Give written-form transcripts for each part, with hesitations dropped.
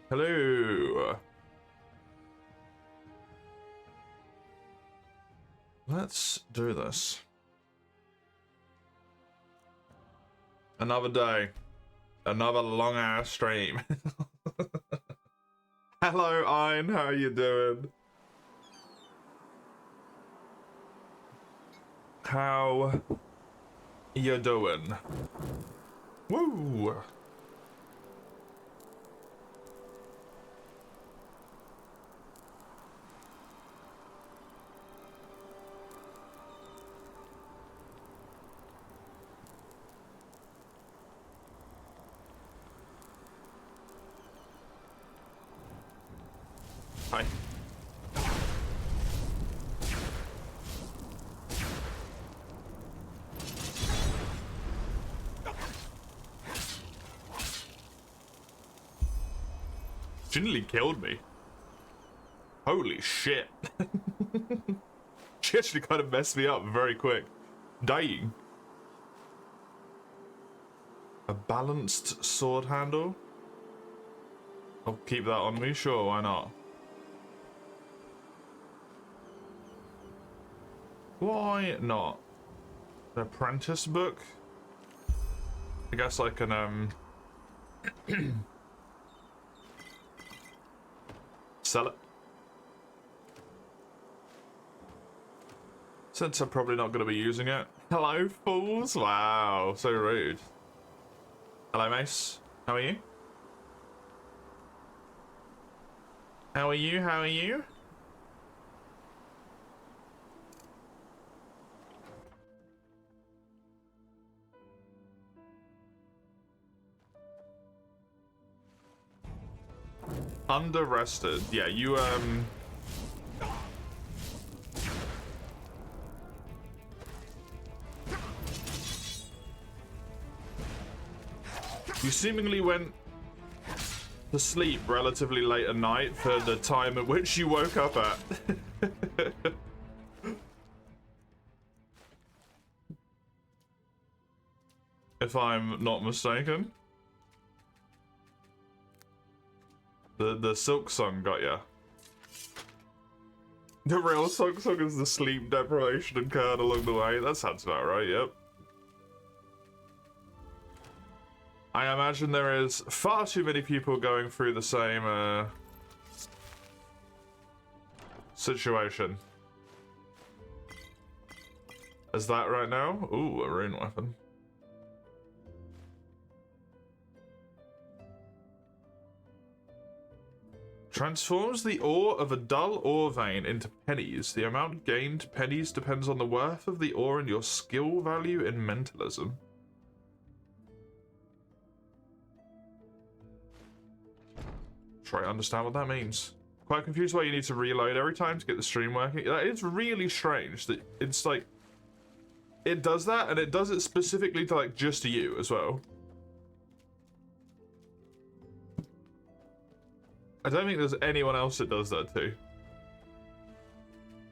Hello. Let's do this. Another day. Another long ass stream. Hello, Ein. How are you doing? How you doing? Woo! Hi. She nearly killed me. Holy shit. She actually kind of messed me up very quick. Dying. A balanced sword handle? I'll keep that on me, sure, why not? Why not? An apprentice book? I guess I can, sell it. Since I'm probably not going to be using it. Hello, fools! Wow, so rude. Hello, Mace. How are you? How are you? How are you? Under-rested. Yeah, you, you seemingly went to sleep relatively late at night for the time at which you woke up at. If I'm not mistaken. The Silk Song got ya. The real Silk Song is the sleep deprivation incurred along the way. That sounds about right, yep. I imagine there is far too many people going through the same situation as that right now. Ooh, a rune weapon. Transforms the ore of a dull ore vein into pennies. The amount gained to pennies depends on the worth of the ore and your skill value in mentalism. Try to understand what that means. Quite confused why you need to reload every time to get the stream working. It's really strange that it's like it does that, and it does it specifically to like just you as well. I don't think there's anyone else that does that too.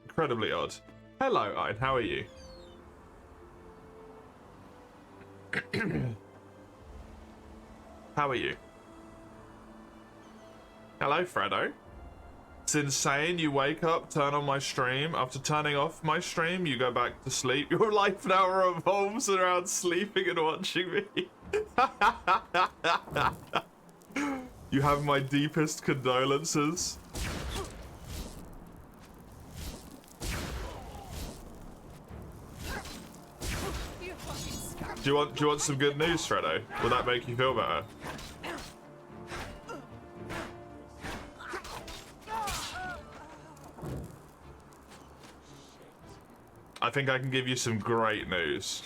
Incredibly odd. Hello, Ein, how are you? How are you? Hello, Fredo. It's insane. You wake up, turn on my stream. After turning off my stream, you go back to sleep. Your life now revolves around sleeping and watching me. You have my deepest condolences. Do you want some good news, Fredo? Will that make you feel better? I think I can give you some great news.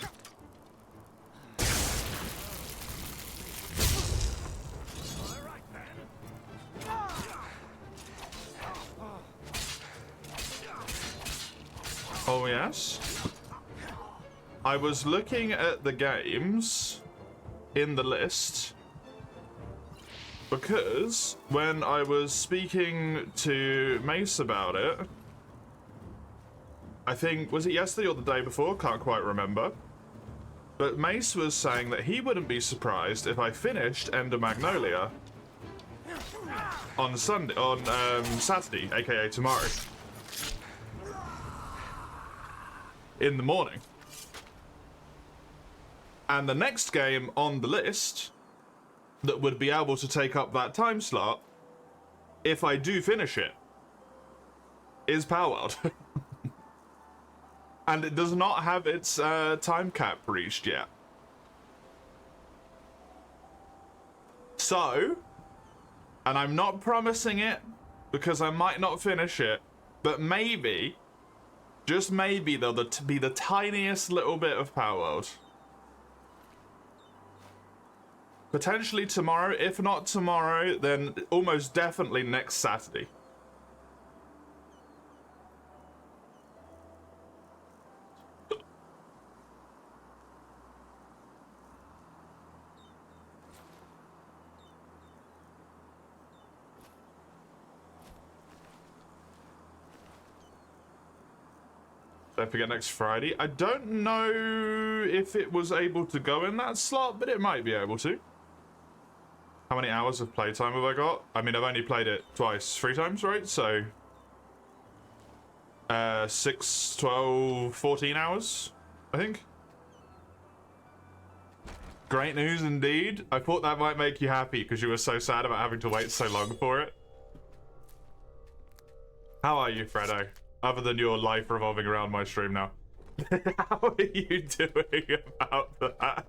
Oh yes? I was looking at the games in the list because when I was speaking to Mace about it, I think, was it yesterday or the day before? Can't quite remember. But Mace was saying that he wouldn't be surprised if I finished Ender Magnolia on Saturday, aka tomorrow, in the morning. And the next game on the list that would be able to take up that time slot, if I do finish it, is Power World. And it does not have its time cap reached yet. So, and I'm not promising it because I might not finish it, but maybe, just maybe, there'll be the tiniest little bit of Power World. Potentially tomorrow. If not tomorrow, then almost definitely next Saturday. Don't forget next Friday. I don't know if it was able to go in that slot, but it might be able to. How many hours of playtime have I got? I mean, I've only played it twice, 3 times, right? So, 6, 12, 14 hours, I think. Great news indeed. I thought that might make you happy because you were so sad about having to wait so long for it. How are you, Fredo? Other than your life revolving around my stream now. How are you doing about that?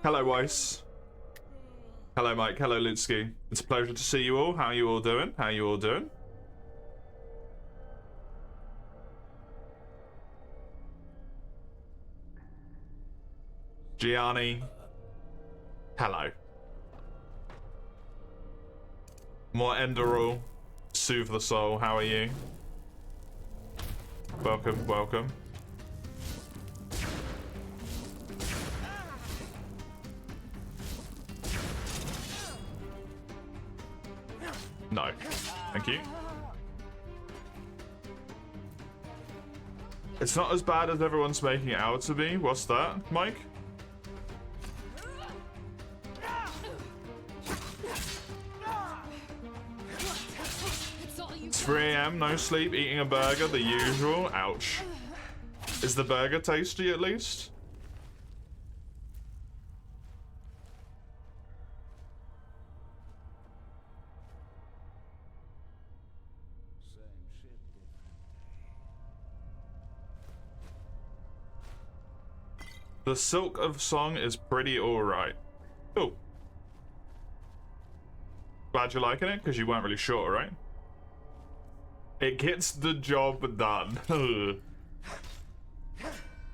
Hello, Weiss. Hello, Mike. Hello, Lutsky. It's a pleasure to see you all. How are you all doing? How are you all doing? Gianni. Hello. More Enderal. Soothe the soul. How are you? Welcome, welcome. No. Thank you. It's not as bad as everyone's making it out to be. What's that, Mike? It's 3 AM, no sleep, eating a burger, the usual. Ouch. Is the burger tasty at least? The Silk of Song is pretty alright. Cool. Glad you're liking it, because you weren't really sure, right? It gets the job done.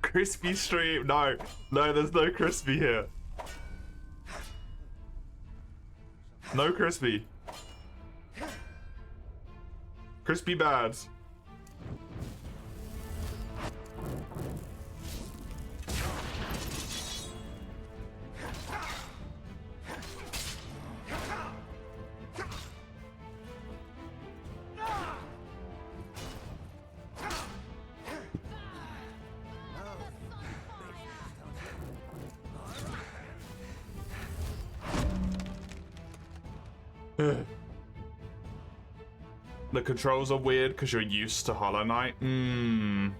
Crispy stream. No, there's no crispy here. No crispy. Crispy bad. The controls are weird because you're used to Hollow Knight. The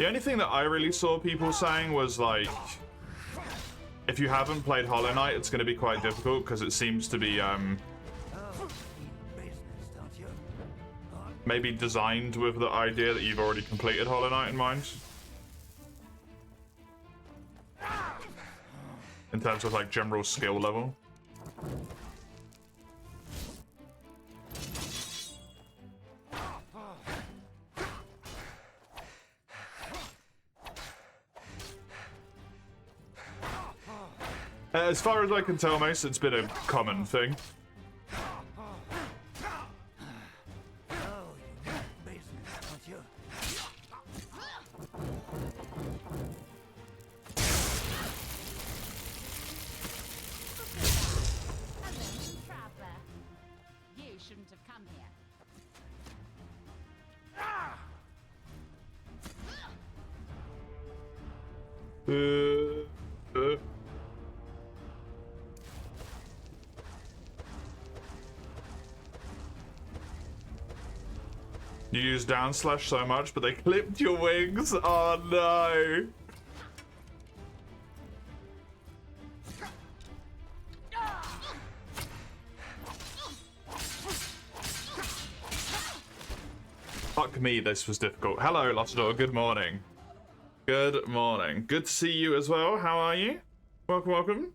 only thing that I really saw people saying was like, if you haven't played Hollow Knight, it's going to be quite difficult because it seems to be maybe designed with the idea that you've already completed Hollow Knight in mind. In terms of like general skill level. As far as I can tell, Mace, it's been a common thing. uh. You use down slash so much, but they clipped your wings. Oh no. Fuck me, this was difficult. Hello, Lotador. Good morning. Good morning. Good to see you as well. How are you? Welcome, welcome.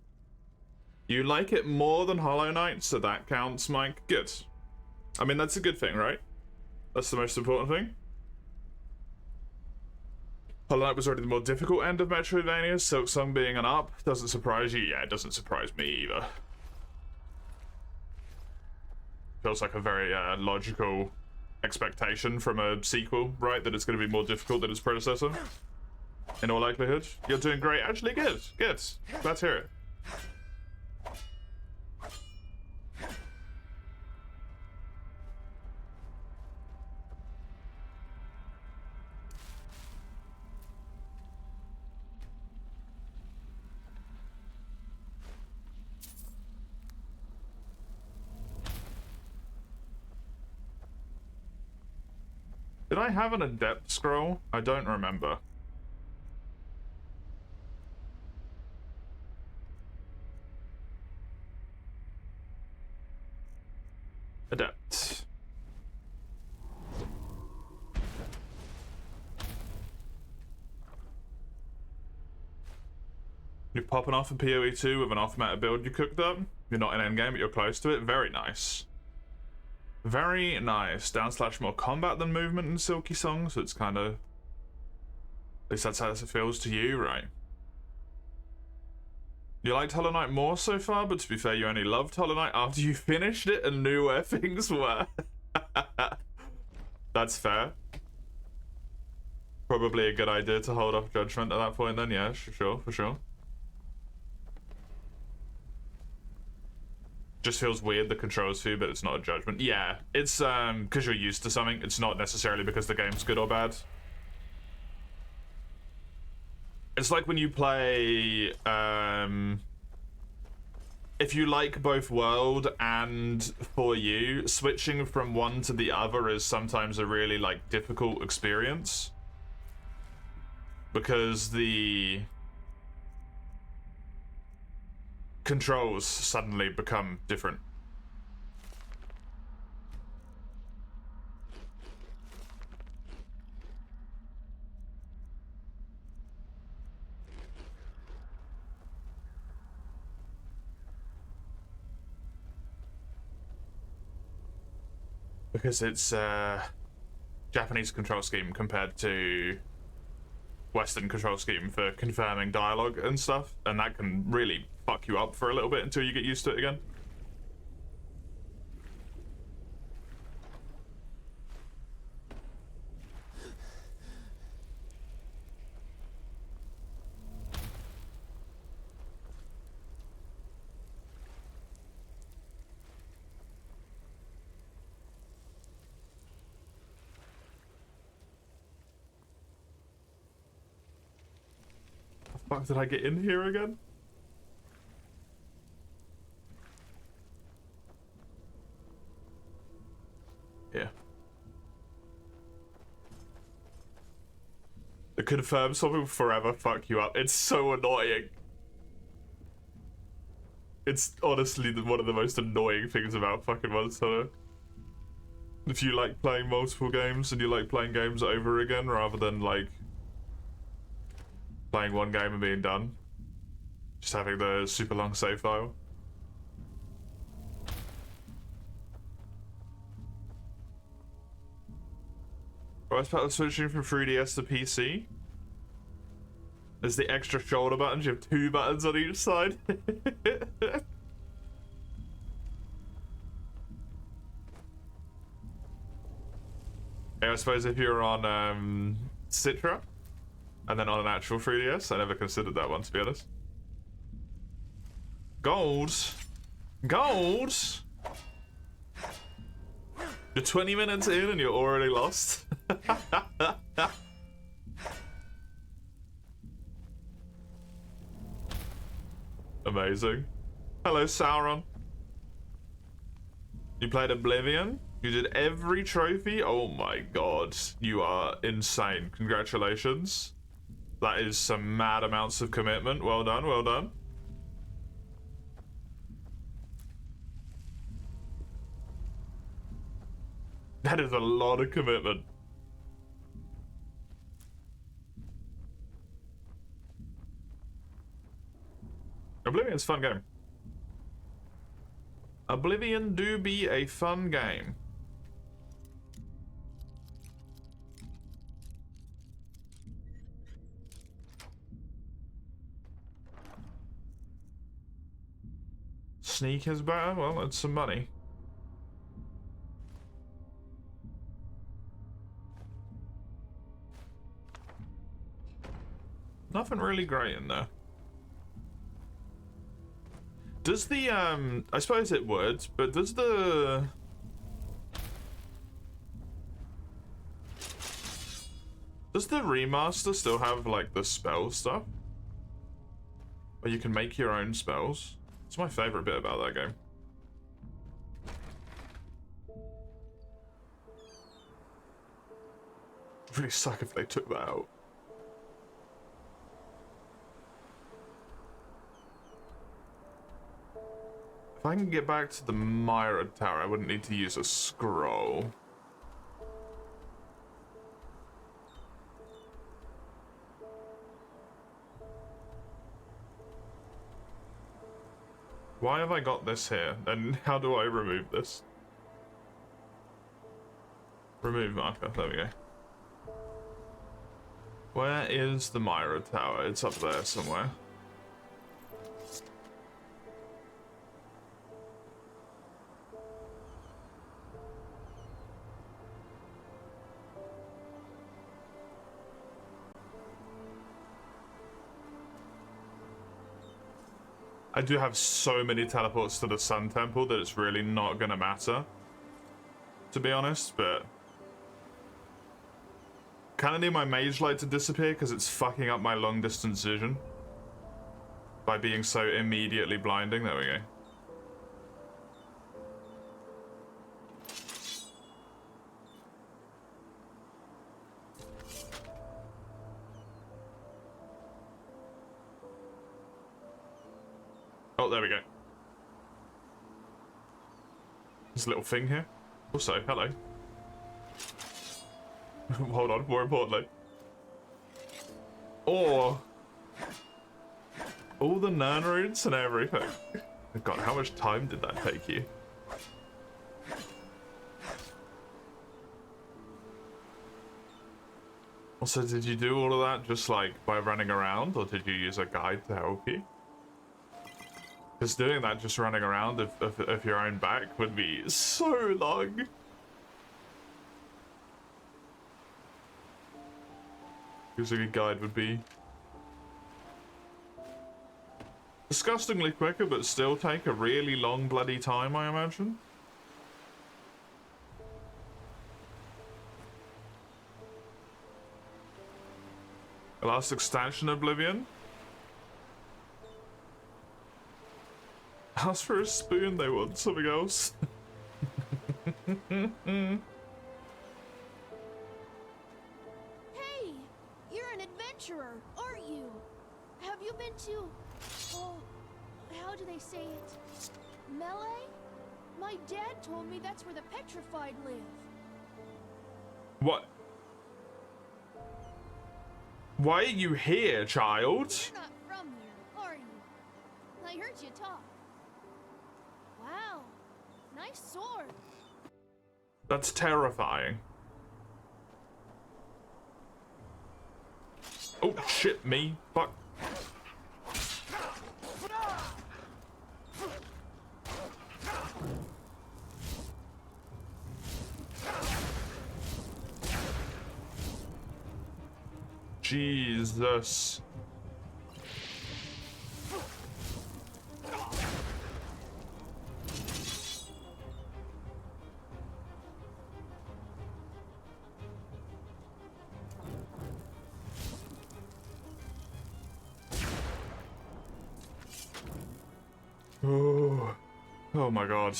You like it more than Hollow Knight, so that counts, Mike. Good. I mean, that's a good thing, right? That's the most important thing. Hollow Knight was already the more difficult end of Metroidvania. Silksong being an up doesn't surprise you. Yeah, it doesn't surprise me either. Feels like a very logical expectation from a sequel, right? That it's going to be more difficult than its predecessor. In all likelihood. You're doing great. Actually, good. Good. Glad to hear it. Did I have an adept scroll? I don't remember. Adept. You're popping off a PoE 2 with an off-meta build you cooked up. You're not in endgame, but you're close to it. Very nice. Very nice. Down slash more combat than movement in Silky Song, so it's kind of... At least that's how it feels to you, right? You liked Hollow Knight more so far, but to be fair, you only loved Hollow Knight after you finished it and knew where things were. That's fair. Probably a good idea to hold off judgment at that point then, yeah, for sure, for sure. Just feels weird, the controls feel, but it's not a judgment. Yeah, it's because you're used to something. It's not necessarily because the game's good or bad. It's like when you play, if you like both World and For You, switching from one to the other is sometimes a really, like, difficult experience. Because the controls suddenly become different. Because it's Japanese control scheme compared to Western control scheme for confirming dialogue and stuff, and that can really fuck you up for a little bit until you get used to it again. How the fuck did I get in here again? Yeah. The confirm something forever fuck you up. It's so annoying. It's honestly one of the most annoying things about fucking Monster Hunter. If you like playing multiple games and you like playing games over again rather than like playing one game and being done, just having the super long save file. What's about the switching from 3DS to PC? There's the extra shoulder buttons. You have 2 buttons on each side. Yeah, I suppose if you're on Citra and then on an actual 3DS, I never considered that one, to be honest. Gold. Gold. You're 20 minutes in and you're already lost. Amazing. Hello, Sauron. You played Oblivion? You did every trophy? Oh my god. You are insane. Congratulations. That is some mad amounts of commitment. Well done, well done. That is a lot of commitment. Oblivion's a fun game. Oblivion do be a fun game. Sneak is better? Well, it's some money. Nothing really great in there. Does the, I suppose it would, but does the... Does the remaster still have, like, the spell stuff? Where you can make your own spells? It's my favorite bit about that game. It'd really suck if they took that out. If I can get back to the Myra Tower, I wouldn't need to use a scroll. Why have I got this here? And how do I remove this? Remove marker, there we go. Where is the Myra Tower? It's up there somewhere. I do have so many teleports to the Sun Temple that it's really not gonna matter, to be honest, but... Kinda need my mage light to disappear because it's fucking up my long distance vision. By being so immediately blinding, there we go. Oh, there we go. There's a little thing here. Also, hello. Hold on, more importantly. Or... all the Nern roots and everything. God, how much time did that take you? Also, did you do all of that just like by running around, or did you use a guide to help you? Because doing that just running around of your own back would be so long. Using a guide would be disgustingly quicker, but still take a really long bloody time, I imagine. The last extension, Oblivion. Ask for a spoon, they want something else. Hey, you're an adventurer, aren't you? Have you been to, oh, how do they say it? Melee? My dad told me that's where the petrified live. What? Why are you here, child? You're not from here, are you? I heard you talk. Wow, nice sword. That's terrifying. Oh shit, me. Fuck. Jesus. Oh my god.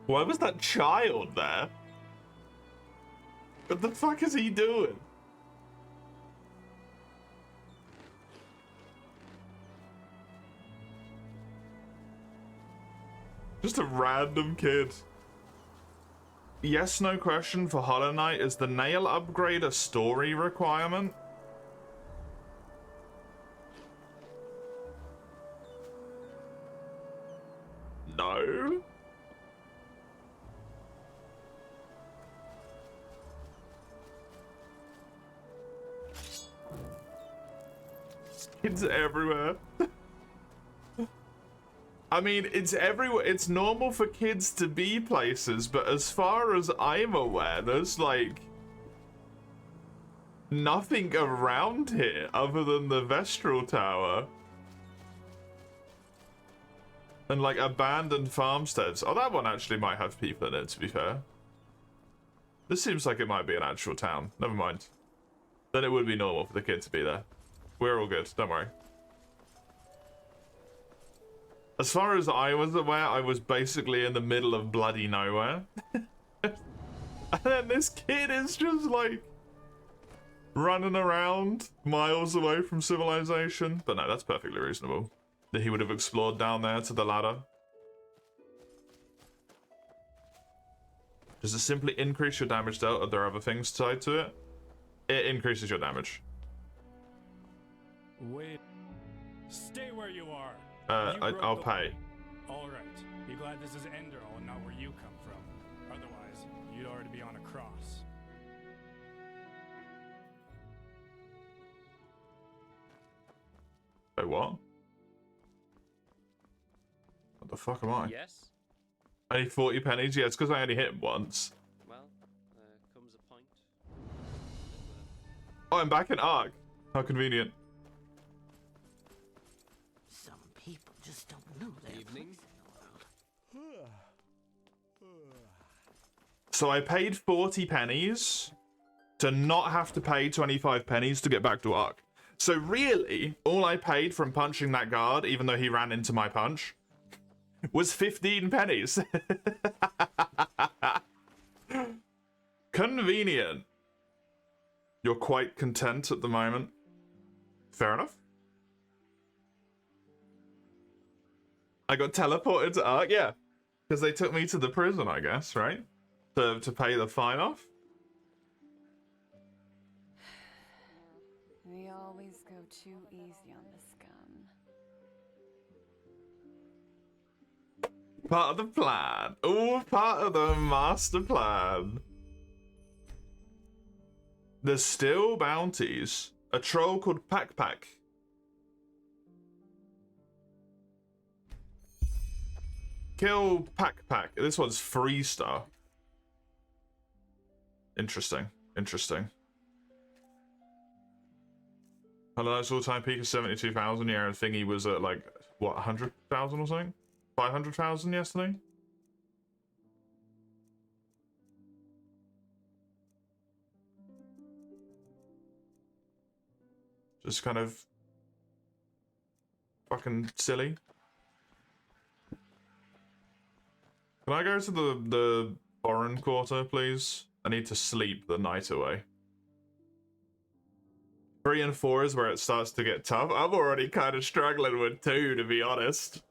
Why was that child there? What the fuck is he doing? Just a random kid. Yes, no question for Hollow Knight. Is the nail upgrade a story requirement? No. Kids everywhere. I mean, it's everywhere. It's normal for kids to be places, but as far as I'm aware, there's like nothing around here other than the Vestral Tower. And like abandoned farmsteads. Oh, that one actually might have people in it, to be fair. This seems like it might be an actual town. Never mind. Then it would be normal for the kid to be there. We're all good, don't worry. As far as I was aware, I was basically in the middle of bloody nowhere. And then this kid is just like running around miles away from civilization. But no, that's perfectly reasonable. That he would have explored down there to the ladder. Does it simply increase your damage dealt? Are there other things tied to it? It increases your damage. Wait. Stay where you are. I'll pay. All right. Be glad this is Enderal and not where you come from. Otherwise, you'd already be on a cross. Wait, what? What the fuck am I? Yes? I need 40 pennies? Yeah, it's because I only hit him once. Well, comes a point. Oh, I'm back in Ark. How convenient. Some people just don't know their Evening. place in the world. So I paid 40 pennies to not have to pay 25 pennies to get back to Ark. So really, all I paid from punching that guard, even though he ran into my punch, was 15 pennies. Convenient. You're quite content at the moment. Fair enough. I got teleported to Ark, yeah. Because they took me to the prison, I guess, right? To pay the fine off. We always go too easy on the scum. Part of the plan. All part of the master plan. There's still bounties. A troll called Pack Pack. Kill Pack Pack. This one's 3-star. Interesting. Interesting. Hello, nice all-time peak of 72,000. Yeah, and thingy was at like, what, 100,000 or something? 500,000 yesterday? Just kind of fucking silly. Can I go to the foreign quarter, please? I need to sleep the night away. 3 and 4 is where it starts to get tough. I'm already kind of struggling with 2, to be honest.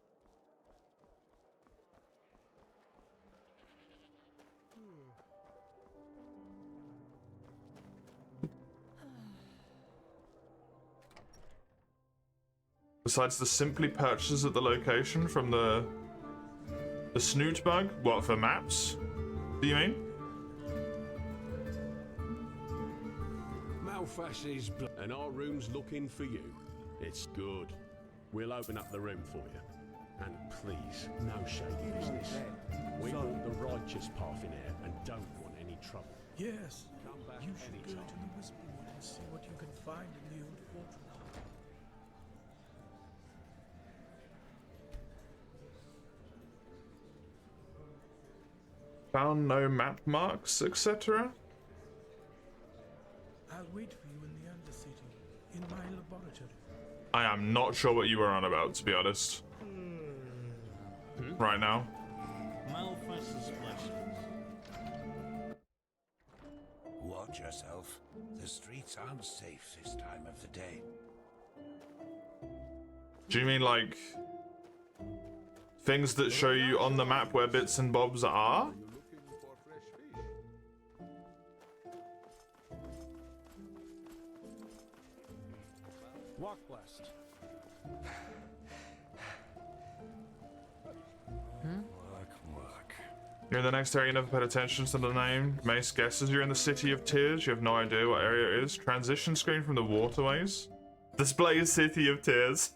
Besides the simply purchases at the location from the snoot bug? What, for maps? Do you mean? Malfash is and our room's looking for you. It's good. We'll open up the room for you. And please, no shady business. We want the righteous path in here and don't want any trouble. Yes, Come back you should go anytime. to the Whisperwood and see what you can find in the old fortress. Found no map marks, etc. I'll wait for you in the Undercity, in my laboratory. I am not sure what you were on about, to be honest. right now. Malfast's blessings. Watch yourself. The streets aren't safe this time of the day. Do you mean like things that show you on the map where bits and bobs are? Walk blessed. Work. You're in the next area, you never paid attention to the name. Mace guesses you're in the City of Tears. You have no idea what area it is. Transition screen from the waterways. Display City of Tears.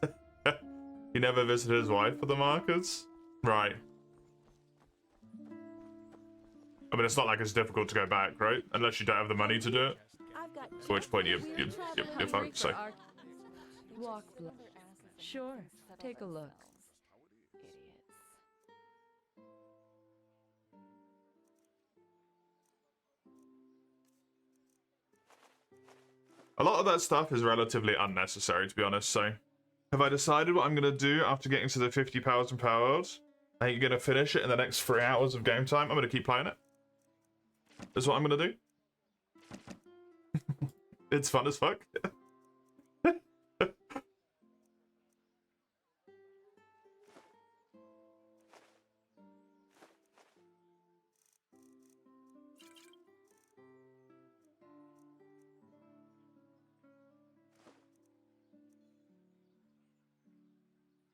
He never visited his wife for the markers? Right. I mean, it's not like it's difficult to go back, right? Unless you don't have the money to do it. At which point you're fucked, so. Walk. Sure. Take a look. A lot of that stuff is relatively unnecessary, to be honest, so. Have I decided what I'm going to do after getting to the 50 powers and powers? I think you're going to finish it in the next 3 hours of game time. I'm going to keep playing it. That's what I'm going to do. It's fun as fuck.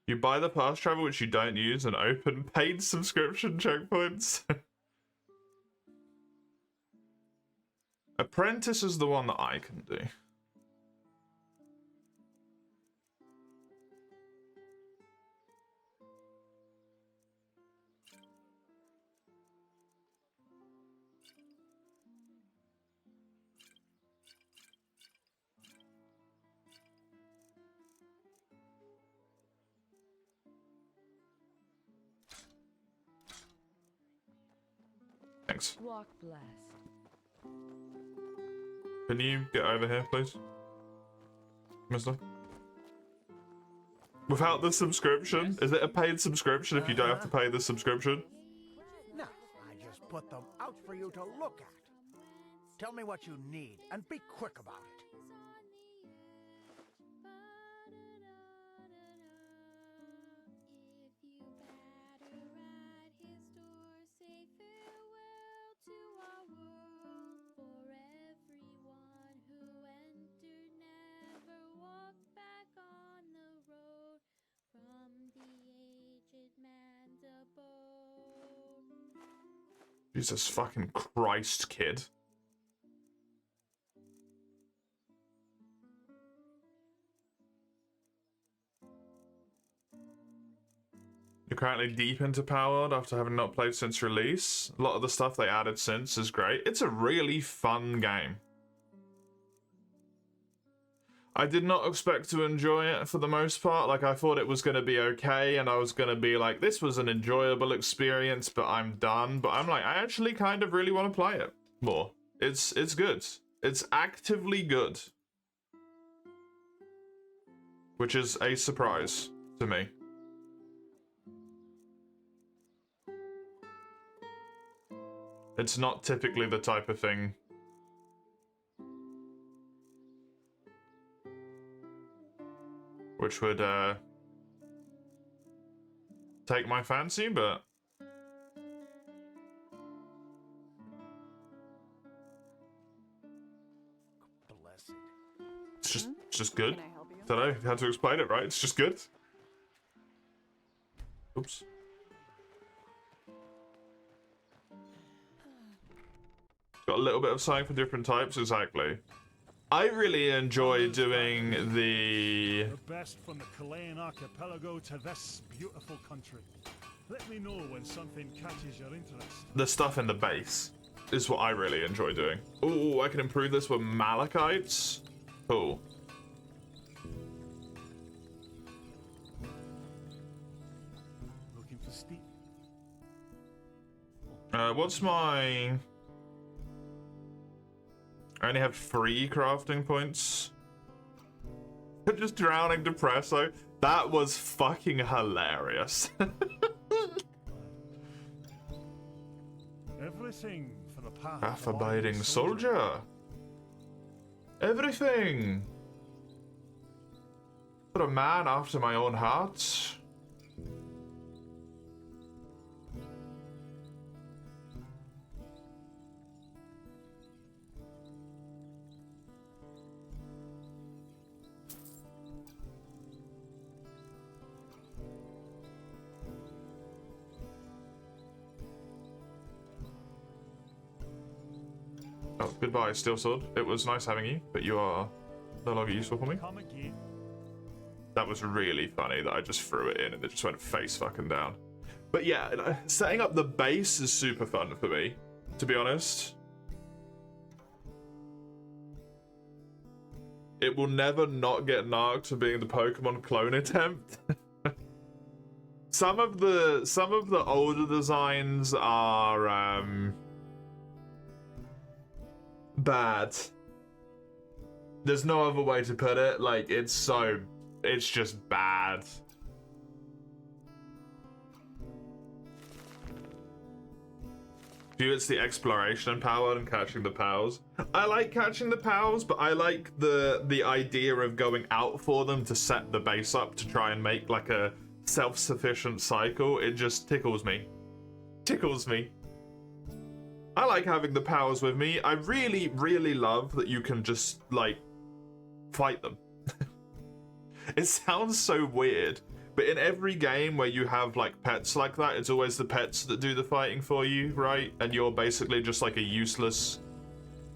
You buy the fast travel, which you don't use, and open paid subscription checkpoints. Apprentice is the one that I can do. Thanks. Walk blessed. Can you get over here, please? Mister? Without the subscription? Is it a paid subscription if you don't have to pay the subscription? No, I just put them out for you to look at. Tell me what you need, and be quick about it. Jesus fucking Christ, kid. You're currently deep into Powered after having not played since release. A lot of the stuff they added since is great. It's a really fun game. I did not expect to enjoy it for the most part. Like, I thought it was going to be okay, and I was going to be like, this was an enjoyable experience, but I'm done. But I'm like, I actually kind of really want to play it more. It's good. It's actively good. Which is a surprise to me. It's not typically the type of thing which would take my fancy, but it's just good. Don't know how to explain it, right? It's just good. Oops. Got a little bit of something for different types, exactly. I really enjoy doing the best from the Chilean archipelago to this beautiful country. Let me know when something catches your interest. The stuff in the base is what I really enjoy doing. Oh, I can improve this with Malachites. Cool. Looking for steep. What's my... I only have 3 crafting points. Just drowning Depresso. That was fucking hilarious. Everything for the path. Path-abiding soldier. Everything. For a man after my own heart. Oh, goodbye, Steel Sword. It was nice having you, but you are no longer useful for me. That was really funny that I just threw it in and it just went face fucking down. But yeah, setting up the base is super fun for me, to be honest. It will never not get narked for being the Pokemon clone attempt. Some of the older designs are bad. There's no other way to put it. Like, it's just bad. It's the exploration power and catching the pals. I like catching the pals, but I like the idea of going out for them to set the base up to try and make like a self-sufficient cycle. It just tickles me. Tickles me. I like having the pals with me. I really, really love that you can just like fight them. It sounds so weird, but in every game where you have like pets like that, it's always the pets that do the fighting for you, right? And you're basically just like a useless...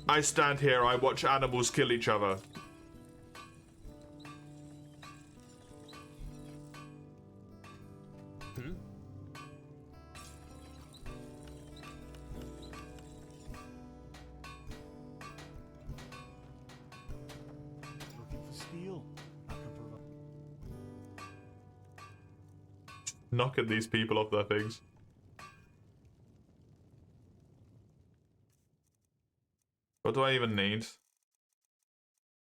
I stand here, I watch animals kill each other. Looking for steel. I can provide. Knocking these people off their things. What do I even need?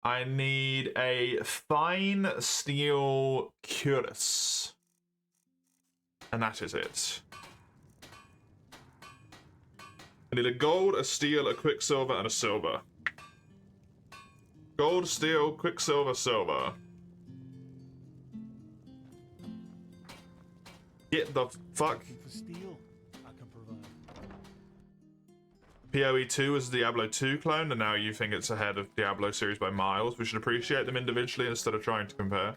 I need a fine steel cuirass. And that is it. I need a gold, a steel, a quicksilver, and a silver. Gold, steel, quicksilver, silver. Get the fuck. Looking for steel. I can provide. PoE 2 is the Diablo 2 clone, and now you think it's ahead of Diablo series by miles. We should appreciate them individually instead of trying to compare.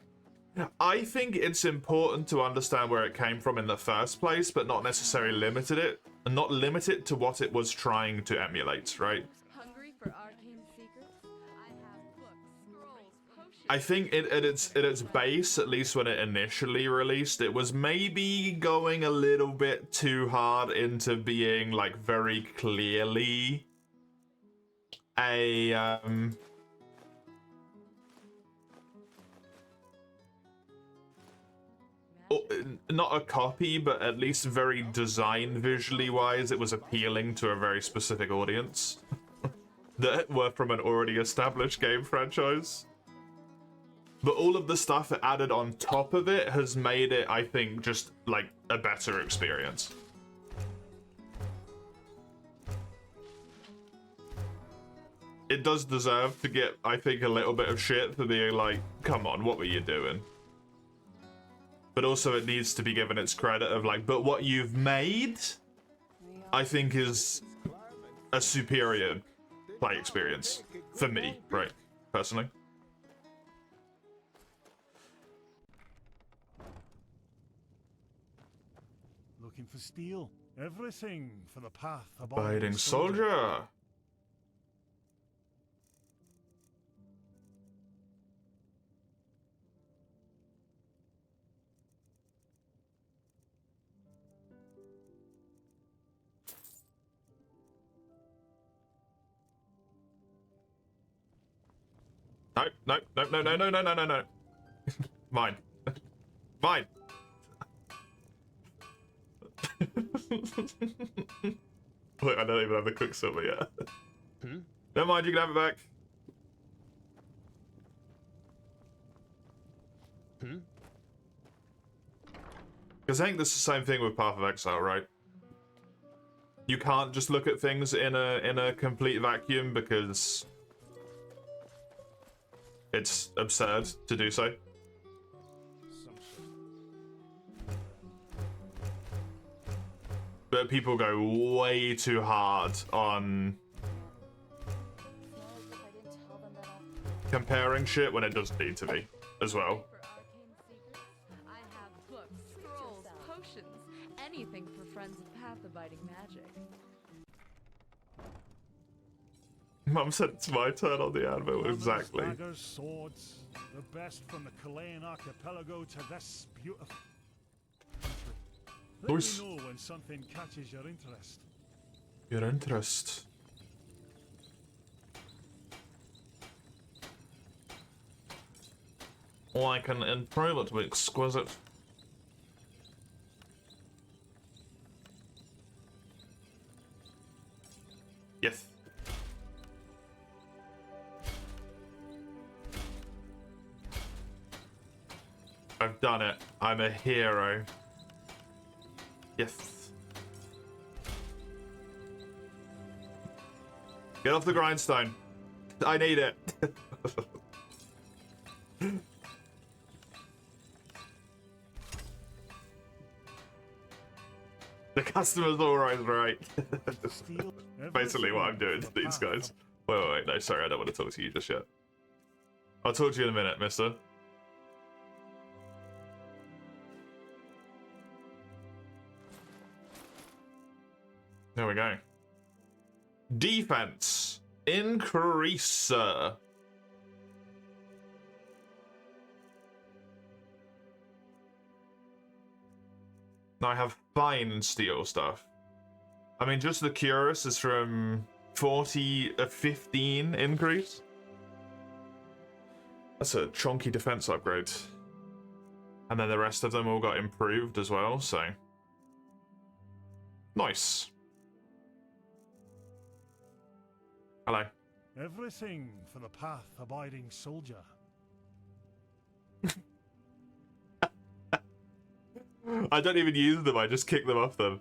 I think it's important to understand where it came from in the first place, but not necessarily limited it, and not limit it to what it was trying to emulate, right? Hungry for arcane secrets? I have books, scrolls, potions. I think at its base, at least when it initially released, it was maybe going a little bit too hard into being like very clearly a not a copy, but at least very design visually wise, it was appealing to a very specific audience that were from an already established game franchise. But all of the stuff it added on top of it has made it, I think, just like a better experience. It does deserve to get, I think, a little bit of shit for being like, come on, what were you doing? But also it needs to be given its credit of like, but what you've made, I think is a superior play experience for me, right, personally. Looking for steel. Everything for the path. Abiding soldier. No. Mine. Mine. Look, I don't even have the quicksilver yet. Never mind, you can have it back. Because I think this is the same thing with Path of Exile, right? You can't just look at things in a complete vacuum because it's absurd to do so. But people go way too hard on comparing shit when it doesn't need to be as well. I have books, scrolls, potions, anything for friends of path-abiding magic. Mum said it's my turn on the anvil. Exactly. Daggers, swords, the best from the Chilean archipelago to this beautiful country. Let Nice. me know when something catches your interest. Your interest. Well, I can improve it to be exquisite. Yes. I've done it. I'm a hero. Yes. Get off the grindstone. I need it. The customer's always right. Basically what I'm doing to these guys. Wait, no, sorry, I don't want to talk to you just yet. I'll talk to you in a minute, mister. There we go. Defense. Increase. Now I have fine steel stuff. I mean, just the Curus is from 40 to 15 increase. That's a chunky defense upgrade. And then the rest of them all got improved as well, so. Nice. Hello. Everything for the path-abiding soldier. I don't even use them, I just kick them off them.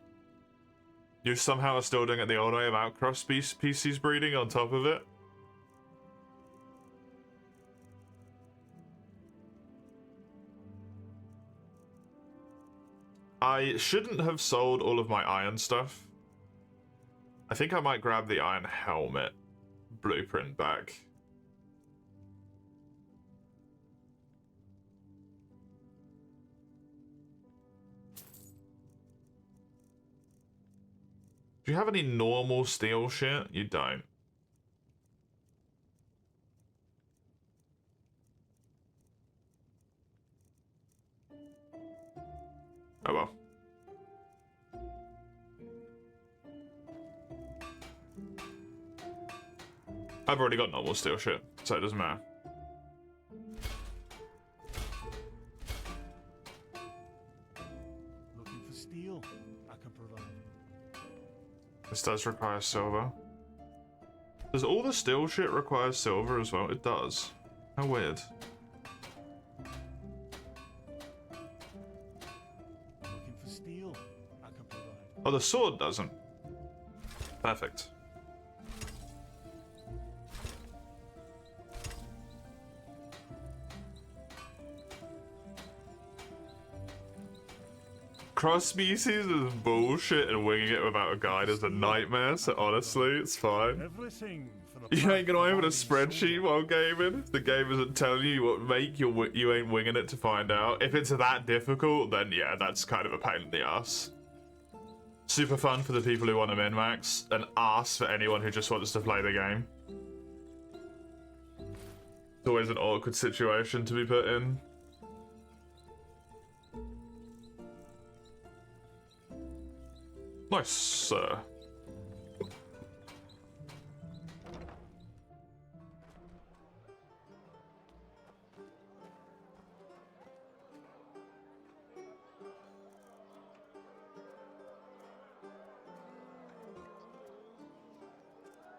You somehow are still doing it the old way of outcross species breeding on top of it. I shouldn't have sold all of my iron stuff. I think I might grab the iron helmet blueprint back. Do you have any normal steel shit? You don't. Oh well. I've already got normal steel shit, so it doesn't matter. Looking for steel? I can provide. This does require silver. Does all the steel shit require silver as well? It does. How weird. Looking for steel? I can provide. Oh, the sword doesn't. Perfect. Cross species is bullshit, and winging it without a guide is a nightmare, so honestly, it's fine. Everything for the You ain't gonna open a spreadsheet while gaming. If the game isn't telling you what make, you ain't winging it to find out. If it's that difficult, then yeah, that's kind of a pain in the ass. Super fun for the people who want to min-max, and ass for anyone who just wants to play the game. It's always an awkward situation to be put in. Nice, sir.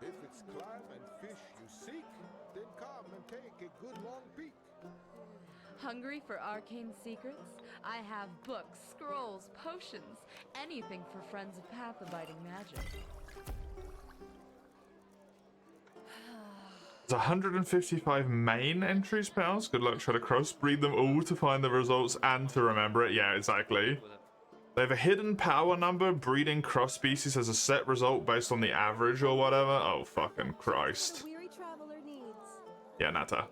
If it's clam and fish you seek, then come and take a good long peek. Hungry for arcane secrets? I have books, scrolls, potions, anything for friends of path-abiding magic. There's 155 main entry spells. Good luck trying to crossbreed them all to find the results and to remember it. Yeah, exactly. They have a hidden power number. Breeding cross species has a set result based on the average or whatever. Oh, fucking Christ. Weary traveler needs. Yeah, Nata.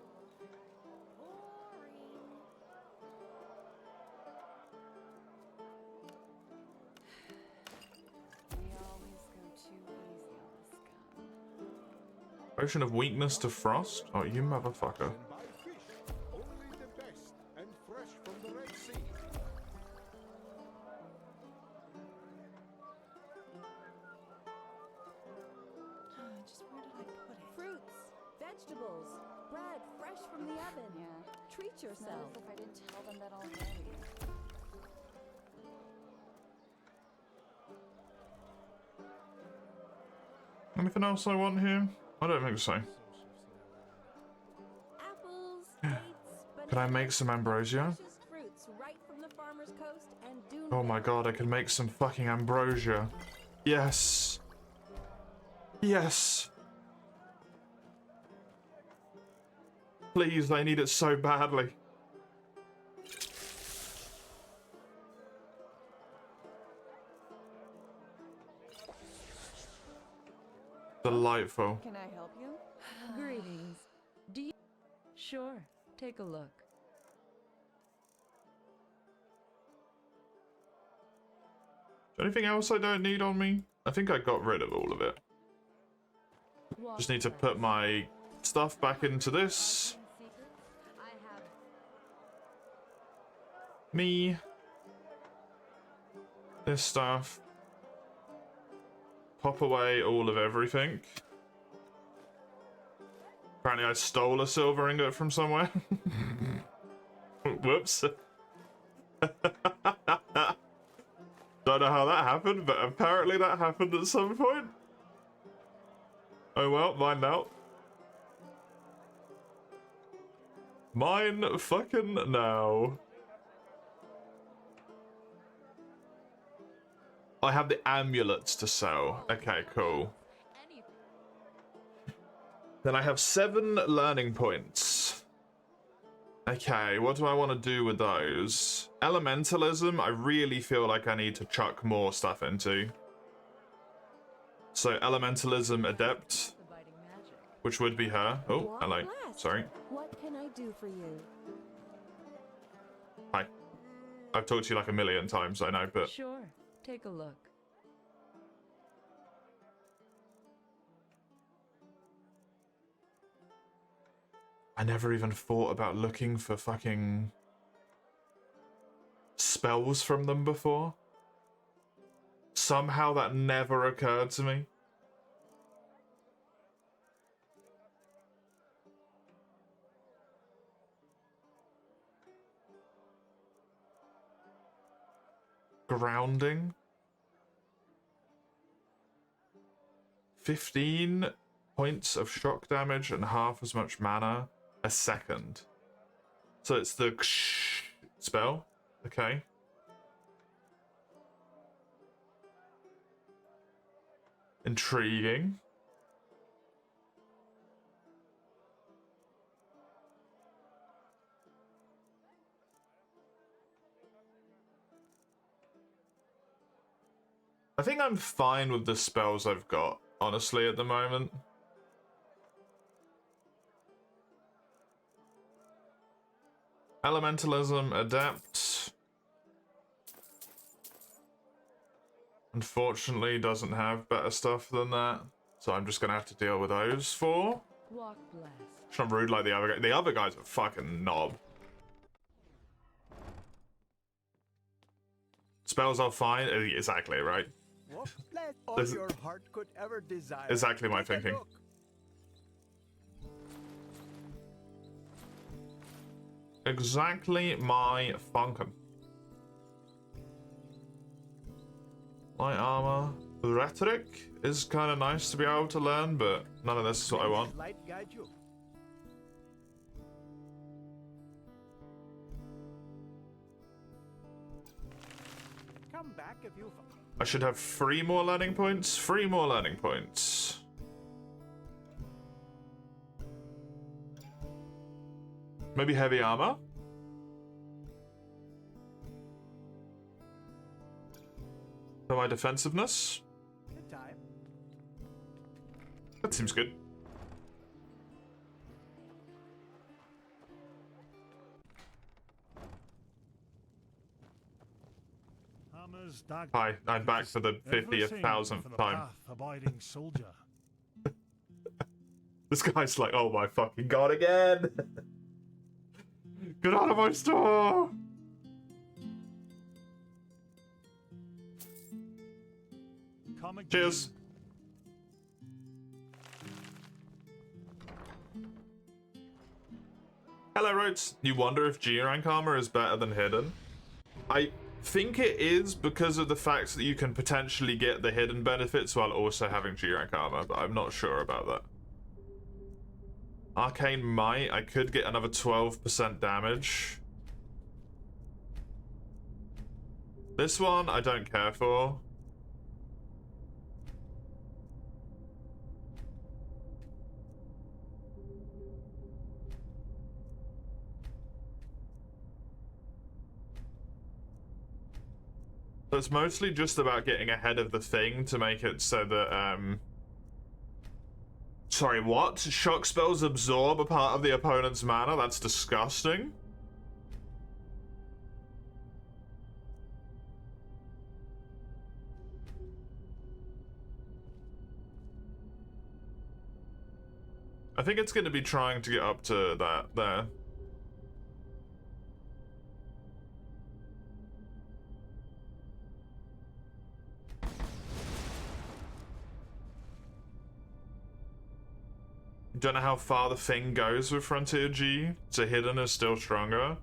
Potion of weakness to frost? Oh, you motherfucker. Only the best and fresh from the Red Sea. Just where did I put it? Fruits, vegetables, bread fresh from the oven. Yeah. Treat yourself. If I didn't tell them that already. Anything else I want here? I don't think so. Apples, dates, Can I make some ambrosia? fruits right from the farmer's coast and do Oh my god, I can make some fucking ambrosia. Yes. Yes. Please, I need it so badly. Delightful. Can I help you? Greetings. Do you... Sure. Take a look. Anything else I don't need on me? I think I got rid of all of it. Just need to put my stuff back into this. Me. This stuff. Pop away all of everything. Apparently I stole a silver ingot from somewhere. Whoops. Don't know how that happened, but apparently that happened at some point. Oh well, mine now. Mine fucking now. I have the amulets to sell. Okay, cool. Then I have 7 learning points. Okay, what do I want to do with those? Elementalism, I really feel like I need to chuck more stuff into. So, Elementalism Adept, which would be her. Oh, hello. Sorry. What can I do for you? Hi. I've talked to you like a million times, I know, but... Sure. Take a look. I never even thought about looking for fucking spells from them before. Somehow that never occurred to me. Grounding. 15 points of shock damage and half as much mana a second. So it's the spell. Okay. Intriguing. I think I'm fine with the spells I've got, honestly, at the moment. Elementalism, Adept. Unfortunately, doesn't have better stuff than that. So I'm just going to have to deal with those 4. Walk blessed. I'm rude like the other guy. The other guy's a fucking knob. Spells are fine. Exactly, right? All your heart could ever desire. Exactly my thinking. Exactly my funkin'. Light armor. Rhetoric is kind of nice to be able to learn, but none of this is what I want. Light guide you. if you... I should have 3 more learning points. 3 more learning points. Maybe heavy armor? For my defensiveness? Good time. That seems good. Hi, I'm back for the 50,000th time. Abiding soldier. This guy's like, oh my fucking god again! Get out of my store! Cheers! Hello, Rhodes. You wonder if G rank armor is better than hidden? I think it is because of the fact that you can potentially get the hidden benefits while also having G rank armor, but I'm not sure about that. Arcane Might, I could get another 12% damage. This one, I don't care for. So it's mostly just about getting ahead of the thing to make it so that, Sorry, what? Shock spells absorb a part of the opponent's mana? That's disgusting. I think it's going to be trying to get up to that there. Don't know how far the thing goes with Frontier G, so hidden is still stronger.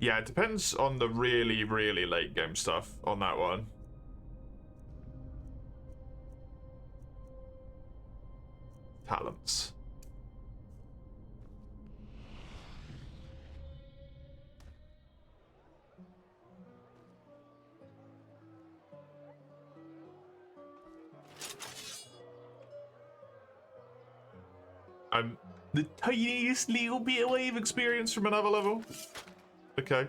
Yeah, it depends on the really, really late game stuff on that one. Talents. I'm the tiniest little bit of wave experience from another level. Okay.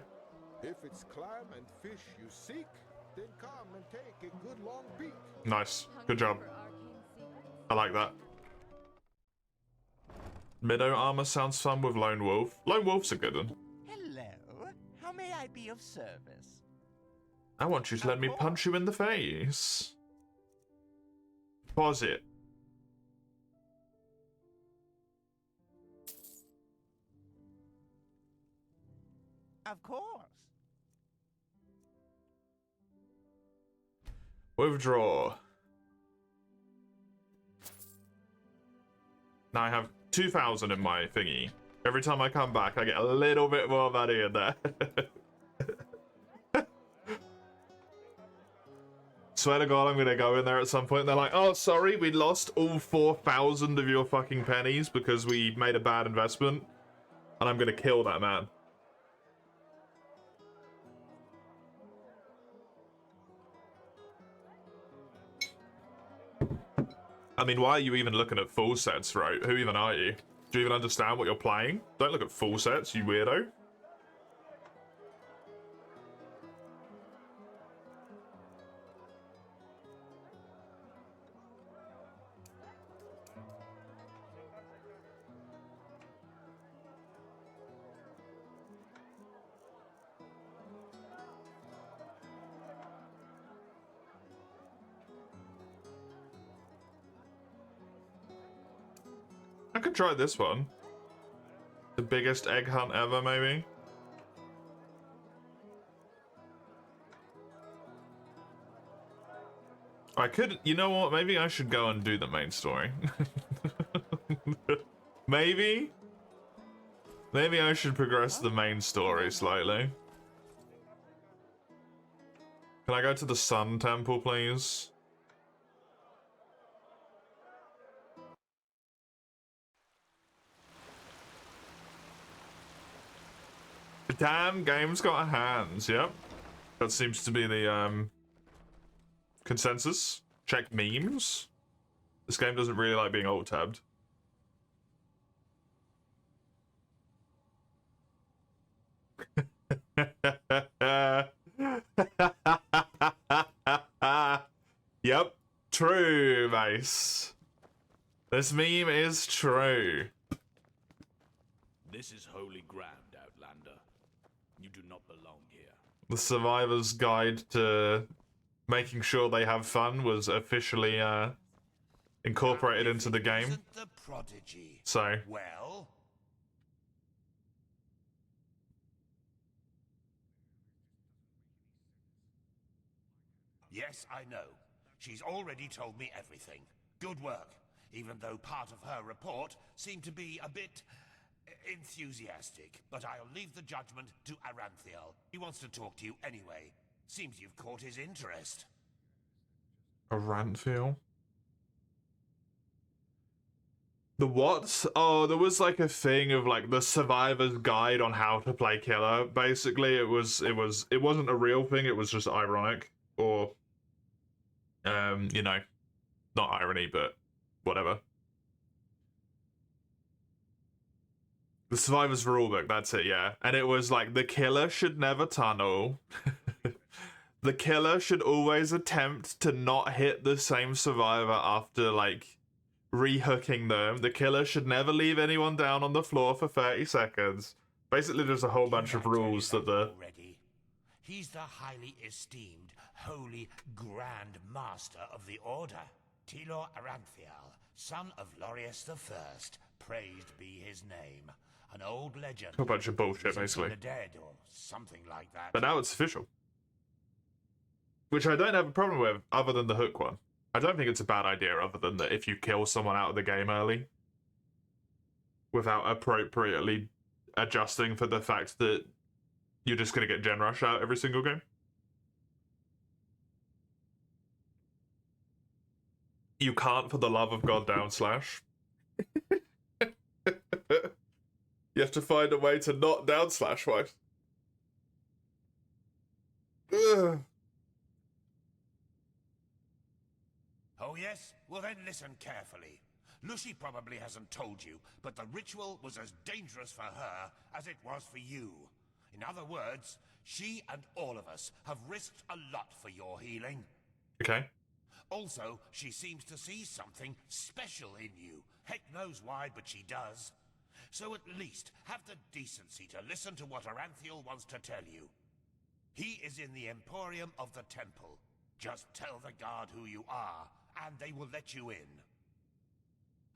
If it's clam and fish you seek, then come and take a good long peek. Nice. Good job. I like that. Meadow armor sounds fun with Lone Wolf. Lone Wolf's a good one. Hello. How may I be of service? I want you to let me punch you in the face. Pause it. Of course. Withdraw. Now I have 2,000 in my thingy. Every time I come back, I get a little bit more money in there. Swear to God, I'm gonna go in there at some point and they're like, oh, sorry, we lost all 4,000 of your fucking pennies because we made a bad investment. And I'm gonna kill that man. I mean, why are you even looking at full sets, right? Who even are you? Do you even understand what you're playing? Don't look at full sets, you weirdo. I could try this one. The biggest egg hunt ever, maybe? I could, you know what, maybe I should go and do the main story. Maybe? Maybe I should progress the main story slightly. Can I go to the Sun Temple, please? Damn, game's got hands, yep. That seems to be the consensus. Check memes. This game doesn't really like being alt-tabbed. Yep, true, Mace. This meme is true. This is holy ground, Outlander. You do not belong here. The Survivor's Guide to making sure they have fun was officially incorporated into the game. The prodigy. So, Well, yes, I know. She's already told me everything. Good work. Even though part of her report seemed to be a bit enthusiastic. But I'll leave the judgment to Aranthiel. He wants to talk to you anyway. Seems you've caught his interest. Aranthiel? The what? Oh, there was like a thing of like the Survivor's Guide on how to play killer. Basically, it wasn't a real thing. It was just ironic, or you know, not irony, but whatever. The Survivor's Rulebook, that's it, yeah. And it was like, the killer should never tunnel. The killer should always attempt to not hit the same survivor after, like, re-hooking them. The killer should never leave anyone down on the floor for 30 seconds. Basically, there's a whole bunch of rules that the... He's the highly esteemed, holy, grand master of the Order. Tilor Aranthiel, son of Lorius the First, praised be his name. An old legend. A bunch of bullshit, basically. The dead, or something like that. But now it's official. Which I don't have a problem with, other than the hook one. I don't think it's a bad idea, other than that if you kill someone out of the game early, without appropriately adjusting for the fact that you're just going to get Gen Rush out every single game. You can't, for the love of God, down slash. You have to find a way to not down slash, wife. Ugh. Oh yes? Well then listen carefully. Lucy probably hasn't told you, but the ritual was as dangerous for her as it was for you. In other words, she and all of us have risked a lot for your healing. Okay. Also, she seems to see something special in you. Heck knows why, but she does. So at least have the decency to listen to what Aranthiel wants to tell you. He is in the Emporium of the Temple. Just tell the guard who you are, and they will let you in.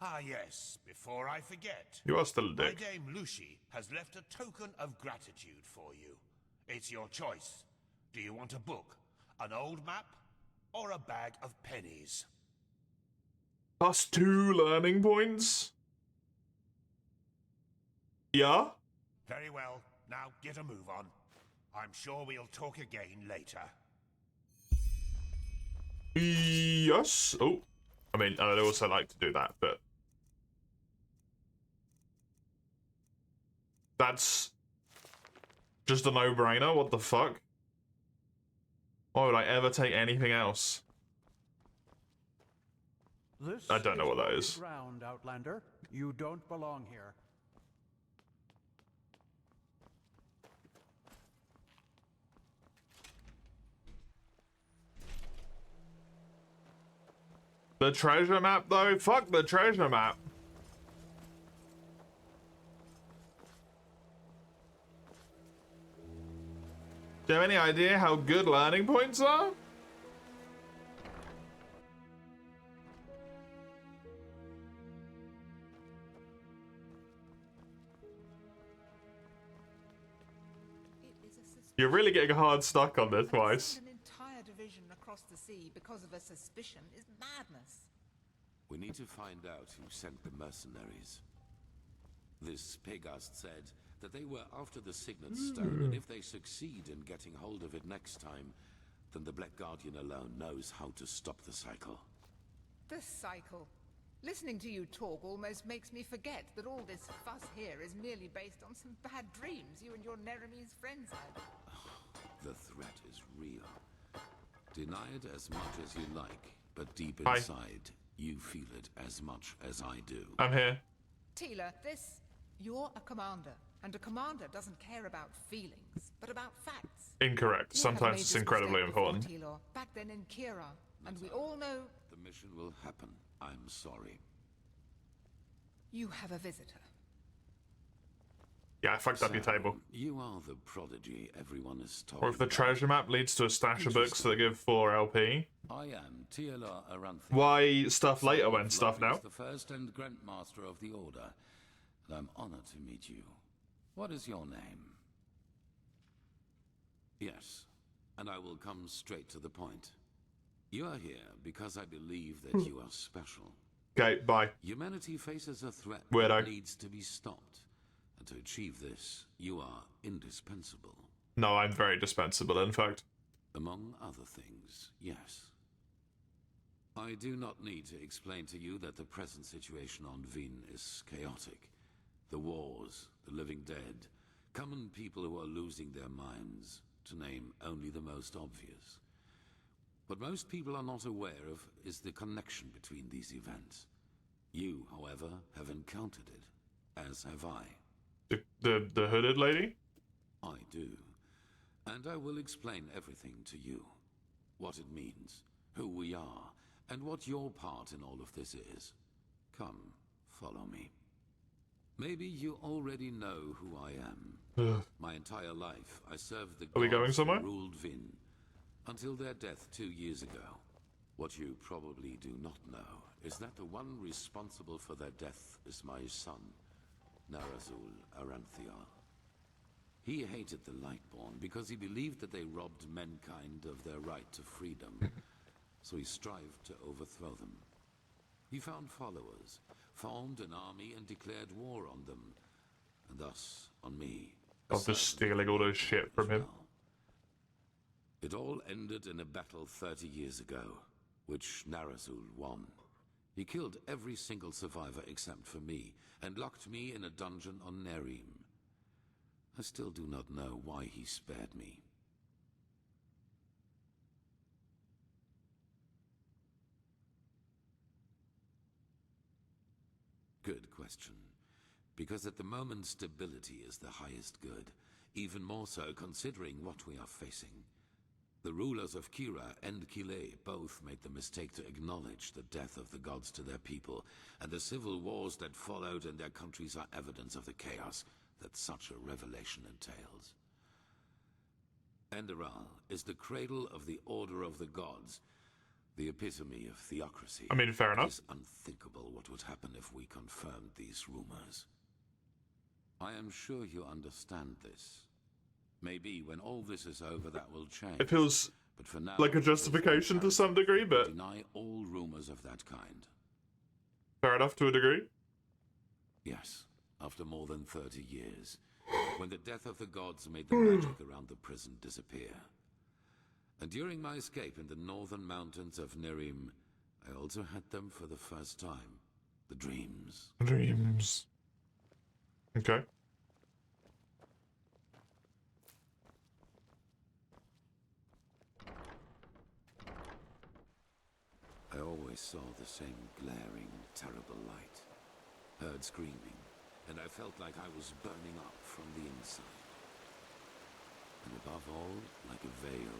Ah yes, before I forget. You are still a dick. My Dame Lucy has left a token of gratitude for you. It's your choice. Do you want a book, an old map, or a bag of pennies? +2 learning points? Yeah? Very well. Now get a move on. I'm sure we'll talk again later. Yes. Oh. I mean, I'd also like to do that, but... That's... just a no-brainer? What the fuck? Why would I ever take anything else? This I don't know what that is. Ground, Outlander. You don't belong here. The treasure map, though? Fuck the treasure map. Do you have any idea how good learning points are? You're really getting hard stuck on this, Weiss. An entire division across the sea because of a suspicion is madness. We need to find out who sent the mercenaries. This Pegast said that they were after the Signet Stone, and if they succeed in getting hold of it next time, then the Black Guardian alone knows how to stop the cycle. The cycle. Listening to you talk almost makes me forget that all this fuss here is merely based on some bad dreams you and your Neremese friends had. The threat is real. Deny it as much as you like, but deep Hi. inside, you feel it as much as I do. I'm here. Tila, you're a commander, and a commander doesn't care about feelings, but about facts. Incorrect. You Sometimes have made it's this incredibly mistake before, important. Tilor, back then in Kira, and we all know The mission will happen. I'm sorry. you have a visitor. Yeah, I fucked up your table. You are the prodigy everyone is talking Or if the about. treasure map leads to a stash of books that give 4 LP. I am Tilor Aranthia. Why stuff later when stuff now? The first and Grandmaster of the Order, and I'm honored to meet you. What is your name? Yes, and I will come straight to the point. You are here because I believe that you are special. Okay, bye. Humanity faces a threat Weirdo. that needs to be stopped. And to achieve this, you are indispensable. No, I'm very dispensable, in fact. Among other things, yes. I do not need to explain to you that the present situation on Vin is chaotic. The wars, the living dead, common people who are losing their minds, to name only the most obvious. What most people are not aware of is the connection between these events. You, however, have encountered it, as have I. The hooded lady? I do. And I will explain everything to you. What it means, who we are, and what your part in all of this is. Come, follow me. Maybe you already know who I am. Ugh. My entire life, I served the Are we going gods somewhere? who ruled Vin, until their death 2 years ago. What you probably do not know is that the one responsible for their death is my son, Narazul Aranthia. He hated the Lightborn because he believed that they robbed mankind of their right to freedom, so he strived to overthrow them. He found followers, formed an army and declared war on them, and thus on me. Of just stealing all those shit from him. It all ended in a battle 30 years ago, which Narazul won. He killed every single survivor except for me, and locked me in a dungeon on Nerim. I still do not know why he spared me. Good question. Because at the moment stability is the highest good, even more so considering what we are facing. The rulers of Kira and Kile both made the mistake to acknowledge the death of the gods to their people, and the civil wars that followed in their countries are evidence of the chaos that such a revelation entails. Enderal is the cradle of the Order of the Gods, the epitome of theocracy. I mean, fair enough. It is unthinkable what would happen if we confirmed these rumors. I am sure you understand this. Maybe when all this is over, that will change. It feels but for now, like a justification to some degree, but deny all rumors of that kind. fair enough to a degree. Yes, after more than 30 years, when the death of the gods made the magic around the prison disappear. And during my escape in the northern mountains of Nerim, I also had them for the first time. The dreams. Dreams. Okay. I always saw the same glaring, terrible light. Heard screaming, and I felt like I was burning up from the inside. And above all, like a veil,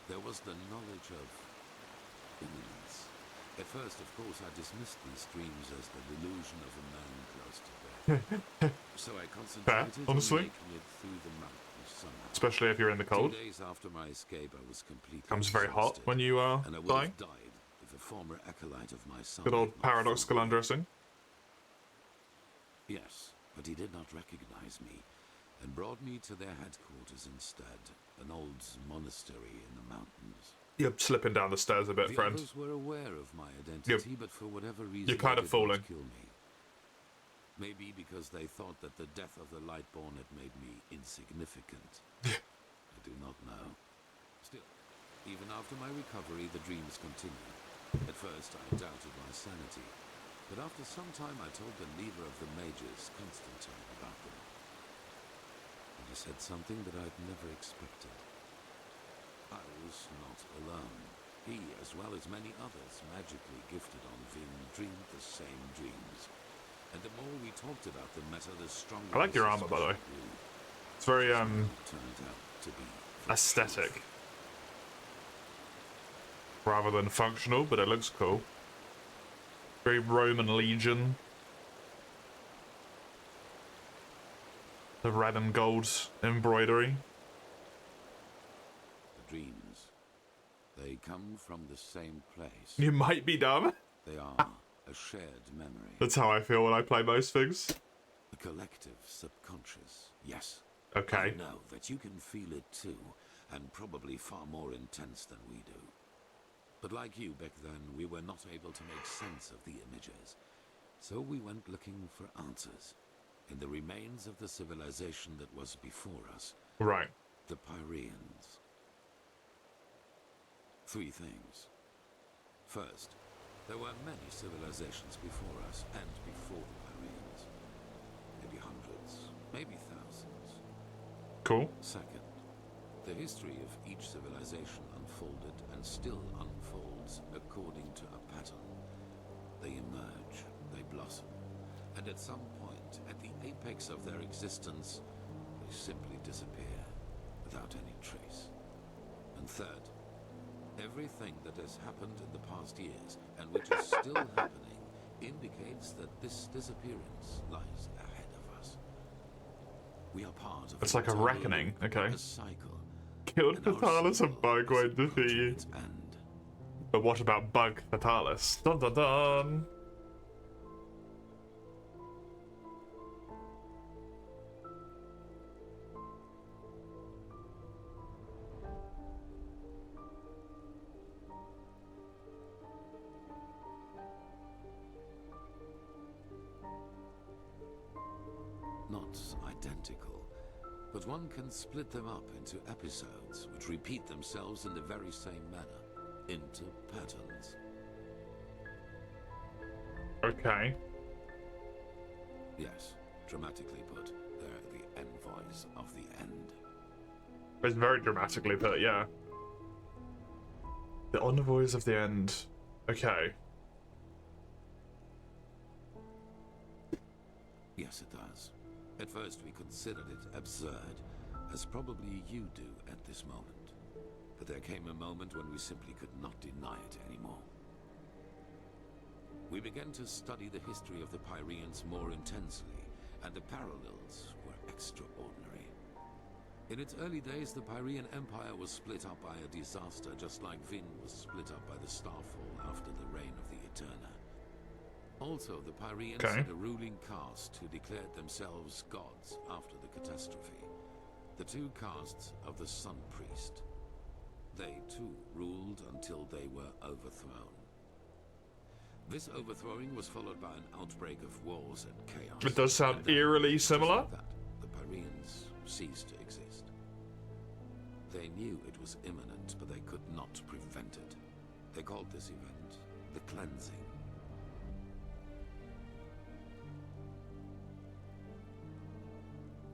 there was the knowledge of imminence. At first, of course, I dismissed these dreams as the delusion of a man close to death. So I concentrated honestly. on making it through the mountains somehow. Especially if you're in the cold. 2 days after my escape, I was completely Becomes very hot exhausted, when you are and I would dying. have died if a former acolyte of my son Good old had not paradoxical undressing. Yes, but he did not recognize me, and brought me to their headquarters instead, an old monastery in the mountains. You're slipping down the stairs a bit, The friend. others were aware of my identity, but for whatever reason You're kind they of did not falling. kill me. Maybe because they thought that the death of the Lightborn had made me insignificant. I do not know. Still, even after my recovery, the dreams continued. At first, I doubted my sanity. But after some time, I told the leader of the mages, Constantine, about them. And he said something that I'd never expected. I was not alone. He, as well as many others magically gifted on Vin, dreamed the same dreams. And the more we talked about the matter, the stronger I like your armor, by the way. It's very turned out to be aesthetic, rather than functional, but it looks cool. Very Roman legion. The red and gold embroidery. The dreams, they come from the same place. You might be dumb. They are a shared memory. That's how I feel when I play most things. A collective subconscious, yes. Okay. I know that you can feel it too, and probably far more intense than we do. But like you back then, we were not able to make sense of the images. So we went looking for answers in the remains of the civilization that was before us. Right. The Pyreans. 3 things. First, there were many civilizations before us and before the Pyreans. Maybe hundreds, maybe thousands. Cool. Second, the history of each civilization unfolded and still unfolds according to a pattern. They emerge, they blossom, and at some point, at the apex of their existence, they simply disappear without any trace. And third, everything that has happened in the past years, and which is still happening, indicates that this disappearance lies ahead of us. We are part of It's like a reckoning, okay. a cycle. Killed Fatalis and Bug won't defeat you. But what about Bug Fatalis? Dun dun dun! Not identical, but one can split them up into episodes which repeat themselves in the very same manner, into patterns. Okay. Yes, dramatically put, they're the envoys of the end. It's very dramatically put, yeah. The envoys of the end. Okay. Yes, it does. At first we considered it absurd, as probably you do at this moment. But there came a moment when we simply could not deny it anymore. We began to study the history of the Pyreans more intensely, and the parallels were extraordinary. In its early days, the Pyrean Empire was split up by a disaster, just like Vin was split up by the Starfall after the reign of the Eterna. Also, the Pyreans had a ruling caste who declared themselves gods after the catastrophe. The 2 castes of the Sun Priest. They too ruled until they were overthrown. This overthrowing was followed by an outbreak of wars and chaos. It does sound eerily similar. Like that, the Pyreans ceased to exist. They knew it was imminent, but they could not prevent it. They called this event the Cleansing.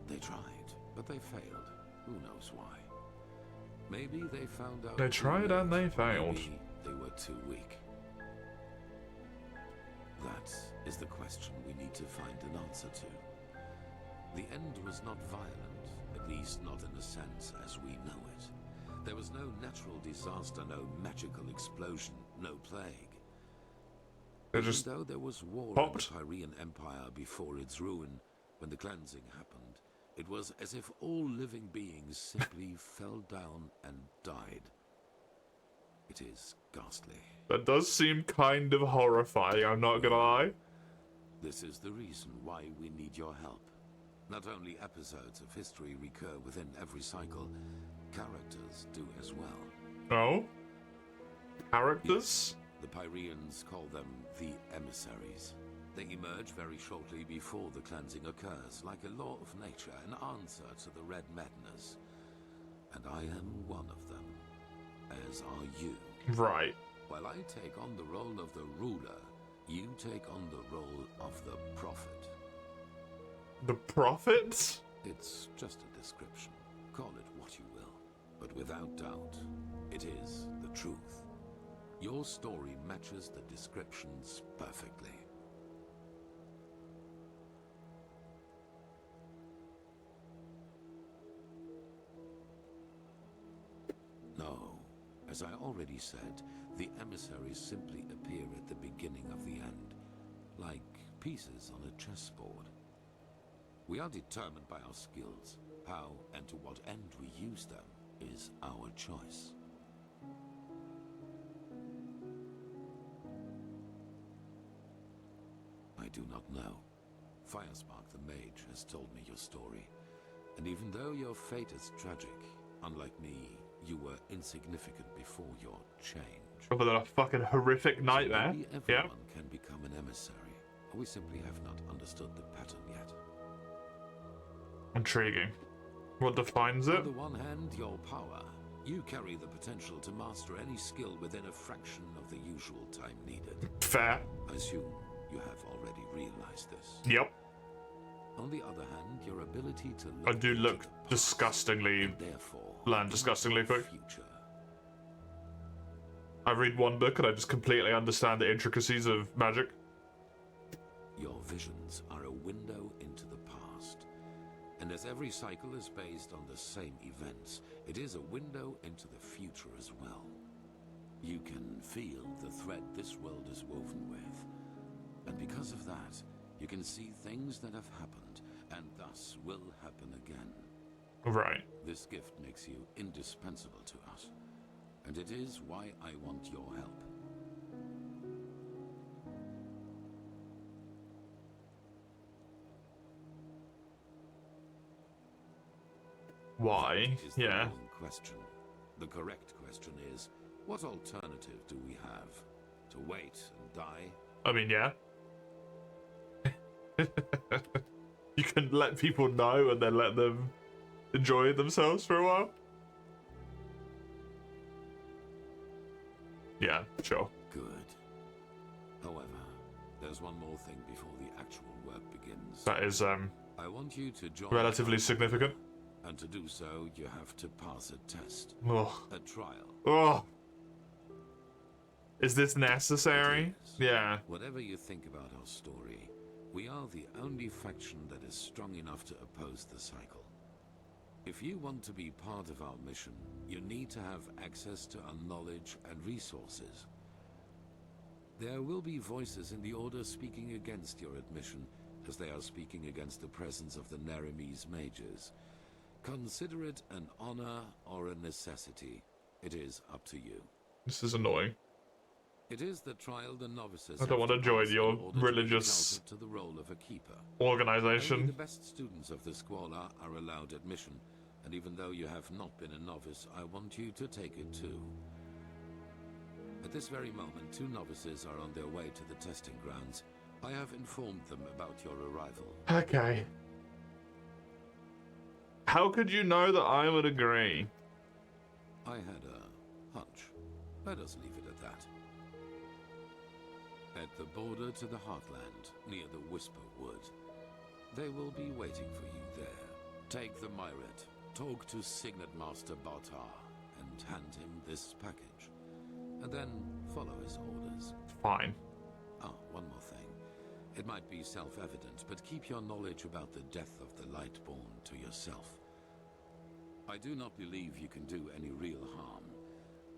They tried, but they failed. Who knows why? Maybe they found out. They tried and they failed. Maybe they were too weak. That is the question we need to find an answer to. The end was not violent, at least not in the sense as we know it. There was no natural disaster, no magical explosion, no plague. Even though there was war in the Pyrean Empire before its ruin, when the cleansing happened, it was as if all living beings simply fell down and died. It is ghastly. That does seem kind of horrifying, I'm not gonna lie. This is the reason why we need your help. Not only episodes of history recur within every cycle, characters do as well. Oh? Characters? Yes, the Pyreans call them the emissaries. They emerge very shortly before the cleansing occurs, like a law of nature, an answer to the Red Madness. And I am one of them, as are you. Right. While I take on the role of the ruler, you take on the role of the prophet. The prophet? It's just a description. Call it what you will. but without doubt, it is the truth. Your story matches the descriptions perfectly. No, as I already said, the emissaries simply appear at the beginning of the end, like pieces on a chessboard. We are determined by our skills. How and to what end we use them is our choice. I do not know. Firespark the Mage has told me your story, and even though your fate is tragic, unlike me, you were insignificant before your change. Other than a fucking horrific nightmare. Maybe everyone can become an emissary, or we simply have not understood the pattern yet. Intriguing. What defines it? On the one hand, your power. You carry the potential to master any skill within a fraction of the usual time needed. Fair. I assume you have already realized this. Yep. On the other hand, your ability to I do look disgustingly bland, disgustingly quick. I read one book and I just completely understand the intricacies of magic. Your visions are a window into the past. And as every cycle is based on the same events, it is a window into the future as well. You can feel the thread this world is woven with. And because of that, you can see things that have happened, and thus will happen again. Right. This gift makes you indispensable to us, and it is why I want your help. Why? Is the Yeah. wrong question. The correct question is, what alternative do we have? To wait and die? I mean, yeah. You can let people know and then let them enjoy themselves for a while. Yeah, sure. Good. However, there's one more thing before the actual work begins. That is I want you to join relatively significant. And to do so, you have to pass a test. Ugh. A trial. Oh. Is this necessary? Yeah. Whatever you think about our story, we are the only faction that is strong enough to oppose the cycle. If you want to be part of our mission, you need to have access to our knowledge and resources. There will be voices in the Order speaking against your admission, as they are speaking against the presence of the Neremese mages. Consider it an honor or a necessity. It is up to you. This is annoying. It is the trial the novices. I don't want to join your religious to the role of a keeper. organization. Only the best students of the Squalor are allowed admission, and even though you have not been a novice, I want you to take it too. At this very moment, 2 novices are on their way to the testing grounds. I have informed them about your arrival. Okay. How could you know that I would agree? I had a hunch. Let us leave it at that. At the border to the Heartland, near the Whisper Wood. They will be waiting for you there. Take the Myret, talk to Signet Master Bartar, and hand him this package. And then follow his orders. Fine. One more thing. It might be self-evident, but keep your knowledge about the death of the Lightborn to yourself. I do not believe you can do any real harm,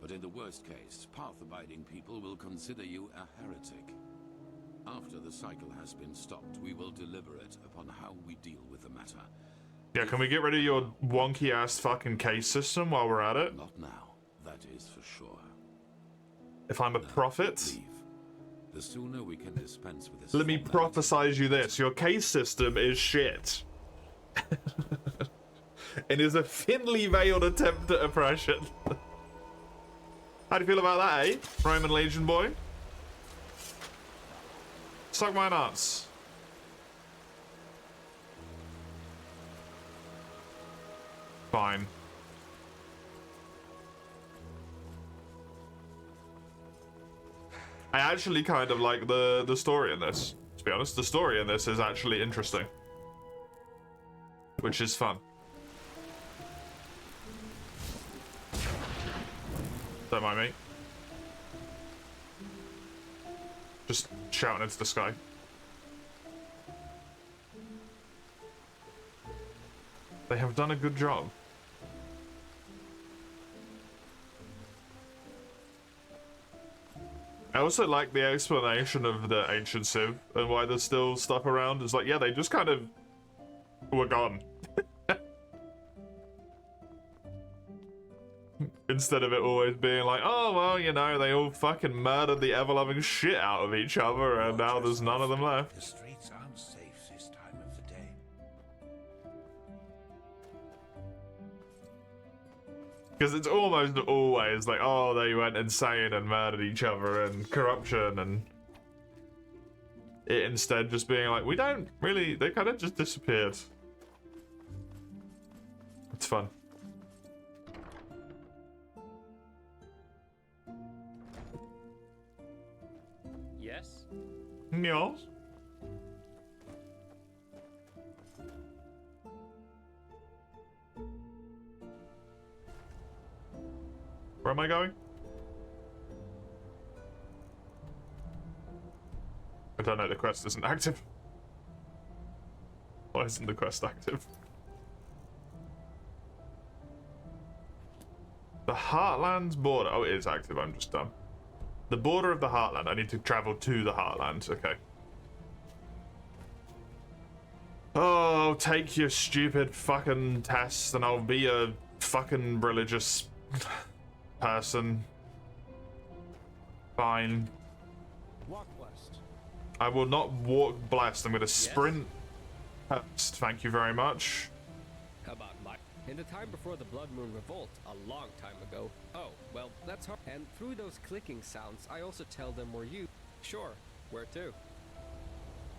but in the worst case, path-abiding people will consider you a heretic. After the cycle has been stopped, we will deliberate upon how we deal with the matter. Yeah, can we get rid of your wonky-ass fucking case system while we're at it? Not now, that is for sure. If I'm a prophet? Leave. The sooner we can dispense with this. Let me prophesize you this. Your case system is shit. It is a thinly veiled attempt at oppression. How do you feel about that, eh? Roman Legion boy? Suck my nuts. Fine. I actually kind of like the story in this, to be honest. The story in this is actually interesting. Which is fun. Don't mind me. Just shouting into the sky. They have done a good job. I also like the explanation of the ancient Civ and why there's still stuff around. It's like, yeah, they just kind of were gone. Instead of it always being like, oh, well, you know, they all fucking murdered the ever-loving shit out of each other and now there's none of them left. The streets aren't safe this time of the day. Because it's almost always like, oh, they went insane and murdered each other and corruption, and it instead just being like, we don't really, they kind of just disappeared. It's fun. Yes? Yes. Where am I going? I don't know, the quest isn't active. Why isn't the quest active? The Heartland's border. Oh, it is active, I'm just dumb. The border of the Heartland. I need to travel to the Heartland. Okay. Oh, take your stupid fucking tests and I'll be a fucking religious person. Fine. Walk blessed. I will not walk blessed. I'm going to sprint first. Thank you very much. How about my... In the time before the Blood Moon Revolt, a long time ago. Oh, well, that's hard. And through those clicking sounds, I also tell them where you... Sure, where to?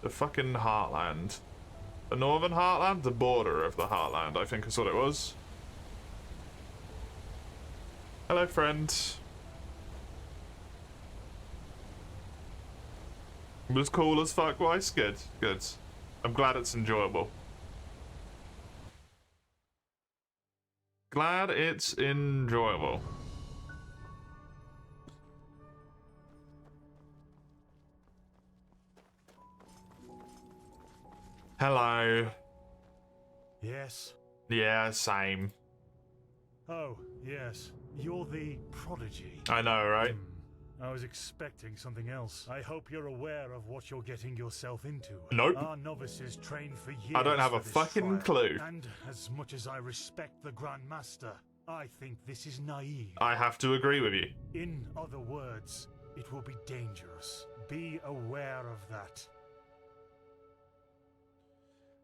The fucking Heartland. The Northern Heartland? The border of the Heartland, I think is what it was. Hello, friend. It was cool as fuck, Weiss. Good, good. I'm glad it's enjoyable. Glad it's enjoyable. Hello. Yes? Yeah, same. Oh, yes. You're the prodigy. I know, right? I was expecting something else. I hope you're aware of what you're getting yourself into. Nope. Our novices trained for years. I don't have for a this fucking trial. clue. And as much as I respect the Grand Master, I think this is naive. I have to agree with you. In other words, it will be dangerous. Be aware of that.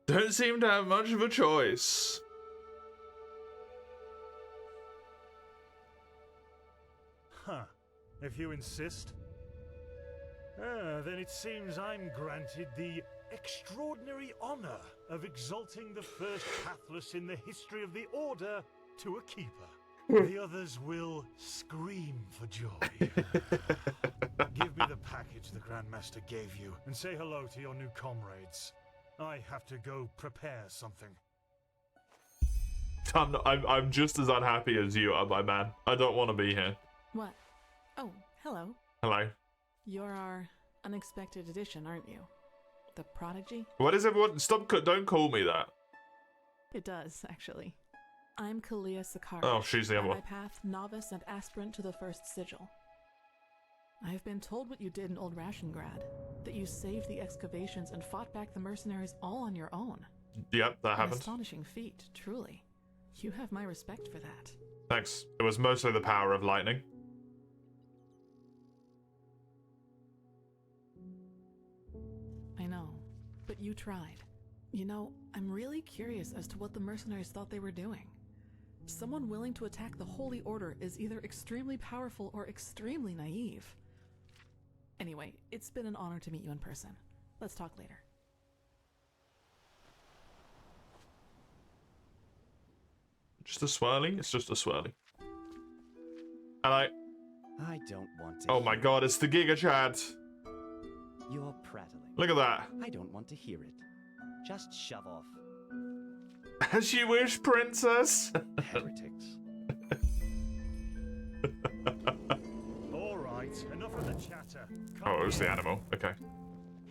Don't seem to have much of a choice. Huh. If you insist. Then it seems I'm granted the extraordinary honor of exalting the first Pathless in the history of the Order to a keeper. The others will scream for joy. Give me the package the Grandmaster gave you, and say hello to your new comrades. I have to go prepare something. I'm just as unhappy as you are, my man. I don't want to be here. What? Oh, hello. Hello. You're our unexpected addition, aren't you? The prodigy? What is everyone? Stop! Don't call me that. It does, actually. I'm Kalia Sakara. Oh, she's the other one. Path, novice and aspirant to the first sigil. I've been told what you did in Old Rashengrad, that you saved the excavations and fought back the mercenaries all on your own. Yep, that An happened. astonishing feat, truly. You have my respect for that. Thanks. It was mostly the power of lightning. I know, but you tried. You know, I'm really curious as to what the mercenaries thought they were doing. Someone willing to attack the Holy Order is either extremely powerful or extremely naive. Anyway, it's been an honor to meet you in person. Let's talk later. Just a swirly? It's just a swirly. And I don't want to. Oh my god, it's the Giga Chad. You're prattling. Look at that. I don't want to hear it. Just shove off. As you wish, princess. Heretics. All right, enough of the chatter. Oh, it was the animal. Okay.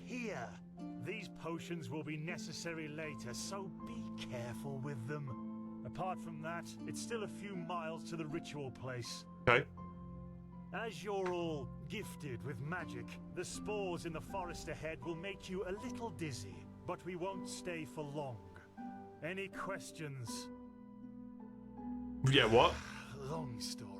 Here. These potions will be necessary later, so be careful with them. Apart from that, it's still a few miles to the ritual place. Okay. As you're all gifted with magic, the spores in the forest ahead will make you a little dizzy, but we won't stay for long. Any questions? Yeah, what? Long story.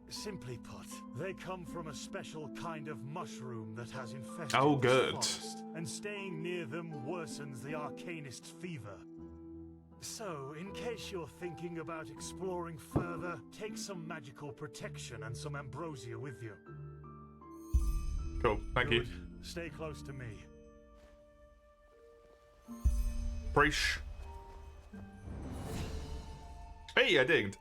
Simply put, they come from a special kind of mushroom that has infested Oh, this good. forest, and staying near them worsens the arcanist's fever. So, in case you're thinking about exploring further, take some magical protection and some ambrosia with you. Cool, thank you. Stay close to me. Preach. Hey, I digged.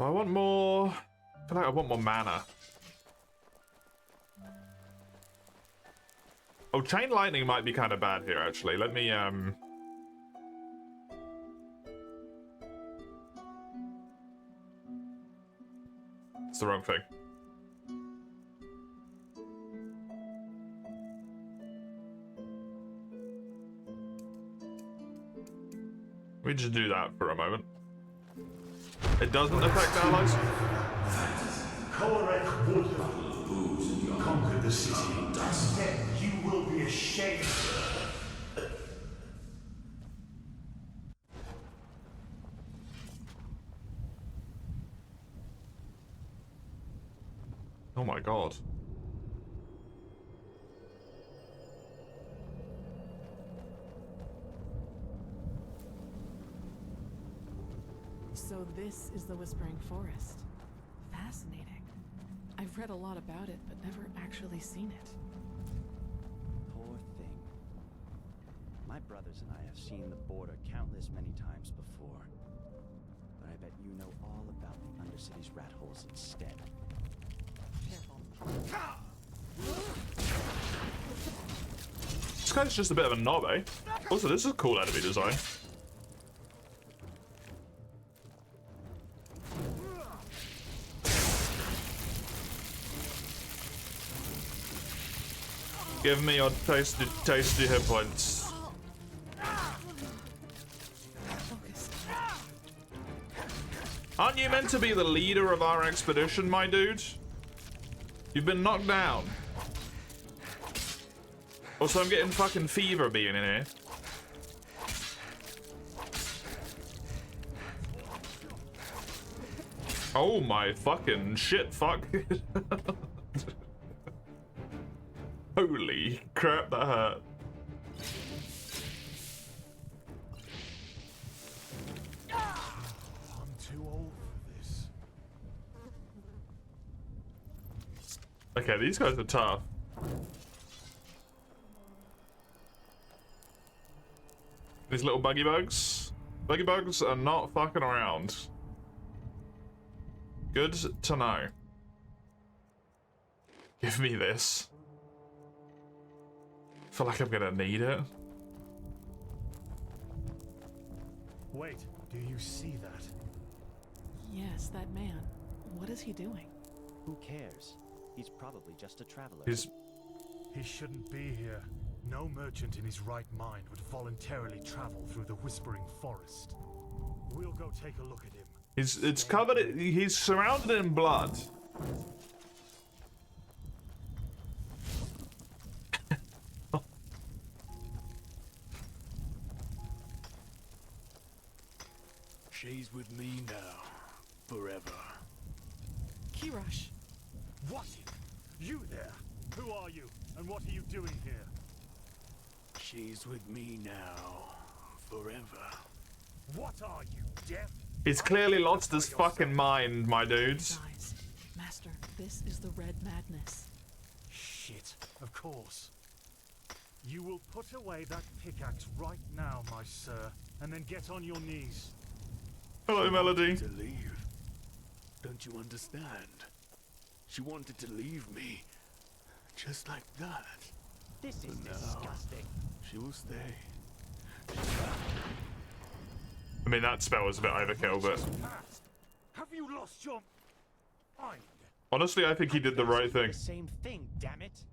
I want more. I feel like I want more mana. Oh, chain lightning might be kind of bad here, actually. Let me It's the wrong thing. Let me just do that for a moment. It doesn't affect allies? Korek would have conquered the city. Instead, you will be ashamed. Oh my god. So this is the Whispering Forest. Fascinating. I've read a lot about it, but never actually seen it. Poor thing. My brothers and I have seen the border countless many times before. But I bet you know all about the Undercity's rat holes instead. This guy's just a bit of a knob, eh? Also, this is a cool enemy design. Give me your tasty, tasty hit points. Aren't you meant to be the leader of our expedition, my dude? You've been knocked down. Also, I'm getting fucking fever being in here. Oh my fucking shit, fuck. Holy crap, that hurt. I'm too old for this. Okay, these guys are tough. These little buggy bugs. Buggy bugs are not fucking around. Good to know. Give me this. I feel like I'm gonna need it. Wait, do you see that? Yes, that man. What is he doing? Who cares? He's probably just a traveler. He shouldn't be here. No merchant in his right mind would voluntarily travel through the Whispering Forest. We'll go take a look at him. It's covered. He's surrounded in blood. She's with me now, forever. Kirosh. What? You there? Who are you? And what are you doing here? She's with me now, forever. What are you, deaf? He's clearly lost his fucking mind, my dudes. Master, this is the Red Madness. Shit, of course. You will put away that pickaxe right now, my sir, and then get on your knees. Hello, Melody. To leave. Don't you understand? She wanted to leave me. Just like that. This is But now, disgusting. she will stay. I mean, that spell was a bit overkill, but... Have Have you lost your mind? Honestly, I think he did the right thing. The same thing, damn it!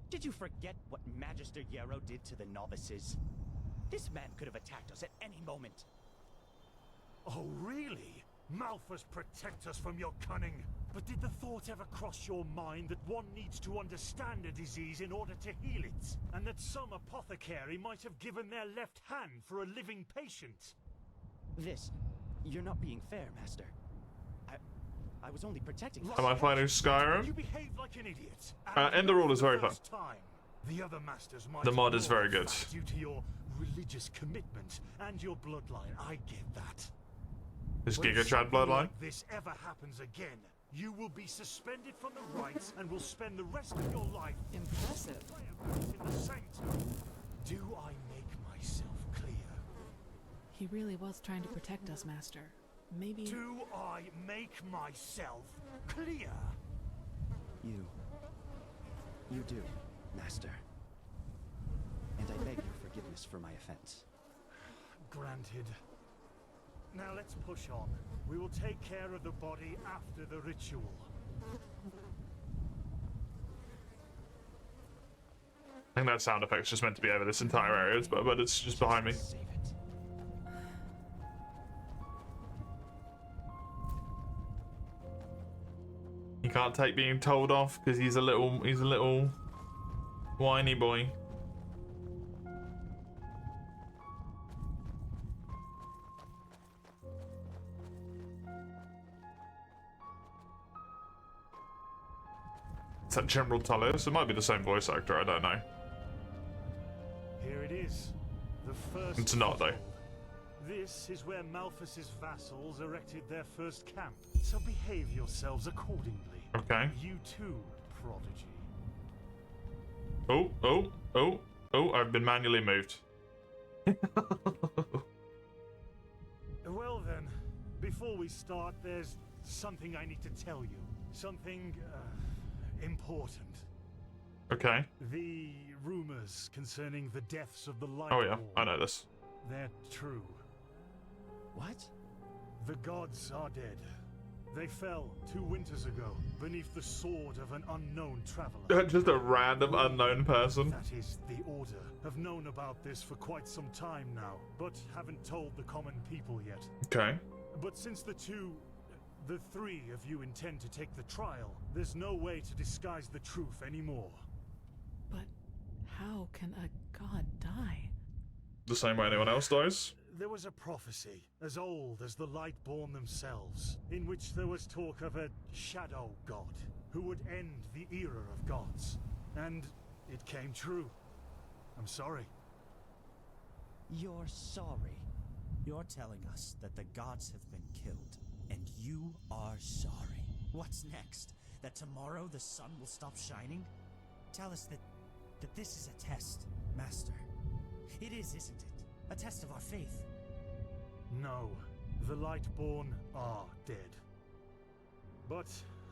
Did you forget what Magister Yarrow did to the novices? This man could have attacked us at any moment. Oh, really? Malphus, protect us from your cunning. But did the thought ever cross your mind that one needs to understand a disease in order to heal it? And that some apothecary might have given their left hand for a living patient? You're not being fair, Master. I was only protecting... Am I finding Skyrim? You behaved like an idiot. Enderal is very fun. The other masters might The mod is very good. due to your religious commitment and your bloodline. I get that. This But if Giga Trad something bloodline? like this ever happens again, you will be suspended from the rites and will spend the rest of your life impressive in the sanctum. Do I make myself clear? He really was trying to protect us, Master. Maybe... Do I make myself clear? You do, Master. And I beg your forgiveness for my offense. Granted. Now let's push on. We will take care of the body after the ritual. I think that sound effect's just meant to be over this entire area, but it's just behind me. He can't take being told off because he's a little whiny boy. Is that General Tullius? It might be the same voice actor, I don't know. Here it is. The first. It's not though. This is where Malphus's vassals erected their first camp. So behave yourselves accordingly. Okay. You too, prodigy. Oh, I've been manually moved. Well then, before we start, there's something I need to tell you. Something important. Okay. The rumors concerning the deaths of the Lightborn. Oh yeah, I know this. They're true. What? The gods are dead. They fell 2 winters ago beneath the sword of an unknown traveler. Just a random unknown person. That is, the Order have known about this for quite some time now, but haven't told the common people yet. Okay. But since the 3 of you intend to take the trial, there's no way to disguise the truth anymore. But how can a god die? The same way anyone else dies. There was a prophecy, as old as the Lightborn themselves, in which there was talk of a shadow god, who would end the era of gods. And it came true. I'm sorry. You're sorry? You're telling us that the gods have been killed, and you are sorry. What's next? That tomorrow the sun will stop shining? Tell us that this is a test, Master. It is, isn't it? A test of our faith. No, the Lightborn are dead. But,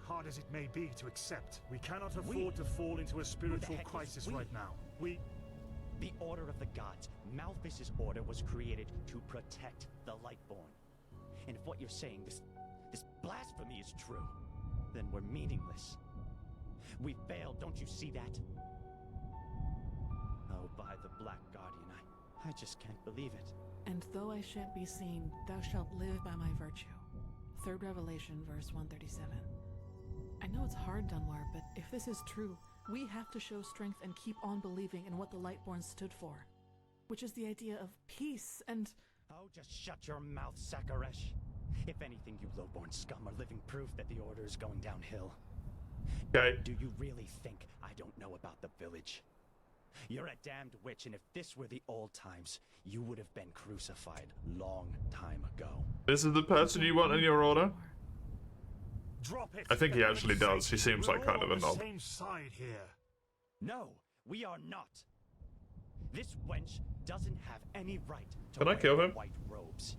hard as it may be to accept, we cannot afford to fall into a spiritual crisis right now. The Order of the Gods, Malphus's order, was created to protect the Lightborn. And if what you're saying, this blasphemy is true, then we're meaningless. We failed, don't you see that? Oh, by the Black Guardian, I just can't believe it. And though I shan't be seen, thou shalt live by my virtue. 3rd Revelation, verse 137. I know it's hard, Dunwar, but if this is true, we have to show strength and keep on believing in what the Lightborn stood for. Which is the idea of peace and... Oh, just shut your mouth, Sakaresh. If anything, you lowborn scum are living proof that the Order is going downhill. Okay. Do you really think I don't know about the village? You're a damned witch, and if this were the old times, you would have been crucified long time ago. This is the person you want in your order? Drop it. I think he actually does. He seems like kind of a knob. Same side here. No, we are not. This wench doesn't have any right to Can I kill wear him? white robes.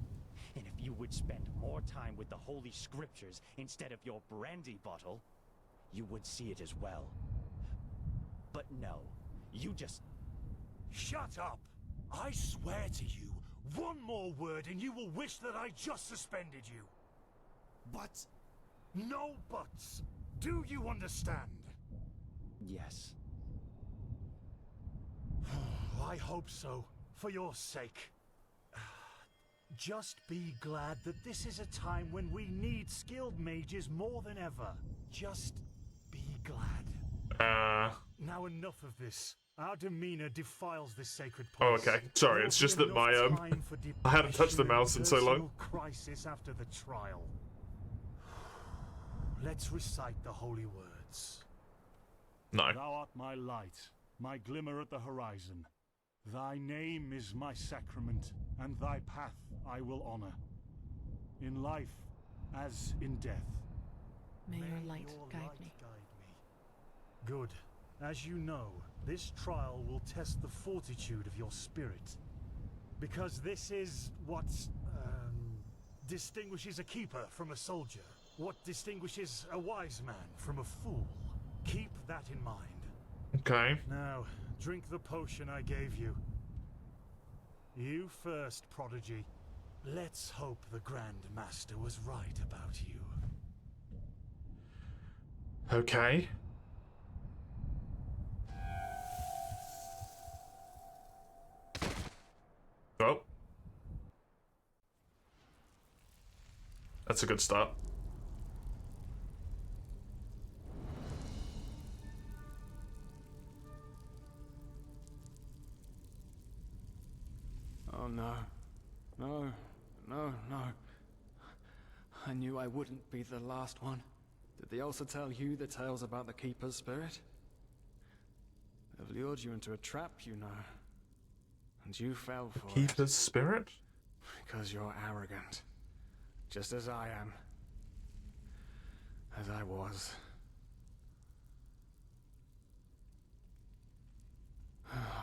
And if you would spend more time with the holy scriptures instead of your brandy bottle, you would see it as well. But no, you just... Shut up! I swear to you, one more word and you will wish that I just suspended you. But no buts. Do you understand? Yes. I hope so, for your sake. Just be glad that this is a time when we need skilled mages more than ever. Just be glad. Now enough of this. Our demeanor defiles this sacred Oh, place. okay. Sorry, it's just that my I hadn't touched the mouse in so long. Crisis after the trial. Let's recite the holy words. No. Thou art my light, my glimmer at the horizon. Thy name is my sacrament, and thy path I will honor. In life as in death. May your light guide me. Good. As you know, this trial will test the fortitude of your spirit. Because this is what distinguishes a keeper from a soldier. What distinguishes a wise man from a fool. Keep that in mind. Okay. Now, drink the potion I gave you. You first, Prodigy. Let's hope the Grand Master was right about you. Okay. Well. That's a good start. Oh no. No. No, no. I knew I wouldn't be the last one. Did they also tell you the tales about the Keeper's spirit? They've lured you into a trap, you know. And you fell for it. Keeper's spirit? Because you're arrogant. Just as I am. As I was.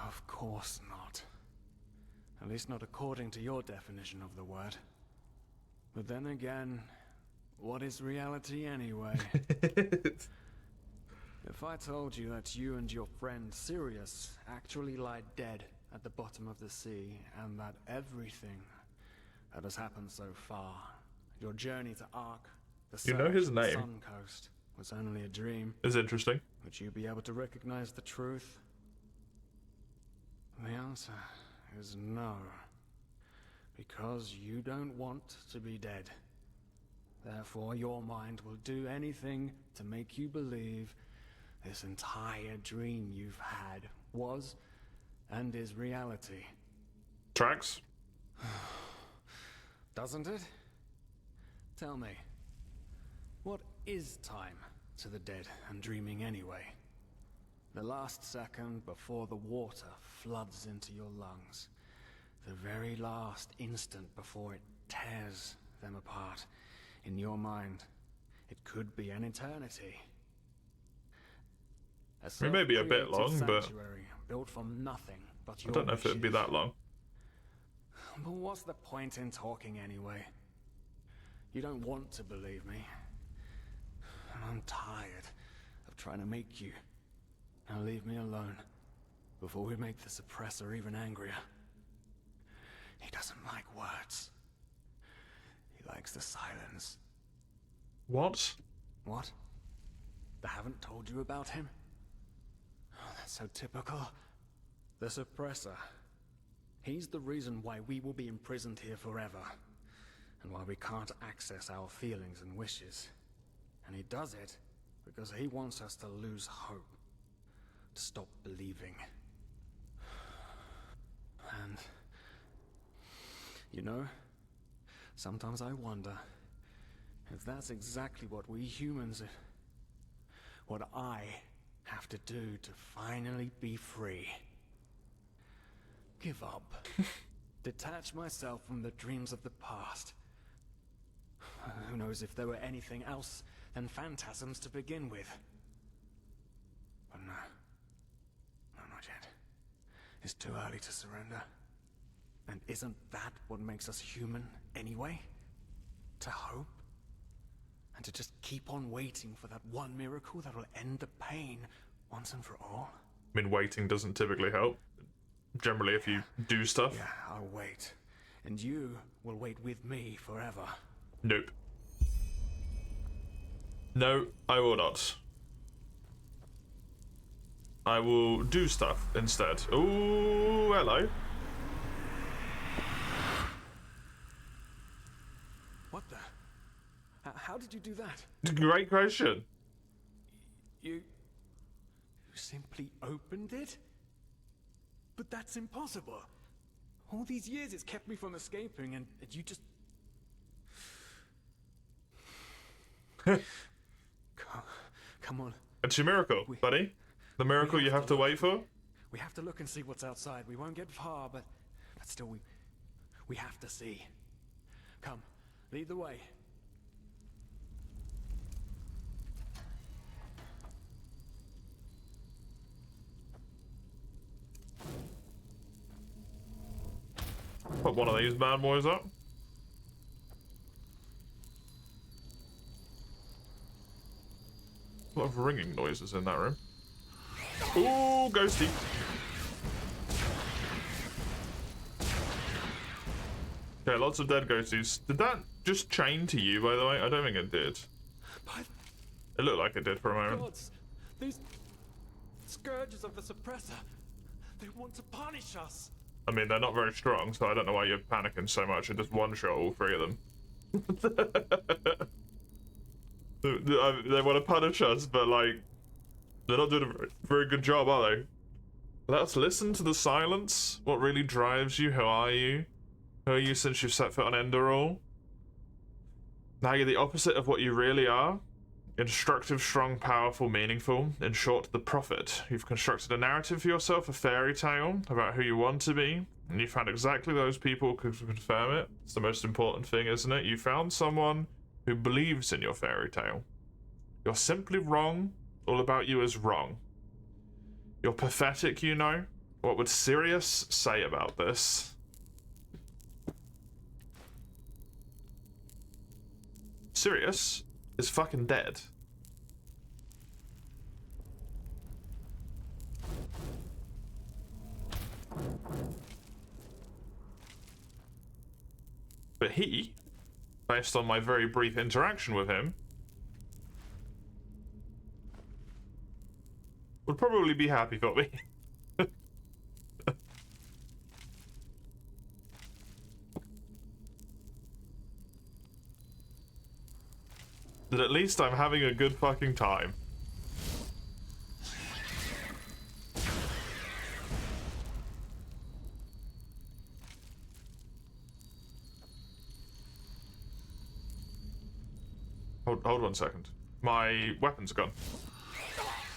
Of course not. At least not according to your definition of the word. But then again, what is reality anyway? If I told you that you and your friend Sirius actually lie dead at the bottom of the sea, and that everything that has happened so far, your journey to Ark, the You know his search of the name. Sun Coast, was only a dream, It's interesting. would you be able to recognize the truth? The answer is no. Because you don't want to be dead. Therefore, your mind will do anything to make you believe this entire dream you've had was and is reality. Tracks? Doesn't it? Tell me, what is time to the dead and dreaming anyway? The last second before the water floods into your lungs. The very last instant before it tears them apart. In your mind, it could be an eternity. It may be a bit long, but sanctuary built from nothing but I your don't know if it'd be wishes. that long. But what's the point in talking anyway? You don't want to believe me. And I'm tired of trying to make you. Now leave me alone before we make the suppressor even angrier. He doesn't like words. He likes the silence. What? What? They haven't told you about him? Oh, that's so typical. The suppressor. He's the reason why we will be imprisoned here forever. And why we can't access our feelings and wishes. And he does it because he wants us to lose hope. To stop believing. And... you know, sometimes I wonder if that's exactly what we humans... what I have to do to finally be free. Give up. Detach myself from the dreams of the past. Who knows if there were anything else than phantasms to begin with. But no. No, not yet. It's too early to surrender. And isn't that what makes us human anyway? To hope? And to just keep on waiting for that one miracle that will end the pain once and for all? I mean, waiting doesn't typically help. Generally, if you do stuff. Yeah, I'll wait. And you will wait with me forever. Nope. No, I will not. I will do stuff instead. Ooh, hello. What the? How did you do that? Great question. You simply opened it? But that's impossible. All these years it's kept me from escaping, and you just... Come on. It's your miracle, buddy. The miracle you have to wait for. We have to look and see what's outside. We won't get far, but still we have to see. Come, lead the way. Put one of these bad boys up. A lot of ringing noises in that room. Ooh, ghosty. Okay, lots of dead ghosties. Did that just chain to you, by the way? I don't think it did. It looked like it did for a moment. Gods, these scourges of the suppressor, they want to punish us. I mean, they're not very strong, so I don't know why you're panicking so much. It just one-shot all three of them. They want to punish us, but, like, they're not doing a very good job, are they? Let's listen to the silence. What really drives you? Who are you? Who are you since you've set foot on Enderal? Now you're the opposite of what you really are. Instructive, strong, powerful, meaningful. In short, the prophet. You've constructed a narrative for yourself, a fairy tale about who you want to be, and you found exactly those people who could confirm it. It's the most important thing, isn't it? You found someone who believes in your fairy tale. You're simply wrong. All about you is wrong. You're pathetic, you know. What would Sirius say about this? Sirius is fucking dead. But he, based on my very brief interaction with him, would probably be happy for me. That at least I'm having a good fucking time. Hold 1 second. My weapon's gone.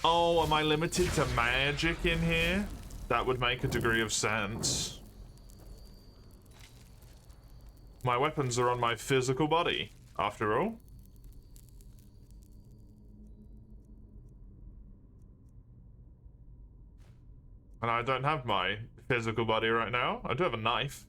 Oh, am I limited to magic in here? That would make a degree of sense. My weapons are on my physical body, after all. And I don't have my physical body right now. I do have a knife.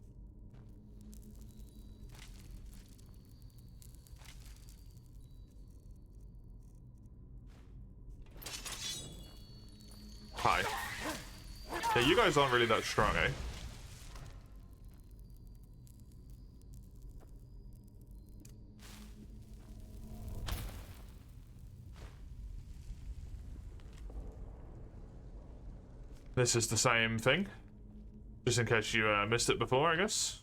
Hi. Yeah, you guys aren't really that strong, eh? This is the same thing. Just in case you missed it before, I guess.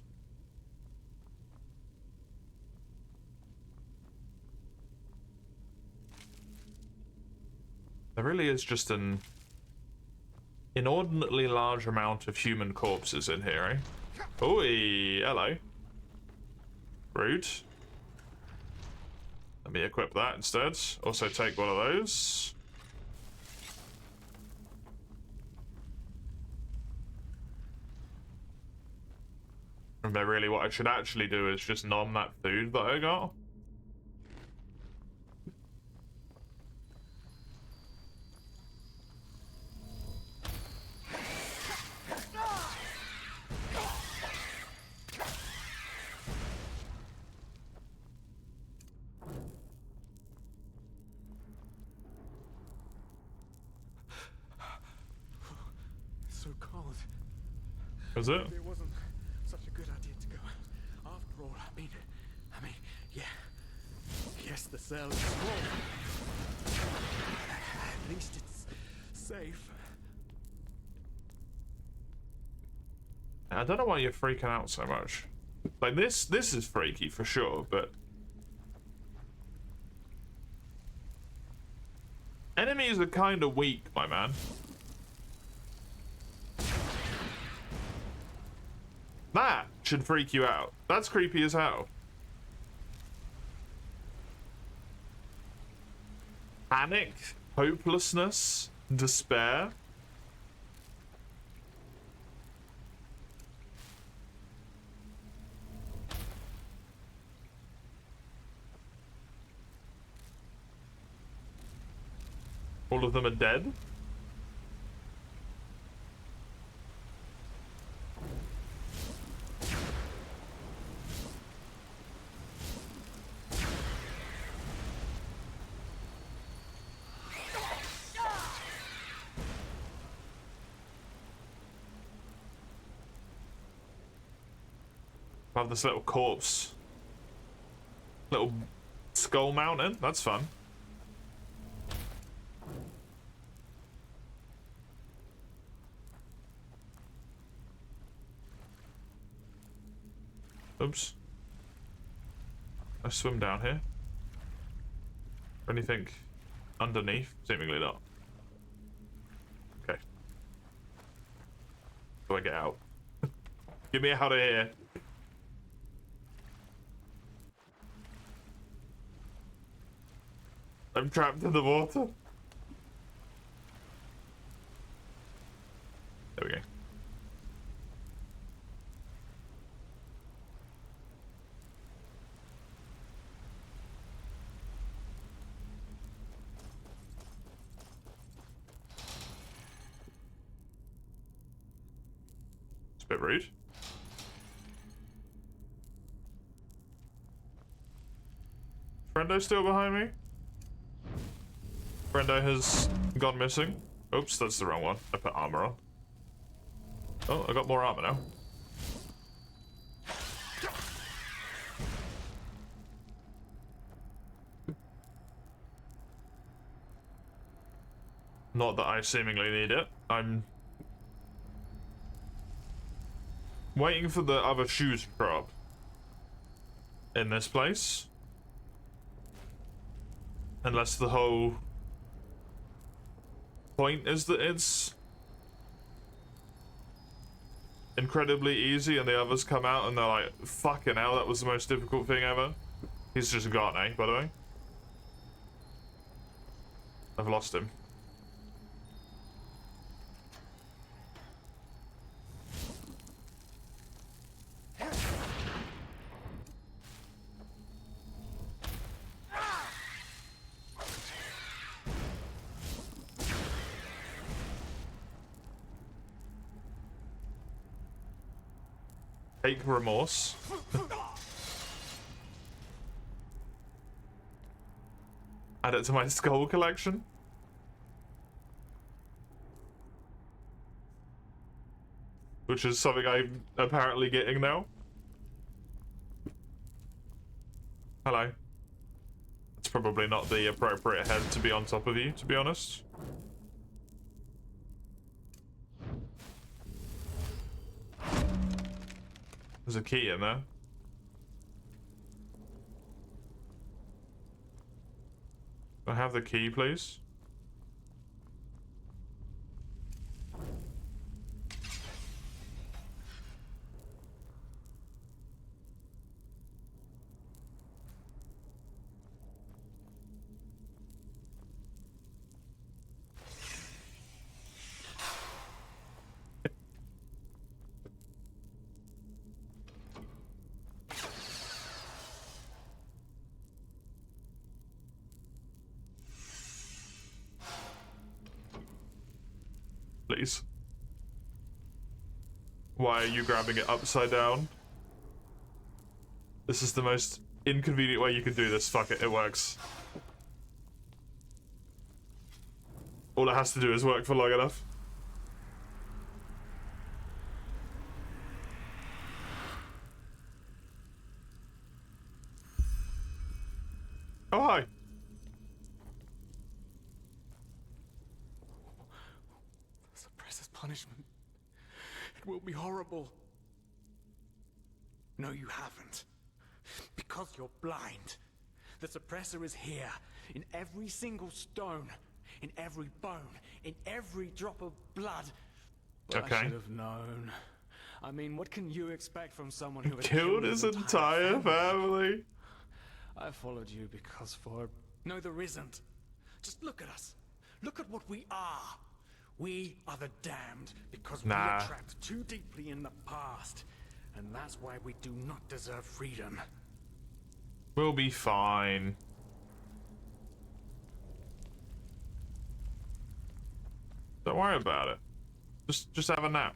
There really is just an inordinately large amount of human corpses in here, eh? Oh, hello. Rude. Let me equip that instead. Also take one of those. And then really what I should actually do is just nom that food that I got. It's so cold. Is it? Maybe it wasn't such a good idea to go. After all, I mean, yeah. Yes, the cell is small, At least it's safe. I don't know why you're freaking out so much. Like, this is freaky for sure, but... Enemies are kind of weak, my man. That should freak you out. That's creepy as hell. Panic, hopelessness, despair. All of them are dead? I have this little corpse. Little skull mountain. That's fun. Oops. I swim down here. Anything underneath? Seemingly not. Okay. Do I get out? Get me out of here. I'm trapped in the water. There we go. It's a bit rude. Friendo still behind me? Friendo has gone missing. Oops, that's the wrong one. I put armor on. Oh, I got more armor now. Not that I seemingly need it. I'm waiting for the other shoes to drop in this place. Unless the whole point is that it's incredibly easy and the others come out and they're like, fucking hell, that was the most difficult thing ever. He's just gone, eh, by the way? I've lost him. Take remorse. Add it to my skull collection. Which is something I'm apparently getting now. Hello. It's probably not the appropriate head to be on top of you, to be honest. There's a key in there. I have the key, please. Please. Why are you grabbing it upside down? This is the most inconvenient way you could do this. Fuck it, it works. All it has to do is work for long enough. Oh, hi. punishment. It will be horrible. No, you haven't. Because you're blind. The suppressor is here, in every single stone, in every bone, in every drop of blood. But Okay. I should have known. I mean, what can you expect from someone who has Killed his entire family. I followed you because No, there isn't. Just look at us. Look at what we are. We are the damned because we are trapped too deeply in the past. And that's why we do not deserve freedom. We'll be fine. Don't worry about it. Just have a nap.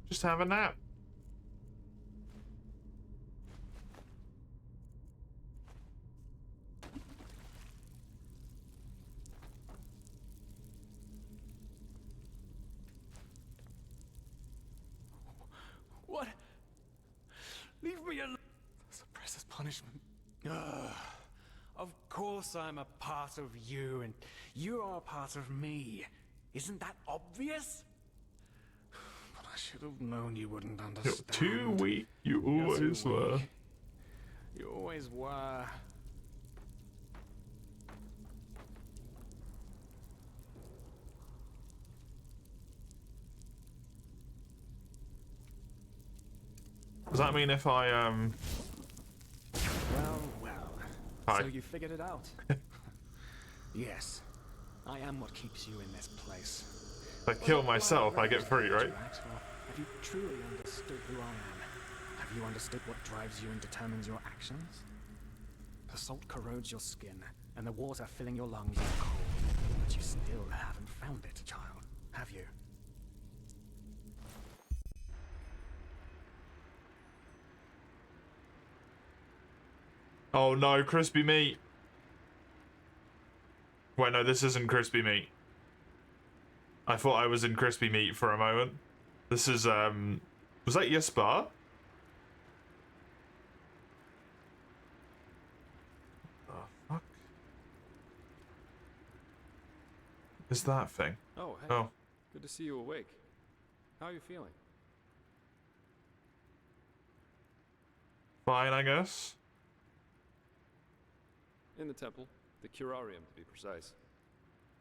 Just have a nap. What? Leave me alone. The suppressor's punishment. Of course I'm a part of you, and you are a part of me. Isn't that obvious? But I should have known you wouldn't understand. You're too weak. You always were. You always were. Does that mean if I Well. Hi. So you figured it out? Yes. I am what keeps you in this place. if I kill myself, I get free, right? Have you truly understood who I am? Have you understood what drives you and determines your actions? The salt corrodes your skin, and the water filling your lungs is cold. But you still haven't found it, child, have you? Oh no, crispy meat. Wait, no, this isn't crispy meat. I thought I was in crispy meat for a moment. This is, was that your spa? Oh, fuck. Is that thing? Oh, hey. Oh. Good to see you awake. How are you feeling? Fine, I guess. In the temple. The curarium, to be precise.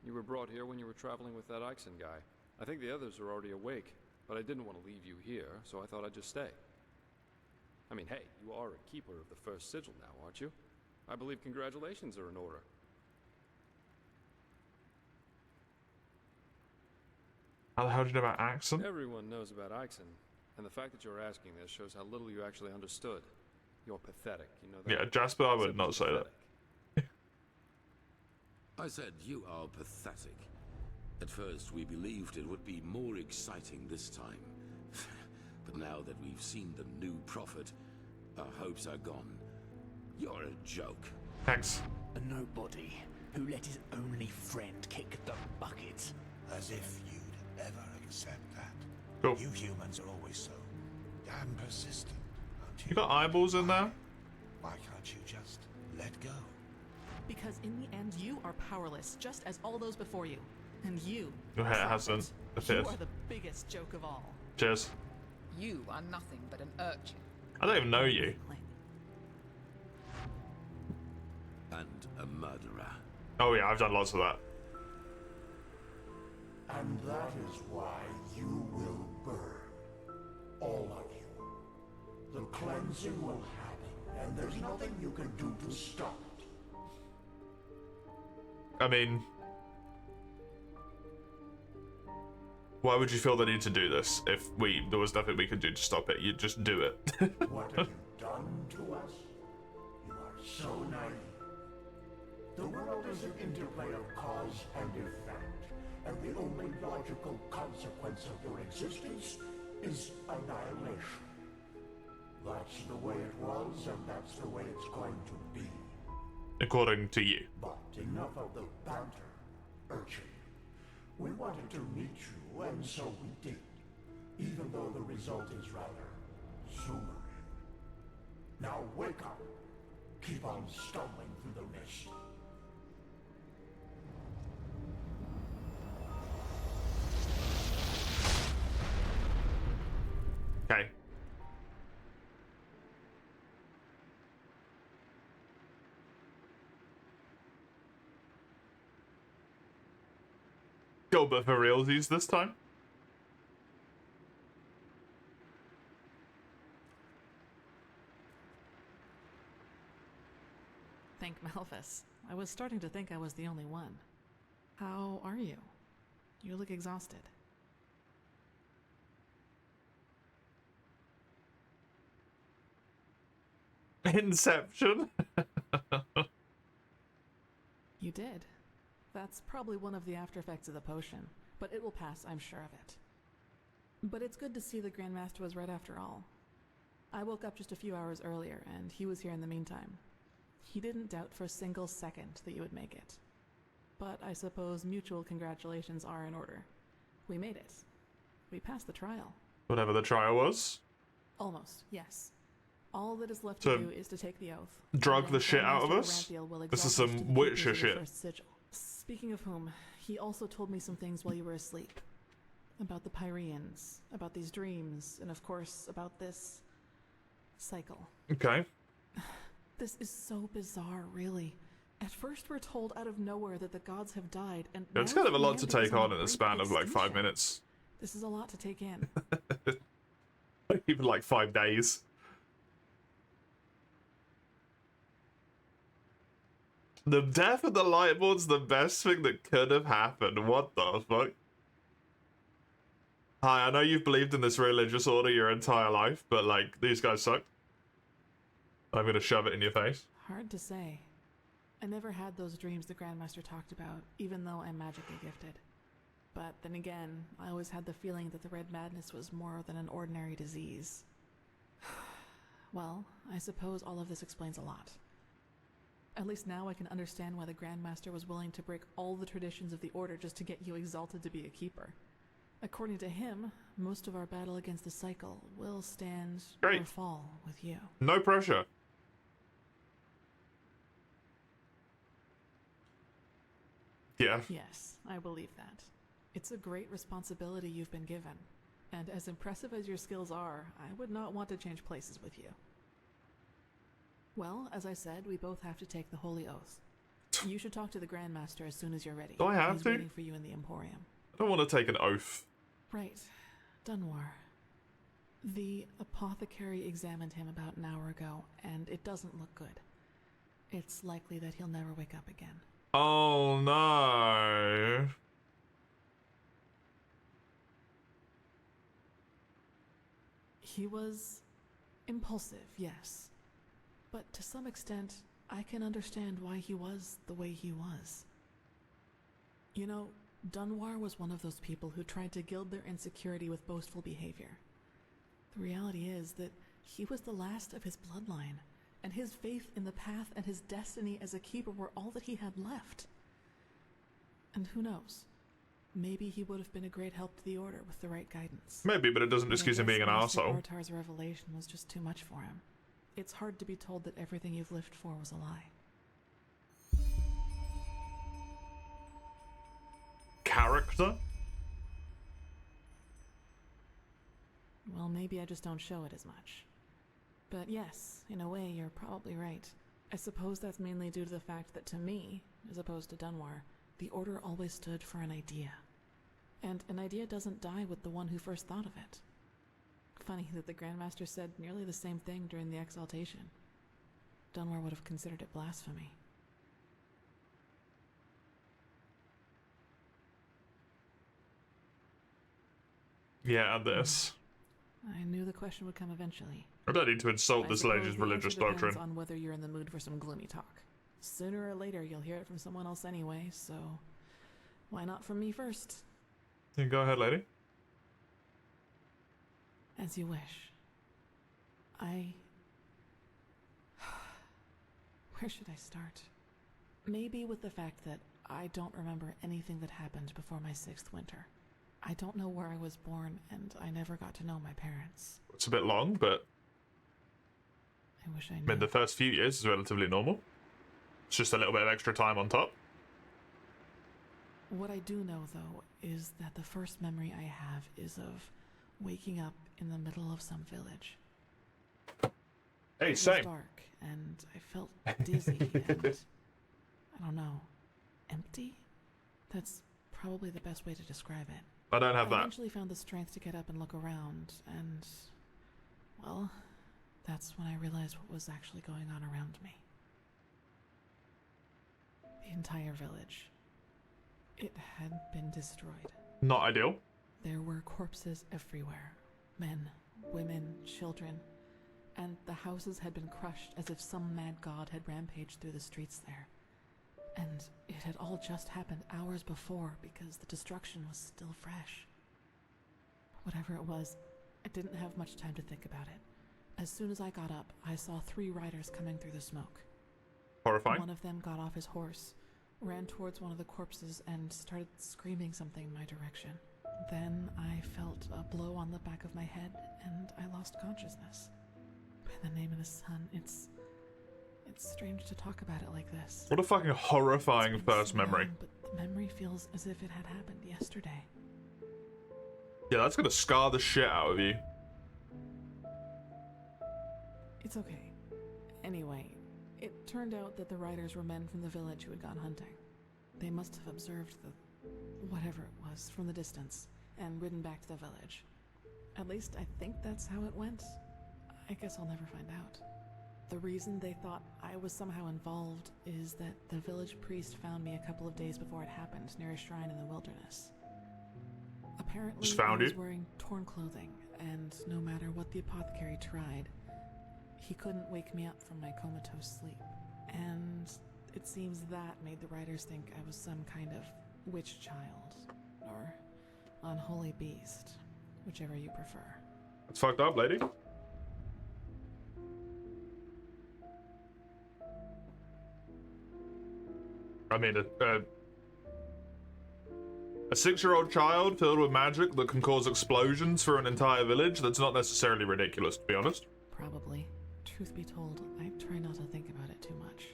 You were brought here when you were traveling with that Ixon guy. I think the others are already awake, but I didn't want to leave you here, so I thought I'd just stay. I mean, hey, you are a keeper of the first sigil now, aren't you? I believe congratulations are in order. How the hell do you know about Axon? Everyone knows about Ixon, and the fact that you're asking this shows how little you actually understood. You're pathetic, you know that? Yeah, Jasper, I would not say that. I said you are pathetic. At first, we believed it would be more exciting this time. But now that we've seen the new prophet, our hopes are gone. You're a joke. Thanks. A nobody who let his only friend kick the bucket. As if you'd ever accept that. Cool. You humans are always so damn persistent, aren't you? You got eyeballs in there? Why can't you just let go? Because in the end, you are powerless, just as all those before you. And you, Your hair Trumpet, hasn't you appeared. are the biggest joke of all. Cheers. You are nothing but an urchin. I don't even know you. And a murderer. Oh yeah, I've done lots of that. And that is why you will burn. All of you. The cleansing will happen, and there's nothing you can do to stop it. I mean, why would you feel the need to do this if there was nothing we could do to stop it? You'd just do it. What have you done to us? You are so naive. The world is an interplay of cause and effect, and the only logical consequence of your existence is annihilation. That's the way it was, and that's the way it's going to be. According to you. But enough of the banter, urchin. We wanted to meet you, and so we did. Even though the result is rather sobering. Now wake up. keep on stumbling through the mist. Okay. Go, but for realsies this time. Thank Malphus. I was starting to think I was the only one. How are you? You look exhausted. Inception. You did. That's probably one of the after effects of the potion, but it will pass, I'm sure of it. But it's good to see the Grandmaster was right after all. I woke up just a few hours earlier, and he was here in the meantime. He didn't doubt for a single second that you would make it. But I suppose mutual congratulations are in order. We made it. We passed the trial. Whatever the trial was. Almost, yes. All that is left So, to do is to take the oath. drug the shit out of us? This is some Witcher shit. Speaking of whom, he also told me some things while you were asleep. About the Pyreans, about these dreams, and of course, about this cycle. Okay. This is so bizarre, really. At first we're told out of nowhere that the gods have died, and Yeah, it's now kind of a lot to humanity is take on the in the brink span of like 5 extinction. minutes. This is a lot to take in. Even like 5 days. The death of the Lightborn's the best thing that could have happened. What the fuck? Hi, I know you've believed in this religious order your entire life, but like, these guys suck. I'm gonna shove it in your face. Hard to say. I never had those dreams the Grandmaster talked about, even though I'm magically gifted. But then again, I always had the feeling that the Red Madness was more than an ordinary disease. Well, I suppose all of this explains a lot. At least now I can understand why the Grandmaster was willing to break all the traditions of the Order just to get you exalted to be a keeper. According to him, most of our battle against the cycle will stand or fall with you. No pressure. Yeah. Yes, I believe that. It's a great responsibility you've been given, and as impressive as your skills are, I would not want to change places with you. Well, as I said, we both have to take the Holy Oath. You should talk to the Grandmaster as soon as you're ready. Do I have He's to? waiting for you in the Emporium. I don't want to take an oath. Right. Dunwar. The apothecary examined him about an hour ago, and it doesn't look good. It's likely that he'll never wake up again. Oh no. He was impulsive, yes. But to some extent, I can understand why he was the way he was. You know, Dunwar was one of those people who tried to gild their insecurity with boastful behavior. The reality is that he was the last of his bloodline, and his faith in the path and his destiny as a keeper were all that he had left. And who knows? Maybe he would have been a great help to the Order with the right guidance. Maybe, but it doesn't excuse him being an arsehole. Artar's revelation was just too much for him. It's hard to be told that everything you've lived for was a lie. Character? Well, maybe I just don't show it as much. But yes, in a way, you're probably right. I suppose that's mainly due to the fact that to me, as opposed to Dunwar, the Order always stood for an idea. And an idea doesn't die with the one who first thought of it. Funny that the Grandmaster said nearly the same thing during the exaltation. Dunwar would have considered it blasphemy. Yeah, and this. I knew the question would come eventually. I don't need to insult this suppose lady's the religious answer depends doctrine. on whether you're in the mood for some gloomy talk. Sooner or later, you'll hear it from someone else anyway, so why not from me first? Yeah, go ahead, lady. As you wish. Where should I start? Maybe with the fact that I don't remember anything that happened before my 6th winter. I don't know where I was born, and I never got to know my parents. It's a bit long, but... I I wish I I knew. mean, the first few years is relatively normal. It's just a little bit of extra time on top. What I do know, though, is that the first memory I have is of waking up in the middle of some village. Hey, It same. was dark, and I felt dizzy and, I don't know, empty? That's probably the best way to describe it. I don't have I that. eventually found the strength to get up and look around, and, well, that's when I realized what was actually going on around me. The entire village. It had been destroyed. Not ideal. There were corpses everywhere. Men, women, children. And the houses had been crushed as if some mad god had rampaged through the streets there. And it had all just happened hours before because the destruction was still fresh. Whatever it was, I didn't have much time to think about it. As soon as I got up, I saw 3 riders coming through the smoke. Horrifying. One of them got off his horse, ran towards one of the corpses, and started screaming something in my direction. Then I felt a blow on the back of my head, and I lost consciousness. By the name of the sun, it's strange to talk about it like this. What a fucking horrifying first memory. But the memory feels as if it had happened yesterday. Yeah, that's gonna scar the shit out of you. It's okay. Anyway, it turned out that the riders were men from the village who had gone hunting. They must have observed the whatever it was from the distance and ridden back to the village. At least I think that's how it went. I guess I'll never find out. The reason they thought I was somehow involved is that the village priest found me a couple of days before it happened near a shrine in the wilderness. Apparently, Just found I was you? wearing torn clothing, and no matter what the apothecary tried, he couldn't wake me up from my comatose sleep. And it seems that made the riders think I was some kind of witch child, or unholy beast, whichever you prefer. It's fucked up, lady. I mean, a 6-year-old child filled with magic that can cause explosions for an entire village, that's not necessarily ridiculous, to be honest. Probably. Truth be told, I try not to think about it too much.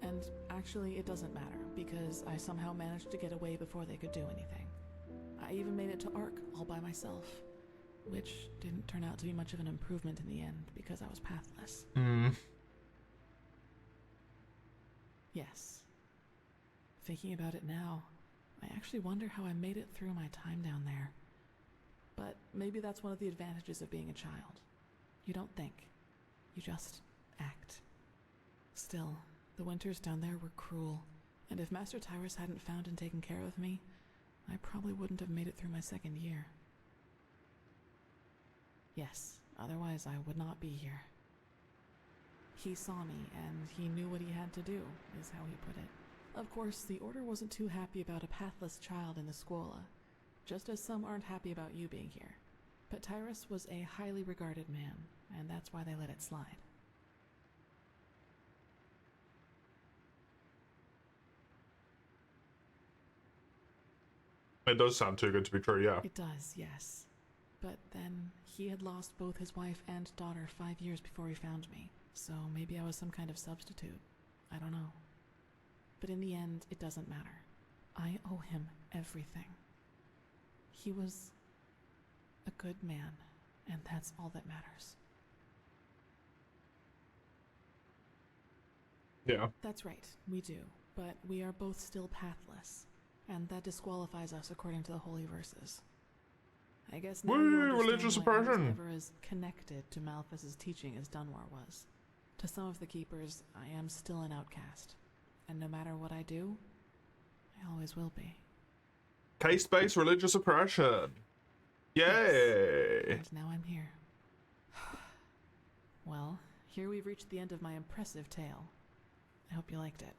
And actually, it doesn't matter, because I somehow managed to get away before they could do anything. I even made it to Ark all by myself, which didn't turn out to be much of an improvement in the end, because I was pathless. Yes. Thinking about it now, I actually wonder how I made it through my time down there. But maybe that's one of the advantages of being a child. You don't think. You just act. Still, the winters down there were cruel, and if Master Tyrus hadn't found and taken care of me, I probably wouldn't have made it through my 2nd year. Yes, otherwise I would not be here. He saw me, and he knew what he had to do, is how he put it. Of course, the Order wasn't too happy about a pathless child in the Scuola, just as some aren't happy about you being here. But Tyrus was a highly regarded man, and that's why they let it slide. It does sound too good to be true, yeah. It does, yes. But then, he had lost both his wife and daughter 5 years before he found me, so maybe I was some kind of substitute. I don't know. But in the end, it doesn't matter. I owe him everything. He was a good man, and that's all that matters. Yeah. That's right, we do. But we are both still pathless, and that disqualifies us according to the holy verses. I guess now you understand religious why I was oppression. never as connected to Malthus's teaching as Dunwar was. To some of the Keepers, I am still an outcast. And no matter what I do, I always will be. Caste-based religious oppression. Yay! And now I'm here. Well, here we've reached the end of my impressive tale. I hope you liked it.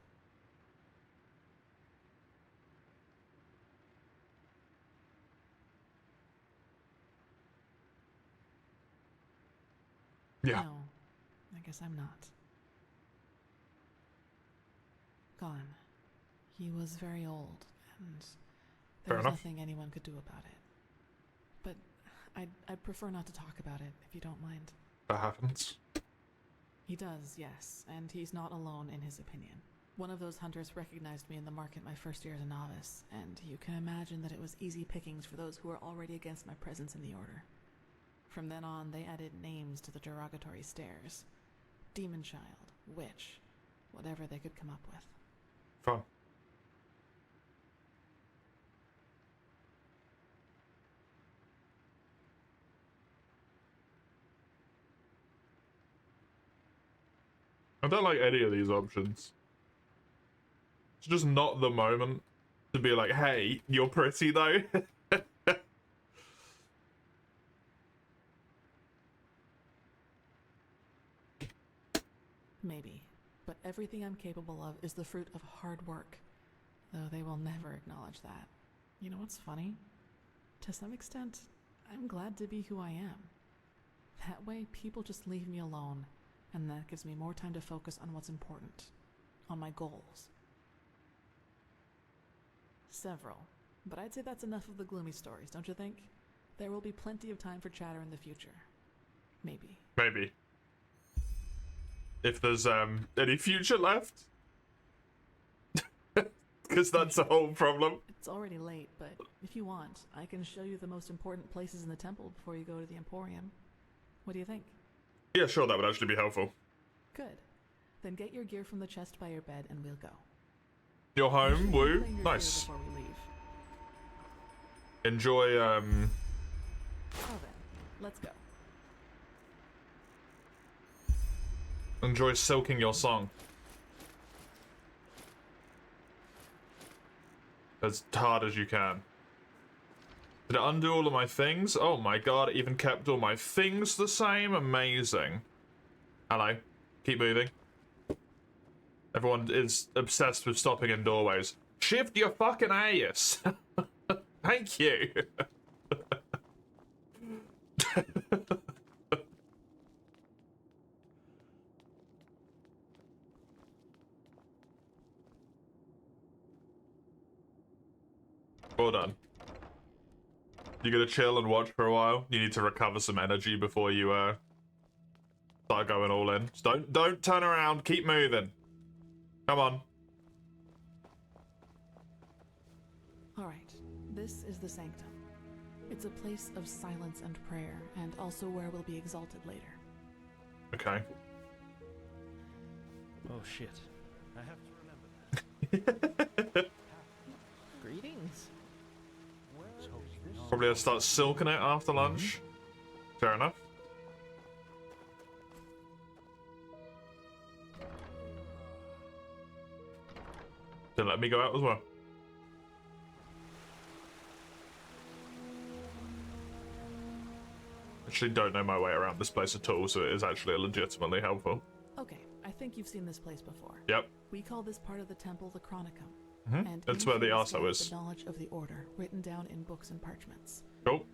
Yeah. No, I guess I'm not. Gone. He was very old, and there Fair was enough. nothing anyone could do about it. But I'd prefer not to talk about it, if you don't mind. That happens. He does, yes, and he's not alone in his opinion. One of those hunters recognized me in the market my first year as a novice, and you can imagine that it was easy pickings for those who were already against my presence in the Order. From then on, they added names to the derogatory stares. Demon Child, Witch, whatever they could come up with. Fun. I don't like any of these options. It's just not the moment to be like, hey, you're pretty though. Maybe, but everything I'm capable of is the fruit of hard work, though they will never acknowledge that. You know what's funny? To some extent, I'm glad to be who I am. That way, people just leave me alone, and that gives me more time to focus on what's important, on my goals. Several, but I'd say that's enough of the gloomy stories, don't you think? There will be plenty of time for chatter in the future. Maybe. Maybe. If there's any future left. Because that's the whole problem. It's already late, but if you want, I can show you the most important places in the temple before you go to the Emporium. What do you think? Yeah, sure, that would actually be helpful. Good. Then get your gear from the chest by your bed and we'll go. You're home, woo. Nice. Before we leave. Enjoy, Oh then, let's go. Enjoy silking your song. As hard as you can. Did it undo all of my things? Oh my god, it even kept all my things the same? Amazing. Hello. Keep moving. Everyone is obsessed with stopping in doorways. Shift your fucking ass. Thank you. Well done. You gonna chill and watch for a while? You need to recover some energy before you start going all in. Just don't turn around. Keep moving. Come on. All right. This is the sanctum. It's a place of silence and prayer, and also where we'll be exalted later. Okay. Oh shit. I have to remember that. Greetings. Probably gonna start silking it after lunch. Fair enough. Then let me go out as well. Actually don't know my way around this place at all, so it is actually legitimately helpful. Okay, I think you've seen this place before. Yep. We call this part of the temple the Chronicum. Mm-hmm. And That's in where the here arsehole stands is. The knowledge of the Order, written down in books and parchments. Cool.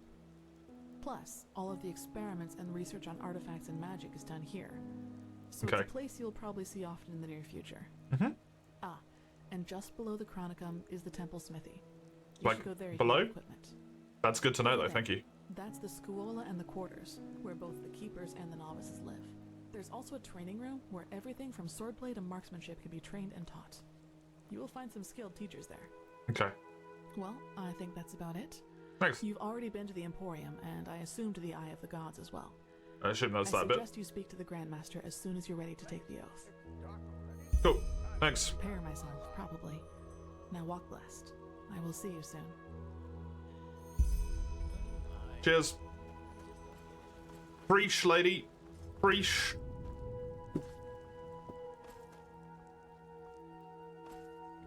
Plus, all of the experiments and research on artifacts and magic is done here. So Okay. it's a place you'll probably see often in the near future. Mm-hmm. Ah, and just below the Chronicum is the temple smithy. You Like, should go there to below? get equipment. That's good to know, though. There. Thank you. That's the Scuola and the quarters, where both the keepers and the novices live. There's also a training room where everything from swordplay to marksmanship can be trained and taught. You will find some skilled teachers there. Okay. Well, I think that's about it. Thanks. You've already been to the Emporium, and I assume to the Eye of the Gods as well. I assume that's I that bit. suggest you speak to the Grandmaster as soon as you're ready to take the oath. Cool. Thanks. Prepare myself, probably. Now walk blessed. I will see you soon. Cheers. Preach, lady. Preach.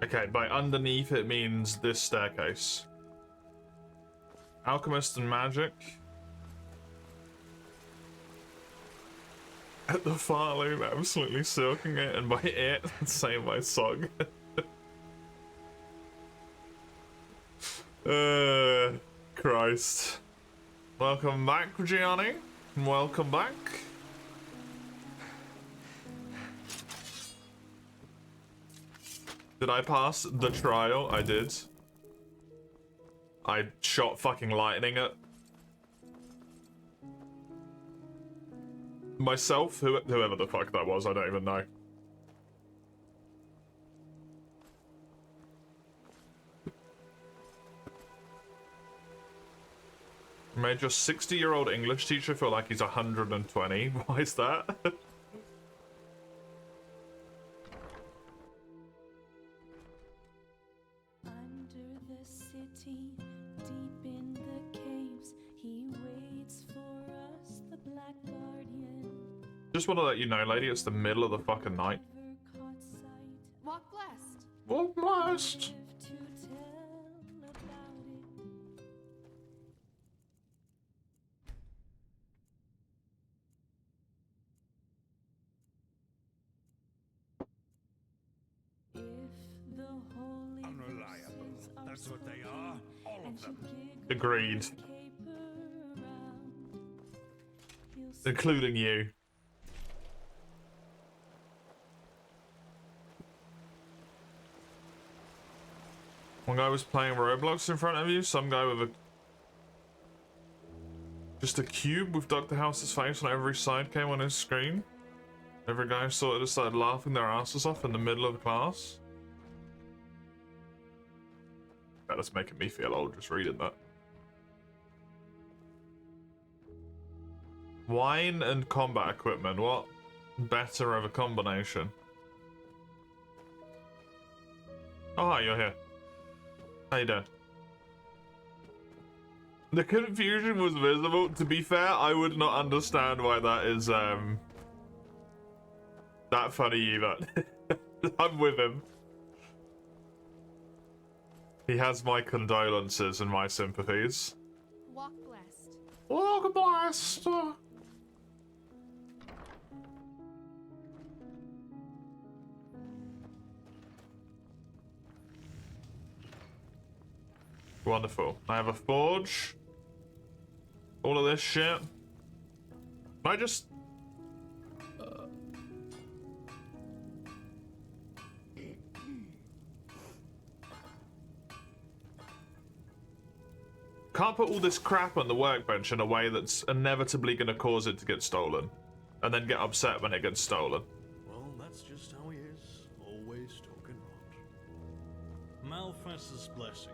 Okay, by underneath it means this staircase. Alchemist and magic. At the far loom, absolutely silking it, and by it, saying my song. Christ. Welcome back, Gianni. Welcome back. Did I pass the trial? I did. I shot fucking lightning at myself, whoever the fuck that was, I don't even know. Made your 60-year-old English teacher feel like he's 120. Why is that? Under the city, deep in the caves, he waits for us, the Black Guardian. Just want to let you know, lady, it's the middle of the fucking night. Walk blessed. Walk blessed. Unreliable. That's what they are. All of them. Agreed. Including you. One guy was playing Roblox in front of you, some guy with just a cube with Dr. House's face on every side came on his screen. Every guy sort of just started laughing their asses off in the middle of the class. That's making me feel old just reading that. Wine and combat equipment, what better of a combination? Oh, hi, you're here. How you doing? The confusion was visible. To be fair, I would not understand why that is that funny either. I'm with him. He has my condolences and my sympathies. Walk blessed. Walk blessed. Wonderful. I have a forge. All of this shit. I just... Can't put all this crap on the workbench in a way that's inevitably going to cause it to get stolen. And then get upset when it gets stolen. Well, that's just how he is. Always talking rot. Malphas's blessings.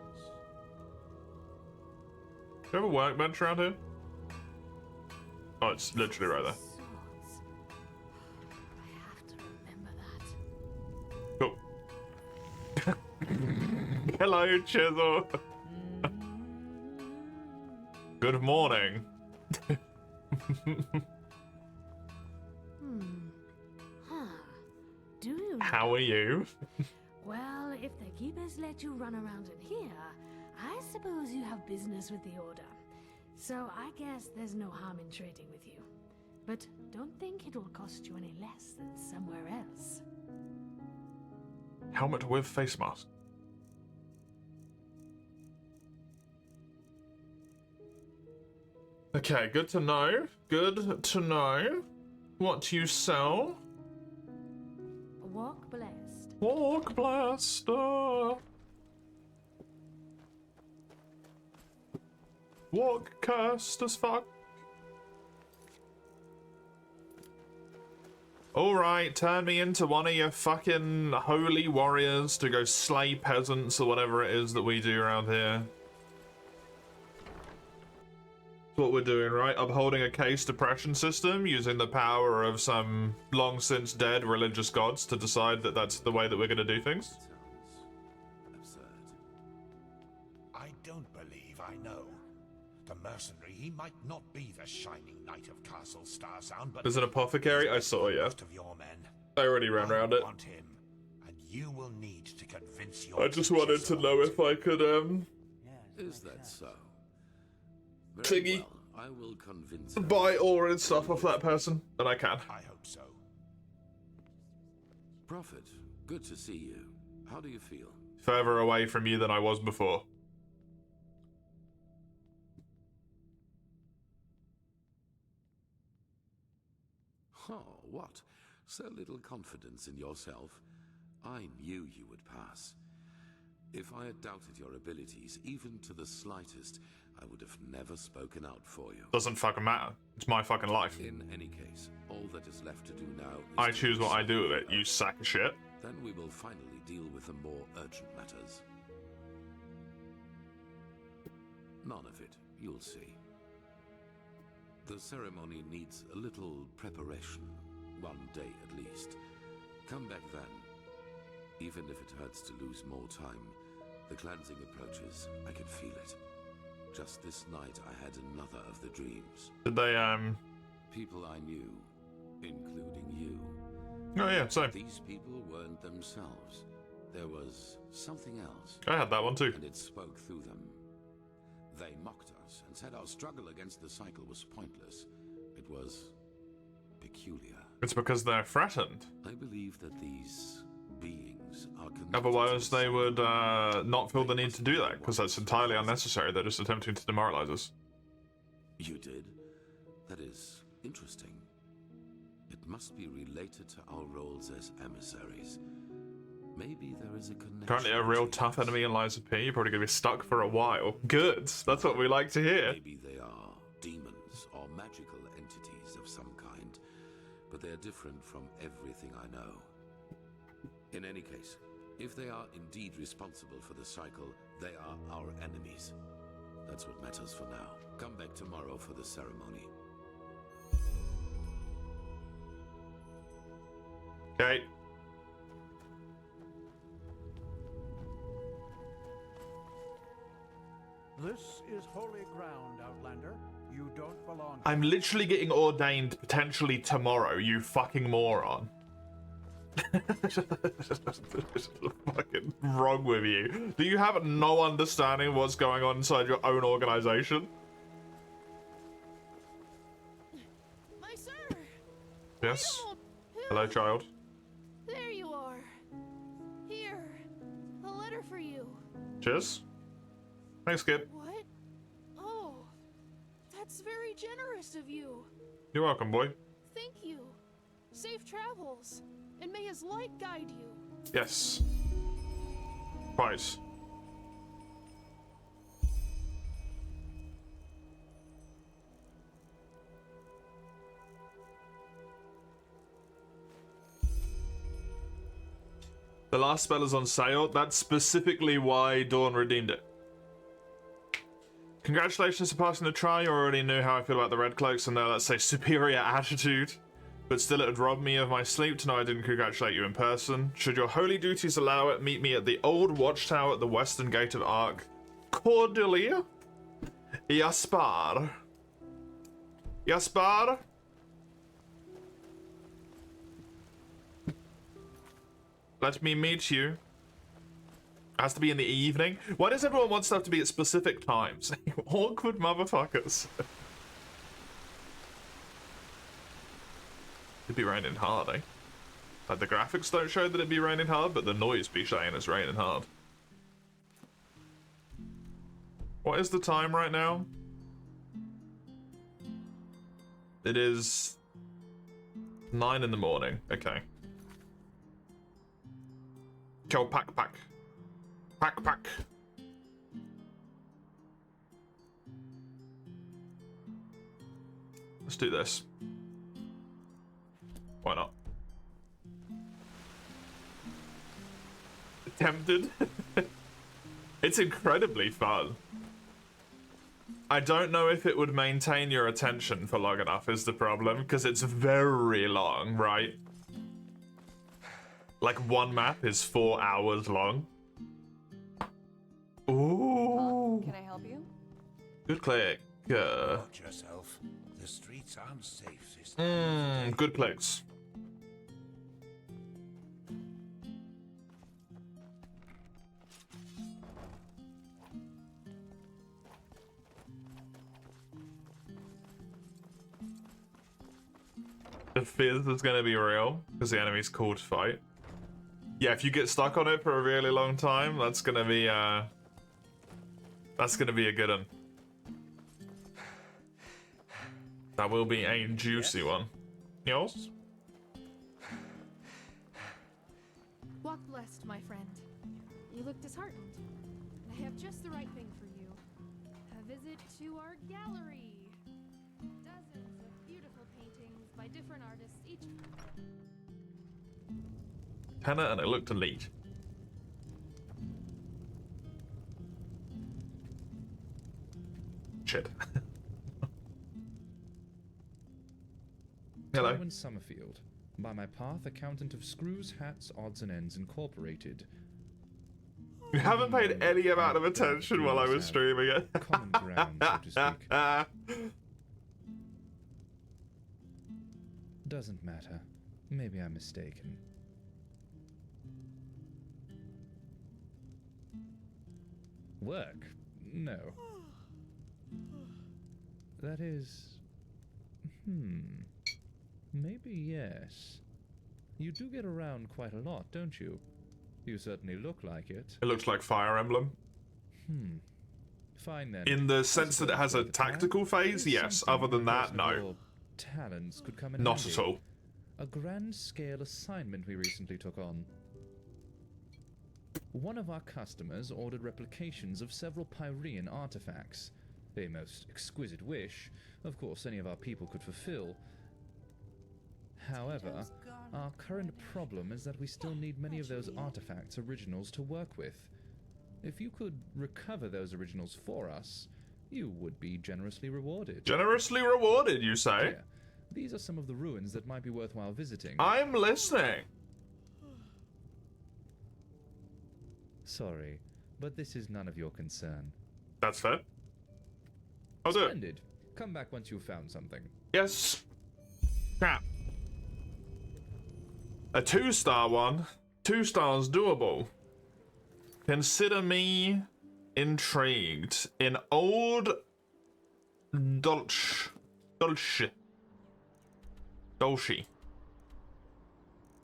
Do you have a workbench around here? Oh, it's literally right there. Cool. Hello, Chisel. Good morning. Do you? How are you? Well, if the keepers let you run around in here, I suppose you have business with the Order. So I guess there's no harm in trading with you. But don't think it'll cost you any less than somewhere else. Helmet with face mask. Okay, good to know. Good to know. What you sell? Walk blessed. Walk blessed. Walk cursed as fuck. Alright, turn me into one of your fucking holy warriors to go slay peasants or whatever it is that we do around here. That's what we're doing, right? Upholding a case depression system using the power of some long since dead religious gods to decide that that's the way that we're going to do things. I don't believe I know. The mercenary, he might not be the shining knight of Castle Starsound, but There's an apothecary? I saw, yeah. most of your men. I already ran around it. Want him, and you will need to convince your I just wanted to know if I could, Is that so? Thingy. Well, I will convince buy ore and stuff off that person, and I can. I hope so. Prophet, good to see you. How do you feel? Further away from you than I was before. Oh, what? So little confidence in yourself? I knew you would pass. If I had doubted your abilities, even to the slightest, I would have never spoken out for you. Doesn't fucking matter. It's my fucking life. In any case, all that is left to do now is I to choose what I do with it, decide you sack of shit. Then we will finally deal with the more urgent matters. None of it, you'll see. The ceremony needs a little preparation, 1 day at least. Come back then. Even if it hurts to lose more time, the cleansing approaches. I can feel it. Just this night I had another of the dreams. Did they, People I knew, including you. Oh yeah, same. These people weren't themselves. There was something else. I had that one too. And it spoke through them. They mocked us and said our struggle against the cycle was pointless. It was peculiar. It's because they're threatened. I believe that these beings are connected. Otherwise they would not feel the need to do that, because that's entirely unnecessary. They're just attempting to demoralize us. You did? That is interesting. It must be related to our roles as emissaries. Maybe there is a connection. Currently a real tough enemy in Lies of P. You're probably going to be stuck for a while. Good. That's what we like to hear. Maybe they are demons or magical entities of some kind, but they are different from everything I know. In any case, if they are indeed responsible for the cycle, they are our enemies. That's what matters for now. Come back tomorrow for the ceremony. Okay. This is holy ground, Outlander. You don't belong. I'm literally getting ordained potentially tomorrow, you fucking moron. Fucking wrong with you. Do you have no understanding of what's going on inside your own organization? My sir! Yes? Hello, child. There you are. Here, a letter for you. Cheers. Thanks, kid. What? Oh, that's very generous of you. You're welcome, boy. Thank you. Safe travels, and may his light guide you. Yes. Twice. The last spell is on sale. That's specifically why Dawn redeemed it. Congratulations for passing the try. You already knew how I feel about the Red Cloaks and their, let's say, superior attitude. But still, it would rob me of my sleep to know I didn't congratulate you in person. Should your holy duties allow it, meet me at the old watchtower at the western gate of Ark Cordelia? Yaspar. Yaspar? Let me meet you. It has to be in the evening. Why does everyone want stuff to be at specific times? Awkward motherfuckers. It'd be raining hard, eh? Like, the graphics don't show that it'd be raining hard, but the noise be saying it's raining hard. What is the time right now? It is 9 in the morning. Okay. Go pack. Pack. Let's do this. Why not? Tempted? It's incredibly fun. I don't know if it would maintain your attention for long enough is the problem, because it's very long, right? Like, one map is 4 hours long. Ooh. Can I help you? Good click. Watch yourself. The streets aren't safe this Good clicks. The fizz is gonna be real, because the enemy's cool to fight. Yeah, if you get stuck on it for a really long time, that's gonna be a good one. That will be a juicy one. Yours? Walk blessed, my friend. You look disheartened, and I have just the right thing for you. Have visit to our gallery. Dozens of beautiful paintings by different artists, each... Hannah and I look to lead. Shit. Hello. Tywin Summerfield, by my path, accountant of Screws, Hats, Odds and Ends Incorporated. You haven't paid any amount of attention while I was streaming it. Common ground, so to speak. Doesn't matter. Maybe I'm mistaken. Work? No. That is... Maybe yes. You do get around quite a lot, don't you? You certainly look like it. It looks like Fire Emblem. Fine then. In the sense that it has a tactical phase, yes. Other than that, no. Talents could come in Not handy. at all. A grand-scale assignment we recently took on. One of our customers ordered replications of several Pyrean artifacts. A most exquisite wish, of course any of our people could fulfill. However, our current problem is that we still need many of those artifacts originals to work with. If you could recover those originals for us, you would be generously rewarded. Generously rewarded, you say? Here, these are some of the ruins that might be worthwhile visiting. I'm listening. Sorry, but this is none of your concern. That's fair. I'll do it. Splendid. Come back once you've found something. Yes. Crap. A 2-star one. 2 stars doable. Consider me intrigued. In Old Dolce.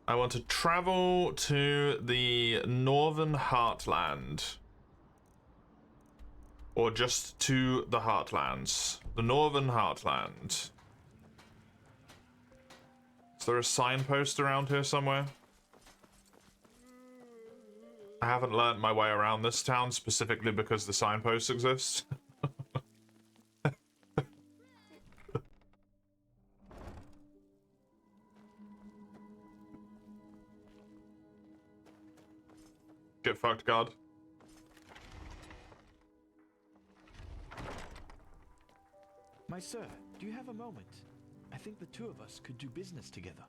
I want to travel to the Northern Heartland. Or just to the Heartlands. The Northern Heartland. Is there a signpost around here somewhere? I haven't learnt my way around this town specifically because the signpost exists. Get fucked, God. My sir, do you have a moment? I think the two of us could do business together.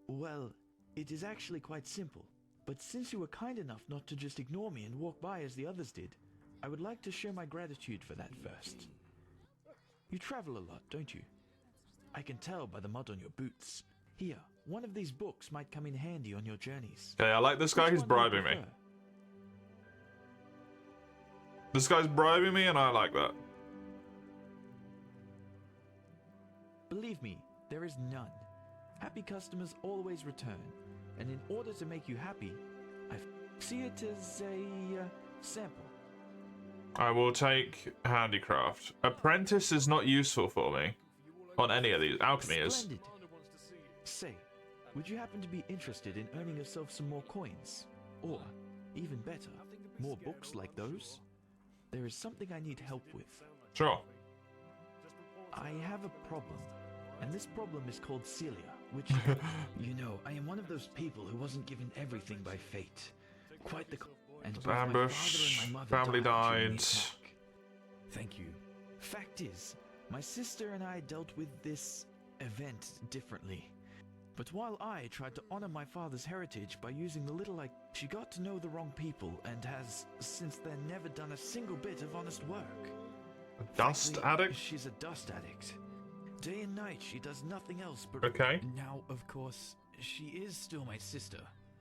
Well, it is actually quite simple. But since you were kind enough not to just ignore me and walk by as the others did, I would like to show my gratitude for that first. You travel a lot, don't you? I can tell by the mud on your boots. Here, one of these books might come in handy on your journeys. Okay, I like this guy, he's bribing me. This guy's bribing me and I like that. Believe me, there is none. Happy customers always return. And in order to make you happy, I see it as a sample. I will take handicraft. Apprentice is not useful for me. On any of these. Alchemy is. Splendid. Say, would you happen to be interested in earning yourself some more coins? Or, even better, more books like those? There is something I need help with. Sure. I have a problem. And this problem is called Celia, which, you know, I am one of those people who wasn't given everything by fate. Quite the... And both ambush, my father and my mother family died during died. the attack. Thank you. Fact is, my sister and I dealt with this event differently. But while I tried to honor my father's heritage by using the little she got to know the wrong people and has, since then, never done a single bit of honest work. A dust Frankly, addict? She's a dust addict. Day and night, she does nothing else but... Okay. Now, of course, she is still my sister.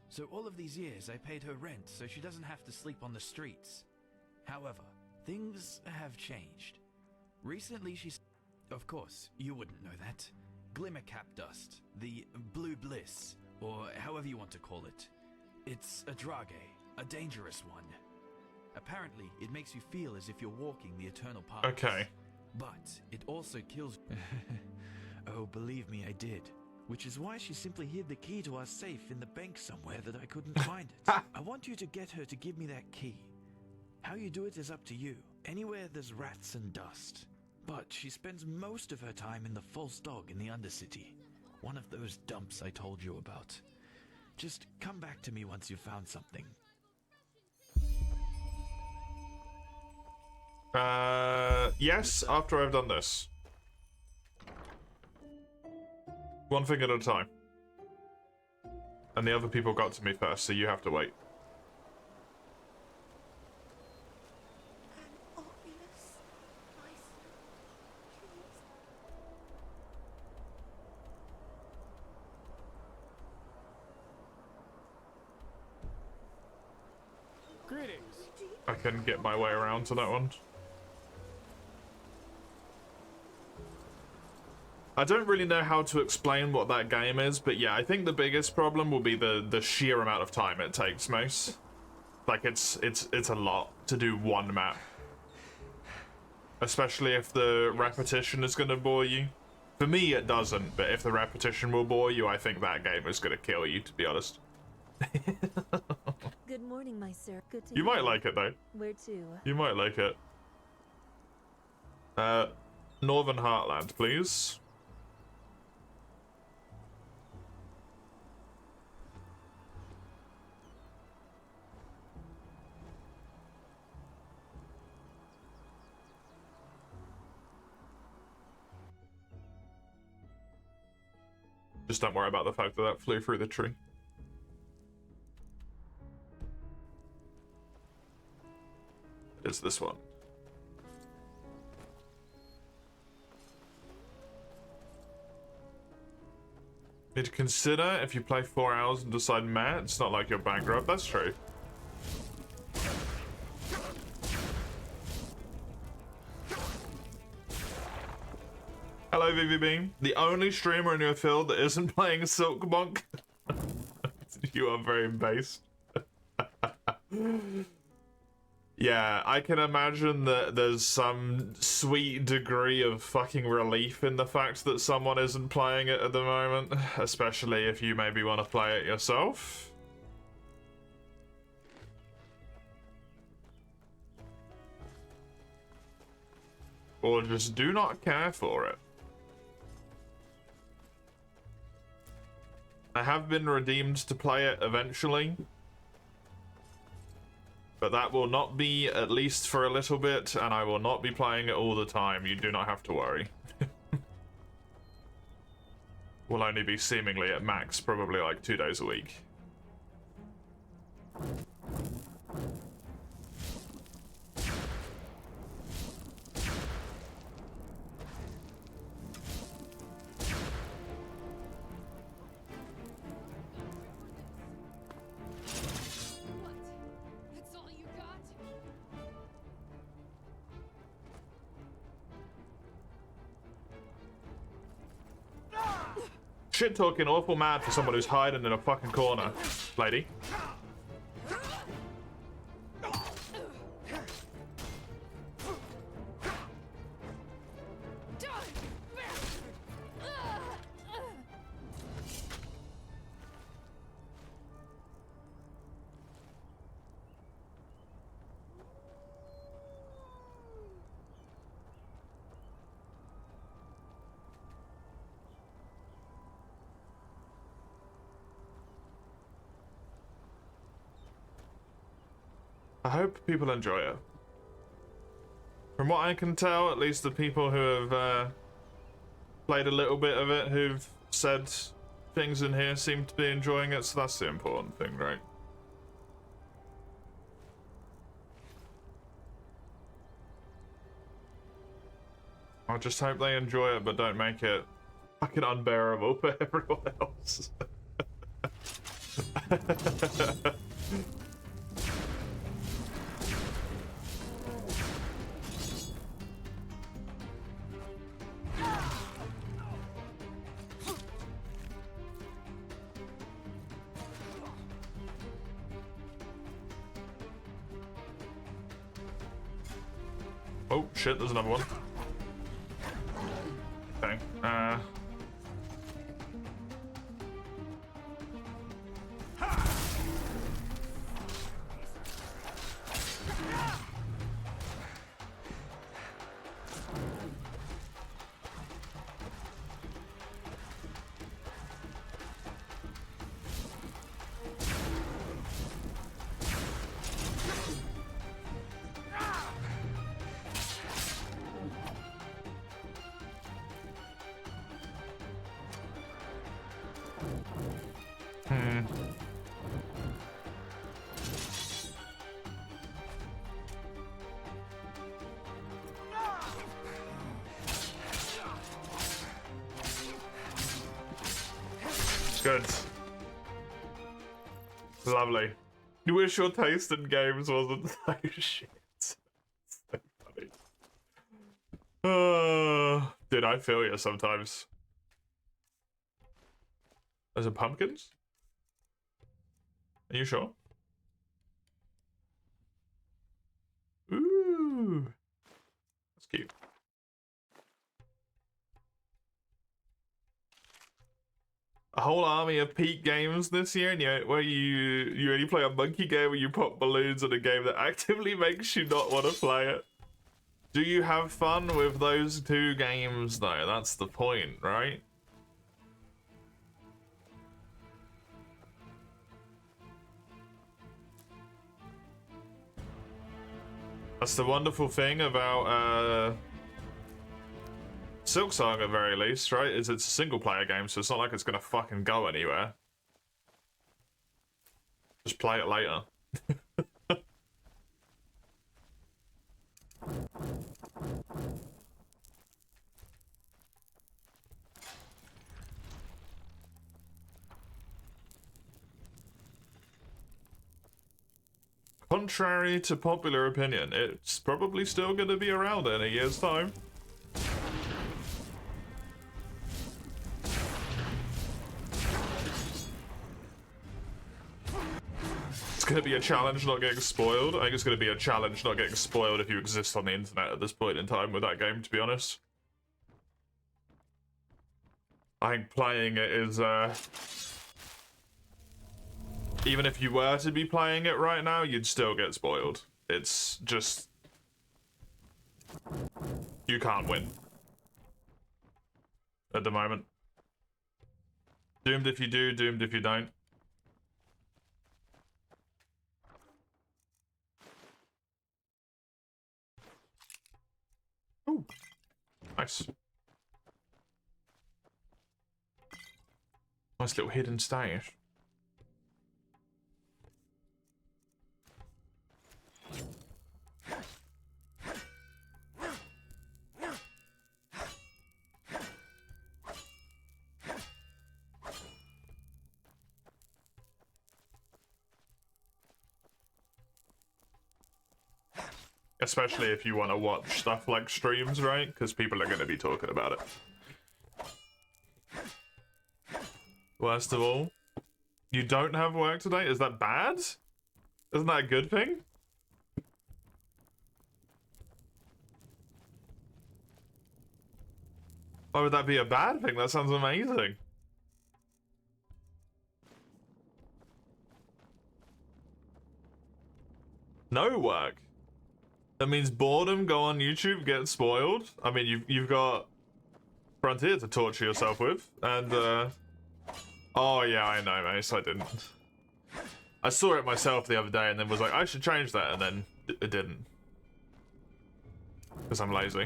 So all of these years, I paid her rent so she doesn't have to sleep on the streets. However, things have changed. Recently, she's... Of course, you wouldn't know that. Glimmercap dust, the blue bliss, or however you want to call it. It's a drage, a dangerous one. Apparently, it makes you feel as if you're walking the eternal path. Okay. But it also kills... Oh, believe me, I did. Which is why she simply hid the key to our safe in the bank somewhere that I couldn't find it. I want you to get her to give me that key, How you do it is up to you. Anywhere there's rats and dust. But she spends most of her time in the False Dog in the Undercity. One of those dumps I told you about. Just come back to me once you've found something. Yes, after I've done this. One thing at a time. And the other people got to me first, so you have to wait. Greetings. I can get my way around to that one. I don't really know how to explain what that game is, but yeah, I think the biggest problem will be the sheer amount of time it takes, Mace. Like, it's a lot to do one map. Especially if the repetition is gonna bore you. For me, it doesn't, but if the repetition will bore you, I think that game is gonna kill you, to be honest. Good morning, my sir. Good to You might like it, though. Where to? You might like it. Northern Heartland, please. Just don't worry about the fact that that flew through the tree. It's this one. Need to consider if you play 4 hours and decide, meh, it's not like you're bankrupt. That's true. Hello, VVB. The only streamer in your field that isn't playing Silk Monk. You are very based. Yeah, I can imagine that there's some sweet degree of fucking relief in the fact that someone isn't playing it at the moment, especially if you maybe want to play it yourself. Or just do not care for it. I have been redeemed to play it eventually. But that will not be at least for a little bit, and I will not be playing it all the time. You do not have to worry. Will only be seemingly at max, probably like 2 days a week. That's all you got? Shit talking awful mad for someone who's hiding in a fucking corner, lady. I hope people enjoy it. From what I can tell, at least the people who have played a little bit of it, who've said things in here, seem to be enjoying it, so that's the important thing, right? I just hope they enjoy it, but don't make it fucking unbearable for everyone else. Oh shit, there's another one. Okay, Good. Lovely. You wish your taste in games wasn't so shit. So funny. Dude, I feel you sometimes. Those are pumpkins? Are you sure? Ooh. That's cute. A whole army of peak games this year, and where you only play a monkey game where you pop balloons in a game that actively makes you not want to play it. Do you have fun with those two games though? That's the point, right? That's the wonderful thing about Silk Song at very least, right? Is it's a single player game, so it's not like it's gonna fucking go anywhere. Just play it later. Contrary to popular opinion, it's probably still gonna be around in a year's time. It's gonna be a challenge not getting spoiled. I think it's gonna be a challenge not getting spoiled if you exist on the internet at this point in time with that game, to be honest. I think playing it is, even if you were to be playing it right now, you'd still get spoiled. It's just... you can't win. At the moment. Doomed if you do, doomed if you don't. Ooh. Nice. Nice little hidden stash. Especially if you want to watch stuff like streams, right? Because people are going to be talking about it. Worst of all, you don't have work today? Is that bad? Isn't that a good thing? Why would that be a bad thing? That sounds amazing. No work. That means boredom, go on YouTube, get spoiled. I mean, you've got Frontier to torture yourself with, and oh yeah, I know, mate. I didn't. I saw it myself the other day, and then was like, I should change that, and then it didn't, because I'm lazy.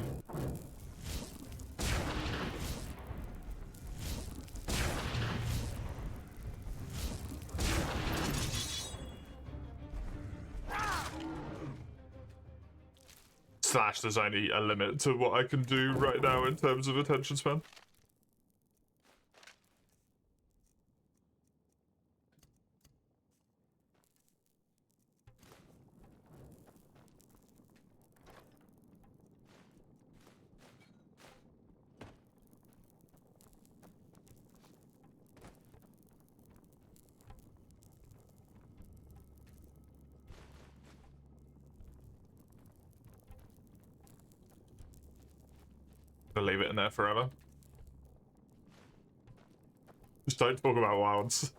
Slash, there's only a limit to what I can do right now in terms of attention span. I'll leave it in there forever. Just don't talk about wilds.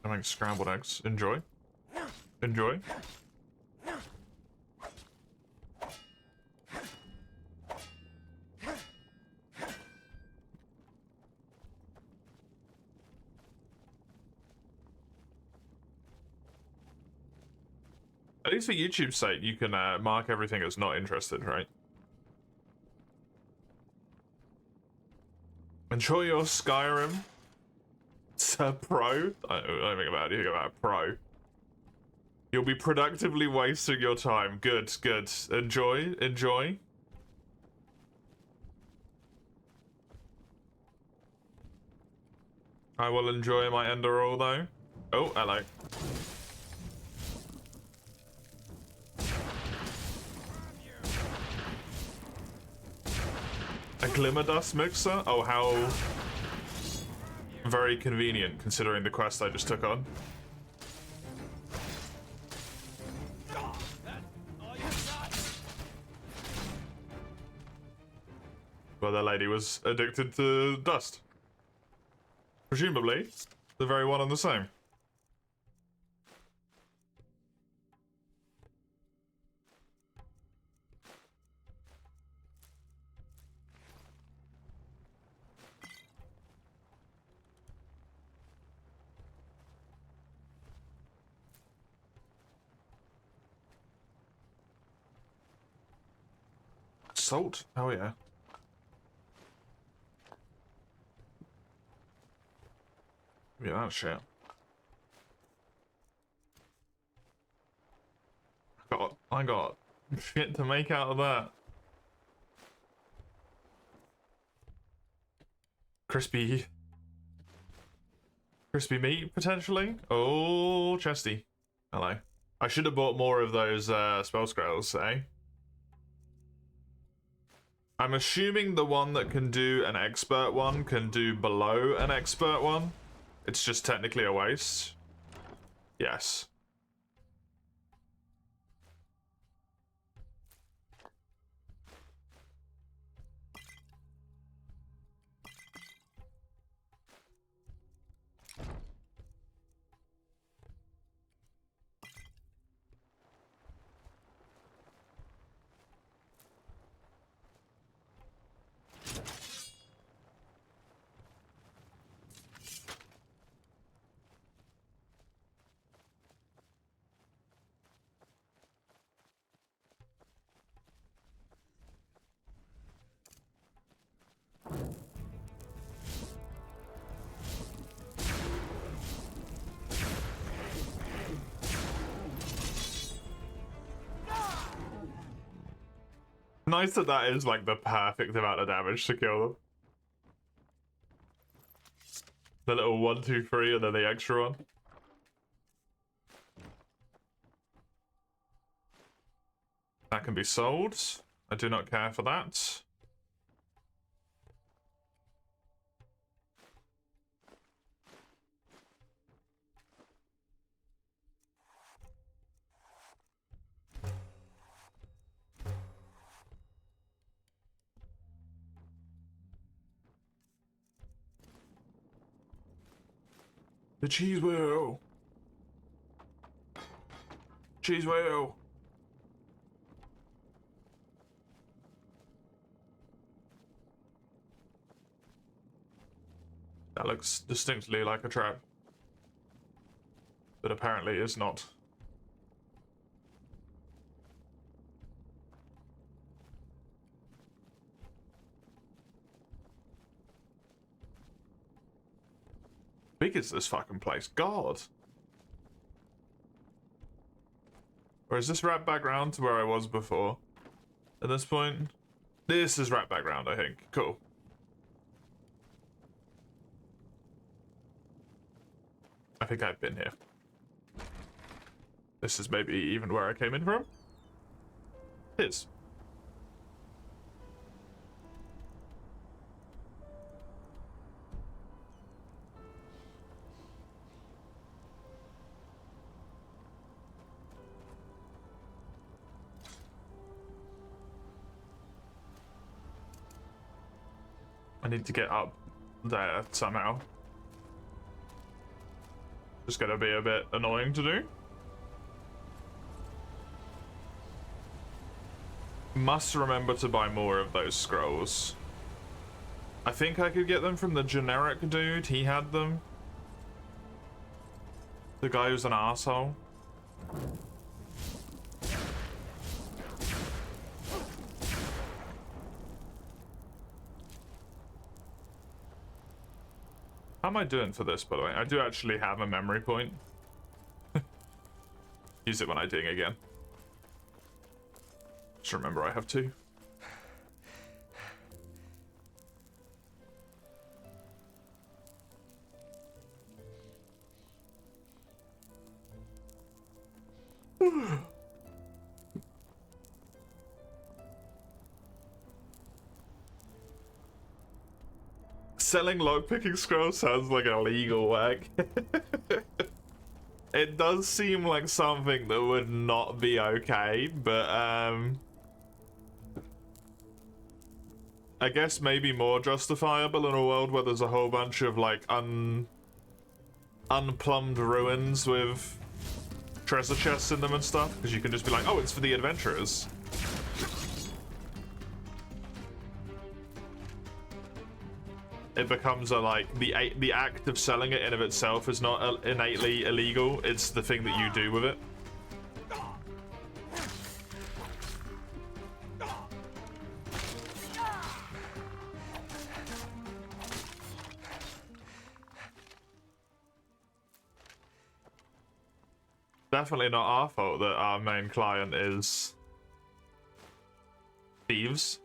I make scrambled eggs. Enjoy. Enjoy. At least for YouTube's sake, you can mark everything as not interested, right? Enjoy your Skyrim. Sir Pro? I don't think about anything about pro. You'll be productively wasting your time. Good, good. Enjoy, enjoy. I will enjoy my Enderal though. Oh, hello. A glimmer dust mixer? Oh, how very convenient considering the quest I just took on. Well, that lady was addicted to dust. Presumably, the very one and the same. Salt? Oh yeah. Yeah, that shit. I got shit to make out of that. Crispy meat, potentially? Oh, chesty. Hello. I should have bought more of those spell scrolls, eh? I'm assuming the one that can do an expert one can do below an expert one. It's just technically a waste. Yes. Nice that that is like the perfect amount of damage to kill them. The little 1, 2, 3 and then the extra one. That can be sold. I do not care for that. The cheese wheel. Cheese wheel. That looks distinctly like a trap. But apparently is not. Big is this fucking place? God. Or is this wrap back round to where I was before? At this point? This is wrap back round, I think. Cool. I think I've been here. This is maybe even where I came in from? It is. I need to get up there somehow. Just gonna be a bit annoying to do. Must remember to buy more of those scrolls. I think I could get them from the generic dude. He had them. The guy who's an asshole. How am I doing for this, by the way? I do actually have a memory point. Use it when I ding again. Just remember I have two. Selling lockpicking scrolls sounds like a legal whack. It does seem like something that would not be okay, but I guess maybe more justifiable in a world where there's a whole bunch of like unplumbed ruins with treasure chests in them and stuff, because you can just be like, oh, it's for the adventurers. It becomes a like the act of selling it in of itself is not innately illegal. It's the thing that you do with it. Definitely not our fault that our main client is thieves.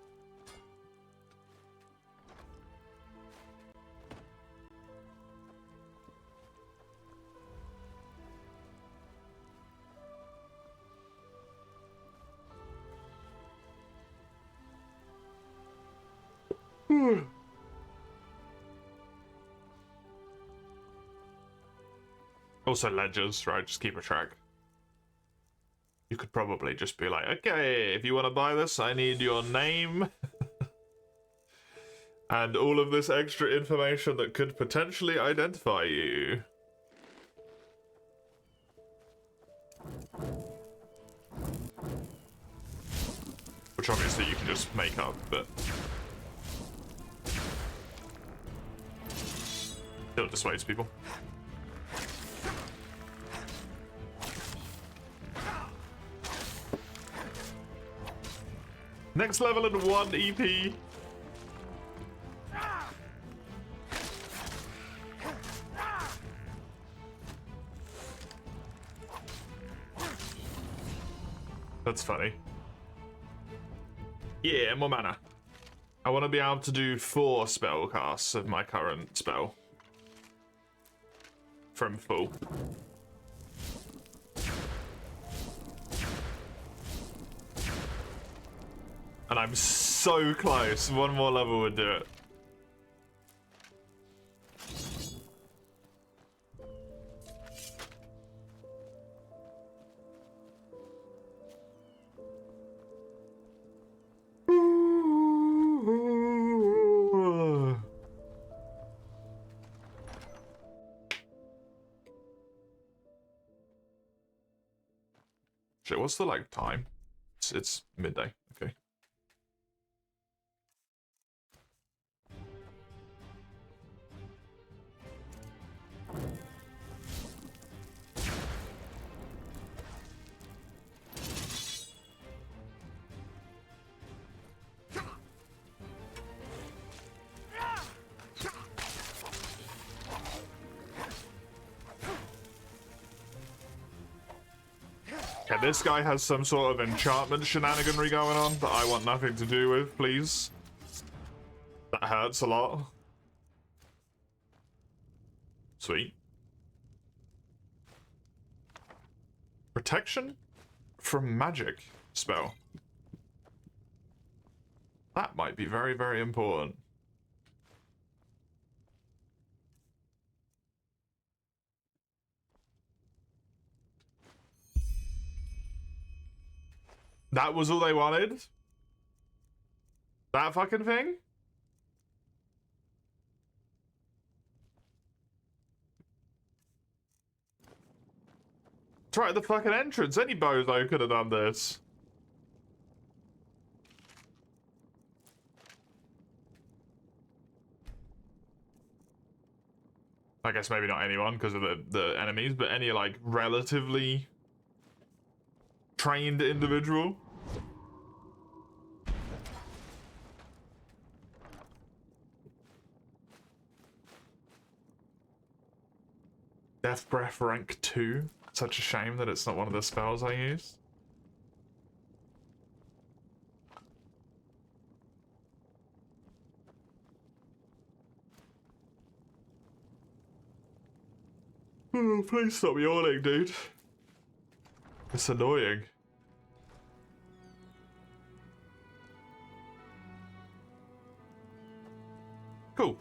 Also ledgers, right? Just keep a track. You could probably just be like, okay, if you want to buy this, I need your name. And all of this extra information that could potentially identify you. Which obviously you can just make up, but still dissuades people. Next level in 1 EP. That's funny. Yeah, more mana. I want to be able to do 4 spell casts of my current spell. From full. And I'm so close. One more level would do it. Shit, what's the like time? It's midday. Okay. Okay, this guy has some sort of enchantment shenaniganry going on that I want nothing to do with, please. That hurts a lot. Sweet. Protection from magic spell. That might be very, very important. That was all they wanted? That fucking thing? It's right at the fucking entrance. Any bozo could have done this. I guess maybe not anyone because of the enemies, but any like relatively trained individual. Death Breath rank 2. Such a shame that it's not one of the spells I use. Oh, please stop yawning, dude. It's annoying. Cool.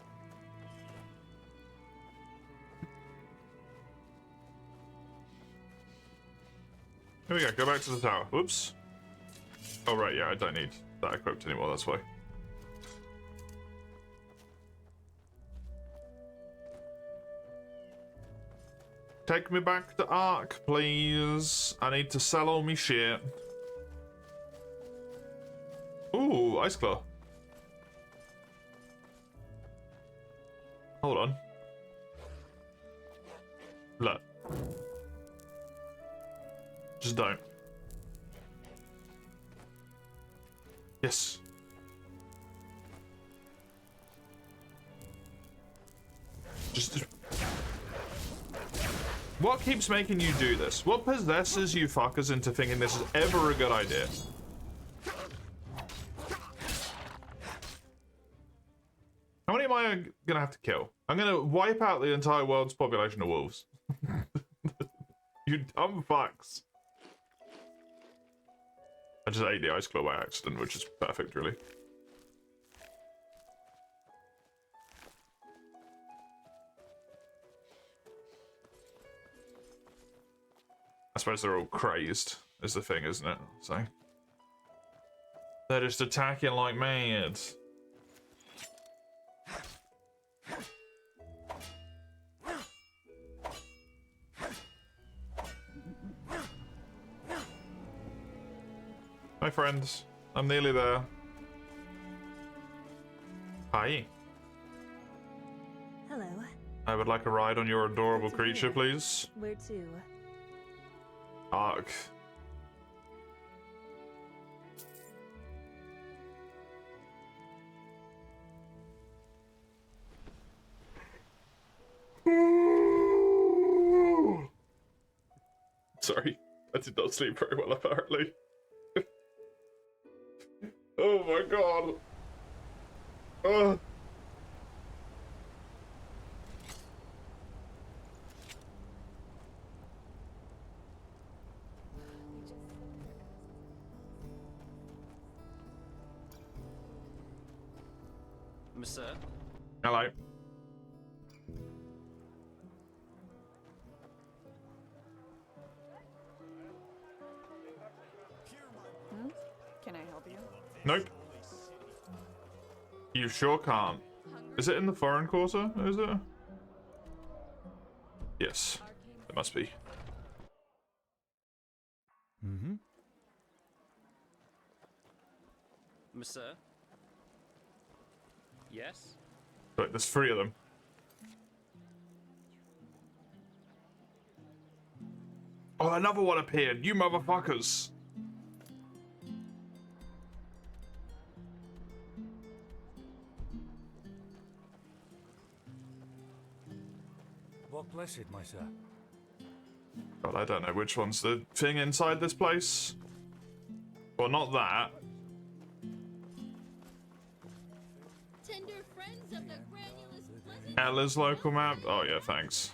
Here we go, go back to the tower. Whoops. Oh right, yeah, I don't need that equipped anymore, that's why. Take me back to Ark, please. I need to sell all me shit. Ooh, Ice Claw. Hold on. Look. Just don't. Yes. Just... What keeps making you do this? What possesses you fuckers into thinking this is ever a good idea? How many am I gonna have to kill? I'm gonna wipe out the entire world's population of wolves. You dumb fucks. I just ate the Ice Claw by accident, which is perfect, really. I suppose they're all crazed, is the thing, isn't it? So they're just attacking like mad. Hi, friends. I'm nearly there. Hi. Hello. I would like a ride on your adorable creature, please. Where to? Ark. Sorry, I did not sleep very well, apparently. Oh my god. Oh. Sir? Hello. Can I help you? Nope. You sure can't. Is it in the foreign quarter? Is it? Yes. It must be. Mm-hmm. Sir? Yes? But there's 3 of them. Oh, another one appeared. You motherfuckers. What blessed, my sir? God, I don't know which one's the thing inside this place. Well, not that. Tender friends of the granulous pleasant. Ella's local map. Oh yeah, thanks.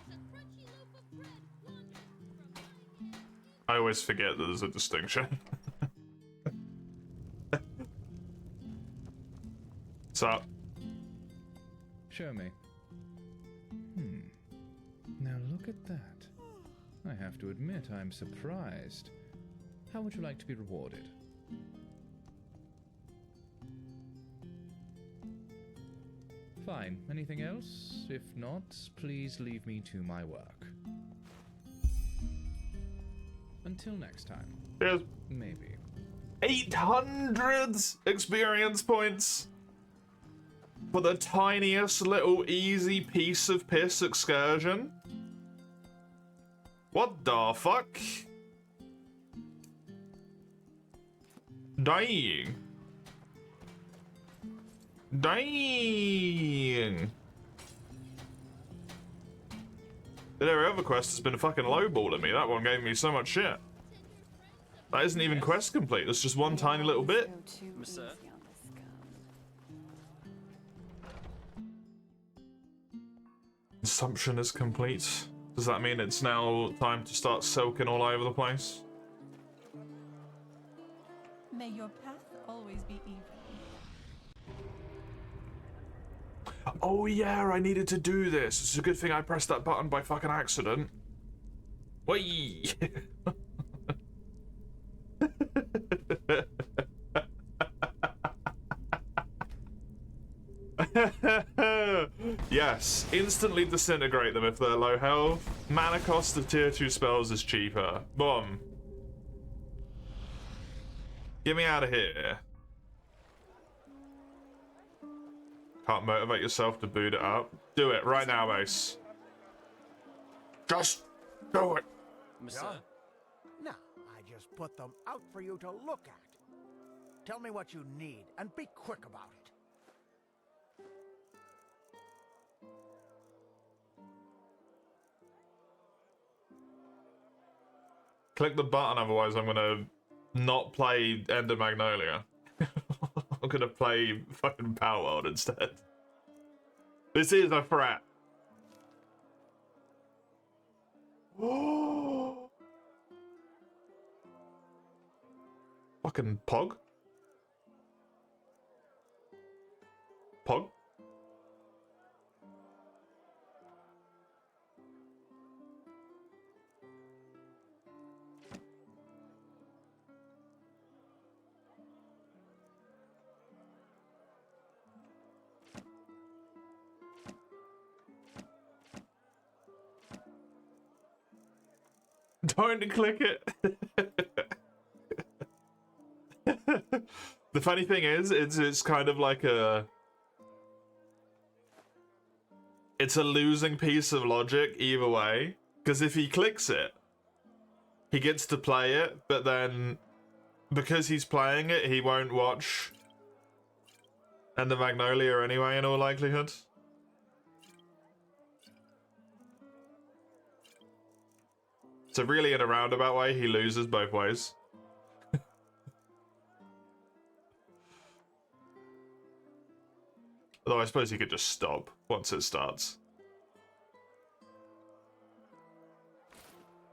I always forget that there's a distinction. What's up? Show me. Now look at that. I have to admit I'm surprised. How would you like to be rewarded? Fine. Anything else? If not, please leave me to my work. Until next time. Cheers. Maybe. 800 experience points for the tiniest little easy piece of piss excursion. What the fuck? Dang. Dang. But every other quest has been fucking lowballing me. That one gave me so much shit. That isn't even quest complete. That's just one tiny little bit. Consumption is complete. Does that mean it's now time to start soaking all over the place? May your path always be even. Oh yeah, I needed to do this. It's a good thing I pressed that button by fucking accident. Whee! Yes, instantly disintegrate them if they're low health. Mana cost of tier 2 spells is cheaper. Boom. Get me out of here. Can't motivate yourself to boot it up. Do it right now, Ace. Just do it. No, I just put them out for you to look at. Tell me what you need, and be quick about it. Click the button, otherwise I'm gonna not play Ender Magnolia. I'm gonna play fucking Power World instead. This is a threat. Fucking Pog? Pog? Don't click it. The funny thing is, it's kind of like it's a losing piece of logic either way, because if he clicks it, he gets to play it, but then because he's playing it, he won't watch Ender Magnolia anyway, in all likelihood. So really, in a roundabout way, he loses both ways. Although I suppose he could just stop once it starts.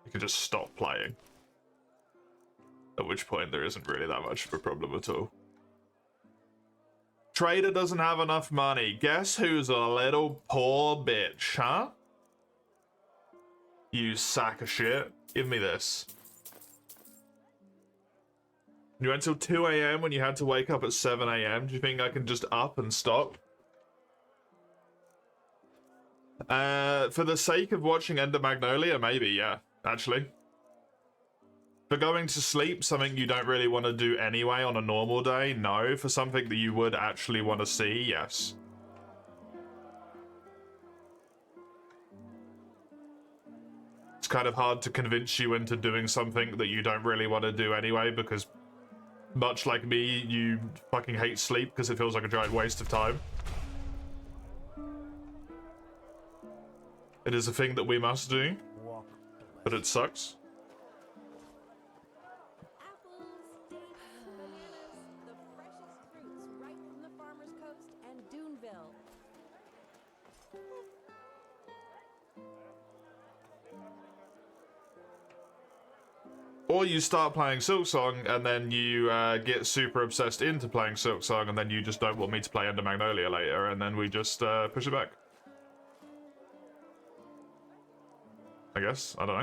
He could just stop playing. At which point there isn't really that much of a problem at all. Trader doesn't have enough money. Guess who's a little poor bitch, huh? You sack of shit. Give me this. You went till 2 AM when you had to wake up at 7 AM. Do you think I can just up and stop? For the sake of watching Ender Magnolia, maybe, yeah, actually. For going to sleep, something you don't really want to do anyway on a normal day, no. For something that you would actually want to see, yes. It's kind of hard to convince you into doing something that you don't really want to do anyway, because much like me, you fucking hate sleep because it feels like a giant waste of time. It is a thing that we must do, but it sucks. Apples, dates, bananas, the freshest fruits right from the farmer's coast and Duneville. Or you start playing Silksong and then you get super obsessed into playing Silksong and then you just don't want me to play Ender Magnolia later and then we just push it back. I guess. I don't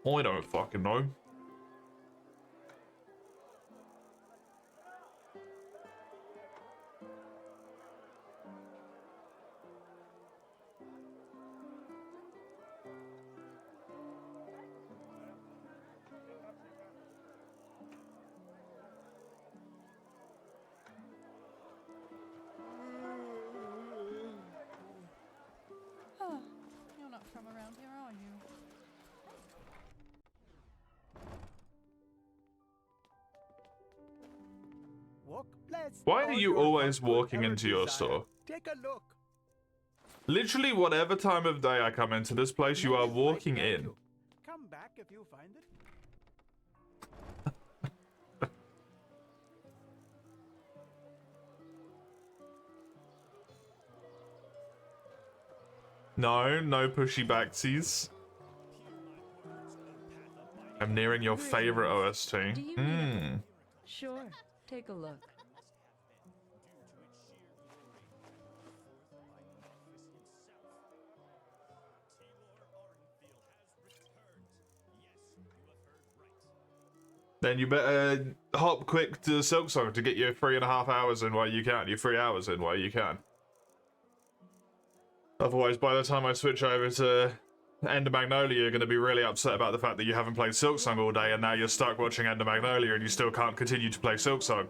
know. I don't fucking know. Huh. You're not from around here, are you? Walk blessed. Why are you always walking into your store? Take a look. Literally, whatever time of day I come into this place, you are walking in. Come back if you find it. No, no pushy backsies. I'm nearing your favorite OST. Do you need a- Sure, take a look. Then you better hop quick to Silksong to get your 3.5 hours in while you can. Your 3 hours in while you can. Otherwise, by the time I switch over to Ender Magnolia, you're going to be really upset about the fact that you haven't played Silksong all day and now you're stuck watching Ender Magnolia and you still can't continue to play Silksong.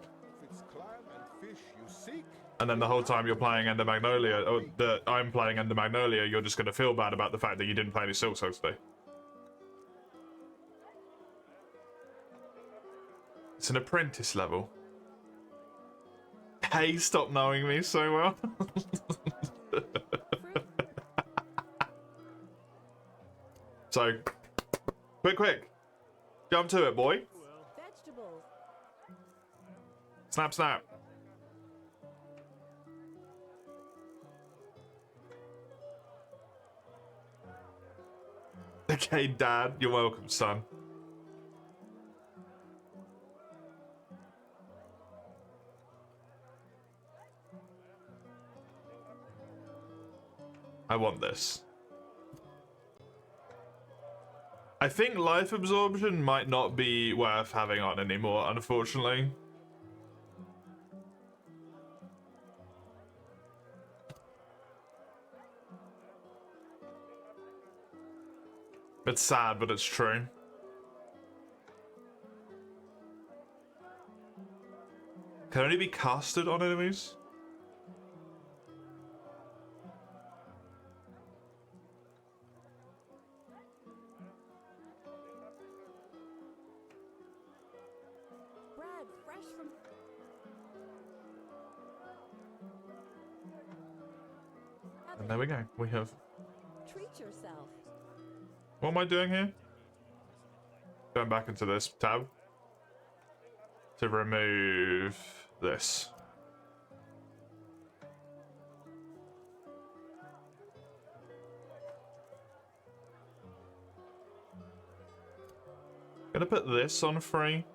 And then the whole time you're playing Ender Magnolia, or that I'm playing Ender Magnolia, you're just going to feel bad about the fact that you didn't play any Silksong today. It's an apprentice level. Hey, stop knowing me so well. So, quick. Jump to it, boy. Vegetables. Snap, snap. Okay, Dad, you're welcome, son. I want this. I think life absorption might not be worth having on anymore, unfortunately. It's sad, but it's true. Can only be casted on enemies? Bread fresh from. And there we go. We have... Treat yourself. What am I doing here? Going back into this tab. To remove this. Gonna put this on 3.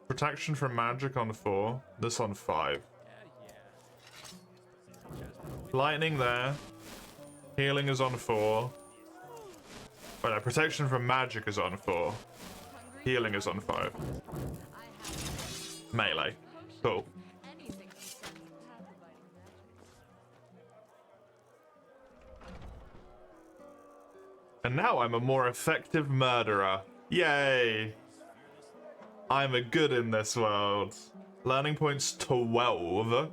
Protection from magic on 4. This on 5. Lightning there. Healing is on 4. Oh no, protection from magic is on 4. Healing is on 5. Melee. Cool. And now I'm a more effective murderer. Yay! I'm a good in this world. Learning points 12.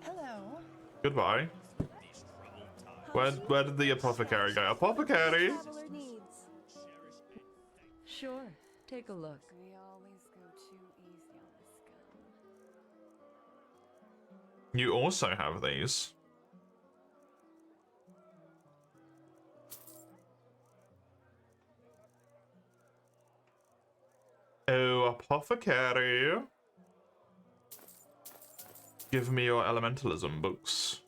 Hello. Goodbye. Where did the apothecary go? Apothecary! Sure, take a look. We always go too easy on this gun. You also have these. Oh, apothecary. Give me your elementalism books.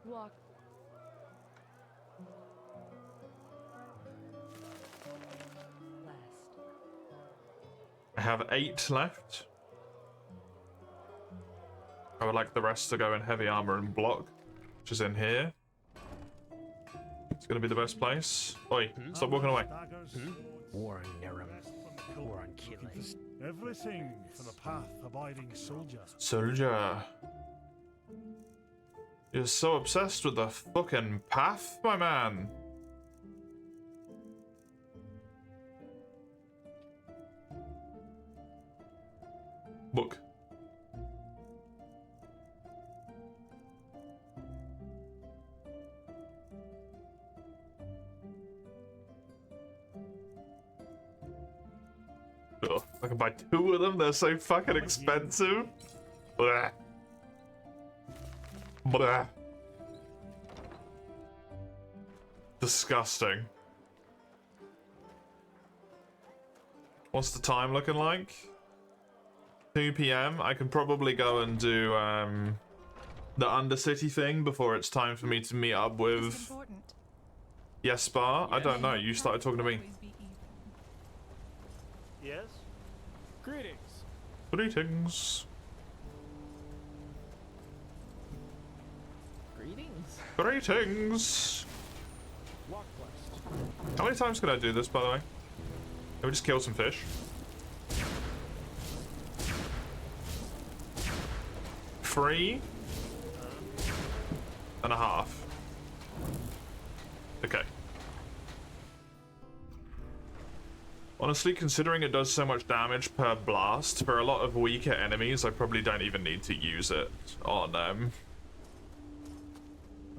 Walk. I have 8 left. I would like the rest to go in heavy armor and block, which is in here. It's gonna be the best place. Oi, stop walking away. War on Nerem. War on killing. Everything for the path-abiding soldier. Soldier. You're so obsessed with the fucking path, my man. Book. Ugh, I can buy 2 of them. They're so fucking expensive. Blah. Blah. Disgusting. What's the time looking like? 2 p.m. I can probably go and do the Undercity thing before it's time for me to meet up with Yes Bar. I don't know. You started talking to me. Yes? Greetings. Greetings. Greetings. Greetings. Walk quest. How many times can I do this, by the way? Can we just kill some fish? 3.5. Okay. Honestly, considering it does so much damage per blast, for a lot of weaker enemies, I probably don't even need to use it on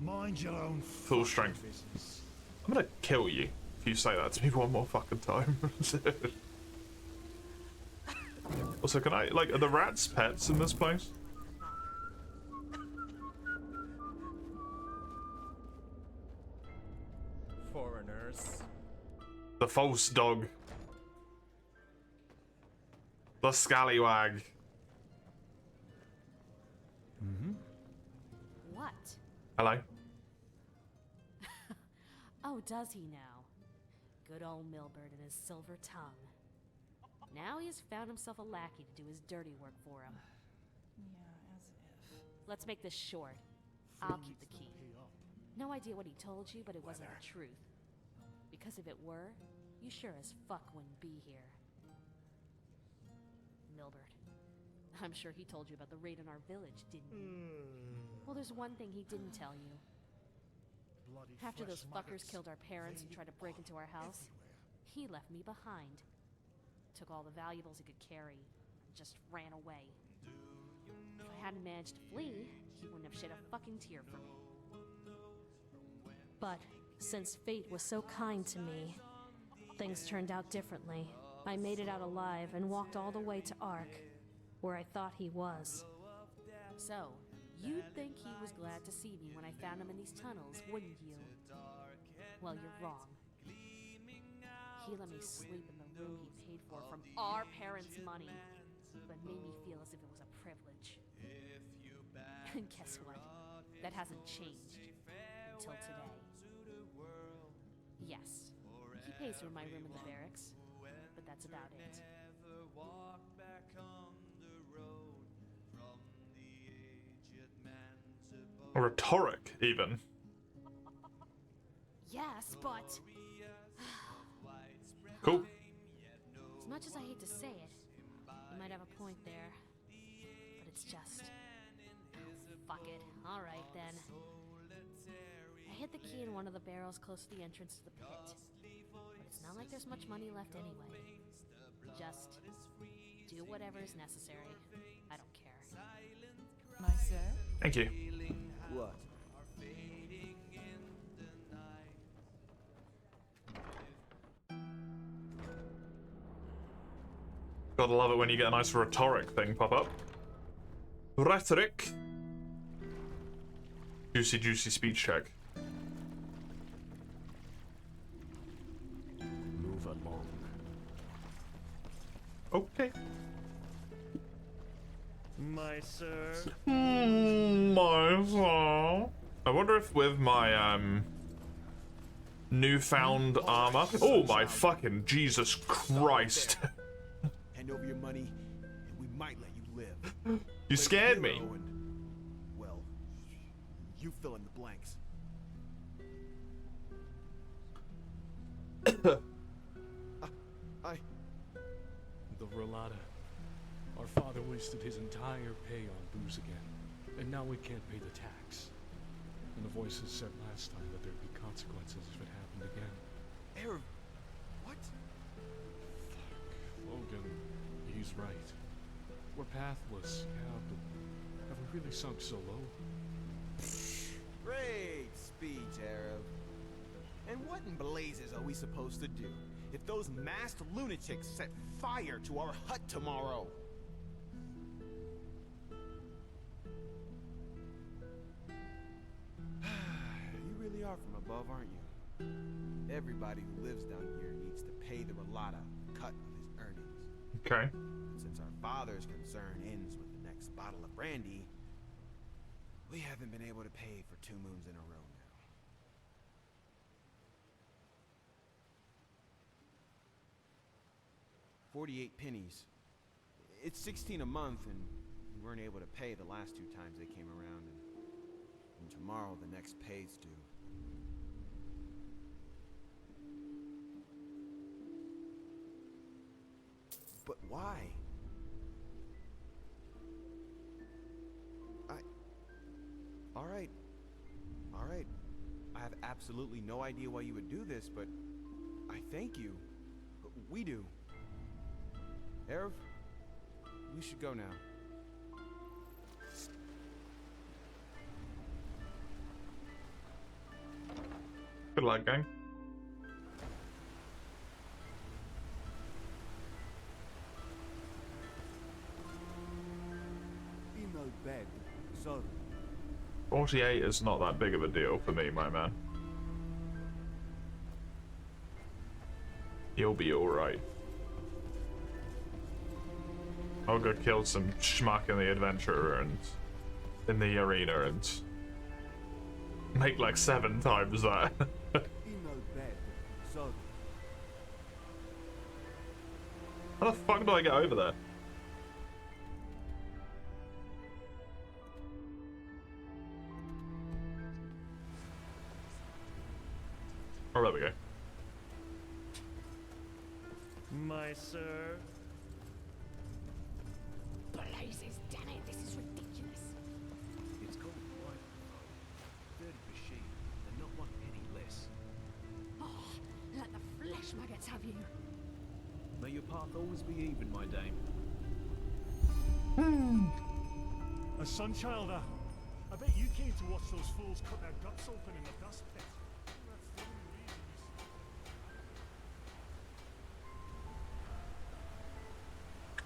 Mind your own full strength. business. I'm gonna kill you if you say that to me one more fucking time. Also, can I, like, are the rats pets in this place? Foreigners. The false dog. The scallywag. What? Hello? Oh, does he now? Good old Milbert and his silver tongue. Now he has found himself a lackey to do his dirty work for him. Yeah, as if. Let's make this short. I'll keep the key. No idea what he told you, but it wasn't the truth. Because if it were, you sure as fuck wouldn't be here. Milbert, I'm sure he told you about the raid on our village, didn't he? Well, there's one thing he didn't tell you. After those fuckers killed our parents and tried to break into our house, he left me behind. Took all the valuables he could carry, and just ran away. If I hadn't managed to flee, he wouldn't have shed a fucking tear for me. But since fate was so kind to me, things turned out differently. I made it out alive and walked all the way to Ark, where I thought he was. So, you'd think he was glad to see me when I found him in these tunnels, wouldn't you? Well, you're wrong. He let me sleep in the room he paid for from our parents' money, but made me feel as if it was a privilege. And guess what? That hasn't changed until today. Yes, he pays for my room in the barracks, but that's about it. Rhetoric, even. Yes, but... Cool. As much as I hate to say it, you might have a point there. But it's just... Oh, fuck it. Alright, then. I hid the key in one of the barrels close to the entrance to the pit. But it's not like there's much money left anyway. Just... do whatever is necessary. I don't care. Nice, sir. Thank you. What? Gotta love it when you get a nice rhetoric thing pop up. Rhetoric. Juicy, juicy speech check. Move along. Okay. My sir. My sir. I wonder if with my newfound armor. Oh my fucking Jesus Christ. Hand over your money, and we might let you live. You scared me. And, well, you fill in the blanks. I. The Rolada. Our father wasted his entire pay on booze again, and now we can't pay the tax. And the voices said last time that there'd be consequences if it happened again. Arab. What? Logan, he's right. We're pathless, yeah, but have we really sunk so low? Great speech, Arab. And what in blazes are we supposed to do if those masked lunatics set fire to our hut tomorrow? You really are from above, aren't you? Everybody who lives down here needs to pay the relata a cut of his earnings. Okay. Since our father's concern ends with the next bottle of brandy, we haven't been able to pay for 2 moons in a row now. 48 pennies. It's 16 a month, and we weren't able to pay the last 2 times they came around, and tomorrow the next pay's due. But why? All right. I have absolutely no idea why you would do this, but I thank you. We do. Erev, you should go now. Good luck, gang. Be no bad, sorry. 48 is not that big of a deal for me, my man. You'll be alright. I'll go kill some schmuck in the adventurer and in the arena and make like 7 times that. Be no bad, sorry. How the fuck do I get over there? Oh, there we go. My sir. Blazes, damn it, this is ridiculous. It's called right, 30 machine, and not 1 penny less. Oh, let the flesh maggots have you. May your path always be even, my dame. A sunchilder. I bet you came to watch those fools cut their guts open in the dust pit.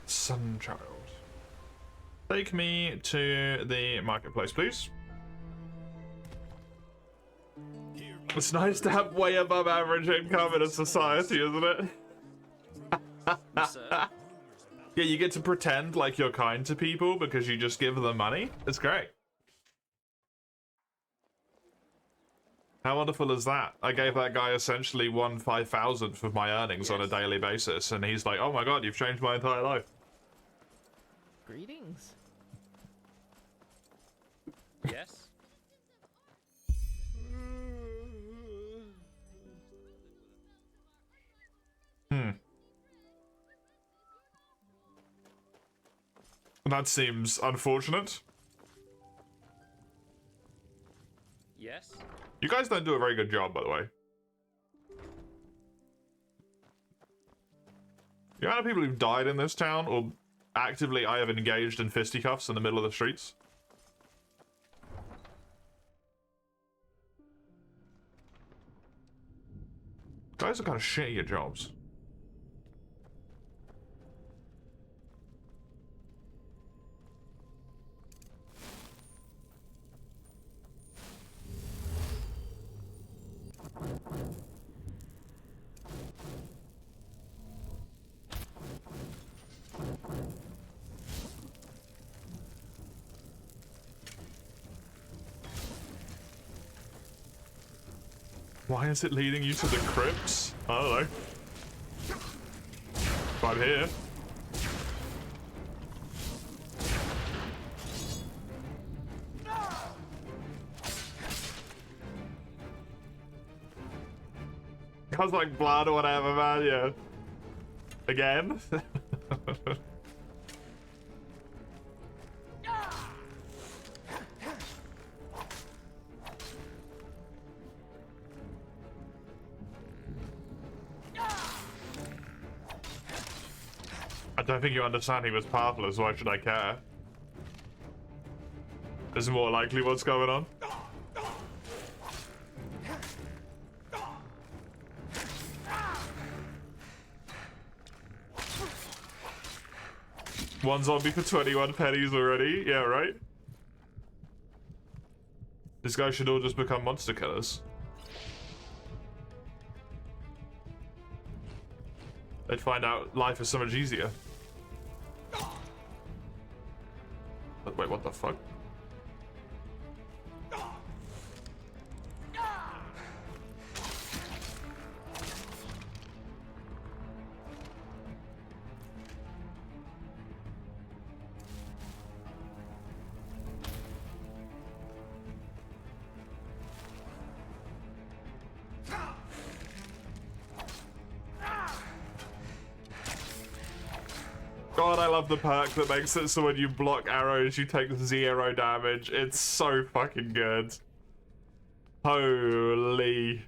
Sunchild. Take me to the marketplace, please. It's nice to have way above average income in a society, isn't it? Yeah, you get to pretend like you're kind to people because you just give them money. It's great. How wonderful is that? I gave that guy essentially 1/5,000th of my earnings on a daily basis, and he's like, "Oh my god, you've changed my entire life." Greetings. Yes? That seems unfortunate. Yes? You guys don't do a very good job, by the way. The amount of people who've died in this town, or actively I have engaged in fisticuffs in the middle of the streets. Guys are kind of shitty at jobs. Why is it leading you to the crypts? I don't know. But I'm here. Cause like blood or whatever, man, yeah. Again? I don't think you understand he was pathless, why should I care? It's more likely what's going on. One zombie for 21 pennies already? Yeah, right? These guys should all just become monster killers. They'd find out life is so much easier. But wait, what the fuck? God, I love the perk that makes it so when you block arrows, you take 0 damage. It's so fucking good. Holy.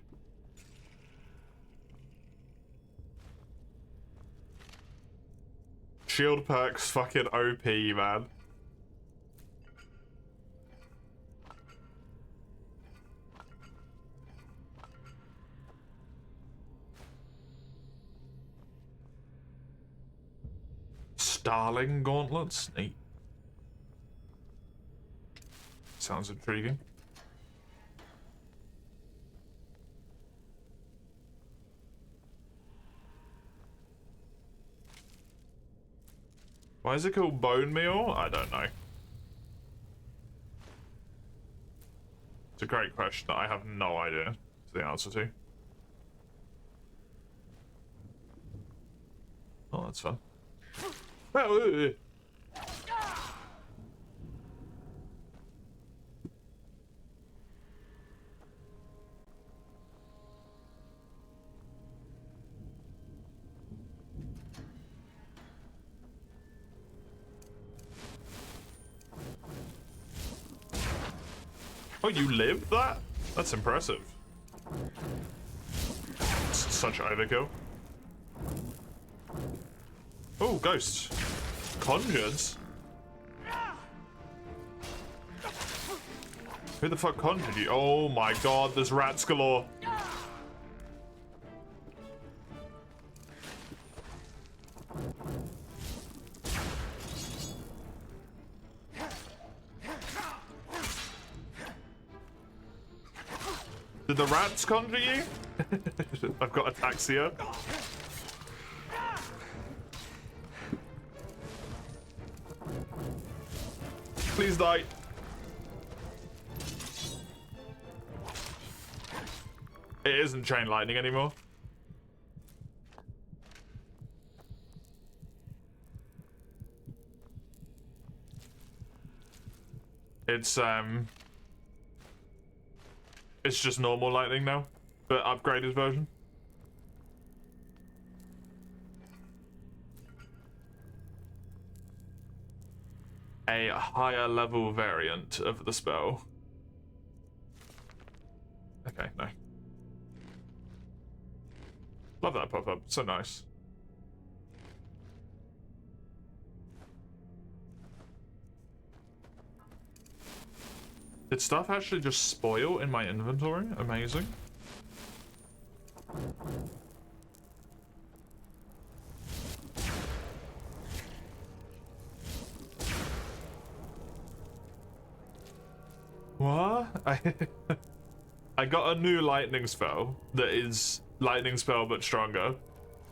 Shield perk's fucking OP, man. Starling gauntlets? Neat. Sounds intriguing. Why is it called bone meal? I don't know. It's a great question that I have no idea the answer to. Oh, that's fun. Oh, oh, you lived that? That's impressive. Such overkill. Oh, ghosts. Conjures? Who the fuck conjured you? Oh my god, there's rats galore. Did the rats conjure you? I've got ataxia. Please die. It isn't chain lightning anymore. It's just normal lightning now, but upgraded version. A higher level variant of the spell. Okay, no. Love that pop-up, so nice. Did stuff actually just spoil in my inventory? Amazing. What? I got a new lightning spell that is lightning spell but stronger,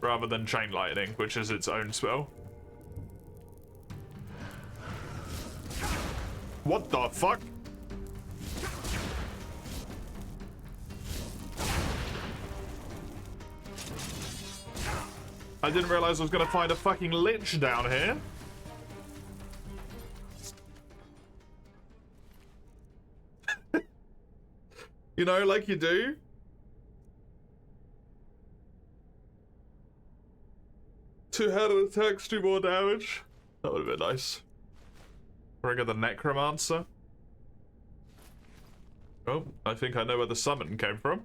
rather than chain lightning, which is its own spell. What the fuck? I didn't realize I was gonna find a fucking lich down here. You know, like you do. 2-handed attacks, 2 more damage. That would have been nice. Ring of the Necromancer. Oh, I think I know where the summon came from.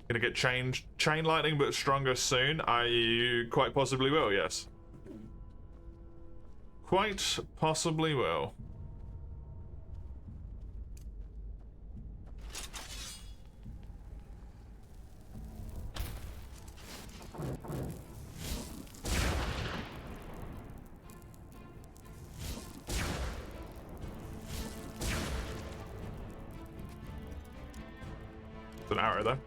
Gonna get chain lightning, but stronger soon. I quite possibly will, yes. Quite possibly will. an arrow there.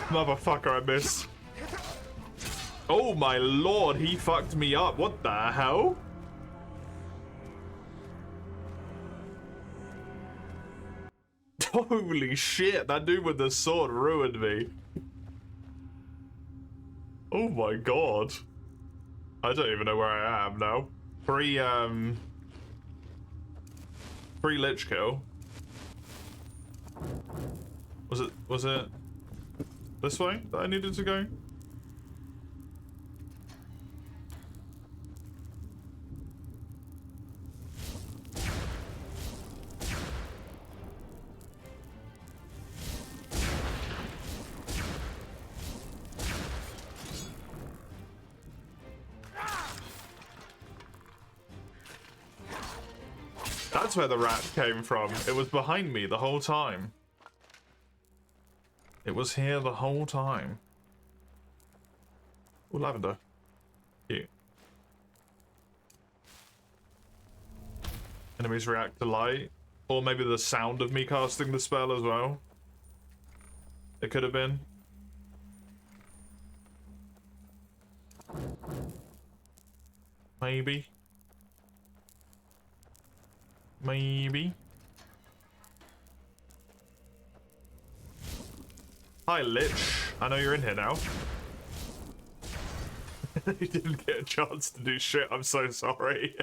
Motherfucker, I missed. Oh my lord, he fucked me up. What the hell? Holy shit, that dude with the sword ruined me. Oh my god. I don't even know where I am now. Free lich kill. Was it this way that I needed to go? That's where the rat came from. It was behind me the whole time. It was here the whole time. Oh, lavender. Cute. Enemies react to light. Or maybe the sound of me casting the spell as well. It could have been. Maybe. Maybe. Hi, Lich. I know you're in here now. You didn't get a chance to do shit. I'm so sorry.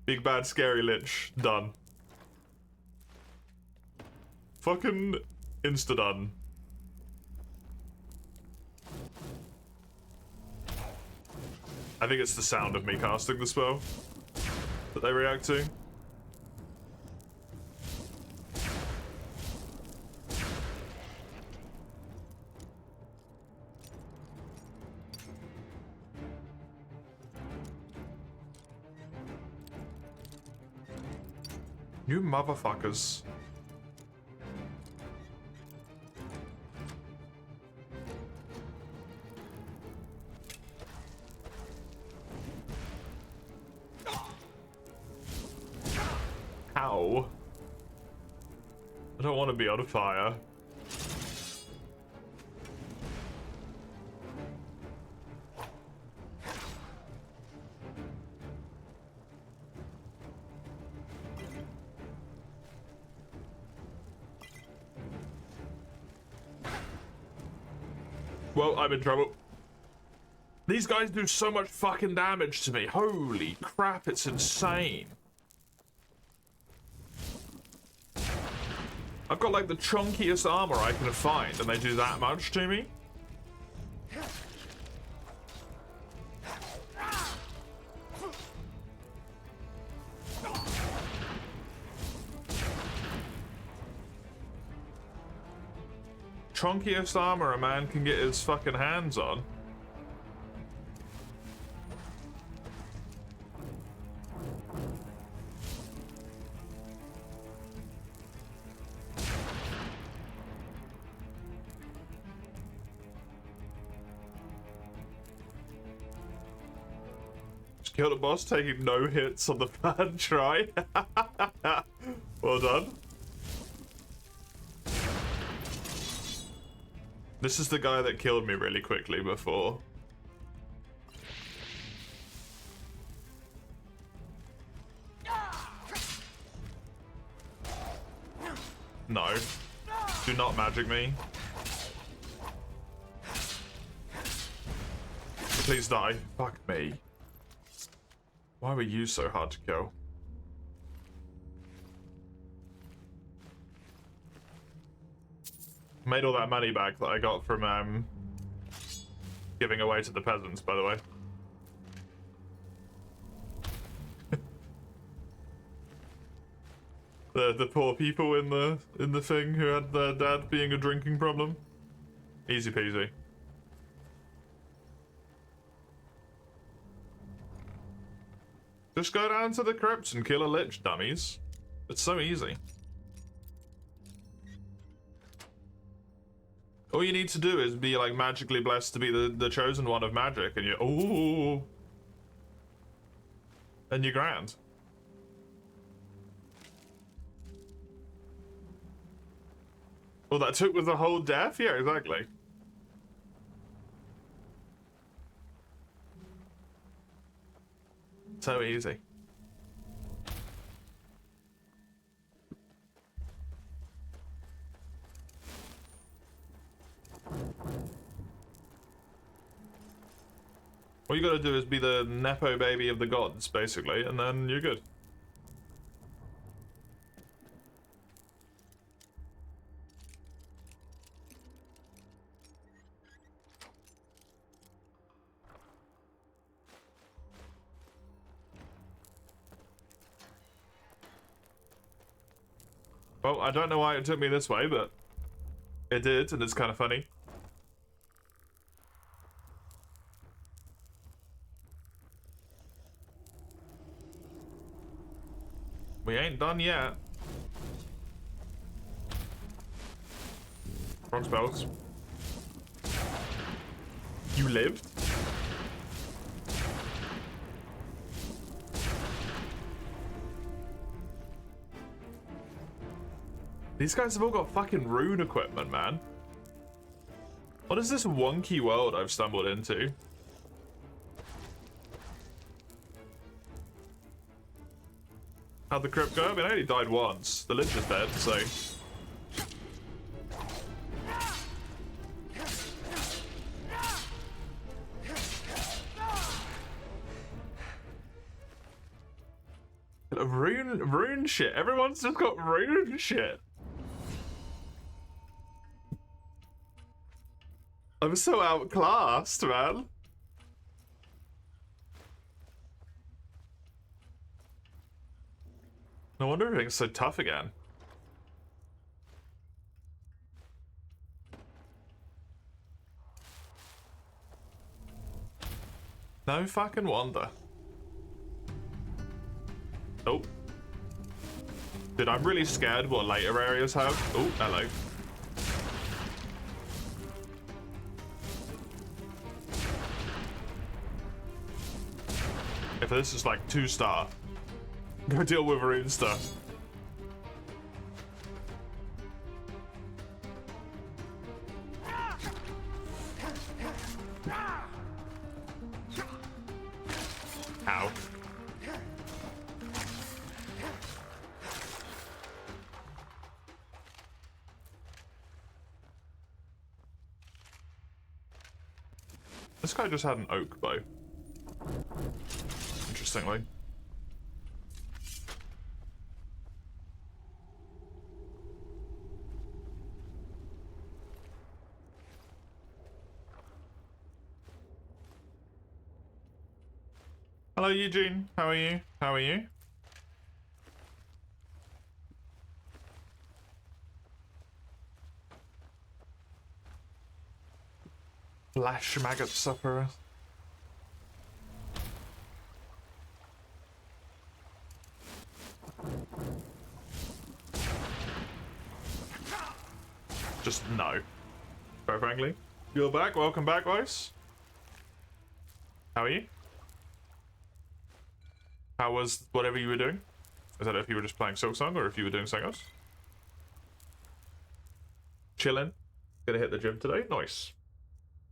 Big bad scary Lich. Done. Fucking insta-done. I think it's the sound of me casting the spell that they react to. You motherfuckers. Ow. I don't want to be on fire. Well, I'm in trouble. These guys do so much fucking damage to me. Holy crap, it's insane. I've got like the chunkiest armor I can find, and they do that much to me? Chunkiest armor a man can get his fucking hands on. Just killed a boss taking no hits on the third try. Well done. This is the guy that killed me really quickly before. No. Do not magic me. Please die. Fuck me. Why were you so hard to kill? Made all that money back that I got from giving away to the peasants, by the way. the poor people in the thing who had their dad being a drinking problem. Easy peasy. Just go down to the crypts and kill a lich, dummies. It's so easy. All you need to do is be like magically blessed to be the chosen one of magic, and you're ooh, and you're grand. All that took was a whole death? Yeah, exactly. So easy. All you gotta do is be the nepo baby of the gods, basically, and then you're good. Well, I don't know why it took me this way, but it did, and it's kind of funny. We ain't done yet. Wrong spells. You lived? These guys have all got fucking rune equipment, man. What is this wonky world I've stumbled into? How'd the crypt go? I mean, I only died once. The lich is dead, so... Rune shit. Everyone's just got rune shit. I'm so outclassed, man. No wonder everything's so tough again. No fucking wonder. Oh. Dude, I'm really scared what later areas have. Oh, hello. If this is like 2-star, go deal with rune stuff. Ow. This guy just had an oak bow. Interestingly. Hello, Eugene. How are you? How are you? Flash maggot supper. Just no. Quite frankly. You're back. Welcome back, guys. How are you? How was whatever you were doing? I don't know if you were just playing Silksong or if you were doing something else. Chilling. Gonna hit the gym today. Nice.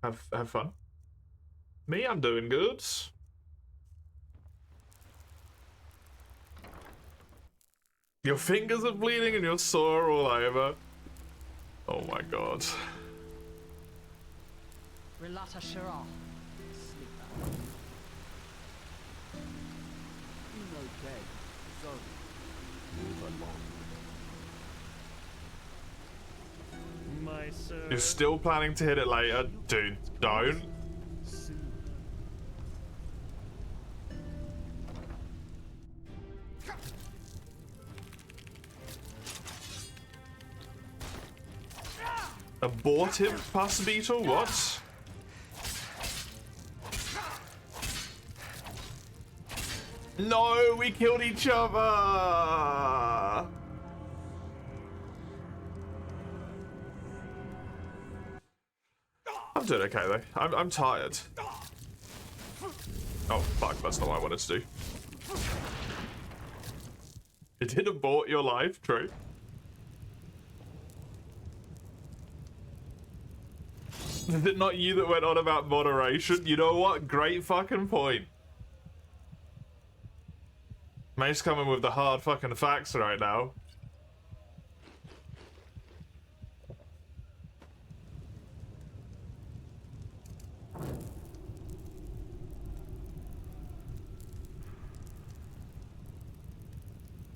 Have fun. Me, I'm doing good. Your fingers are bleeding and you're sore all over. Oh my god. Relata Shira. Okay, so move along. My sir. You're still planning to hit it later? Dude, don't. Abortive pus beetle? What? No, we killed each other. I'm doing okay though. I'm tired. Oh fuck, that's not what I wanted to do. It did abort your life, true. Is it not you that went on about moderation? You know what? Great fucking point. Mae's coming with the hard fucking facts right now.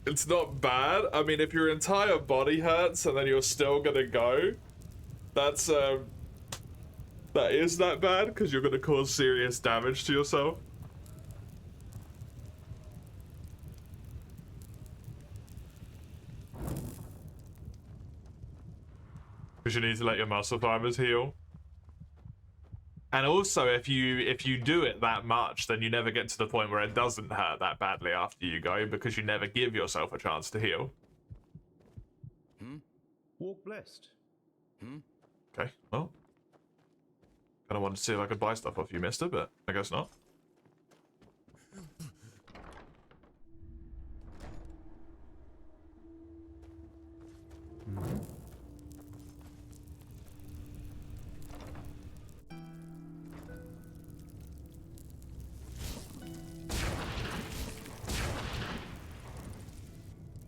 It's not bad. I mean, if your entire body hurts and then you're still gonna go, that's that is that bad because you're gonna cause serious damage to yourself. Because you need to let your muscle fibers heal. And also, if you do it that much, then you never get to the point where it doesn't hurt that badly after you go, because you never give yourself a chance to heal. Walk blessed. Okay, well. Kinda wanted to see if I could buy stuff off you, mister, but I guess not.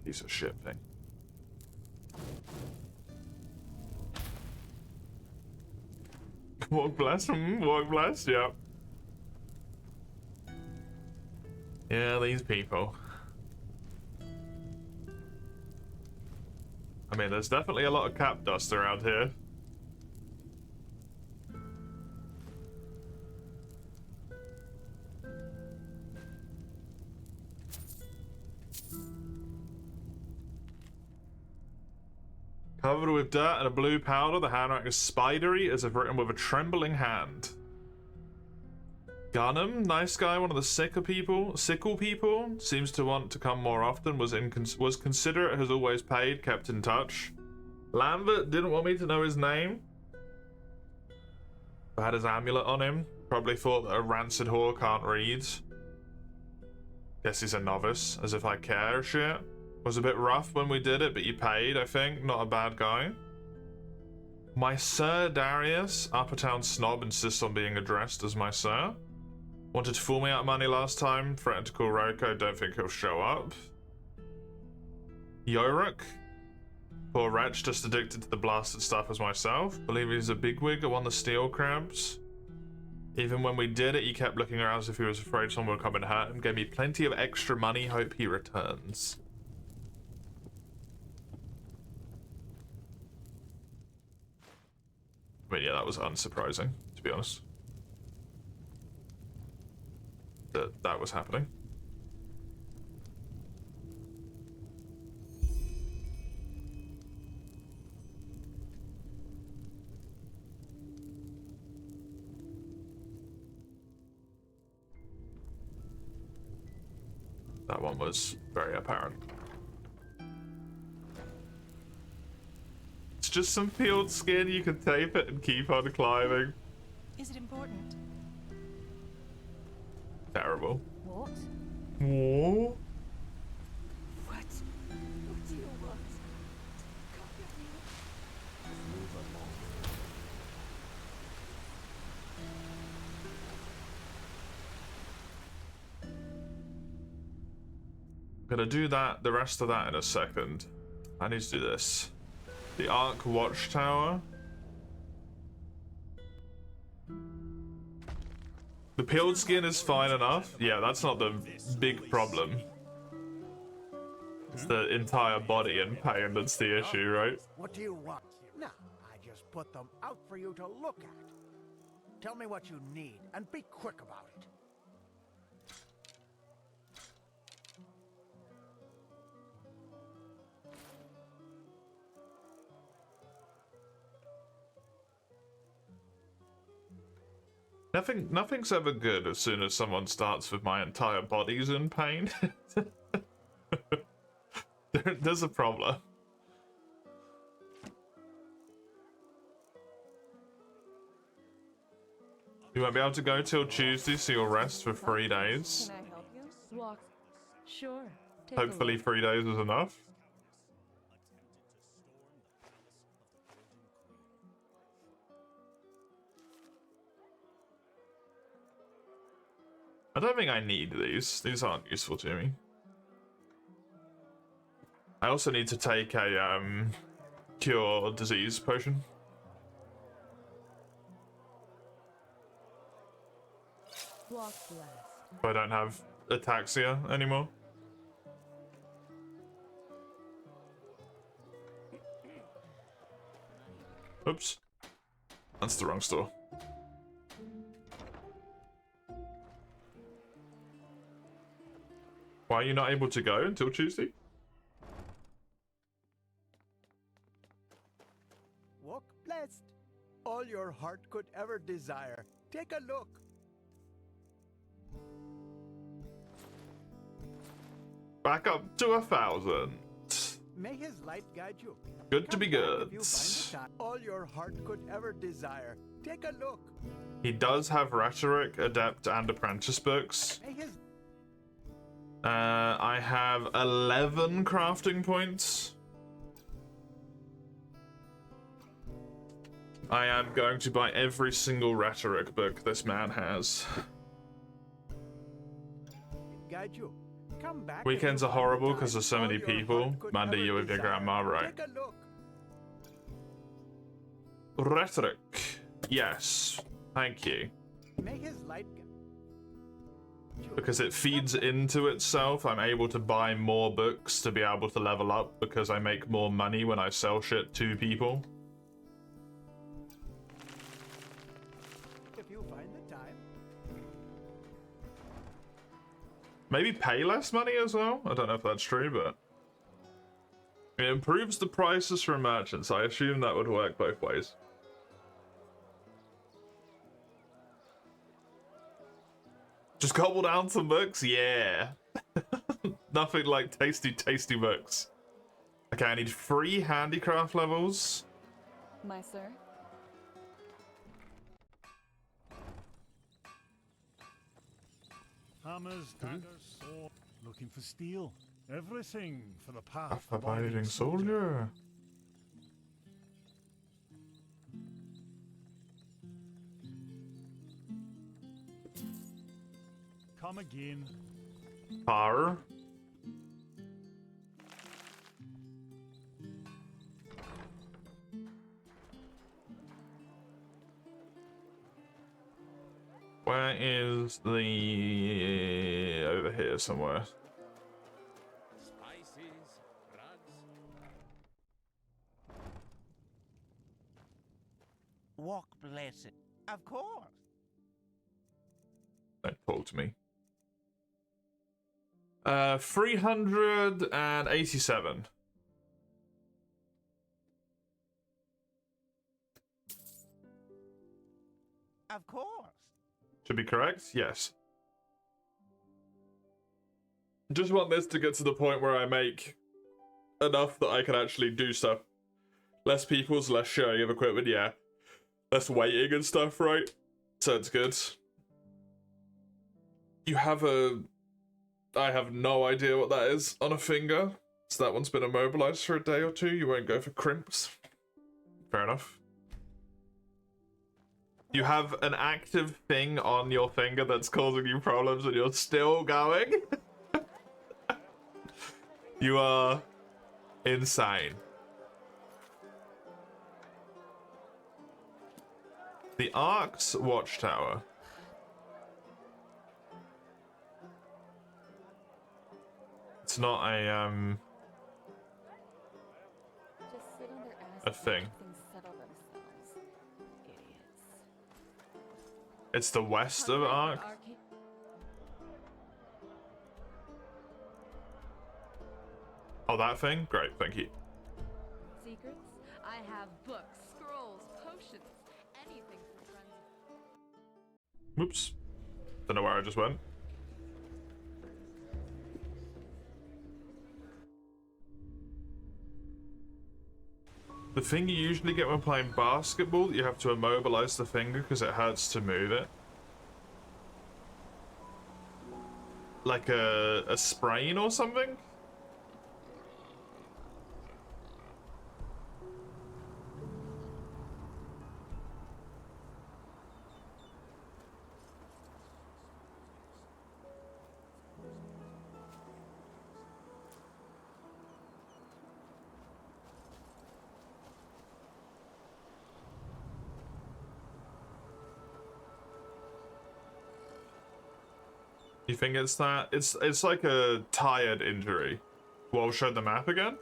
Piece of shit thing. Walk blessed? Walk blessed? Yep. Yeah, these people. I mean, there's definitely a lot of cap dust around here. Covered with dirt and a blue powder, the handwriting is spidery as if written with a trembling hand. Gunham, nice guy, one of the sickle people, seems to want to come more often, was considerate, has always paid, kept in touch. Lambert didn't want me to know his name. I had his amulet on him, probably thought that a rancid whore can't read. Guess he's a novice, as if I care, shit. Was a bit rough when we did it, but you paid, I think. Not a bad guy. My Sir Darius, Upper Town snob, insists on being addressed as my sir. Wanted to fool me out of money last time. Threatened to call Roko, don't think he'll show up. Yoruk. Poor wretch, just addicted to the blasted stuff as myself. Believe he's a bigwig at one of the steel crabs. Even when we did it, he kept looking around as if he was afraid someone would come and hurt him. Gave me plenty of extra money, hope he returns. I mean, yeah, that was unsurprising, to be honest. That was happening. That one was very apparent. It's just some peeled skin, you can tape it and keep on climbing. Is it important? Terrible. What? What? What do you want? Move along. I'm gonna do that, the rest of that in a second. I need to do this. The Ark Watchtower. The peeled skin is fine enough. Yeah, that's not the big problem. It's the entire body in pain that's the issue, right? What do you want? No, I just put them out for you to look at. Tell me what you need, and be quick about it. Nothing's ever good as soon as someone starts with my entire body's in pain. There's a problem. You won't be able to go till Tuesday, so you'll rest for 3 days. Can I help you? Walk. Sure. Take a Hopefully look. 3 days is enough. I don't think I need these. These aren't useful to me. I also need to take a cure disease potion. Walk blessed. If I don't have ataxia anymore. Oops. That's the wrong store. Why are you not able to go until Tuesday? Walk blessed. All your heart could ever desire. Take a look. Back up to 1,000. May his light guide you. Good to be Come back good. if you find the time. All your heart could ever desire. Take a look. He does have Rhetoric, Adept, and Apprentice books. May his I have 11 crafting points. I am going to buy every single Rhetoric book this man has. guide you. Come back. Weekends are horrible because there's so many people. Monday you with your grandma, right? Take a look. Rhetoric. Yes. Thank you. May his light Because it feeds into itself, I'm able to buy more books to be able to level up because I make more money when I sell shit to people. If you find the time. Maybe pay less money as well? I don't know if that's true, but... It improves the prices for merchants. I assume that would work both ways. Just gobble down some books? Yeah. Nothing like tasty, tasty books. Okay, I need 3 handicraft levels. My sir. Hammers, daggers, sword. Looking for steel. Everything for the path. Abiding soldier. Come again. Power. Where is the... over here somewhere. Spices, rugs. Walk blessed. Of course. Don't talk to me. 387. Of course. Should be correct? Yes. Just want this to get to the point where I make enough that I can actually do stuff. Less people's, less sharing of equipment, yeah. Less waiting and stuff, right? So it's good. You have a... I have no idea what that is on a finger. So that one's been immobilized for a day or two. You won't go for crimps. Fair enough. You have an active thing on your finger that's causing you problems and you're still going? You are insane. The Ark's Watchtower. It's not a, Just sit on their ass a thing. and things settle themselves. Idiots. It's the west of Ark. Oh, that thing? Great, thank you. Secrets? I have books, scrolls, potions, anything for friends. Whoops. Don't know where I just went. The thing you usually get when playing basketball, you have to immobilize the finger because it hurts to move it. Like a sprain or something? You think it's that? It's like a tired injury. Well, show the map again.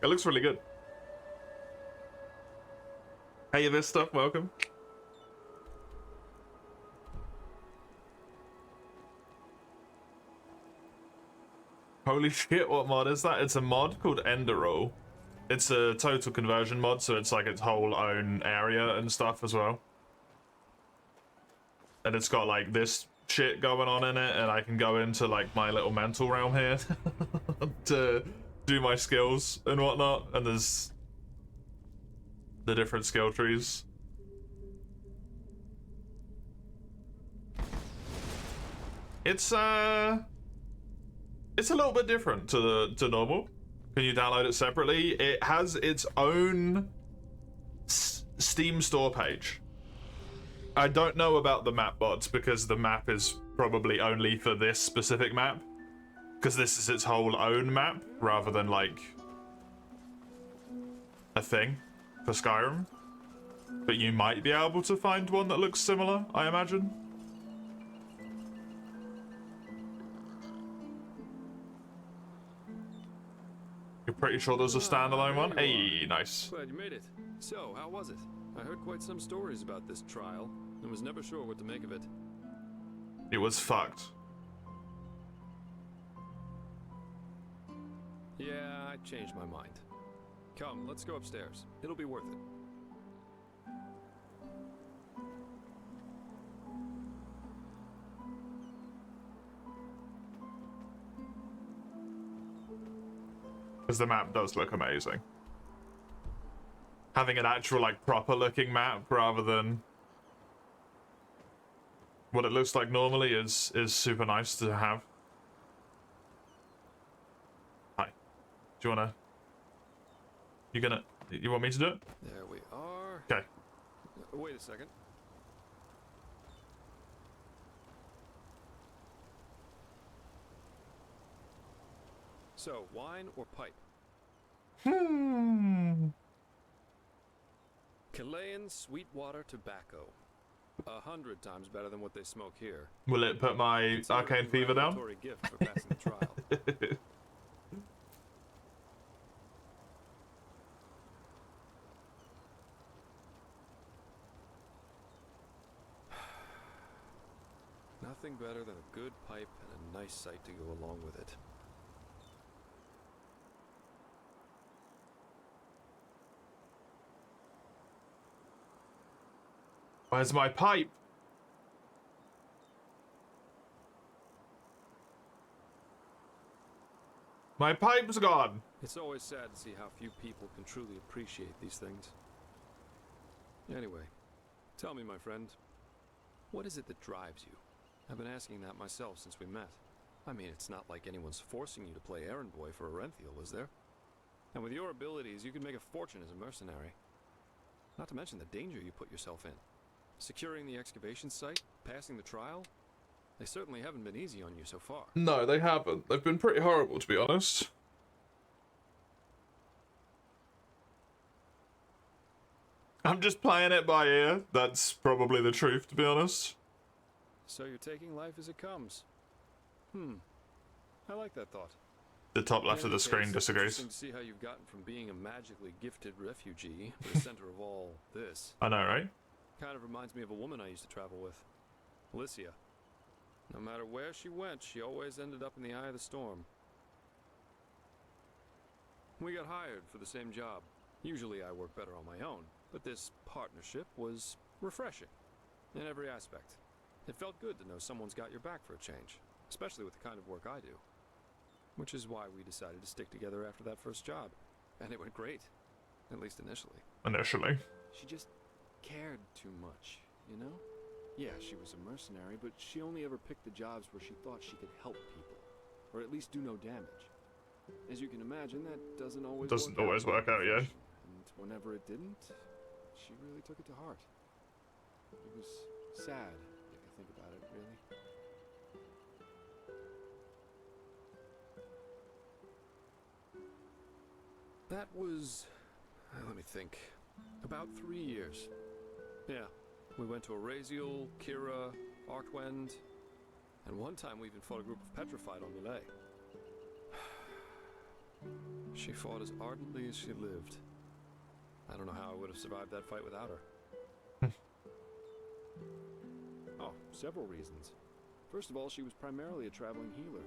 It looks really good. Hey, Vista, welcome. Holy shit, what mod is that? It's a mod called Enderal. It's a total conversion mod, so it's like its whole own area and stuff as well. And it's got like this shit going on in it, and I can go into like my little mental realm here to do my skills and whatnot, and there's the different skill trees. It's a little bit different to normal. Can you download it separately? It has its own Steam store page. I don't know about the map mods because the map is probably only for this specific map. Because this is its whole own map rather than like a thing for Skyrim. But you might be able to find one that looks similar, I imagine. You're pretty sure there's a standalone one? Hey, nice. Glad you made it. So, how was it? I heard quite some stories about this trial, and was never sure what to make of it. It was fucked. Yeah, I changed my mind. Come, let's go upstairs. It'll be worth it. Because the map does look amazing. Having an actual, like, proper looking map rather than what it looks like normally is super nice to have. Hi. Do you wanna... You want me to do it? There we are. Okay. Wait a second. So, wine or pipe? Chilean Sweetwater tobacco. 100 times better than what they smoke here. Will it put my arcane fever down? Gift for passing the trial. Nothing better than a good pipe and a nice sight to go along with it. Where's my pipe? My pipe's gone. It's always sad to see how few people can truly appreciate these things. Anyway, tell me, my friend, what is it that drives you? I've been asking that myself since we met. I mean, it's not like anyone's forcing you to play errand boy for Arenthiel, is there? And with your abilities, you can make a fortune as a mercenary. Not to mention the danger you put yourself in. Securing the excavation site, passing the trial, they certainly haven't been easy on you so far. No, they haven't. They've been pretty horrible, to be honest. I'm just playing it by ear. That's probably the truth, to be honest. So you're taking life as it comes. I like that thought. The top left of the screen disagrees. Interesting to see how you've gotten from being a magically gifted refugee to the center of all this. I know, right? Kind of reminds me of a woman I used to travel with, Alicia. No matter where she went, she always ended up in the eye of the storm. We got hired for the same job. Usually I work better on my own, but this partnership was refreshing in every aspect. It felt good to know someone's got your back for a change, especially with the kind of work I do. Which is why we decided to stick together after that first job. And it went great, at least initially. Initially. She just cared too much, you know? Yeah, she was a mercenary, but she only ever picked the jobs where she thought she could help people, or at least do no damage. As you can imagine, that doesn't always work out, yeah. And whenever it didn't, she really took it to heart. It was sad, if you think about it, really. That was, let me think, about 3 years. Yeah, we went to Araziel, Kira, Arkwend, and one time we even fought a group of Petrified on Millet. She fought as ardently as she lived. I don't know how I would have survived that fight without her. Oh, several reasons. First of all, she was primarily a traveling healer,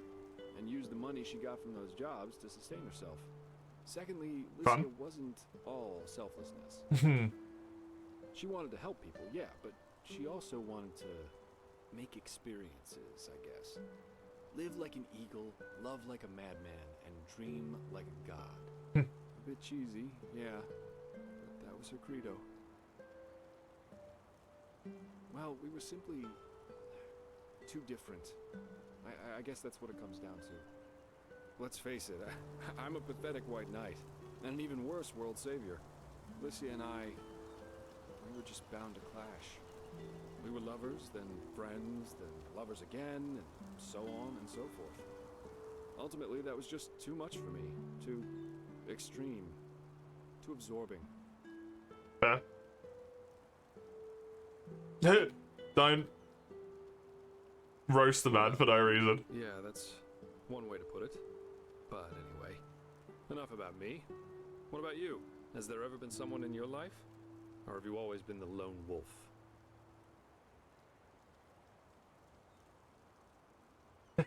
and used the money she got from those jobs to sustain herself. Secondly, Lycia wasn't all selflessness. She wanted to help people, yeah, but she also wanted to make experiences, I guess. Live like an eagle, love like a madman, and dream like a god. A bit cheesy, yeah, but that was her credo. Well, we were simply too different. I guess that's what it comes down to. Let's face it, I'm a pathetic white knight, and an even worse world savior. Lycia and I, we were just bound to clash. We were lovers, then friends, then lovers again, and so on and so forth. Ultimately, that was just too much for me. Too extreme. Too absorbing. Fair. Don't roast the man for no reason. Yeah, that's one way to put it. But anyway, enough about me. What about you? Has there ever been someone in your life? Or have you always been the lone wolf?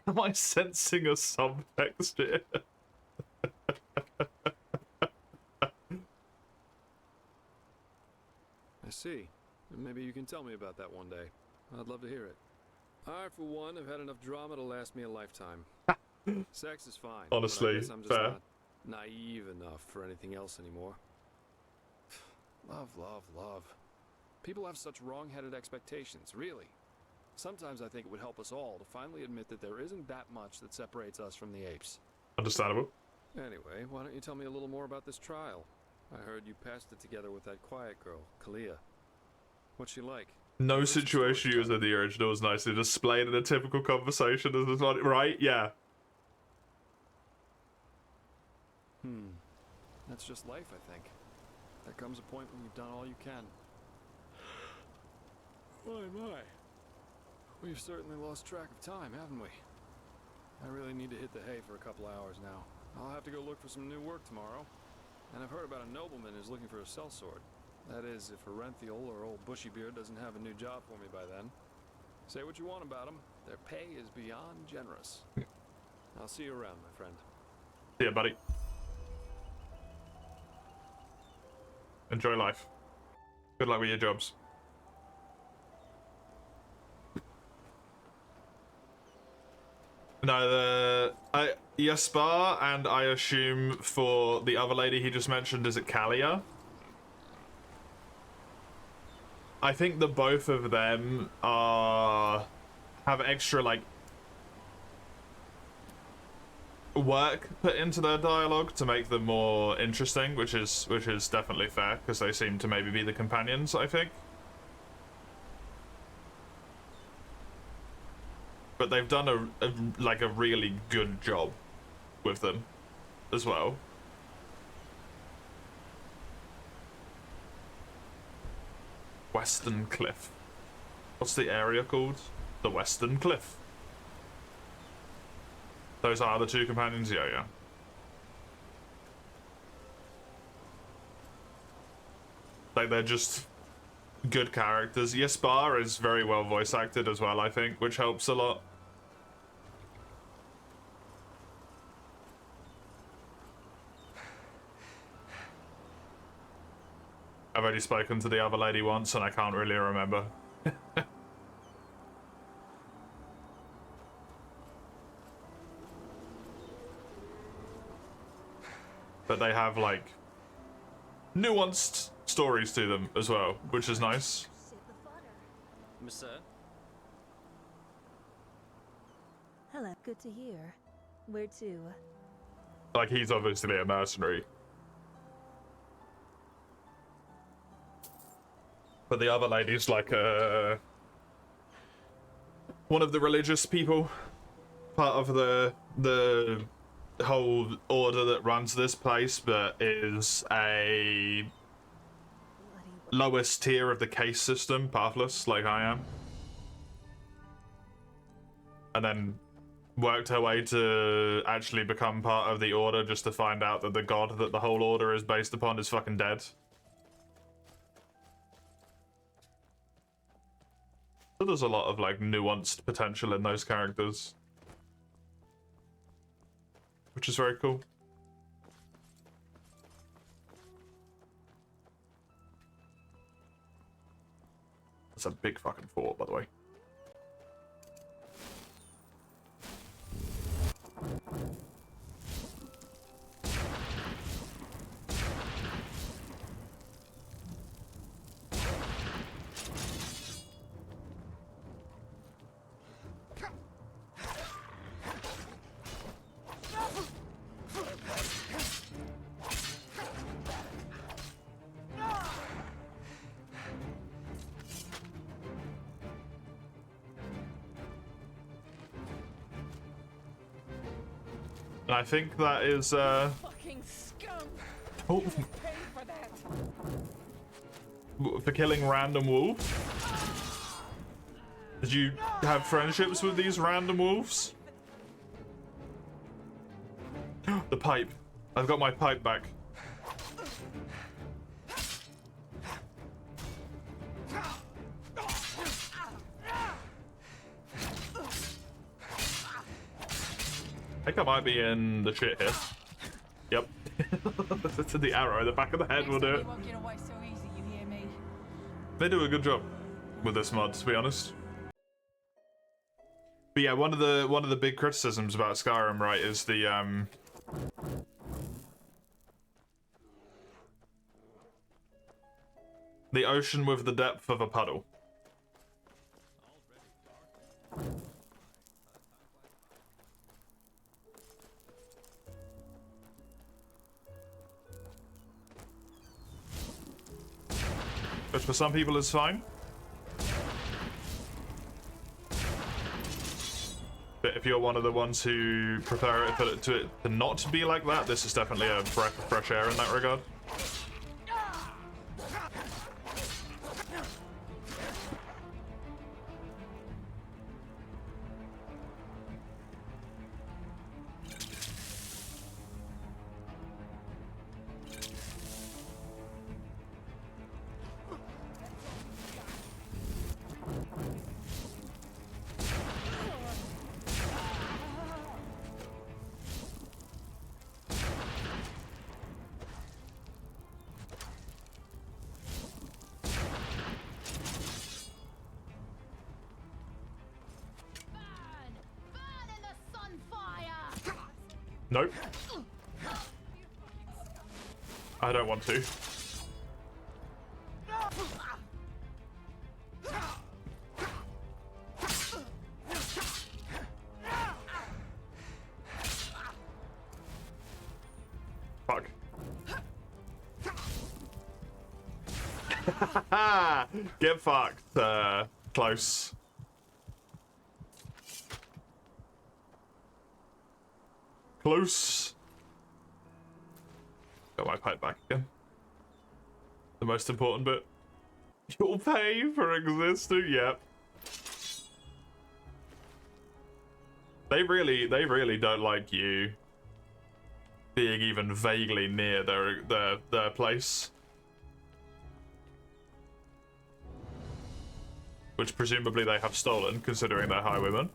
Am I sensing a subtext here? I see. Maybe you can tell me about that one day. I'd love to hear it. I, for one, have had enough drama to last me a lifetime. Sex is fine. Honestly, but I guess I'm just fair. not naive enough for anything else anymore. Love, love, love. People have such wrong-headed expectations, really. Sometimes I think it would help us all to finally admit that there isn't that much that separates us from the apes. Understandable. Anyway, why don't you tell me a little more about this trial? I heard you passed it together with that quiet girl, Kalia. What's she like? No situation used in the original was nicely displayed in a typical conversation as this one, right? Yeah. That's just life, I think. There comes a point when you've done all you can. My. We've certainly lost track of time, haven't we? I really need to hit the hay for a couple hours now. I'll have to go look for some new work tomorrow. And I've heard about a nobleman who's looking for a sellsword. That is, if Arenthiel or old Bushybeard doesn't have a new job for me by then. Say what you want about them. Their pay is beyond generous. I'll see you around, my friend. See ya, buddy. Enjoy life. Good luck with your jobs. No, Yaspar, and I assume for the other lady he just mentioned, is it Kalia? I think the both of them have extra, like, work put into their dialogue to make them more interesting, which is definitely fair, because they seem to maybe be the companions, I think. But they've done a really good job with them as well. Western Cliff. What's the area called? The Western Cliff. Those are the two companions? Yeah. Like, they're just good characters. Yaspar is very well voice acted as well, I think, which helps a lot. I've only spoken to the other lady once and I can't really remember. But they have, like, nuanced stories to them as well, which is nice. Monsieur? Hello, good to hear. Where to? Like, he's obviously a mercenary. But the other lady's like one of the religious people, part of the whole order that runs this place, but is a lowest tier of the case system, pathless, like I am. And then worked her way to actually become part of the order just to find out that the god that the whole order is based upon is fucking dead. So there's a lot of, like, nuanced potential in those characters, which is very cool. That's a big fucking fort, by the way. And I think that is, Fucking scum! oh, Pay for that! for killing random wolves? Did you have friendships with these random wolves? The pipe. I've got my pipe back. I think I might be in the shit here. Yep. To the arrow, the back of the head will do it. Won't get away so easy, you hear me? They do a good job with this mod, to be honest. But yeah, one of the big criticisms about Skyrim, right, is the ocean with the depth of a puddle. Which for some people is fine. But if you're one of the ones who prefer it to not be like that, this is definitely a breath of fresh air in that regard. Nope. I don't want to. Fuck. Get fucked. Close. Close. Got my pipe back again. The most important bit. You'll pay for existing. Yep. They really don't like you being even vaguely near their place. Which presumably they have stolen, considering they're highwaymen.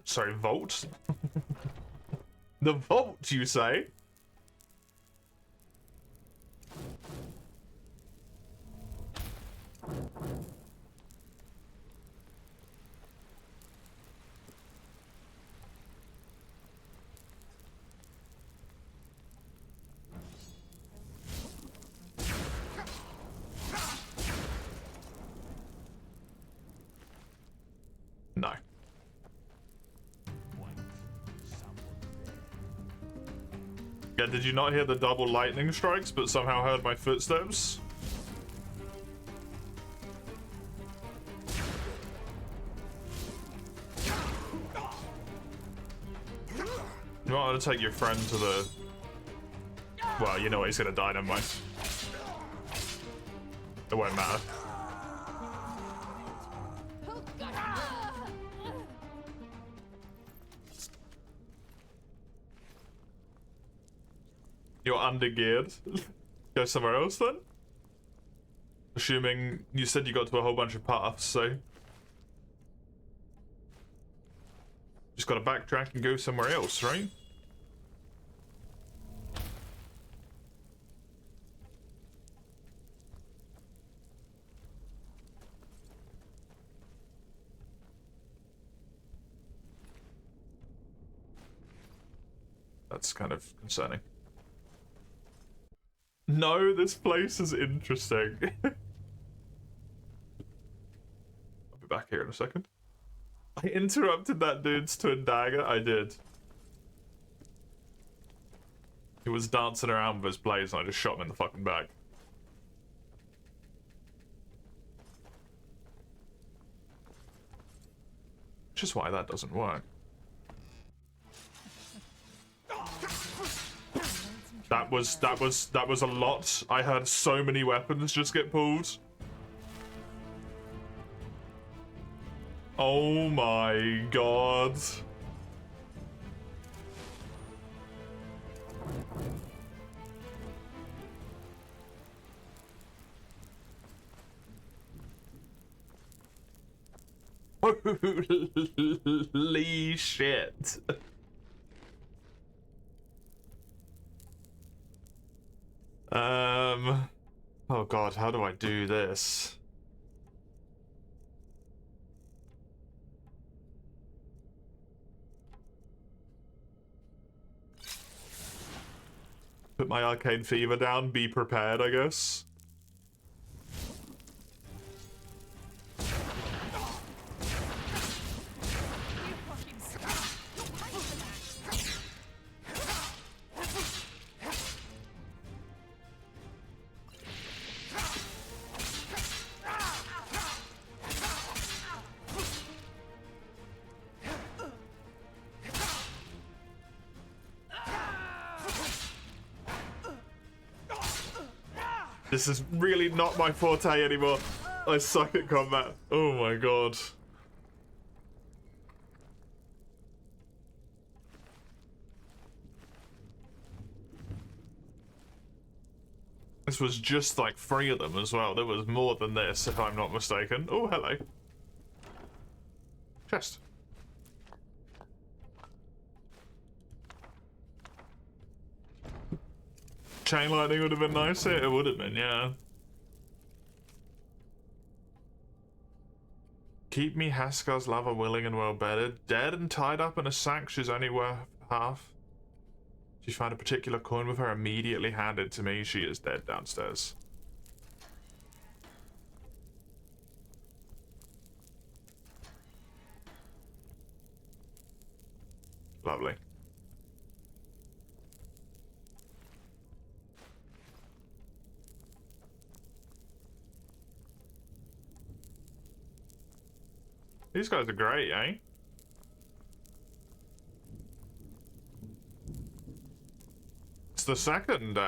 Sorry, vault? The vault, you say? No. Yeah, did you not hear the double lightning strikes, but somehow heard my footsteps? You might want to take your friend to the... Well, you know what, he's gonna die, never mind. It won't matter. You're undergeared. Go somewhere else then? Assuming you said you got to a whole bunch of paths, so... Just gotta backtrack and go somewhere else, right? That's kind of concerning. No, this place is interesting. I'll be back here in a second. I interrupted that dude's twin dagger. I did. He was dancing around with his blades and I just shot him in the fucking back. Which is why that doesn't work. That was a lot. I heard so many weapons just get pulled. Oh my god. Holy shit. Oh god, how do I do this? Put my arcane fever down, be prepared, I guess. This is really not my forte anymore. I suck at combat. Oh my god. This was just like 3 of them as well. There was more than this, if I'm not mistaken. Oh, hello. Chest. Chain lightning would have been nicer. It would have been, yeah. Keep me Haskar's lover willing and well bedded. Dead and tied up in a sack, she's only worth half. She found a particular coin with her immediately handed to me. She is dead downstairs. Lovely. These guys are great, eh? It's the second,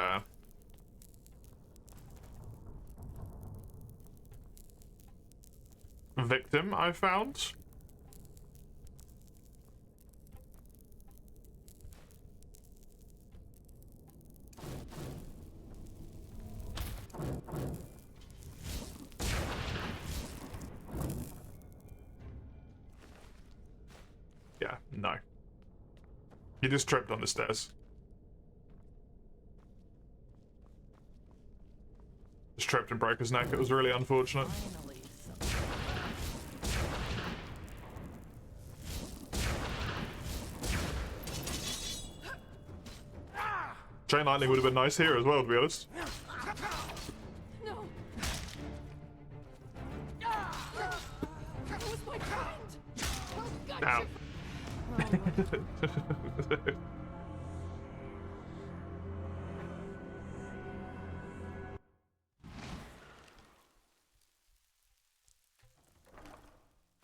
victim I found. He just tripped on the stairs. Just tripped and broke his neck. It was really unfortunate. Chain lightning would have been nice here as well, to be honest. No. That was my friend. Ow.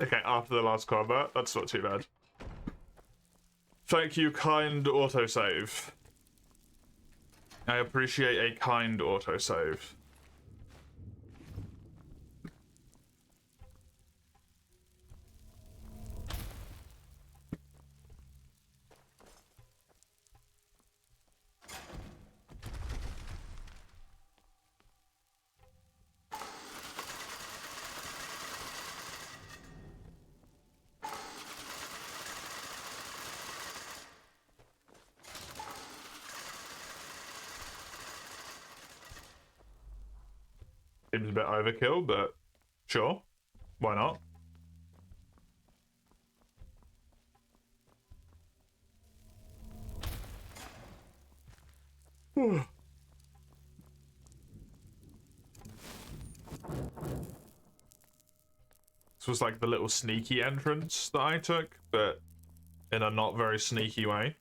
Okay, after the last combat, that's not too bad. Thank you, kind autosave. I appreciate a kind autosave. Seems a bit overkill, but sure. Why not? This was like the little sneaky entrance that I took, but in a not very sneaky way.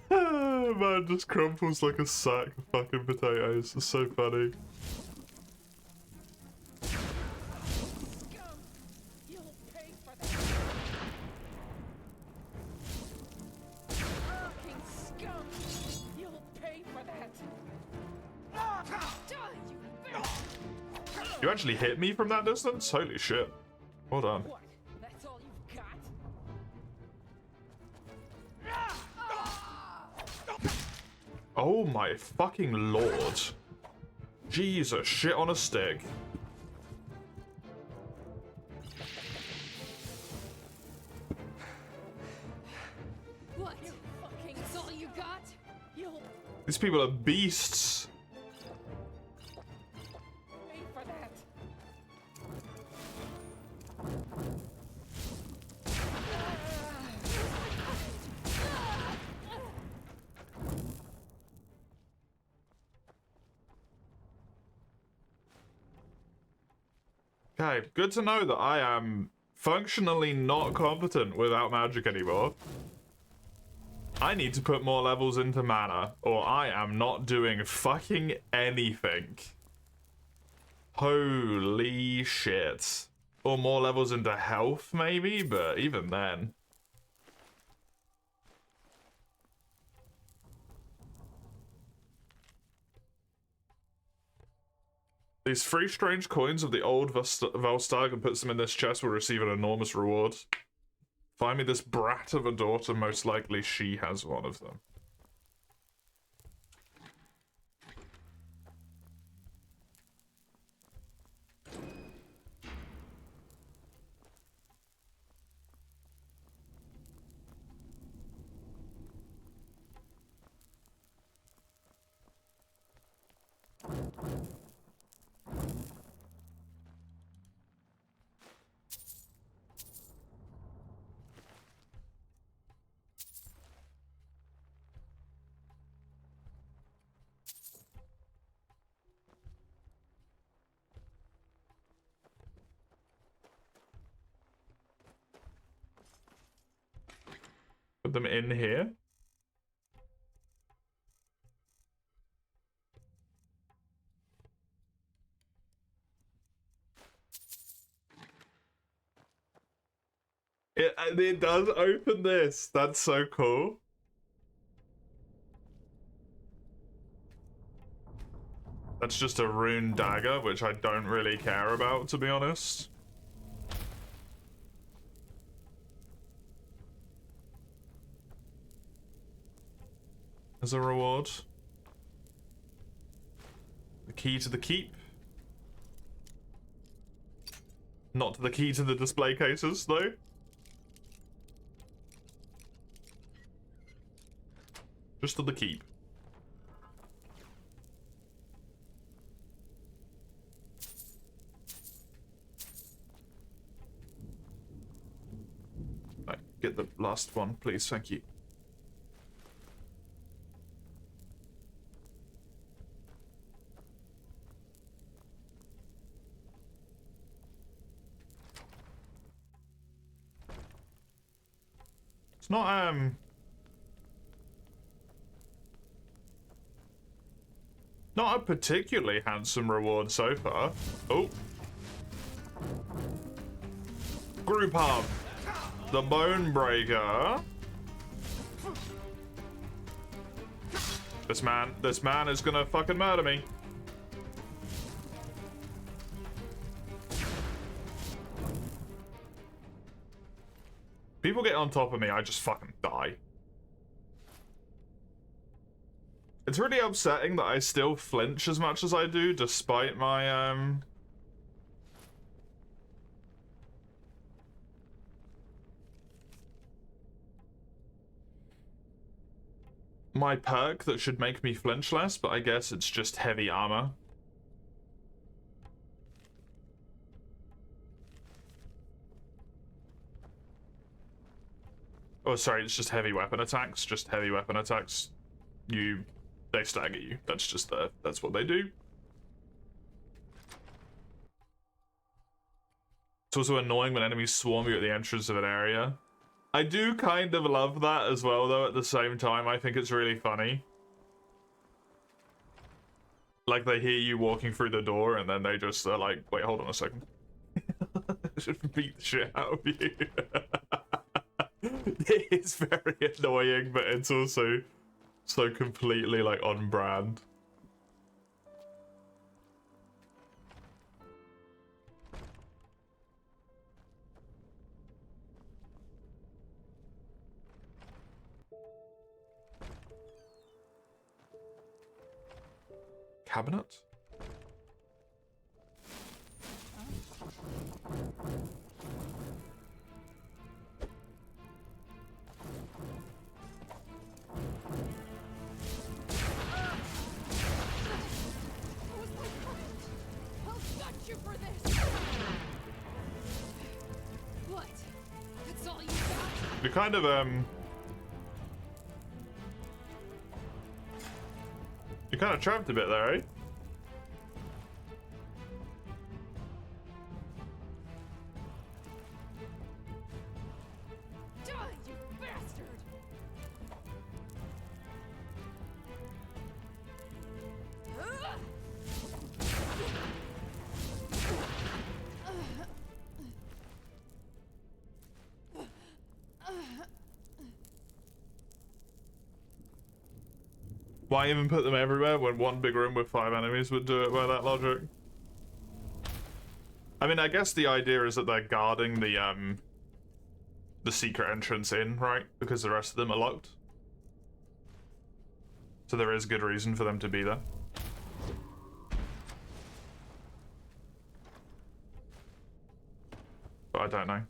Man just crumples like a sack of fucking potatoes. It's so funny. You'll pay for that. Fucking scum. You'll pay for that. You actually hit me from that distance? Holy shit. Well done. What? That's all you've got? Oh my fucking lord. Jesus, shit on a stick. What? You fucking that's all you got? You'll These people are beasts. pay for that. Okay, good to know that I am functionally not competent without magic anymore. I need to put more levels into mana, or I am not doing fucking anything. Holy shit. Or more levels into health, maybe, but even then. These 3 strange coins of the old Valstag and puts them in this chest will receive an enormous reward. Find me this brat of a daughter, most likely she has one of them. Put them in here. It does open this. That's so cool. That's just a rune dagger, which I don't really care about, to be honest. As a reward. The key to the keep. Not to the key to the display cases, though. Just to the keep. Right, get the last one, please. Thank you. It's not, not a particularly handsome reward so far. Oh. Group hub. The Bone Breaker. This man is gonna fucking murder me. People get on top of me, I just fucking die. It's really upsetting that I still flinch as much as I do, despite my, my perk that should make me flinch less, but I guess it's just heavy armor. Oh, sorry, it's just heavy weapon attacks. Just heavy weapon attacks. They stagger you. That's just that's what they do. It's also annoying when enemies swarm you at the entrance of an area. I do kind of love that as well, though, at the same time. I think it's really funny. Like, they hear you walking through the door, and then they just are like, wait, hold on a second. Should beat the shit out of you. It's very annoying, but it's also so completely, like, on brand. Cabinet? I'll gut you for this. What? That's all you got? You're kind of, you're kind of trapped a bit there, eh? Die, you bastard! Why even put them everywhere when one big room with 5 enemies would do it by that logic? I mean, I guess the idea is that they're guarding the secret entrance in, right? Because the rest of them are locked. So there is good reason for them to be there. But I don't know.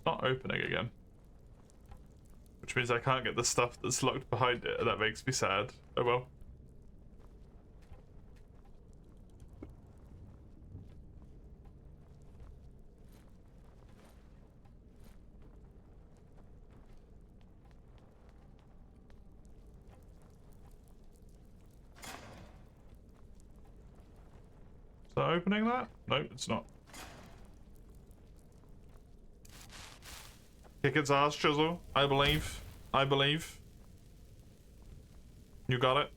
Not opening again. Which means I can't get the stuff that's locked behind it, and that makes me sad. Oh well. Is that opening that? Nope, it's not. Kick its ass, Chisel. I believe. I believe. You got it.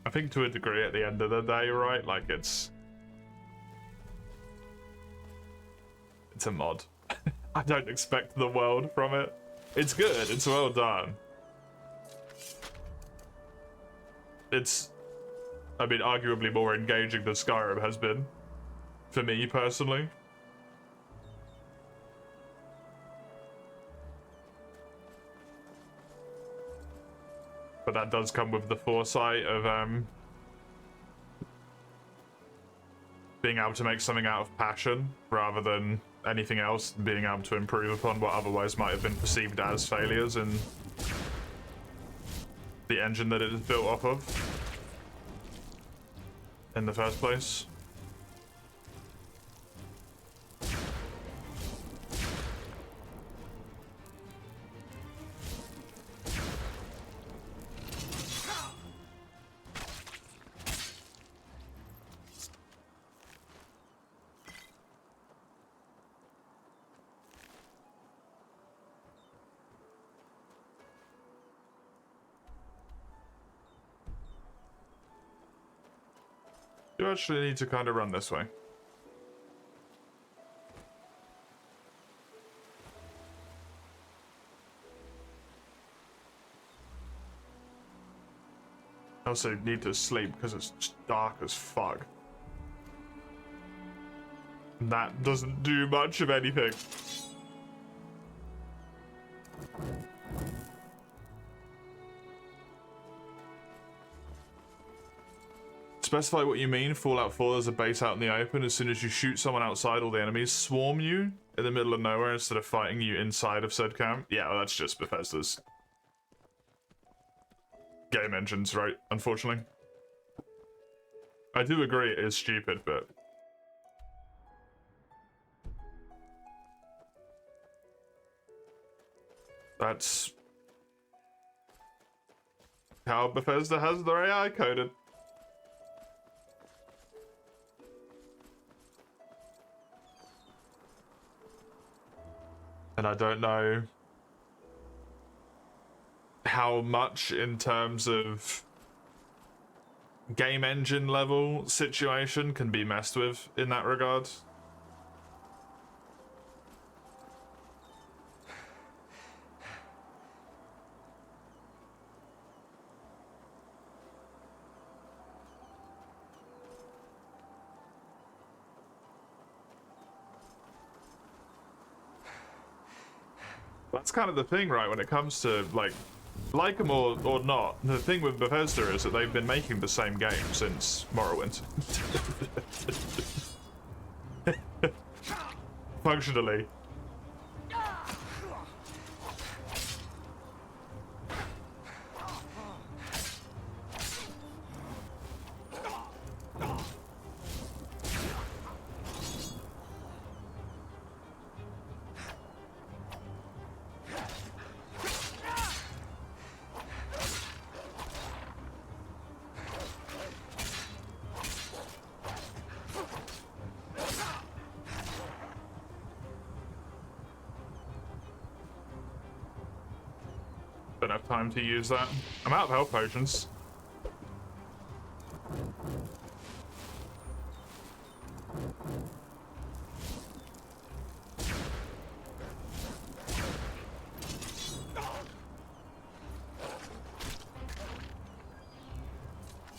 I think to a degree at the end of the day, right? Like it's a mod. I don't expect the world from it. It's good, it's well done. It's, I mean, arguably more engaging than Skyrim has been. For me, personally. But that does come with the foresight of, being able to make something out of passion, rather than anything else, being able to improve upon what otherwise might have been perceived as failures in the engine that it is built off of in the first place. You actually need to kind of run this way. I also need to sleep because it's just dark as fuck. And that doesn't do much of anything. Specify what you mean. Fallout 4, there's a base out in the open. As soon as you shoot someone outside, all the enemies swarm you in the middle of nowhere instead of fighting you inside of said camp. Yeah, well, that's just Bethesda's game engines, right? Unfortunately. I do agree it is stupid, but that's how Bethesda has their AI coded. And I don't know how much in terms of game engine level situation can be messed with in that regard. That's kind of the thing, right, when it comes to, like them or not, the thing with Bethesda is that they've been making the same game since Morrowind. Functionally. Don't have time to use that. I'm out of health potions.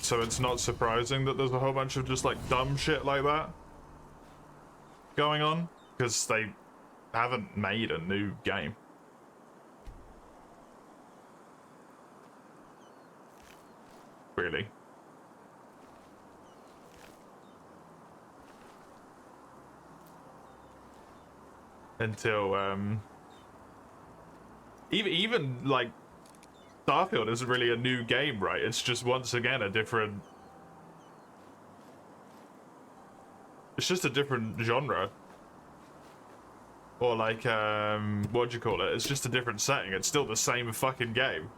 So it's not surprising that there's a whole bunch of just like dumb shit like that going on, because they haven't made a new game. Really. Until even like Starfield isn't really a new game, right? It's just once again a different, it's just a different genre. Or like what do you call it? It's just a different setting. It's still the same fucking game.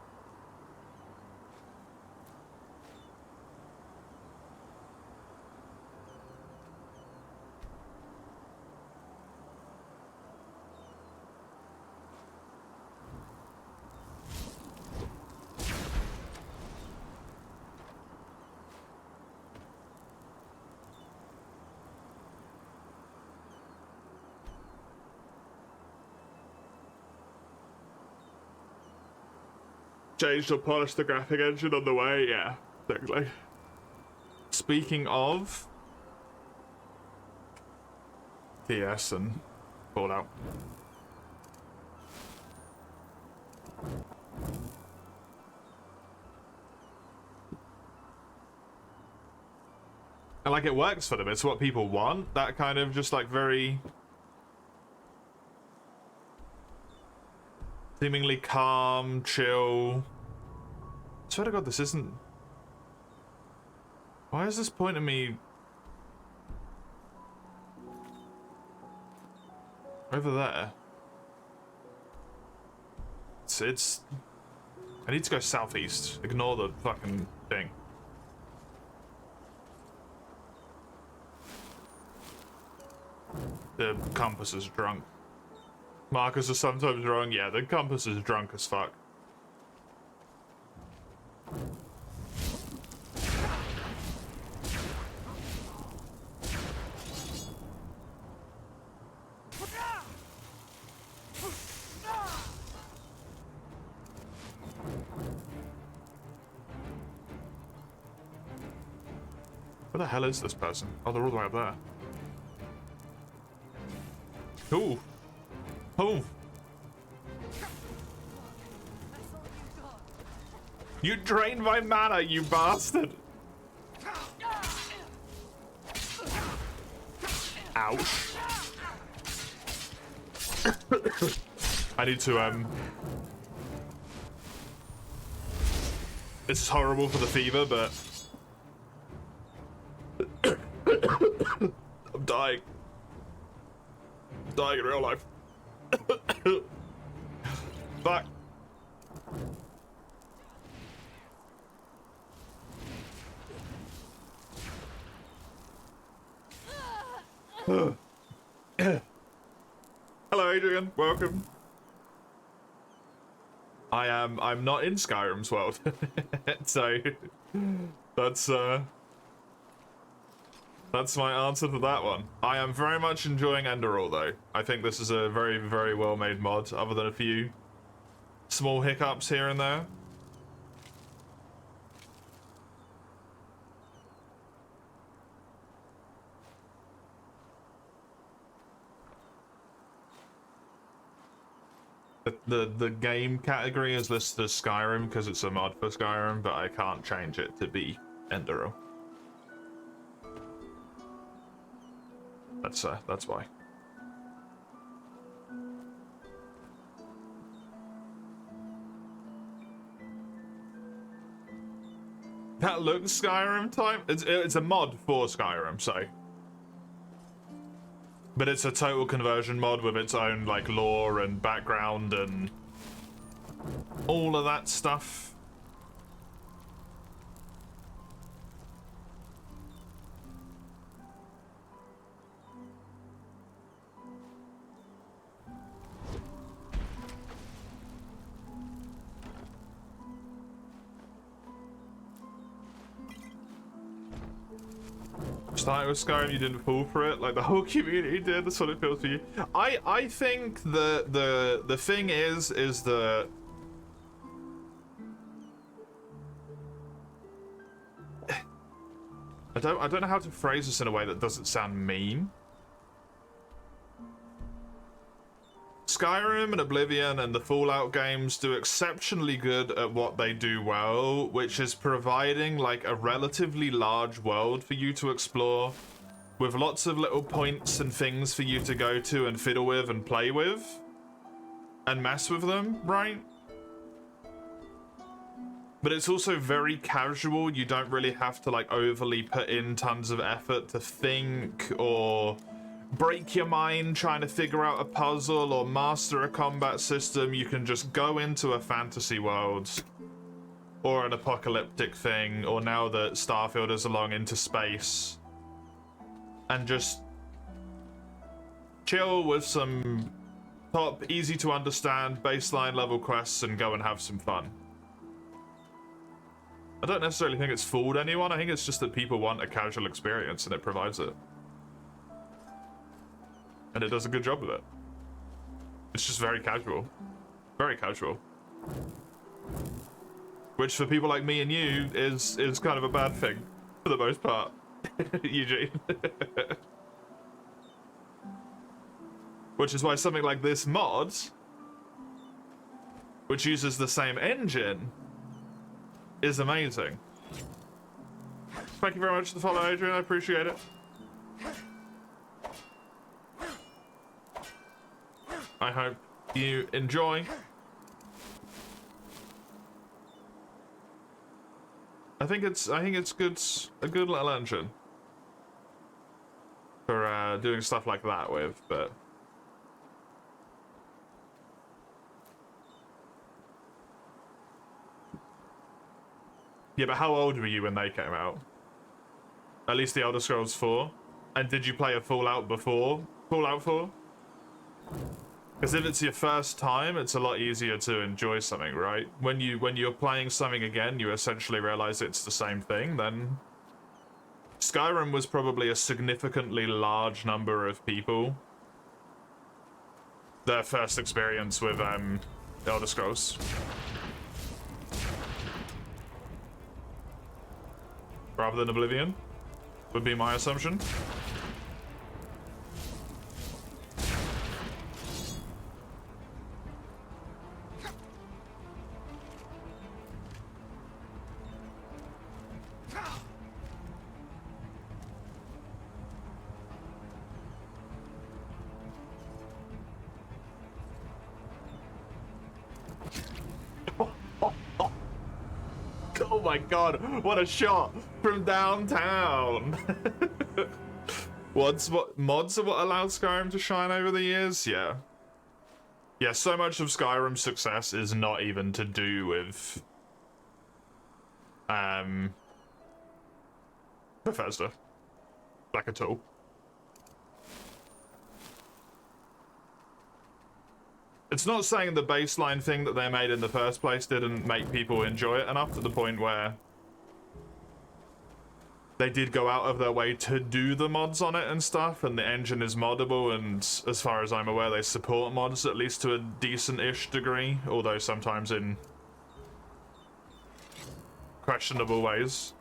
changed or polished the graphic engine on the way. Yeah, exactly. Speaking of PS and Fallout. And like, it works for them. It's what people want. That kind of just like very seemingly calm, chill. I swear to God, this isn't. Why is this pointing me over there? It's. I need to go southeast. Ignore the fucking thing. The compass is drunk. Markers are sometimes wrong. Yeah, the compass is drunk as fuck. Where the hell is this person? Oh, they're all the way up there. Ooh. Oh. You drained my mana, you bastard. Ouch. I need to, This is horrible for the fever, but I'm dying. I'm dying in real life. Fuck. Hello, Adrian. Welcome. I'm not in Skyrim's world. So that's my answer to that one. I am very much enjoying Enderal though. I think this is a very, very well made mod, other than a few small hiccups here and there. The game category is listed as Skyrim because it's a mod for Skyrim, but I can't change it to be Enderal. That's why. That looks Skyrim type. It's a mod for Skyrim, so. But it's a total conversion mod with its own like lore and background and all of that stuff. Starting with Skyrim, you didn't fall for it, like the whole community did. That's what it feels for you. I think the thing is the I don't know how to phrase this in a way that doesn't sound mean. Skyrim and Oblivion and the Fallout games do exceptionally good at what they do well, which is providing like a relatively large world for you to explore with lots of little points and things for you to go to and fiddle with and play with and mess with them, right? But it's also very casual. You don't really have to like overly put in tons of effort to think or break your mind trying to figure out a puzzle or master a combat system. You can just go into a fantasy world or an apocalyptic thing, or now that Starfield is along, into space, and just chill with some top, easy to understand baseline level quests and go and have some fun. I don't necessarily think it's fooled anyone. I think it's just that people want a casual experience and it provides it. And it does a good job of it. It's just very casual. Very casual. Which for people like me and you is kind of a bad thing, for the most part. Eugene. Which is why something like this mod, which uses the same engine, is amazing. Thank you very much for the follow, Adrian, I appreciate it. I hope you enjoy. I think it's good, a good little engine for doing stuff like that with, but yeah, but how old were you when they came out? At least the Elder Scrolls 4. And did you play a Fallout before Fallout 4? Because if it's your first time, it's a lot easier to enjoy something, right? When you're playing something again, you essentially realize it's the same thing, then Skyrim was probably a significantly large number of people their first experience with Elder Scrolls. Rather than Oblivion, would be my assumption. Oh my god, what a shot from downtown. Mods are what allowed Skyrim to shine over the years? Yeah. Yeah, so much of Skyrim's success is not even to do with Bethesda. Like at all. It's not saying the baseline thing that they made in the first place didn't make people enjoy it enough to the point where they did go out of their way to do the mods on it and stuff, and the engine is moddable, and as far as I'm aware they support mods at least to a decent-ish degree, although sometimes in questionable ways.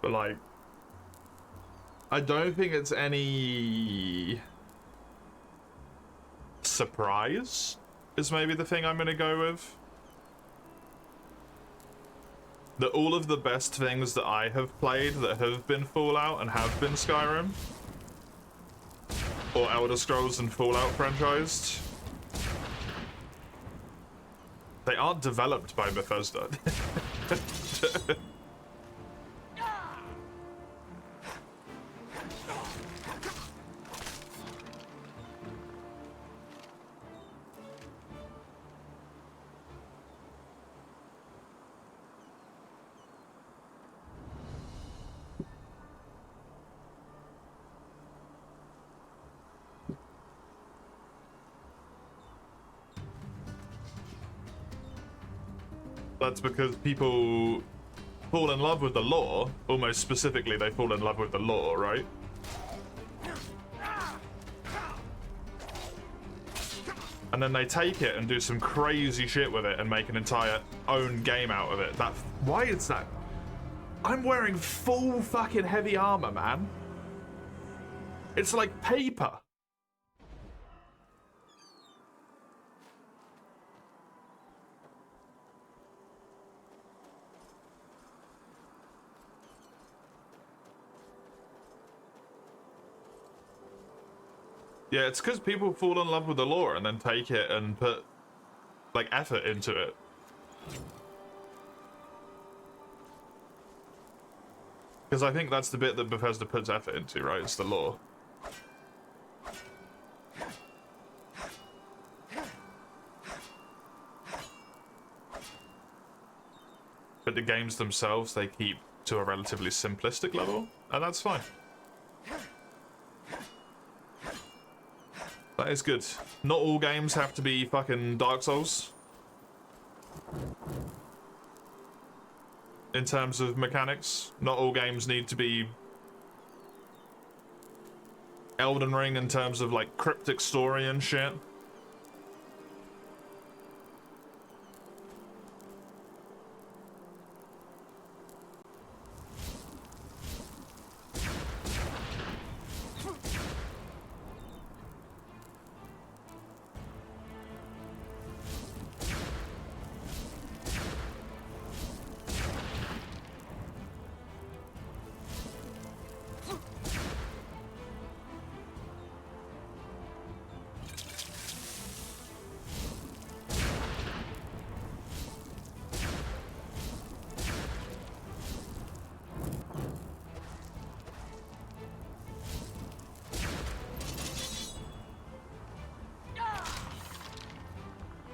But like, I don't think it's any surprise is maybe the thing I'm gonna go with. That all of the best things that I have played that have been Fallout and have been Skyrim, or Elder Scrolls and Fallout franchised, they aren't developed by Bethesda. That's because people fall in love with the lore. Almost specifically, they fall in love with the lore, right? And then they take it and do some crazy shit with it and make an entire own game out of it. Why is that? I'm wearing full fucking heavy armor, man. It's like paper. Yeah, it's because people fall in love with the lore and then take it and put, like, effort into it. Because I think that's the bit that Bethesda puts effort into, right? It's the lore. But the games themselves, they keep to a relatively simplistic level, and that's fine. That is good. Not all games have to be fucking Dark Souls. In terms of mechanics, not all games need to be Elden Ring in terms of like cryptic story and shit.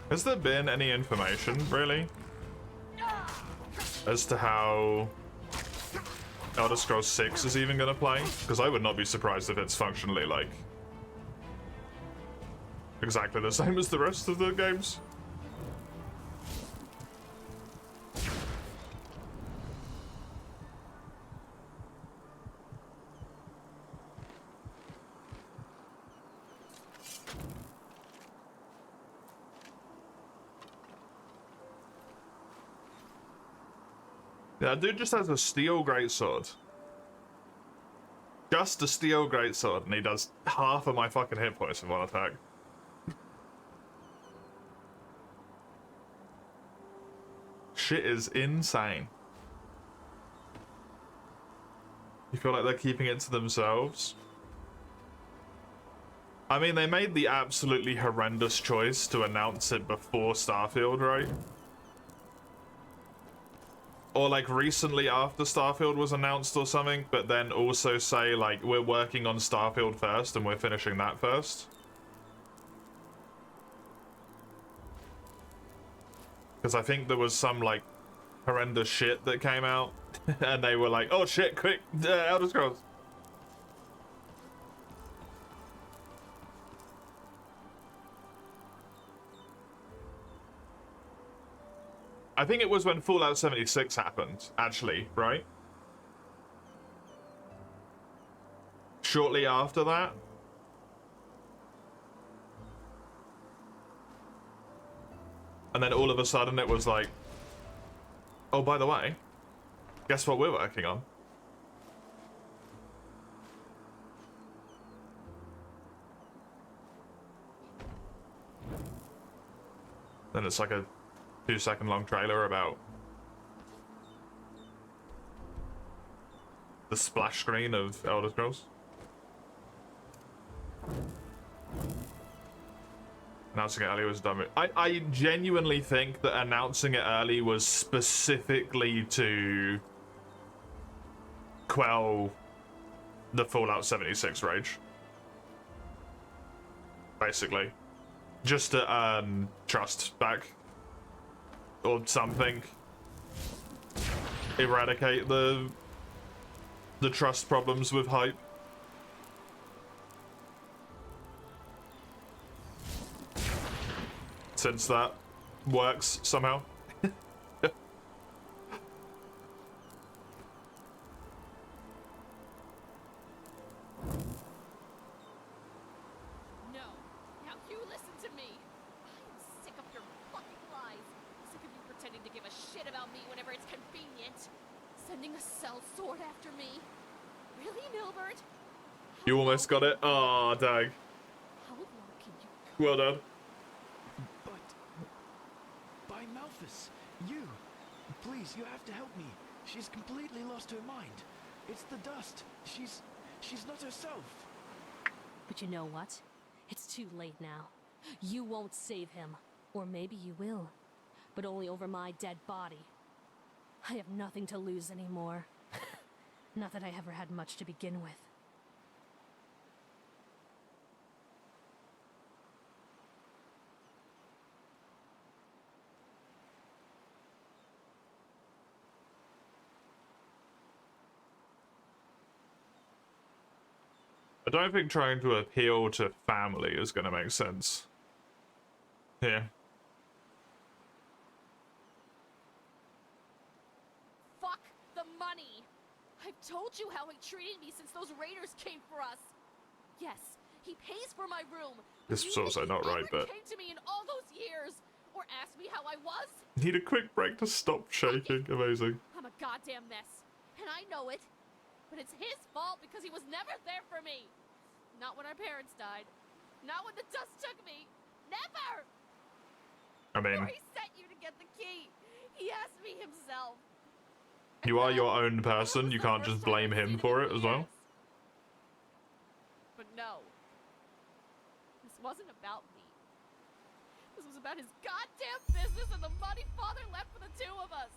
Has there been any information, really, as to how Elder Scrolls 6 is even gonna play? Because I would not be surprised if it's functionally, like, exactly the same as the rest of the games. Yeah, that dude just has a steel greatsword. Just a steel greatsword, and he does half of my fucking hit points in one attack. Shit is insane. You feel like they're keeping it to themselves? I mean, they made the absolutely horrendous choice to announce it before Starfield, right? Or like recently after Starfield was announced or something, but then also say like, we're working on Starfield first and we're finishing that first. Because I think there was some like horrendous shit that came out and they were like, oh shit, quick, Elder Scrolls. I think it was when Fallout 76 happened, actually, right? Shortly after that. And then all of a sudden it was like, oh, by the way, guess what we're working on? Then it's like a 2-second long trailer about the splash screen of Elder Scrolls. Announcing it early was dumb. I genuinely think that announcing it early was specifically to quell the Fallout 76 rage. Basically. Just to earn trust back. Or something. Eradicate the trust problems with hype. Since that works somehow. No. Now you listen to me. I'm sick of your fucking lies. Sick of you pretending to give a shit about me whenever it's convenient. Sending a cell sword after me. Really, Milbert? You almost got it. Ah, dag. How long can you... Well done. By Malthus, you! Please, you have to help me. She's completely lost her mind. It's the dust. She's not herself. But you know what? It's too late now. You won't save him. Or maybe you will. But only over my dead body. I have nothing to lose anymore. Not that I ever had much to begin with. I don't think trying to appeal to family is going to make sense here. Fuck the money! I've told you how he treated me since those raiders came for us. Yes, he pays for my room. This was also not right, but Came to me in all those years, or asked me how I was. need a quick break to stop shaking. Amazing. I'm a goddamn mess, and I know it. But it's his fault because he was never there for me. Not when our parents died. Not when the dust took me. Never! I mean, Before he sent you to get the key, he asked me himself. you are your own person. You can't just blame him for it as well. But no. This wasn't about me. This was about his goddamn business and the money Father left for the two of us.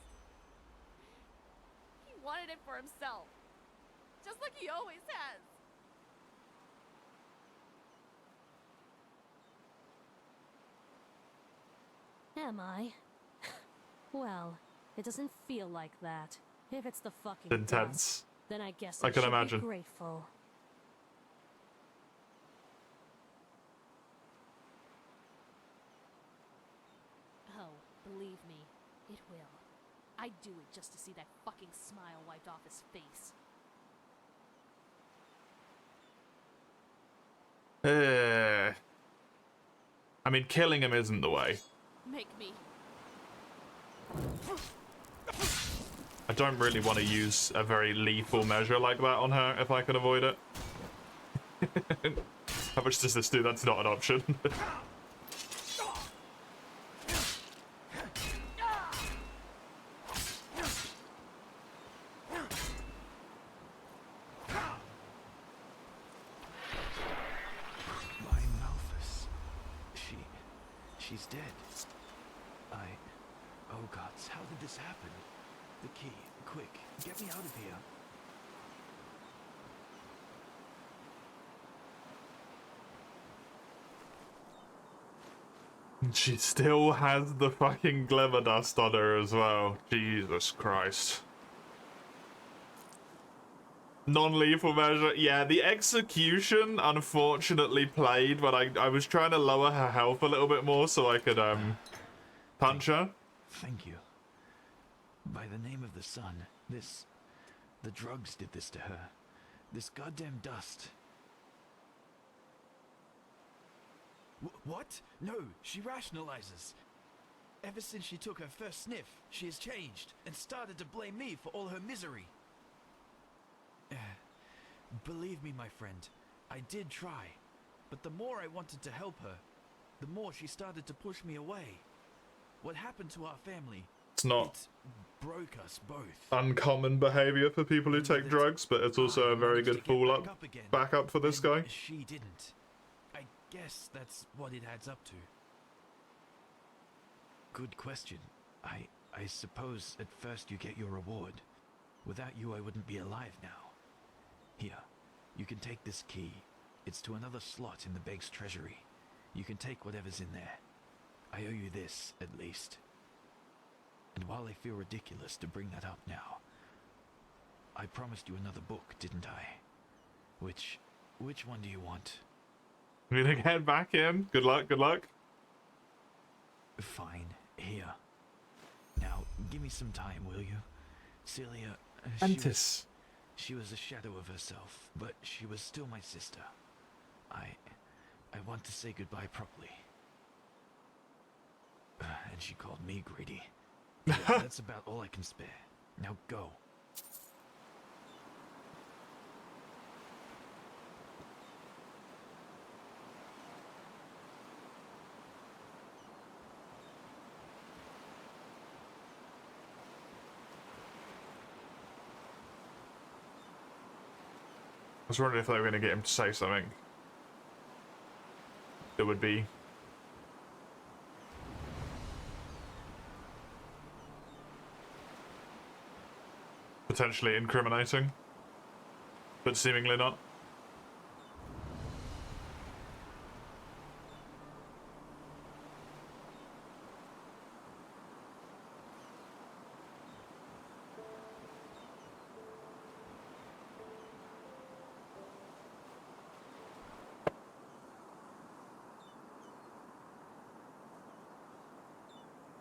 He wanted it for himself. Just like he always has. Am I? Well, it doesn't feel like that. If it's the fucking Intense. dust, then I guess I can should imagine. Be grateful. Oh, believe me, it will. I'd do it just to see that fucking smile wiped off his face. I mean, killing him isn't the way. Make me. I don't really want to use a very lethal measure like that on her if I can avoid it. How much does this do? That's not an option. My Malthus. She's dead. Oh gods, how did this happen? The key, quick, get me out of here. She still has the fucking glimmer dust on her as well. Jesus Christ. Non-lethal measure. Yeah, the execution unfortunately played when I was trying to lower her health a little bit more so I could punch her. Thank you. By the name of the sun, the drugs did this to her. This goddamn dust. What? No, she rationalizes. Ever since she took her first sniff, she has changed and started to blame me for all her misery. Believe me, my friend, I did try. But the more I wanted to help her, the more she started to push me away. What happened to our family? It's not It broke us both. uncommon behavior for people who take drugs, but it's also a very good backup for this guy. She didn't. I guess that's what it adds up to. Good question. I suppose at first you get your reward. Without you, I wouldn't be alive now. Here, you can take this key. It's to another slot in the Beg's treasury. You can take whatever's in there. I owe you this, at least. And while I feel ridiculous to bring that up now, I promised you another book, didn't I? Which one do you want? I'm gonna get back in. Good luck, good luck. Fine, here. Now, give me some time, will you? Celia, Antis. she was a shadow of herself, but she was still my sister. I want to say goodbye properly. And she called me greedy. Yeah, that's about all I can spare. Now go. I was wondering if they were going to get him to say something that would be potentially incriminating, but seemingly not.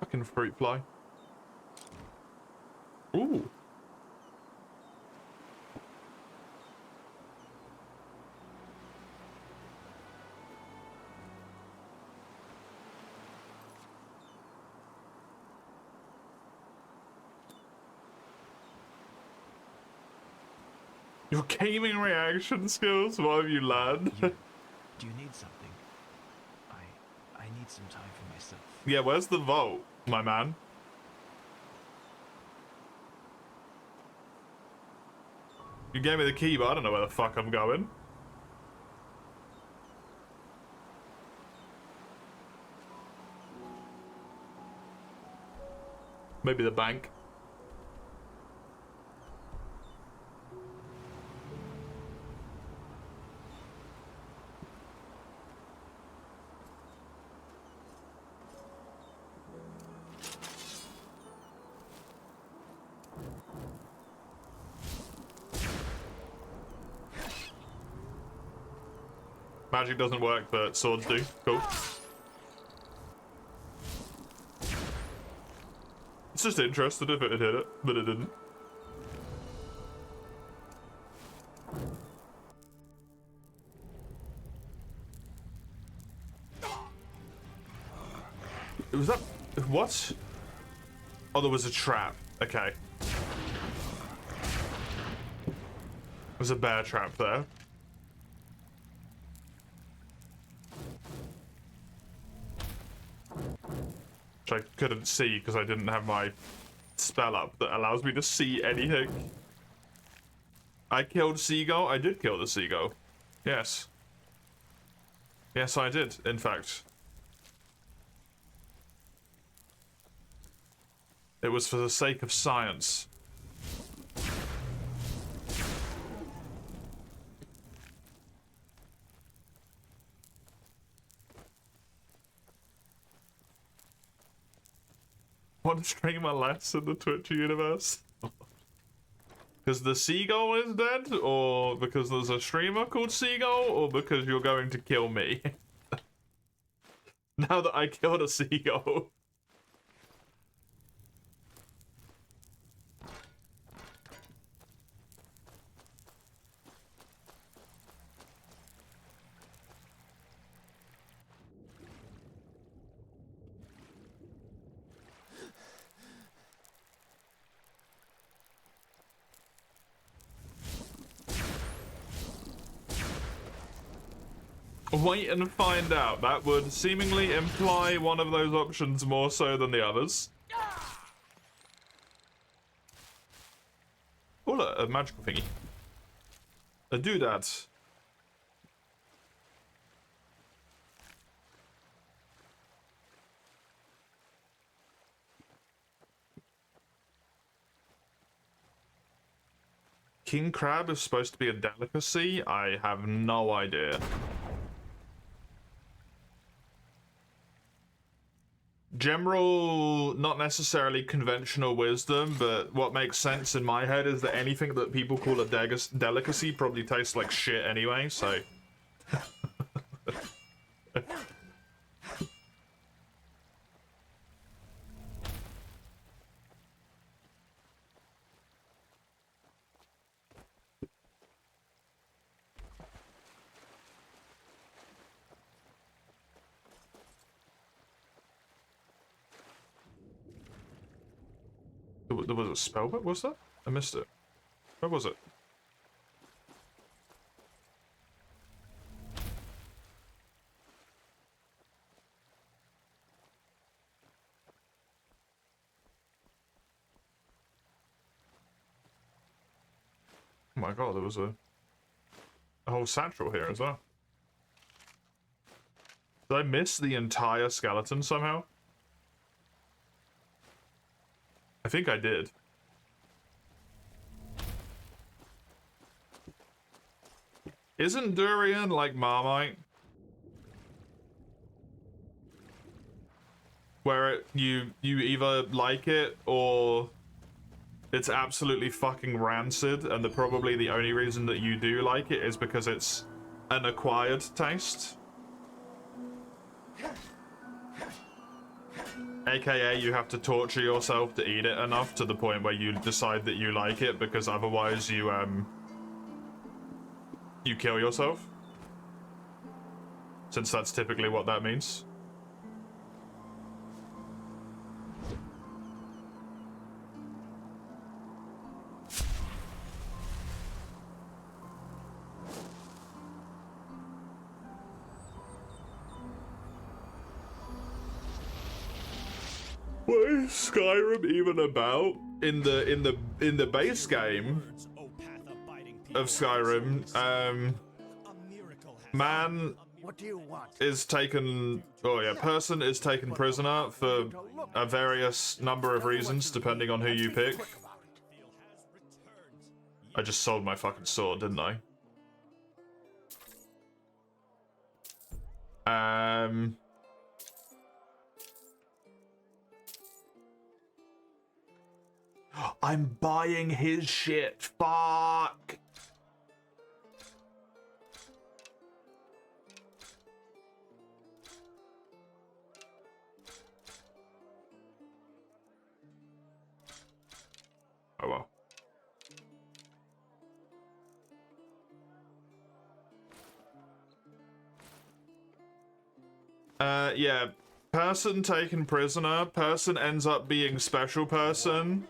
Fucking fruit fly. Ooh. Your gaming reaction skills? What have you learned? Do you need something? I need some time for myself. Yeah, where's the vault, my man? You gave me the key, but I don't know where the fuck I'm going. Maybe the bank. Magic doesn't work, but swords do. Cool. It's just interested if it had hit it, but it didn't. Was that... what? Oh, there was a trap. Okay. There's a bear trap there. Which I couldn't see because I didn't have my spell up that allows me to see anything. I killed Seagull? I did kill the Seagull. Yes. Yes, I did, in fact. It was for the sake of science. One streamer less in the Twitch universe? Because the Seagull is dead? Or because there's a streamer called Seagull? Or because you're going to kill me? Now that I killed a Seagull. Wait and find out. That would seemingly imply one of those options more so than the others. Oh look, a magical thingy. A doodad. King crab is supposed to be a delicacy? I have no idea. General, not necessarily conventional wisdom, but what makes sense in my head is that anything that people call a delicacy probably tastes like shit anyway, so... There was a spell book, was that? I missed it. Where was it? Oh my god, there was a whole satchel here as well. Did I miss the entire skeleton somehow? I think I did. Isn't durian like Marmite? Where you either like it or it's absolutely fucking rancid, and probably the only reason that you do like it is because it's an acquired taste. AKA, you have to torture yourself to eat it enough to the point where you decide that you like it, because otherwise you kill yourself. Since that's typically what that means. What is Skyrim even about? In the base game of Skyrim, man is taken, person is taken prisoner for a various number of reasons, depending on who you pick. I just sold my fucking sword, didn't I? I'm buying his shit. Fuck. Oh well. Yeah. Person taken prisoner. Person ends up being special person.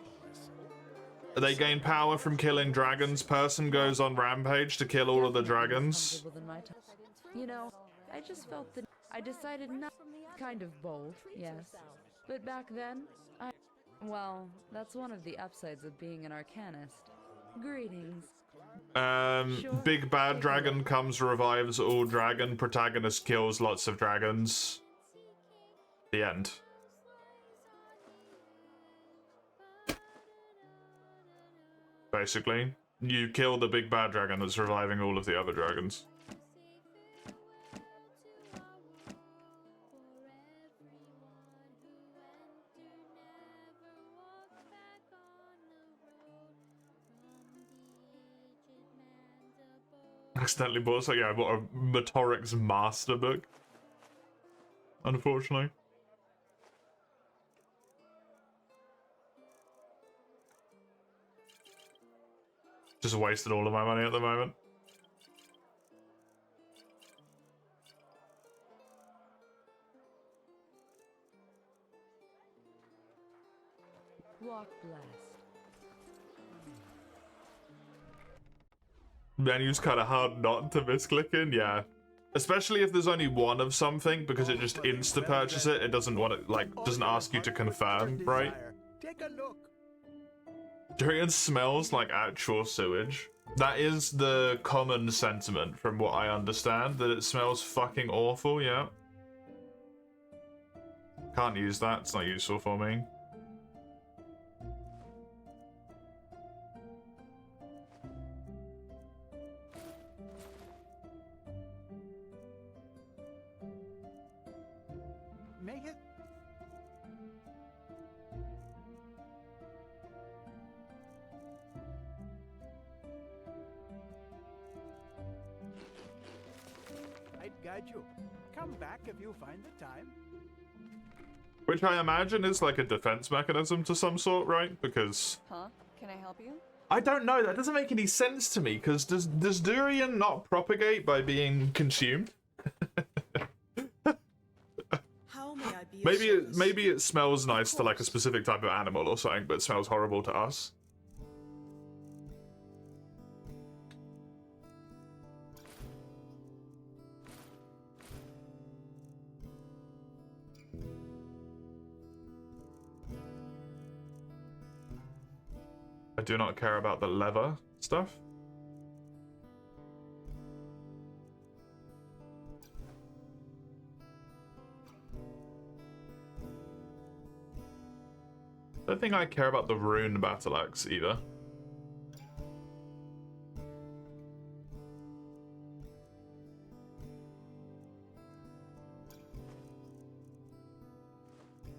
They gain power from killing dragons. Person goes on rampage to kill all of the dragons. You know, I just felt that I decided not kind of bold, yes. But back then, well, that's one of the upsides of being an arcanist. Greetings. Big bad dragon comes, revives all dragon. Protagonist kills lots of dragons. The end. Basically, you kill the big bad dragon that's reviving all of the other dragons. Accidentally bought, so yeah, I bought a Motorix master book. Unfortunately. Just wasted all of my money at the moment. Walk blessed. Menu's kind of hard not to misclicking, yeah. Especially if there's only one of something, because it just insta-purchase it. It doesn't want it, like, doesn't ask you to confirm, right? Take a look. Durian smells like actual sewage. That is the common sentiment from what I understand, that it smells fucking awful, yeah. Can't use that, it's not useful for me. Make it. I'd guide you. Come back if you find the time. Which I imagine is like a defense mechanism to some sort, right? Because... Huh? Can I help you? I don't know, that doesn't make any sense to me, because does durian not propagate by being consumed? How may I be Maybe it smells nice to like a specific type of animal or something, but it smells horrible to us. I do not care about the leather stuff. I don't think I care about the rune battle axe either.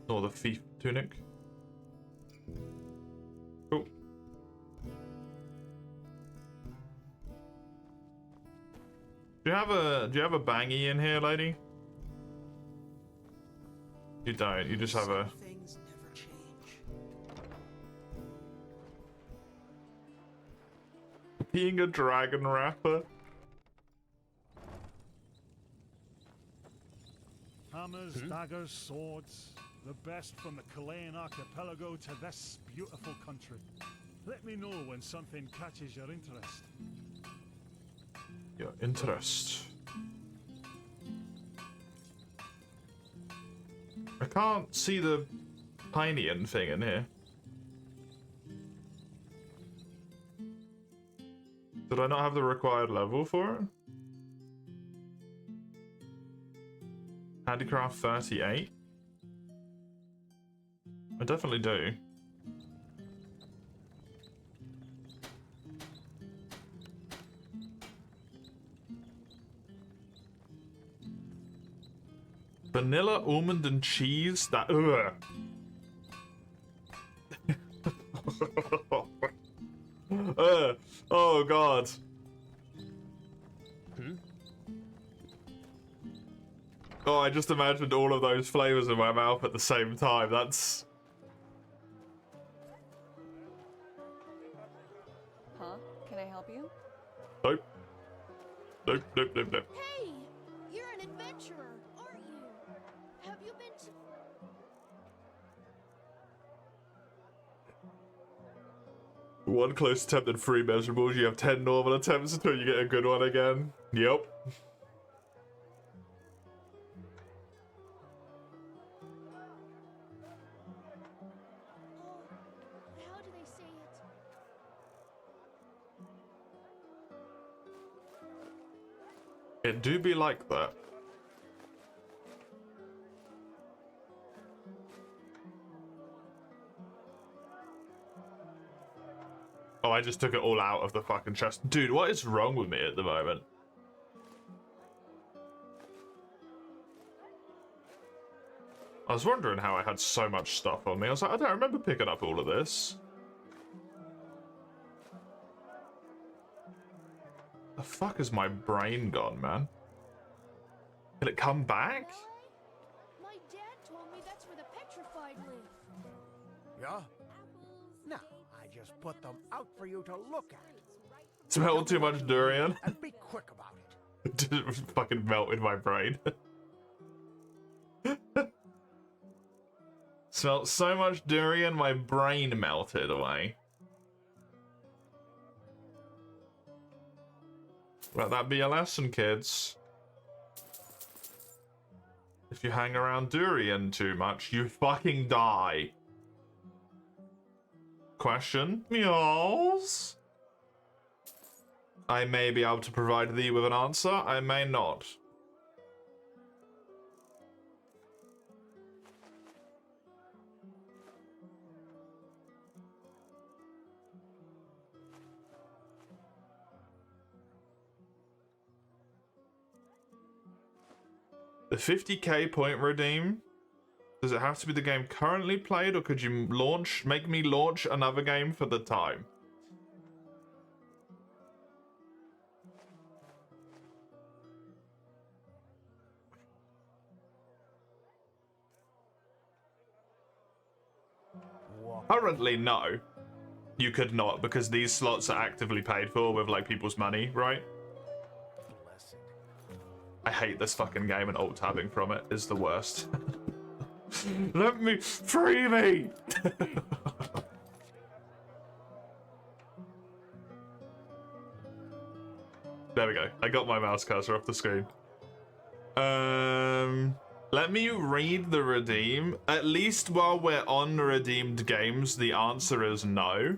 Or the thief tunic. Cool. Do you have a bangy in here, lady? You don't. You just have a Being a dragon rapper. Hammers, daggers, swords, the best from the Chilean archipelago to this beautiful country. Let me know when something catches your interest. Your interest. I can't see the Pinean thing in here. Did I not have the required level for it? Handicraft 38? I definitely do. Vanilla, almond, and cheese? That... Ugh. Oh god. Oh, I just imagined all of those flavors in my mouth at the same time. That's... Huh? Can I help you? Nope. Nope, nope, nope, nope. Hey! You're an adventurer, aren't you? Have you been to... One close attempt and 3 measurables. You have 10 normal attempts until you get a good one again. Yep. How do they say it? It do be like that. Oh, I just took it all out of the fucking chest. Dude, what is wrong with me at the moment? I was wondering how I had so much stuff on me. I was like, I don't remember picking up all of this. The fuck is my brain gone, man? Did it come back? My dad told me that's where the petrified live. Yeah? No, I just put them out for you to look at. Smelled too much durian? And be quick about it. It fucking melted my brain. Smelled so much durian, my brain melted away. Let that be a lesson, kids. If you hang around durian too much, you fucking die. Question? Meows? I may be able to provide thee with an answer, I may not. The 50k point redeem, does it have to be the game currently played, or could you make me launch another game for the time? Currently, no. You could not, because these slots are actively paid for with like people's money, right? I hate this fucking game, and alt-tabbing from it is the worst. Let me... Free me! There we go. I got my mouse cursor off the screen. Let me read the redeem. At least while we're on redeemed games, the answer is no.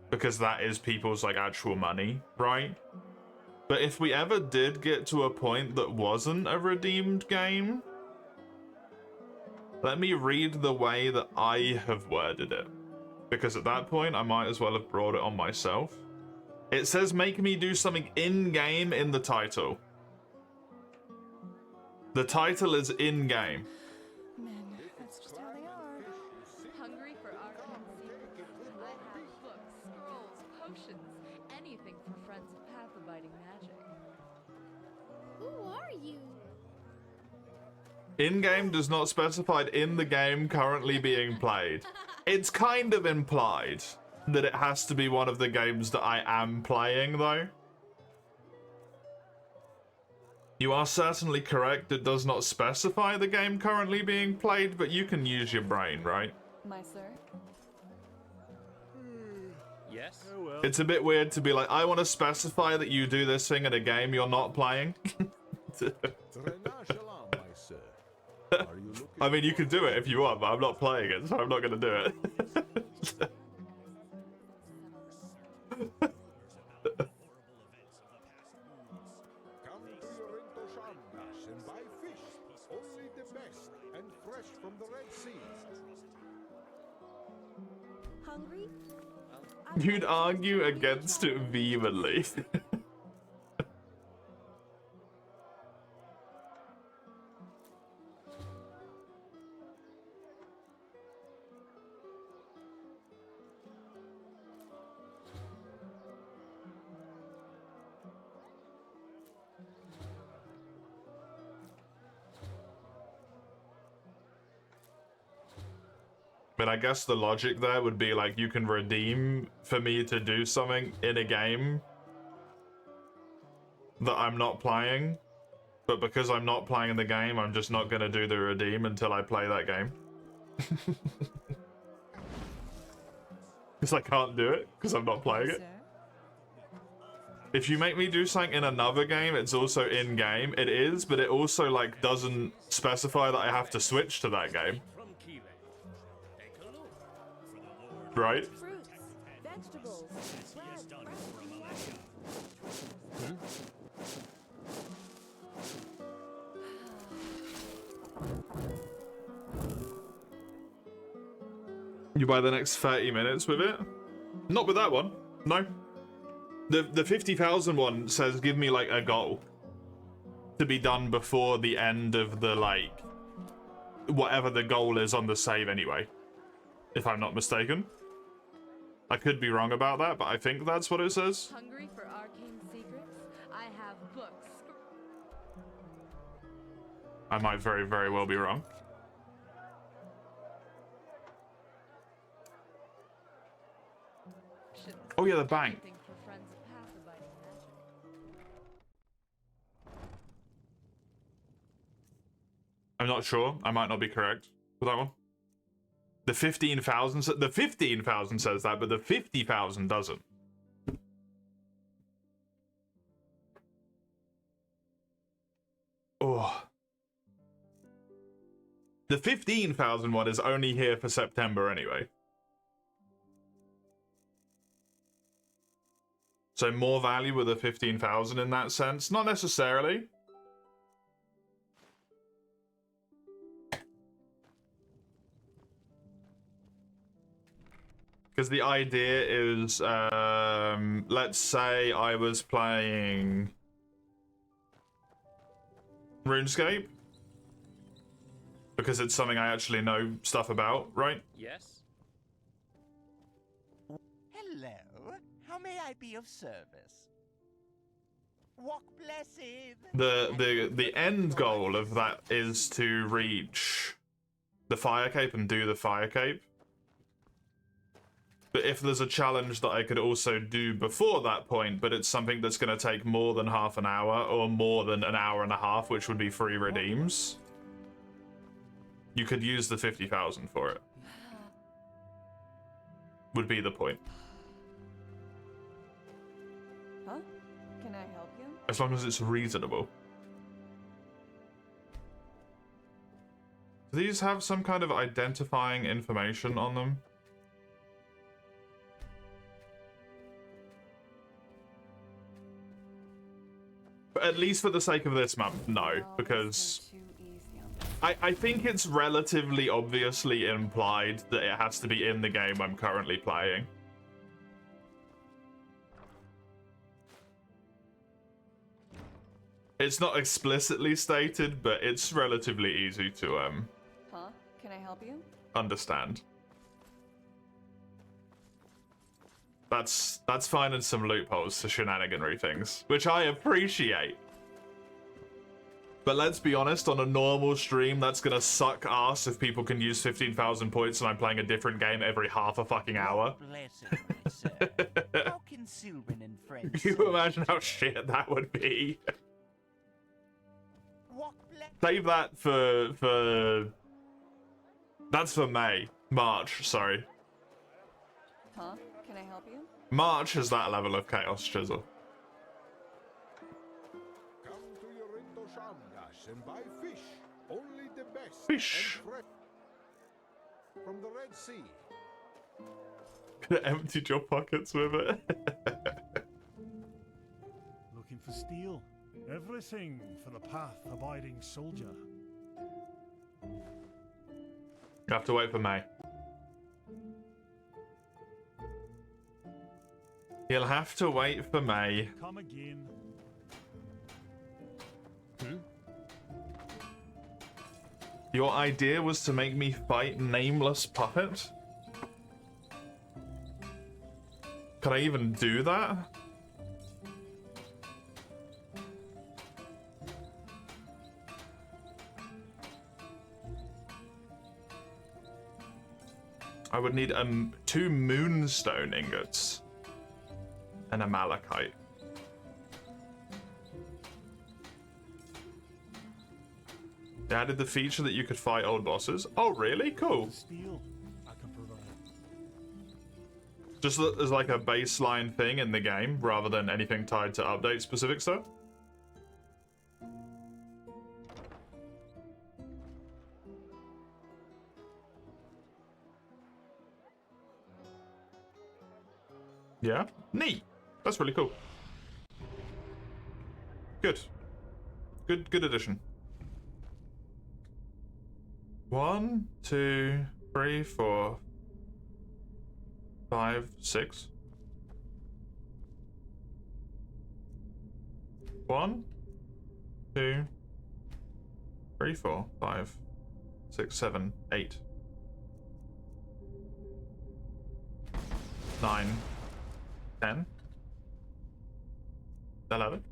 Because that is people's like actual money, right? But if we ever did get to a point that wasn't a redeemed game, let me read the way that I have worded it. Because at that point, I might as well have brought it on myself. It says make me do something in-game in the title. The title is in-game. Men, that's just how they are. Hungry for art and secrets? I have books, scrolls, potions, anything for friends of path-abiding magic. Who are you? In-game does not specify in the game currently being played. It's kind of implied. that it has to be one of the games that I am playing, though. You are certainly correct. It does not specify the game currently being played, but you can use your brain, right? My sir? Yes? It's a bit weird to be like, I want to specify that you do this thing in a game you're not playing. I mean, you can do it if you want, but I'm not playing it, so I'm not going to do it. Come to your Intoshandas and buy fish, only the best and fresh from the Red Sea. Hungry? You'd argue against it vehemently. But I guess the logic there would be like, you can redeem for me to do something in a game that I'm not playing, but because I'm not playing the game, I'm just not gonna do the redeem until I play that game. Because I can't do it, because I'm not playing it. If you make me do something in another game, it's also in-game. It is, but it also like doesn't specify that I have to switch to that game. Right? Fruits, vegetables, bread, You buy the next 30 minutes with it? Not with that one. No. The 50,000 one says give me like a goal to be done before the end of the like whatever the goal is on the save anyway. If I'm not mistaken. I could be wrong about that, but I think that's what it says. Hungry for arcane secrets? I have books. I might very, very well be wrong. Oh yeah, the bank. I'm not sure. I might not be correct with that one. The 15,000 says that, but the 50,000 doesn't. Oh. The 15,000 one is only here for September anyway. So more value with the 15,000 in that sense? Not necessarily. Because the idea is, let's say I was playing RuneScape. Because it's something I actually know stuff about, right? Yes? Hello. How may I be of service? Walk blessed. The end goal of that is to reach the fire cape and do the fire cape. But if there's a challenge that I could also do before that point, but it's something that's going to take more than half an hour or more than an hour and a half, which would be 3 redeems, you could use the 50,000 for it. Would be the point. Huh? Can I help you? As long as it's reasonable. Do these have some kind of identifying information on them? But at least for the sake of this map, no, because I think it's relatively obviously implied that it has to be in the game I'm currently playing. It's not explicitly stated, but it's relatively easy to Huh? Can I help you? understand. That's finding some loopholes to shenaniganry things, which I appreciate. But let's be honest, on a normal stream, that's gonna suck ass if people can use 15,000 points and I'm playing a different game every half a fucking hour. Blessed, my sir. How can Sylvan and friends Can you imagine how shit that would be? Save that for... That's for May. March, sorry. Huh? Can I help you? March is that level of chaos, Chisel. Come to Yorinto Shamdas and buy fish. Only the best. Fish. And fresh from the Red Sea. Could have emptied your pockets with it. Looking for steel. Everything for the path-abiding soldier. You have to wait for May. You'll have to wait for May. Come again. Your idea was to make me fight Nameless Puppet? Could I even do that? I would need 2 moonstone ingots and a malachite. They added the feature that you could fight old bosses. Oh, really? Cool. Steel, I can provide. Just as like a baseline thing in the game, rather than anything tied to update specific stuff. Yeah, neat. That's really cool. Good. Good addition. 1, 2, 3, 4, 5, 6. 1, 2, 3, 4, 5, 6, 7, 8, 9, 10, 11.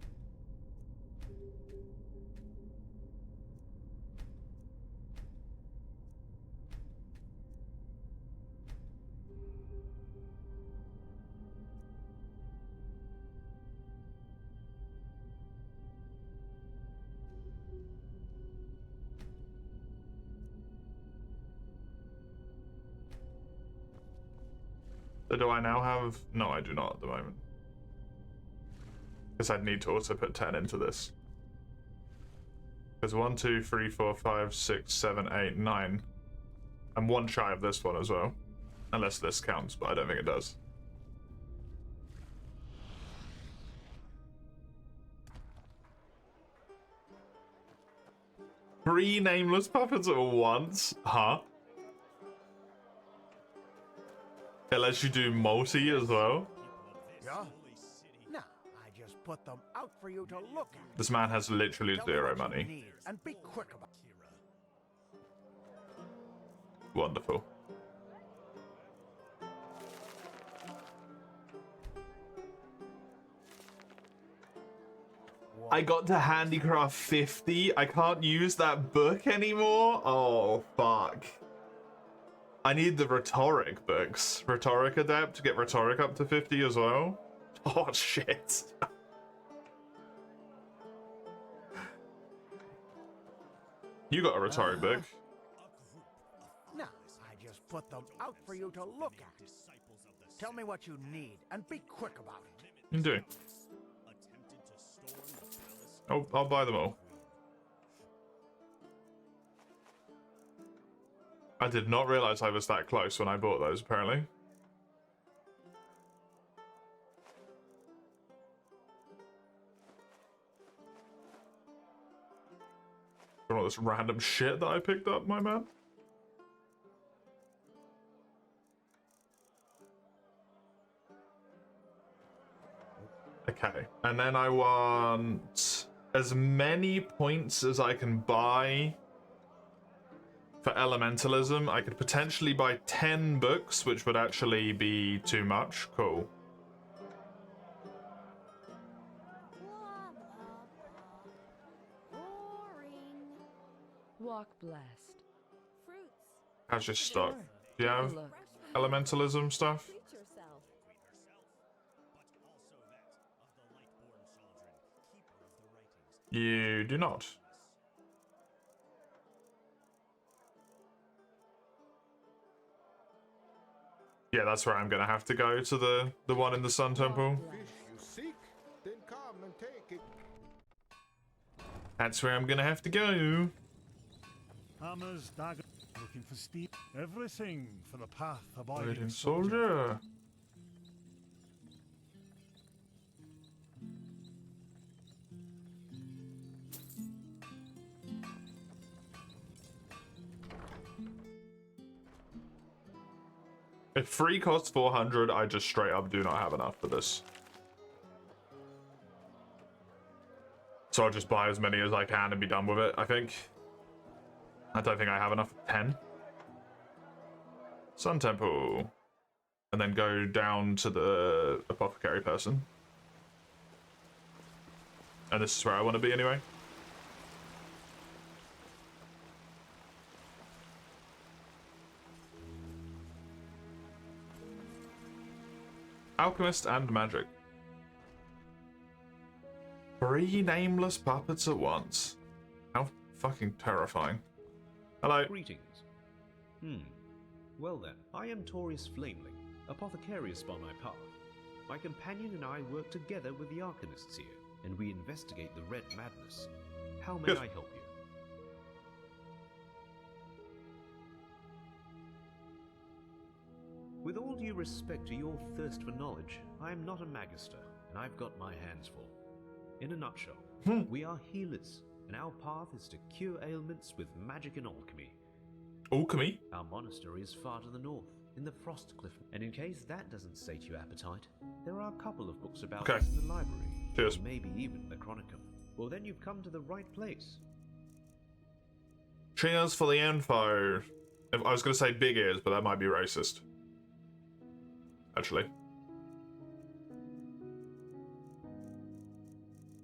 So do I now have... No, I do not at the moment. Because I'd need to also put 10 into this. Because 1, 2, 3, 4, 5, 6, 7, 8, 9. I'm 1 shy of this one as well. Unless this counts, but I don't think it does. Three nameless puppets at once? Huh? Unless you do multi as well. Yeah? No, I just put them out for you to look at. This man has literally zero money. And be quick about it. Wonderful. I got to handicraft 50. I can't use that book anymore. Oh, fuck. I need the rhetoric books. Rhetoric Adept to get rhetoric up to 50 as well. Oh, shit. You got a rhetoric book. No, I just put them out for you to look at. Tell me what you need and be quick about it. You do. I'll buy them all. I did not realize I was that close when I bought those, apparently. All this random shit that I picked up, my man. Okay, and then I want as many points as I can buy for elementalism. I could potentially buy 10 books, which would actually be too much. Cool. Walk blessed. Fruits. How's your stock? Sure. Do you Take a have look. elementalism stuff? Treat yourself. You do not. Yeah, that's where I'm gonna have to go, to the one in the Sun Temple. Fish you seek, then come and take it. That's where I'm gonna have to go. Hammers, daggers, looking for steel. Everything for the path abiding Waiting soldier. soldier. If free costs 400, I just straight up do not have enough for this. So I'll just buy as many as I can and be done with it, I think. I don't think I have enough. 10. Sun Temple. And then go down to the apothecary person. And this is where I want to be anyway. Alchemist and magic. 3 nameless puppets at once. How fucking terrifying. Hello. Greetings. Well then, I am Taurius Flameling, apothecarius by my path. My companion and I work together with the Arcanists here, and we investigate the Red Madness. How may I help you? With all due respect to your thirst for knowledge, I am not a magister, and I've got my hands full. In a nutshell, we are healers, and our path is to cure ailments with magic and alchemy. Alchemy? Our monastery is far to the north, in the Frostcliff, and in case that doesn't sate your appetite, there are a couple of books about us in the library. Cheers. Or maybe even the Chronicum. Well, then you've come to the right place. Cheers for the info. I was going to say big ears, but that might be racist. Actually.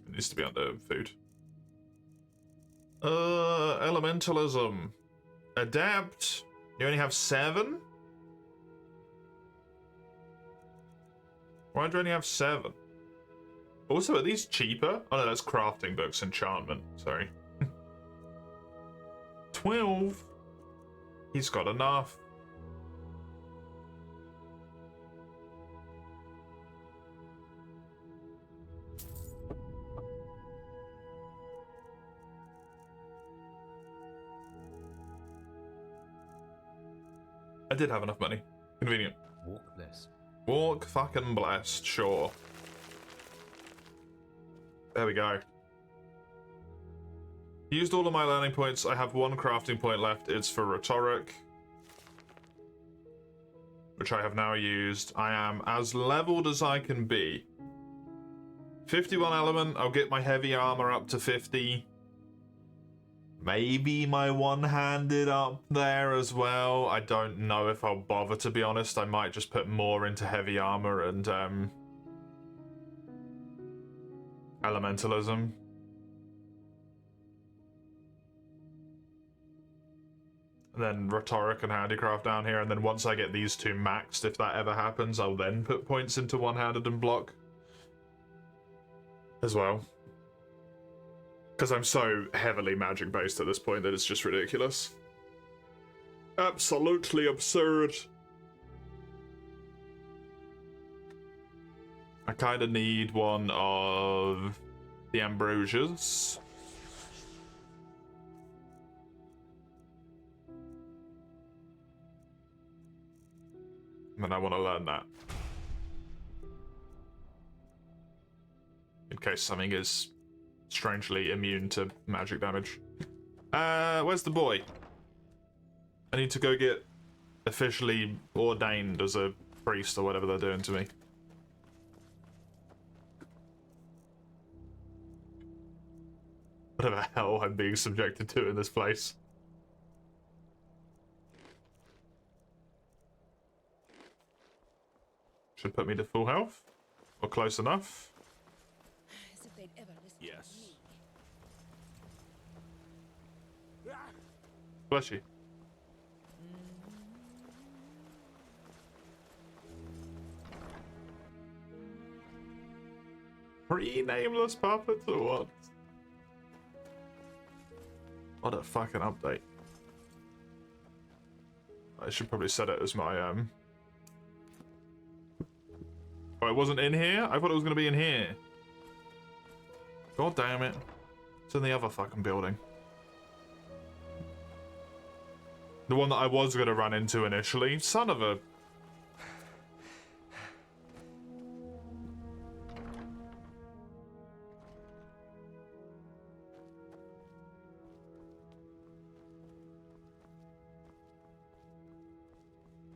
It needs to be under food. Elementalism. Adapt. You only have 7? Why do you only have 7? Also, are these cheaper? Oh no, that's crafting books, enchantment. Sorry. 12? He's got enough. I did have enough money. Convenient. Walk blessed. Walk fucking blessed, sure. There we go. Used all of my learning points. I have 1 crafting point left. It's for rhetoric, which I have now used. I am as leveled as I can be. 51 element. I'll get my heavy armor up to 50. Maybe my one-handed up there as well. I don't know if I'll bother, to be honest. I might just put more into heavy armor and elementalism. And then rhetoric and handicraft down here, and then once I get these 2 maxed, if that ever happens, I'll then put points into one-handed and block as well. Because I'm so heavily magic based at this point that it's just ridiculous. Absolutely absurd. I kind of need one of the Ambrosias. And I want to learn that. In case something is strangely immune to magic damage. Where's the boy? I need to go get officially ordained as a priest or whatever they're doing to me. Whatever hell I'm being subjected to in this place. Should put me to full health. Or close enough. As if they'd ever listen Yes. to me. Bless you. Three nameless puppets at once. What a fucking update. I should probably set it as my Oh, it wasn't in here? I thought it was gonna be in here. God damn it. It's in the other fucking building. The one that I was gonna run into initially. Son of a...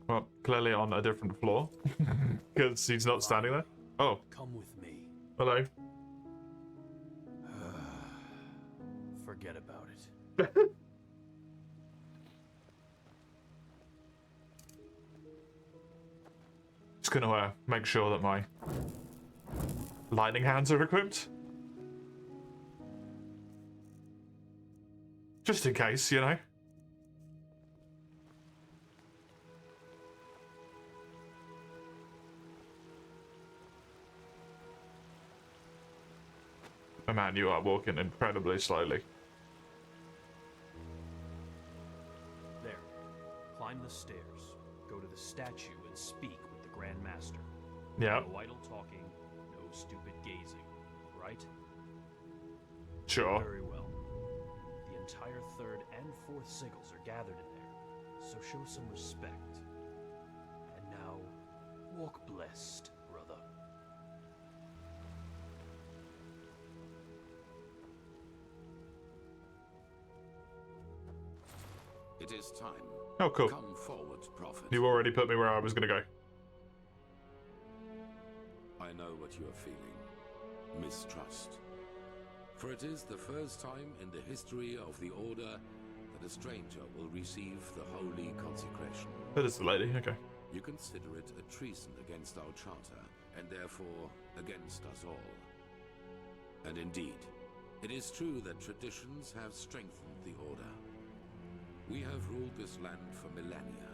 Well, clearly on a different floor. Because he's not standing there. Oh. Come with me. Hello. Forget about it. Just gonna make sure that my lightning hands are equipped. Just in case, you know. Oh man, you are walking incredibly slowly. There. Climb the stairs. Go to the statue and speak with the Grand Master. Yeah. No idle talking, no stupid gazing, right? Sure. Very well. The entire 3rd and 4th sigils are gathered in there, so show some respect. And now, walk blessed, brother. It is time. Oh, cool. Come forward, prophet. You already put me where I was gonna go. I know what you are feeling. Mistrust. For it is the first time in the history of the Order that a stranger will receive the holy consecration. That is the lady, okay. You consider it a treason against our charter, and therefore against us all. And indeed, it is true that traditions have strengthened the Order. We have ruled this land for millennia,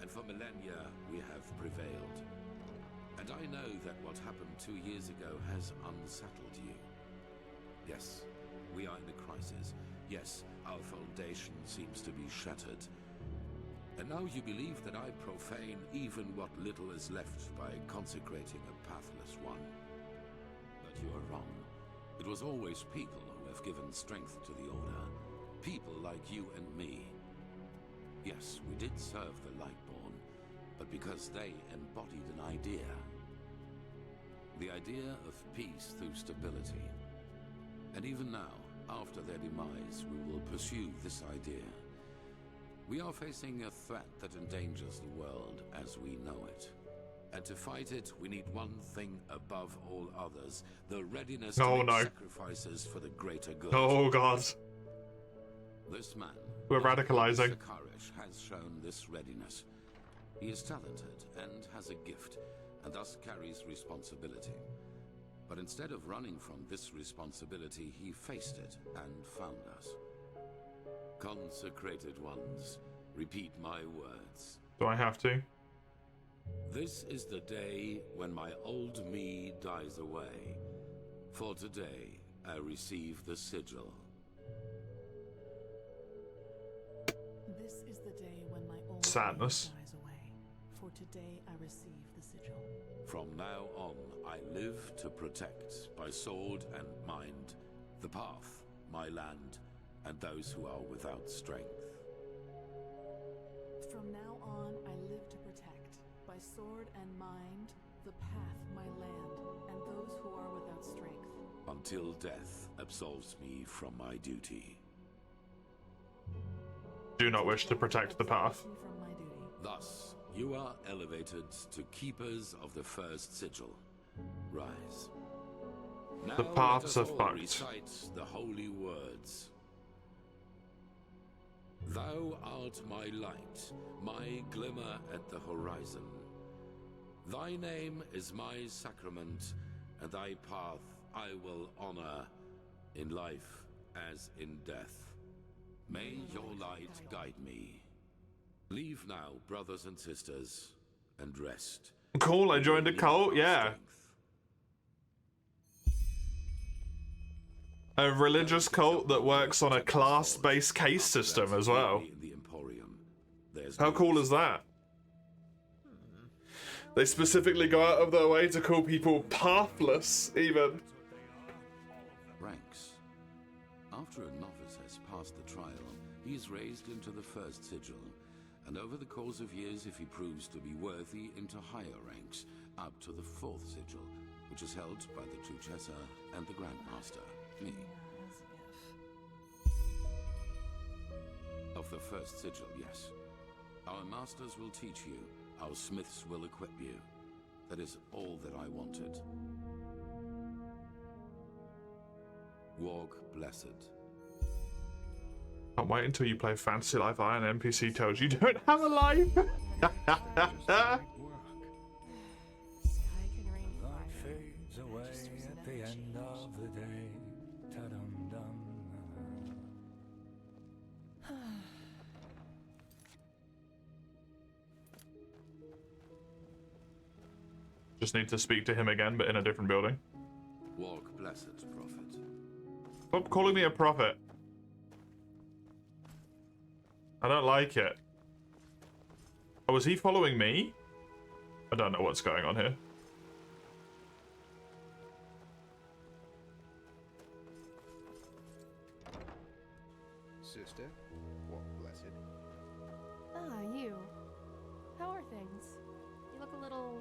and for millennia we have prevailed. And I know that what happened 2 years ago has unsettled you. Yes, we are in a crisis. Yes, our foundation seems to be shattered. And now you believe that I profane even what little is left by consecrating a pathless one. But you are wrong. It was always people who have given strength to the Order. People like you and me. Yes, we did serve the Lightborn, but because they embodied an idea. The idea of peace through stability. And even now, after their demise, we will pursue this idea. We are facing a threat that endangers the world as we know it. And to fight it, we need one thing above all others, the readiness to make sacrifices for the greater good. Oh god. This man, we're radicalizing. Has shown this readiness. He is talented and has a gift, and thus carries responsibility. But instead of running from this responsibility, he faced it and found us. Consecrated ones, repeat my words. Do I have to? This is the day when my old me dies away. For today, I receive the sigil. This is the day when my old sadness dies away. For today I receive the sigil. From now on, I live to protect, by sword and mind, the path, my land, and those who are without strength. From now on, I live to protect, by sword and mind, the path, my land, and those who are without strength. Until death absolves me from my duty. Do not wish to protect the path. Thus, you are elevated to keepers of the first sigil. Rise. Now the paths are let us all fucked. Recite the holy words. Thou art my light, my glimmer at the horizon. Thy name is my sacrament, and thy path I will honor, in life as in death. May your light guide me. Leave now, brothers and sisters, and rest. Cool, I joined a cult, yeah. A religious cult that works on a class-based case system as well. How cool is that? They specifically go out of their way to call people pathless, even. Ranks. After a novice has passed the trial, he is raised into the first sigil, and over the course of years, if he proves to be worthy, into higher ranks, up to the fourth sigil, which is held by the Truchessa and the Grandmaster, me. Of the first sigil, yes. Our masters will teach you, our smiths will equip you. That is all that I wanted. Walk blessed. Can't wait until you play Fantasy Life I and NPC tells you don't have a life. Fades away at the end of the day. Ta-dum-dum. Just need to speak to him again, but in a different building. Walk blessed, prophet. Stop calling me a prophet. I don't like it. Oh, was he following me? I don't know what's going on here. Sister, walk blessed. Ah, you. How are things? You look a little,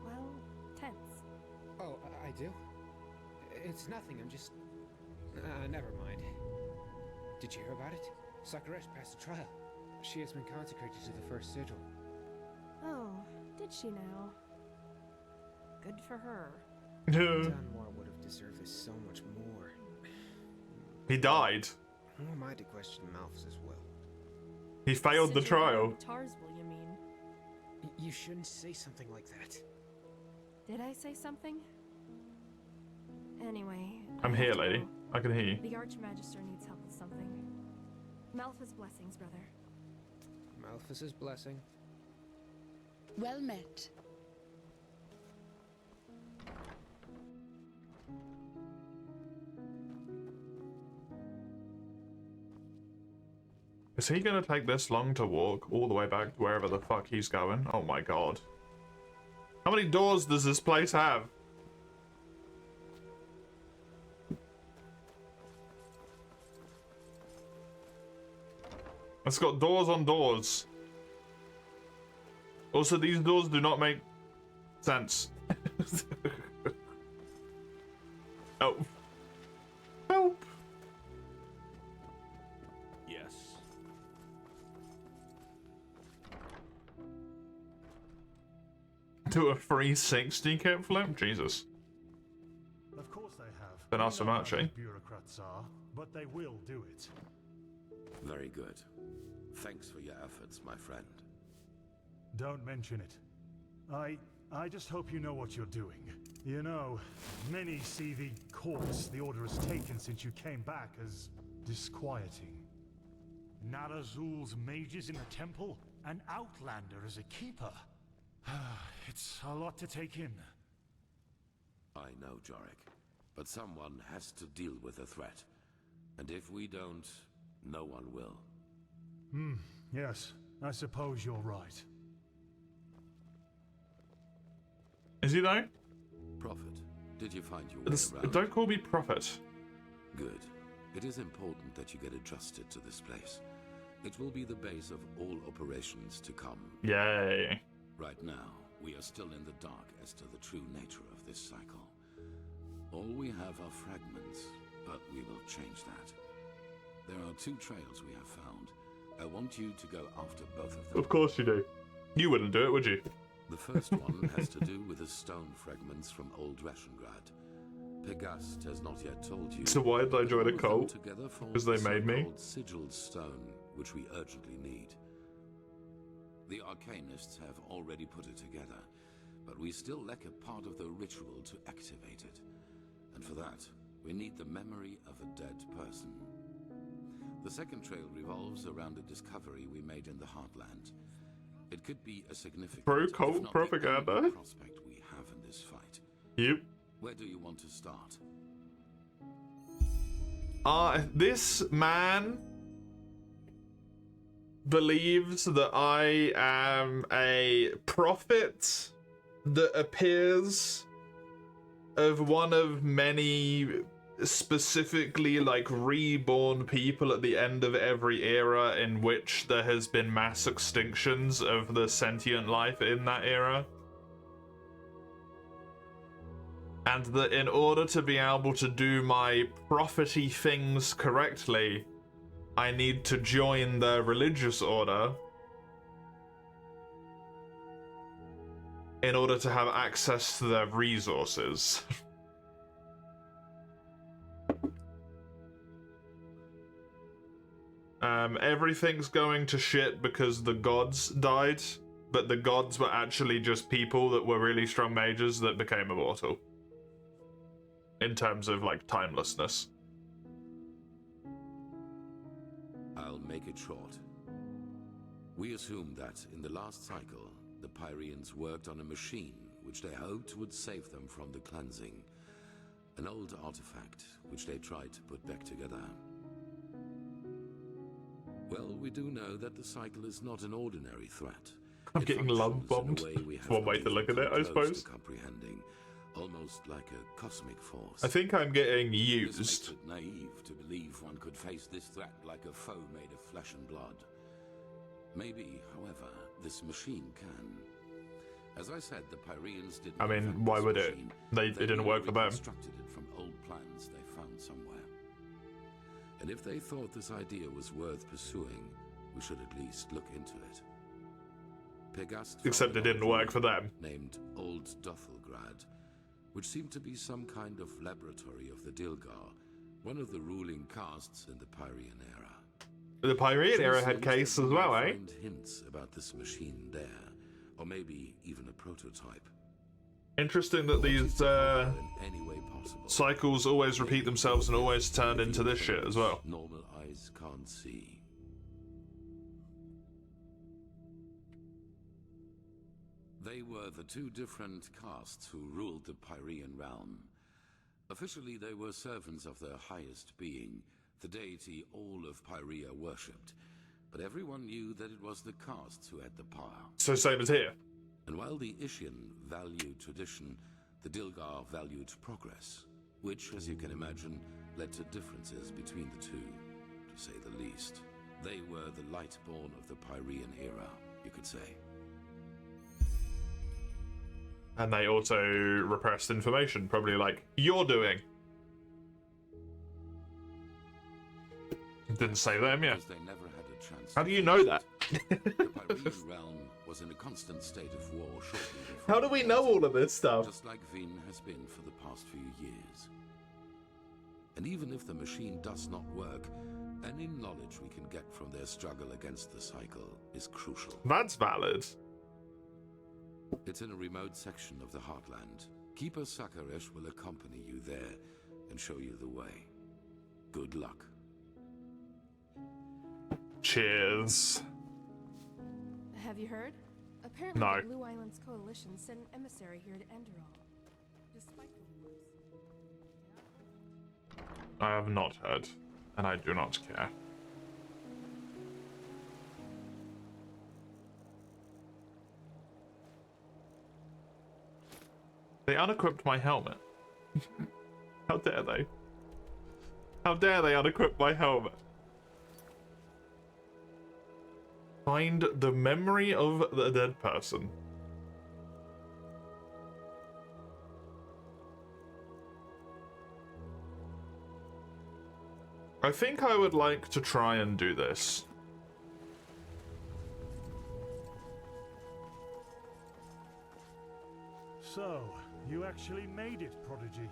well, tense. Oh, I do? It's nothing, I'm just... never mind. Did you hear about it? Sakura's passed the trial. She has been consecrated to the first sigil. Oh, did she now? Good for her. Dunmore would have deserved this so much more. He died. Who am I to question Malphus's will? He failed the trial. Tarsville, you mean? You shouldn't say something like that. Did I say something? Anyway... I'm here, lady. I can hear you. The Archmagister needs help with something. Malphus' blessings, brother. Malphus's blessing. Well met. Is he gonna take this long to walk all the way back to wherever the fuck he's going? Oh my god. How many doors does this place have? It's got doors on doors. Also, these doors do not make sense. Oh. Help. Yes. To a 360 kickflip? Jesus. Of course they have. Then not so much, eh? Bureaucrats are, but they will do it. Very good. Thanks for your efforts, my friend. Don't mention it. I just hope you know what you're doing. You know, many see the course the Order has taken since you came back as disquieting. Narazul's mages in the temple, an outlander as a keeper. It's a lot to take in. I know, Jorik. But someone has to deal with the threat. And if we don't, no one will. Yes. I suppose you're right. Is he though? Prophet, did you find your way around? Don't call me prophet. Good. It is important that you get adjusted to this place. It will be the base of all operations to come. Yay. Right now, we are still in the dark as to the true nature of this cycle. All we have are fragments, but we will change that. There are 2 trails we have found. I want you to go after both of them. Of course you do. You wouldn't do it, would you? The first one has to do with the stone fragments from Old Rashengrad. Pegast has not yet told you. So why did I join a cult? Because they made me. Sigiled stone, which we urgently need. The Arcanists have already put it together, but we still lack a part of the ritual to activate it. And for that, we need the memory of a dead person. The second trail revolves around a discovery we made in the Heartland. It could be a significant, Pro-cult if not propaganda. the only prospect we have in this fight. Yep. Where do you want to start? This man believes that I am a prophet that appears of one of many specifically like reborn people at the end of every era in which there has been mass extinctions of the sentient life in that era. And that in order to be able to do my prophety things correctly, I need to join the religious order in order to have access to their resources. Everything's going to shit because the gods died, but the gods were actually just people that were really strong mages that became immortal. In terms of, like, timelessness. I'll make it short. We assume that in the last cycle, the Pyreans worked on a machine which they hoped would save them from the cleansing. An old artifact which they tried to put back together. Well, we do know that the cycle is not an ordinary threat. I'm getting love bombed. One way to look at it, I suppose. Comprehending, almost like a cosmic force. I think I'm getting used. This makes it naive to believe one could face this threat like a foe made of flesh and blood. Maybe, however, this machine can. As I said, the Pyreans didn't. I mean, why would it? It didn't work for them. Constructed it from old plans they found somewhere. And if they thought this idea was worth pursuing, we should at least look into it. Pegast Except it didn't work for them. Named Old Dothelgrad, which seemed to be some kind of laboratory of the Dilgar, one of the ruling castes in the Pyrean era. The Pyrean era had cases as well, eh? Find hints about this machine there, or maybe even a prototype. Interesting that these cycles always repeat themselves and always turn into this shit as well. Normal eyes can't see. They were the two different castes who ruled the Pyrean realm. Officially, they were servants of their highest being, the deity all of Pyrea worshipped. But everyone knew that it was the castes who had the power. So same as here. And while the Ishian valued tradition, the Dilgar valued progress, which, as you can imagine, led to differences between the two, to say the least. They were the Lightborn of the Pyrean era, you could say. And they also repressed information, probably like you're doing. Didn't say them, yeah. They never had a chance. How do you know that? The Pyrean realm was in a constant state of war shortly before. How do we know all of this stuff? Just like Vin has been for the past few years. And even if the machine does not work, any knowledge we can get from their struggle against the cycle is crucial. That's valid. It's in a remote section of the Heartland. Keeper Sakaresh will accompany you there and show you the way. Good luck. Cheers. Have you heard? Apparently No. the Blue Islands Coalition sent an emissary here to Enderal. Despite the rumors. I have not heard, and I do not care. They unequipped my helmet. How dare they? How dare they unequip my helmet? Find the memory of the dead person. I think I would like to try and do this. So, you actually made it, Prodigy.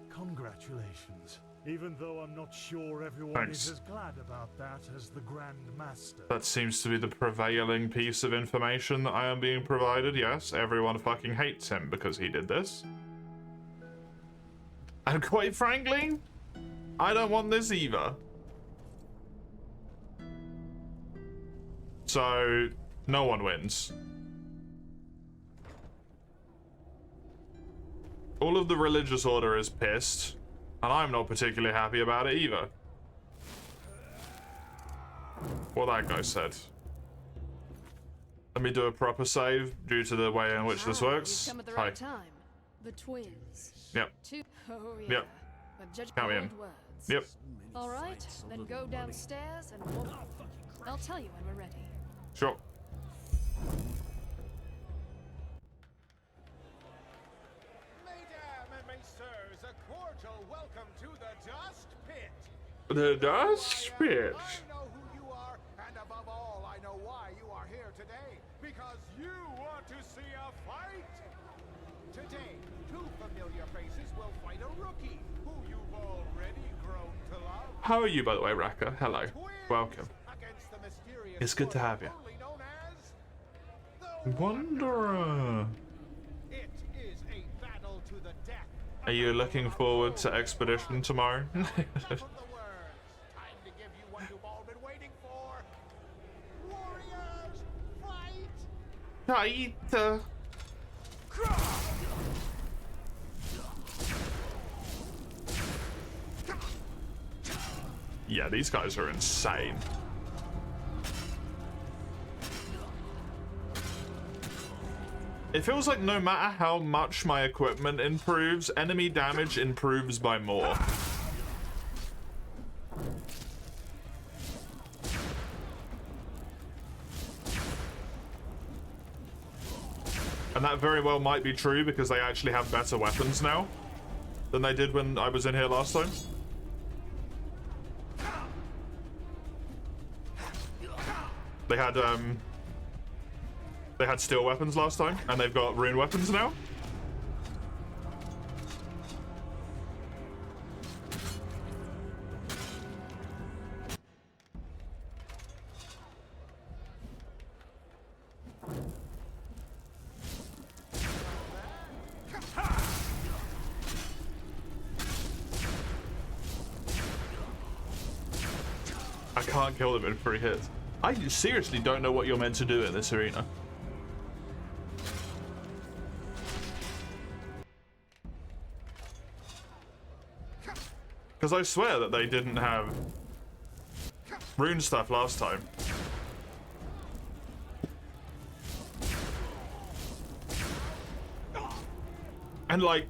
Congratulations. Even though I'm not sure everyone Thanks. is as glad about that as the Grand Master. That seems to be the prevailing piece of information that I am being provided, yes. Everyone fucking hates him because he did this. And quite frankly, I don't want this either. So, no one wins. All of the religious order is pissed, and I'm not particularly happy about it either. What that guy said. Let me do a proper save due to the way in which this works. You've come at the Hi. right time. The twins. Yep. Oh yeah. Yep. But judge Count me in. bold words. Yep. All right, then go downstairs and we'll. I'll tell you when we're ready. Sure. Mesdames and messieurs, a cordial welcome to the Dust Pit. The dust pit. I know who you are, and above all, I know why you are here today. Because you want to see a fight. Today, two familiar faces will fight a rookie who you've already grown to love. How are you, by the way, Raka? Hello. Welcome. Against the mysterious It's good to have you. force known as Wanderer. It is a battle to the death. Are you looking forward to Expedition tomorrow? Time to give you what you've all been waiting for. Warriors, fight! Right. Yeah, these guys are insane. It feels like no matter how much my equipment improves, enemy damage improves by more. And that very well might be true because they actually have better weapons now than they did when I was in here last time. They had steel weapons last time, and they've got rune weapons now. I can't kill them in 3 hits. I seriously don't know what you're meant to do in this arena. Because I swear that they didn't have rune stuff last time. And like...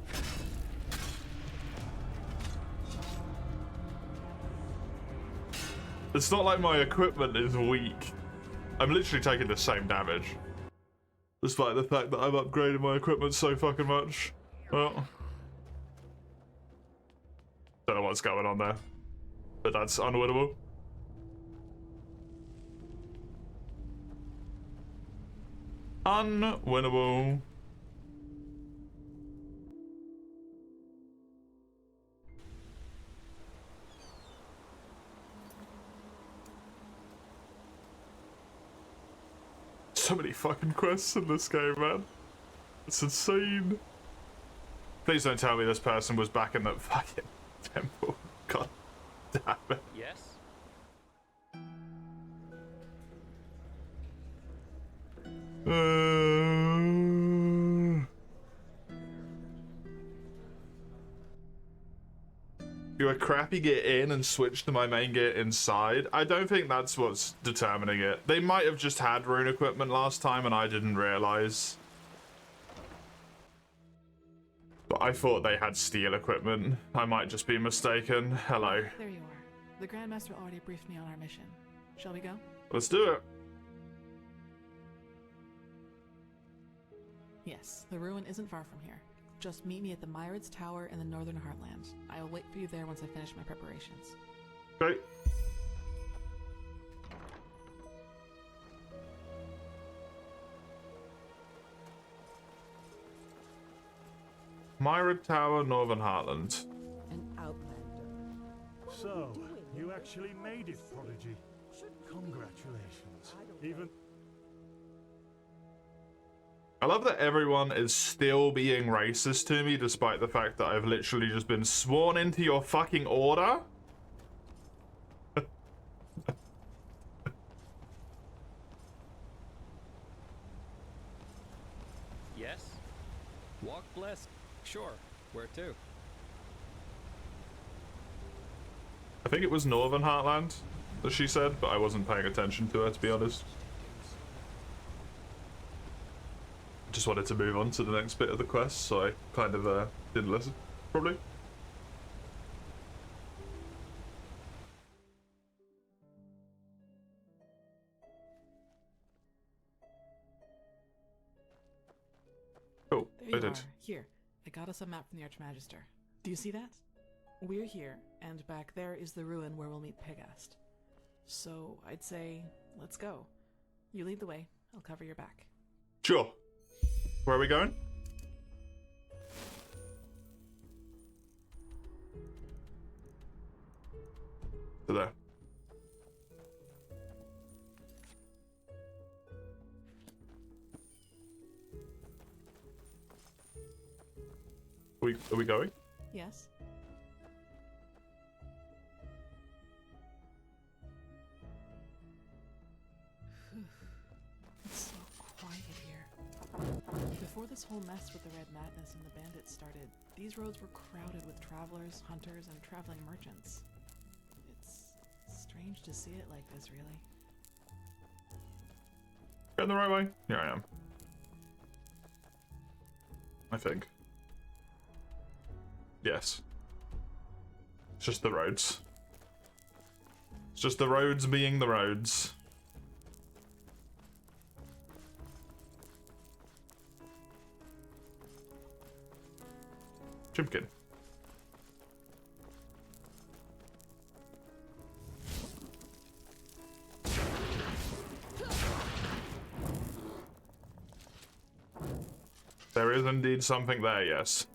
It's not like my equipment is weak. I'm literally taking the same damage. Despite the fact that I've upgraded my equipment so fucking much. Well... Don't know what's going on there. But that's unwinnable. Unwinnable. So many fucking quests in this game, man. It's insane. Please don't tell me this person was back in that fucking temple. God damn it. Yes? You a crappy get in and switch to my main gear inside? I don't think that's what's determining it. They might have just had rune equipment last time and I didn't realize. But I thought they had steel equipment. I might just be mistaken. Hello. There you are. The Grandmaster already briefed me on our mission. Shall we go? Let's do it. Yes, the ruin isn't far from here. Just meet me at the Myrids Tower in the Northern Heartland. I will wait for you there once I finish my preparations. Okay. Myrid Tower, Northern Heartland. An outlander. So, you actually made it, Prodigy. Congratulations. Even... I love that everyone is still being racist to me despite the fact that I've literally just been sworn into your fucking order. Walk blessed. Sure. Where to? I think it was Northern Heartland that she said, but I wasn't paying attention to her, to be honest. Just wanted to move on to the next bit of the quest, so I kind of didn't listen, probably. Oh, There you I did. are. Here, I got us a map from the Archmagister. Do you see that? We're here, and back there is the ruin where we'll meet Pegast. So I'd say, let's go. You lead the way. I'll cover your back. Sure. Where are we going? To there. Are we going? Yes? It's so quiet here. Before this whole mess with the Red Madness and the bandits started, these roads were crowded with travelers, hunters, and traveling merchants. It's strange to see it like this, really. Going the right way? Here I am. I think. Yes. It's just the roads. It's just the roads being the roads. Chimkin. There is indeed something there, yes.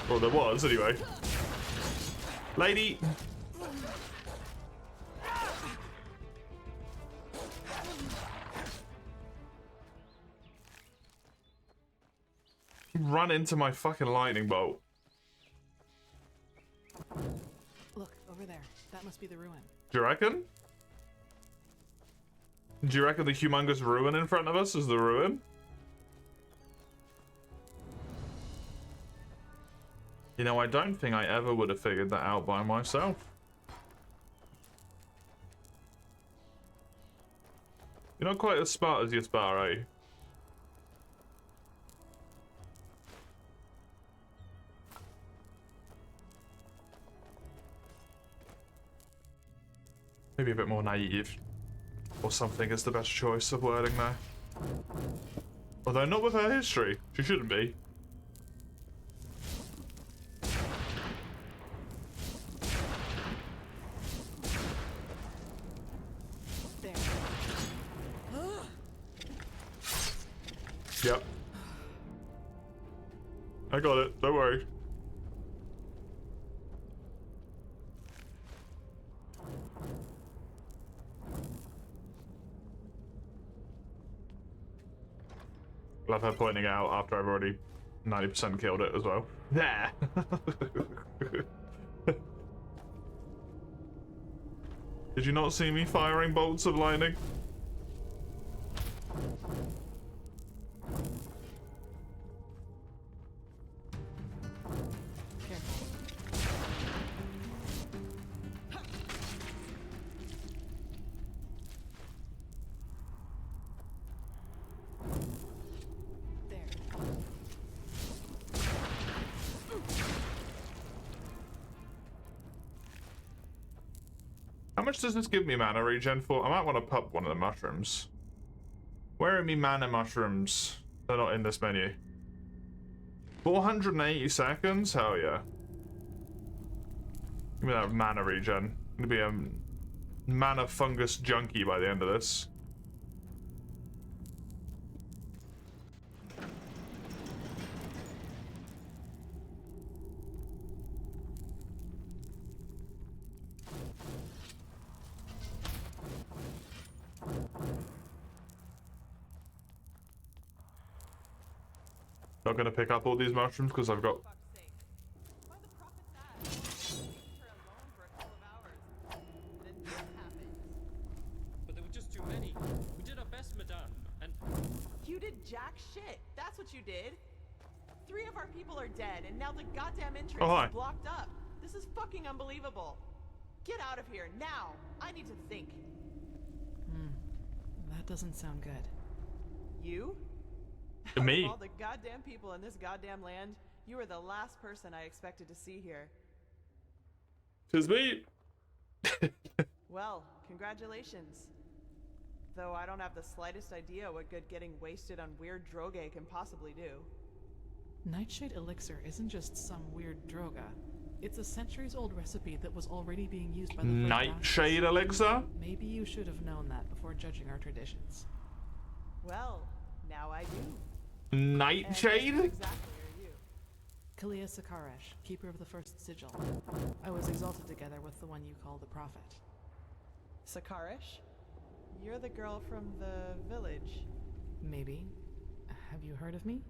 Well, there was, anyway. Lady! Run into my fucking lightning bolt. Look, over there. That must be the ruin. Do you reckon? Do you reckon the humongous ruin in front of us is the ruin? You know, I don't think I ever would have figured that out by myself. You're not quite as smart as your spar, are you? Maybe a bit more naive. Or something is the best choice of wording there. Although not with her history. She shouldn't be. There. Yep. I got it. Don't worry. Love her pointing out after I've already 90% killed it as well. There! Did you not see me firing bolts of lightning? How much does this give me mana regen for? I might want to pop one of the mushrooms. Where are me mana mushrooms? They're not in this menu. 480 seconds? Hell yeah. Give me that mana regen. I'm gonna be a mana fungus junkie by the end of this. Not gonna pick up all these mushrooms because I've got. But there were just too many. We did our best, madame. jack shit. That's what you did. 3 of our people are dead, and now the goddamn entrance Oh, hi. is blocked up. This is fucking unbelievable. Get out of here, now! I need to think. That doesn't sound good. You? Me. Of all the goddamn people in this goddamn land, you are the last person I expected to see here. 'Tis me. Well, congratulations. Though I don't have the slightest idea what good getting wasted on weird droge can possibly do. Nightshade elixir isn't just some weird droga. It's a centuries-old recipe that was already being used by the first Nightshade elixir? Maybe you should have known that before judging our traditions. Well, now I do. Nightshade? And exactly are you? Kalia Sakaresh, keeper of the first sigil. I was exalted together with the one you call the prophet. Sakaresh? You're the girl from the village. Maybe. Have you heard of me?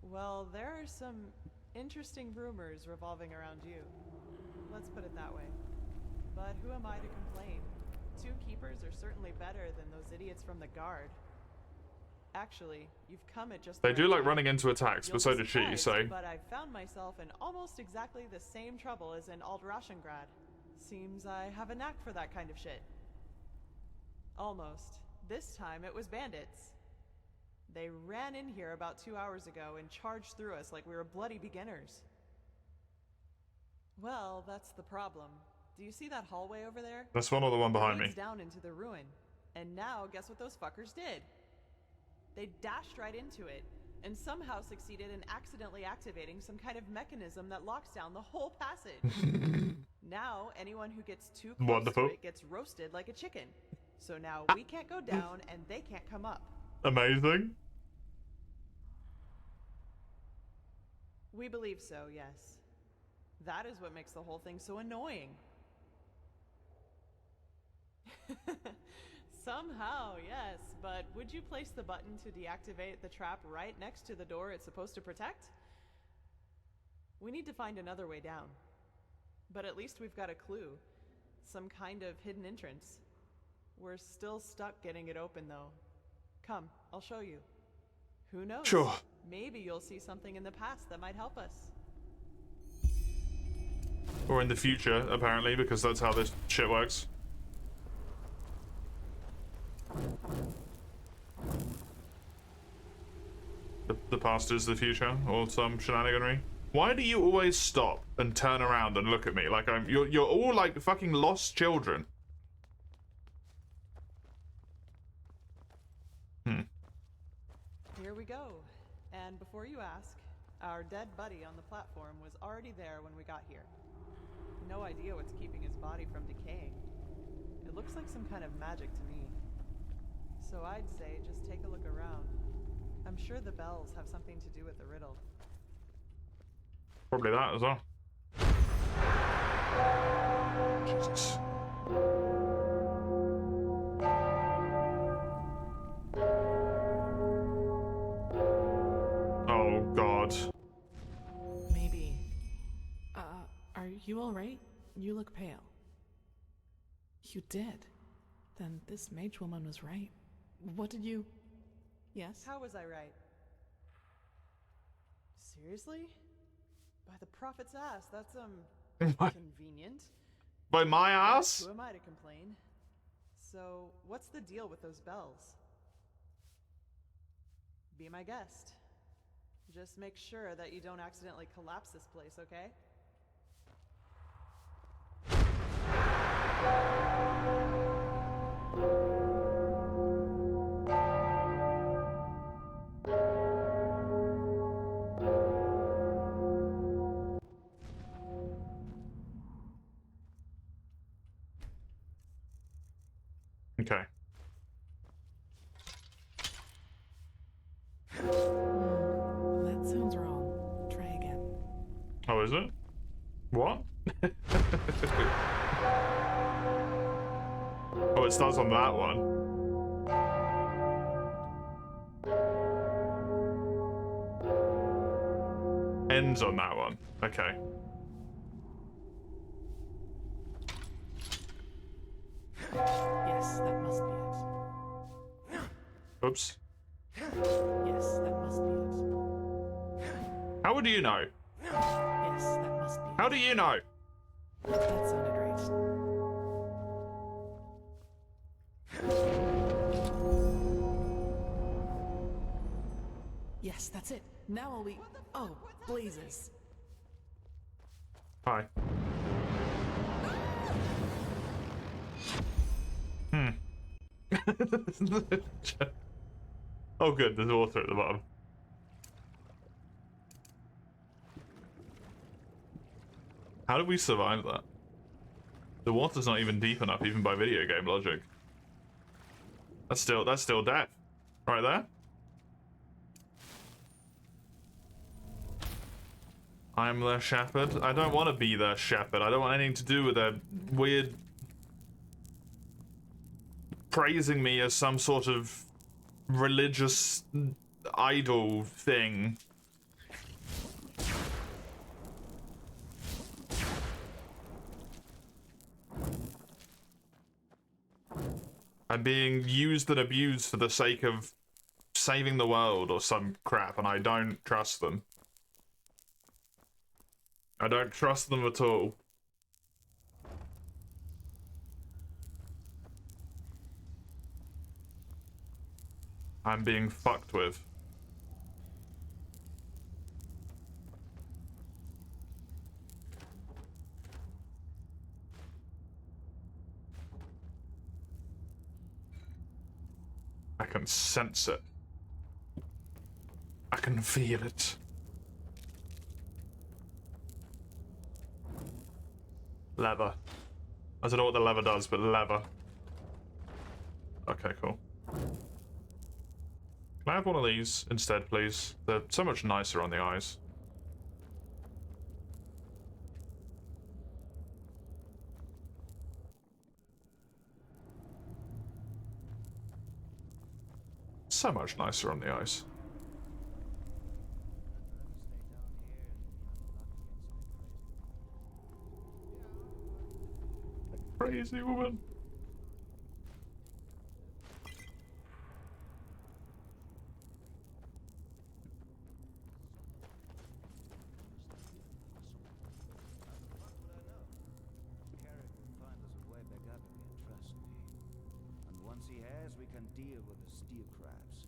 Well, there are some interesting rumors revolving around you. Let's put it that way. But who am I to complain? 2 keepers are certainly better than those idiots from the guard. Actually, you've come at just They the do right like time. running into attacks, You'll but so be did she, surprised, so... But I found myself in almost exactly the same trouble as in Aldrashengrad. Seems I have a knack for that kind of shit. Almost. This time it was bandits. They ran in here about 2 hours ago and charged through us like we were bloody beginners. Well, that's the problem. Do you see that hallway over there? That's one or the one behind It leads me. down into the ruin. And now, guess what those fuckers did? They dashed right into it, and somehow succeeded in accidentally activating some kind of mechanism that locks down the whole passage. Now, anyone who gets too close Wonderful. to it gets roasted like a chicken. So now we can't go down, and they can't come up. Amazing. We believe so, yes. That is what makes the whole thing so annoying. Somehow, yes, but would you place the button to deactivate the trap right next to the door it's supposed to protect? We need to find another way down. But at least we've got a clue. Some kind of hidden entrance. We're still stuck getting it open, though. Come, I'll show you. Who knows? Sure. Maybe you'll see something in the past that might help us. Or in the future, apparently, because that's how this shit works. The past is the future, or some shenaniganry. Why do you always stop and turn around and look at me like you're all like fucking lost children? Here we go. And before you ask, our dead buddy on the platform was already there when we got here. No idea what's keeping his body from decaying. It looks like some kind of magic to me. So I'd say just take a look around. I'm sure the bells have something to do with the riddle. Probably that as well. Jesus. Oh God. Maybe. Are you alright? You look pale. You did. Then this mage woman was right. What did you... Yes? How was I right? Seriously? By the prophet's ass, that's, convenient. By my ass? Who am I to complain? So, what's the deal with those bells? Be my guest. Just make sure that you don't accidentally collapse this place, okay? Okay. That sounds wrong. Try again. Oh, is it? What? Oh, it starts on that one. Ends on that one. Okay. Yes, that must be it. Oops. Yes, that must be it. How would you know? Yes, that must be it. How do you know? That sounded right. Yes, that's it. Now I'll be... Oh, blazes. Hi. Oh good, there's water at the bottom. How did we survive that? The water's not even deep enough, even by video game logic. That's still death. Right there. I'm their shepherd. I don't want to be their shepherd. I don't want anything to do with their weird praising me as some sort of religious idol thing. I'm being used and abused for the sake of saving the world or some crap, and I don't trust them. I don't trust them at all. I'm being fucked with. I can sense it. I can feel it. Leather. I don't know what the lever does, but leather. Okay, cool. Can I have one of these instead, please? They're so much nicer on the eyes. So much nicer on the eyes. Crazy woman. We can deal with the steel crabs.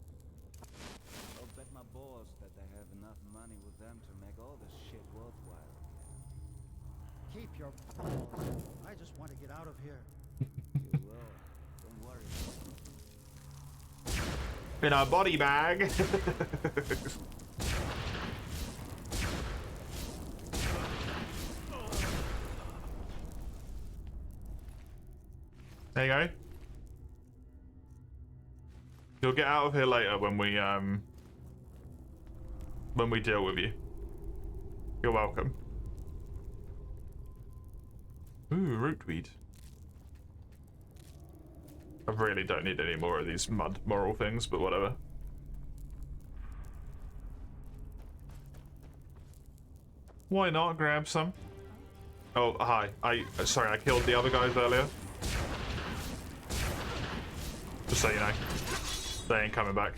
I'll bet my balls that they have enough money with them to make all this shit worthwhile. Keep your balls. I just want to get out of here. You will. Don't worry. In a body bag. There you go. You'll get out of here later when we deal with you. You're welcome. Ooh, rootweed. I really don't need any more of these mud moral things, but whatever. Why not grab some? Oh, hi. Sorry, I killed the other guys earlier. Just so you know. They ain't coming back.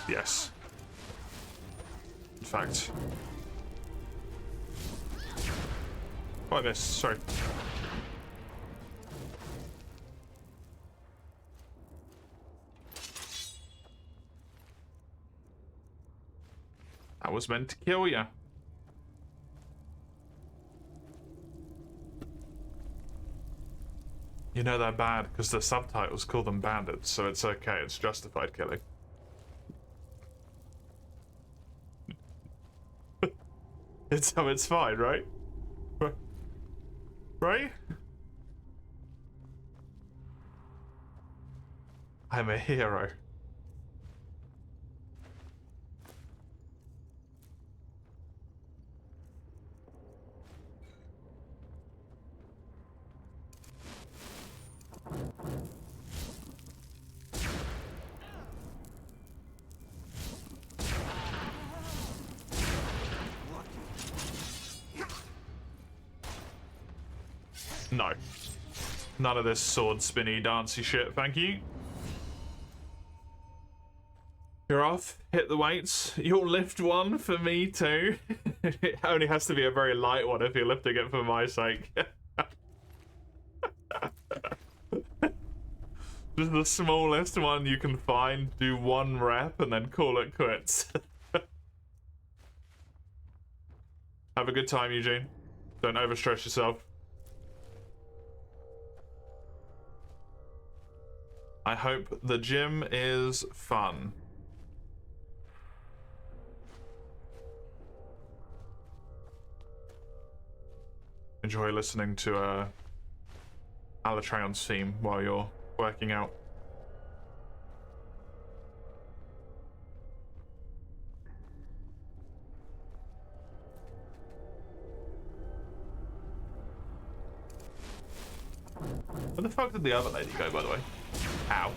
Yes. In fact. Oh, I missed. Sorry. I was meant to kill you. You know they're bad because the subtitles call them bandits, so it's okay, it's justified killing. It's fine, right? Right? I'm a hero. No. None of this sword spinny dancey shit, thank you. You're off. Hit the weights. You'll lift one for me too. It only has to be a very light one if you're lifting it for my sake. Just the smallest one you can find. Do 1 rep and then call it quits. Have a good time, Eugene. Don't overstress yourself. I hope the gym is fun. Enjoy listening to Alatreon's theme while you're working out. Where the fuck did the other lady go, by the way? Ow.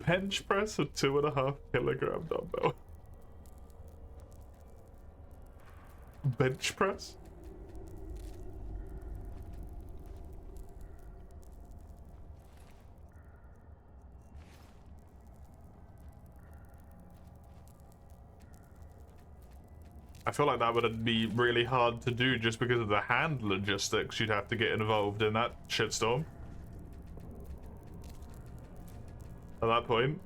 Bench press a 2.5 kilogram dumbbell. Bench press? I feel like that would be really hard to do just because of the hand logistics you'd have to get involved in that shitstorm. At that point.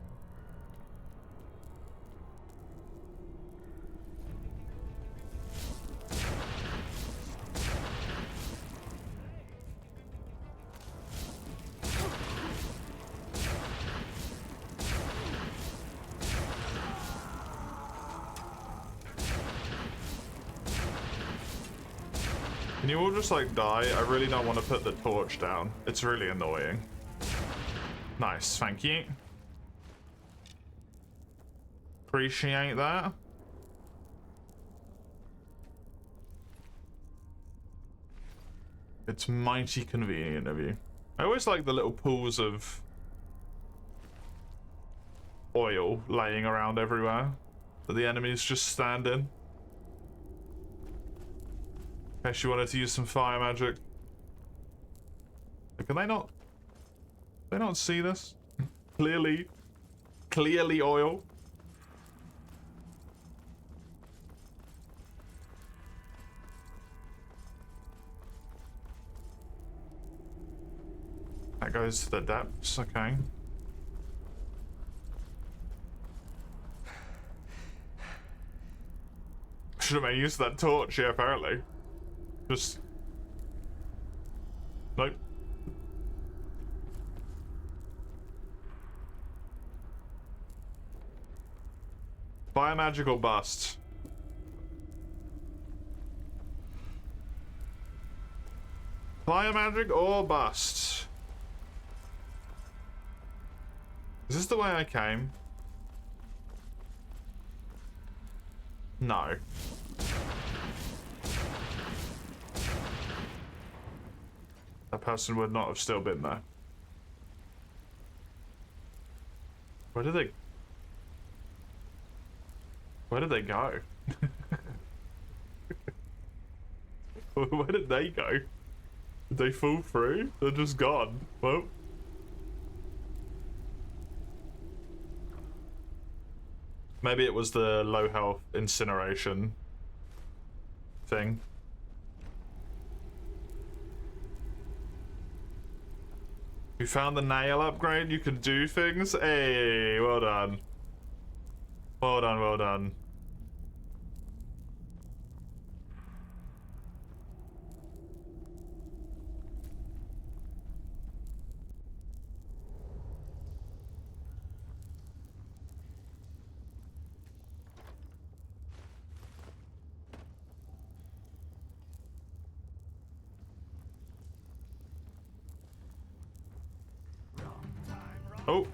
Can you all just like die? I really don't want to put the torch down. It's really annoying. Nice, thank you. Appreciate that. It's mighty convenient of you. I always like the little pools of oil laying around everywhere that the enemies just stand in. In case you wanted to use some fire magic. Can they not? They don't see this? Clearly oil. That goes to the depths, okay. Should have made use of that torch, yeah, apparently. Just... Nope. Fire magical bust. Fire magic or bust? Is this the way I came? No. That person would not have still been there. Where did they go? Where did they go? Did they fall through? They're just gone. Well. Maybe it was the low health incineration thing. You found the nail upgrade? You can do things? Hey, well done. Well done, well done. Oh.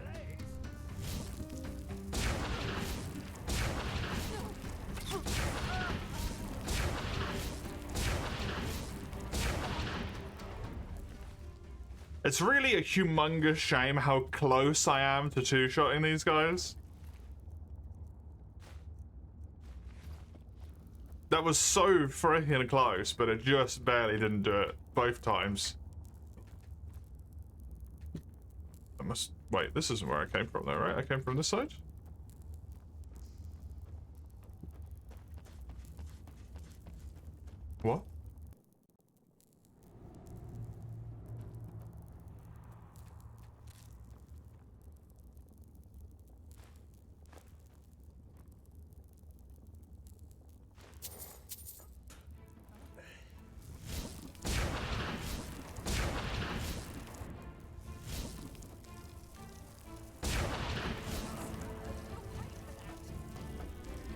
It's really a humongous shame how close I am to two-shotting these guys. That was so freaking close, but it just barely didn't do it both times. I must... Wait, this isn't where I came from though, right? I came from this side? What?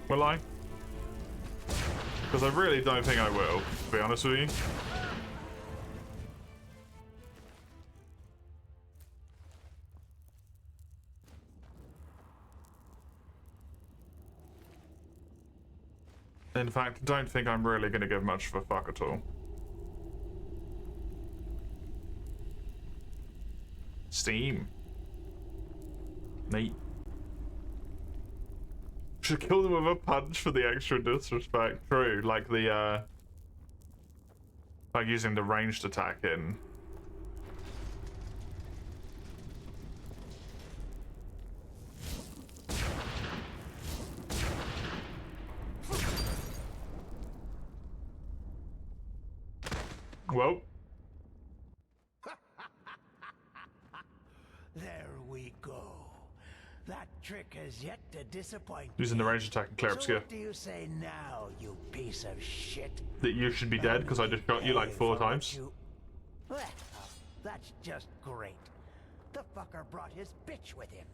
Will I? Because I really don't think I will, to be honest with you. In fact, don't think I'm really going to give much of a fuck at all. Steam. Neat. Should kill them with a punch for the extra disrespect. True, like the, like using the ranged attack in. Well. There we go. That trick has yet to disappoint Using the ranged attack and clear up So skill. what do you say now, you piece of shit? That you should be dead because I just shot you like 4 times. Well, that's just great. The fucker brought his bitch with him.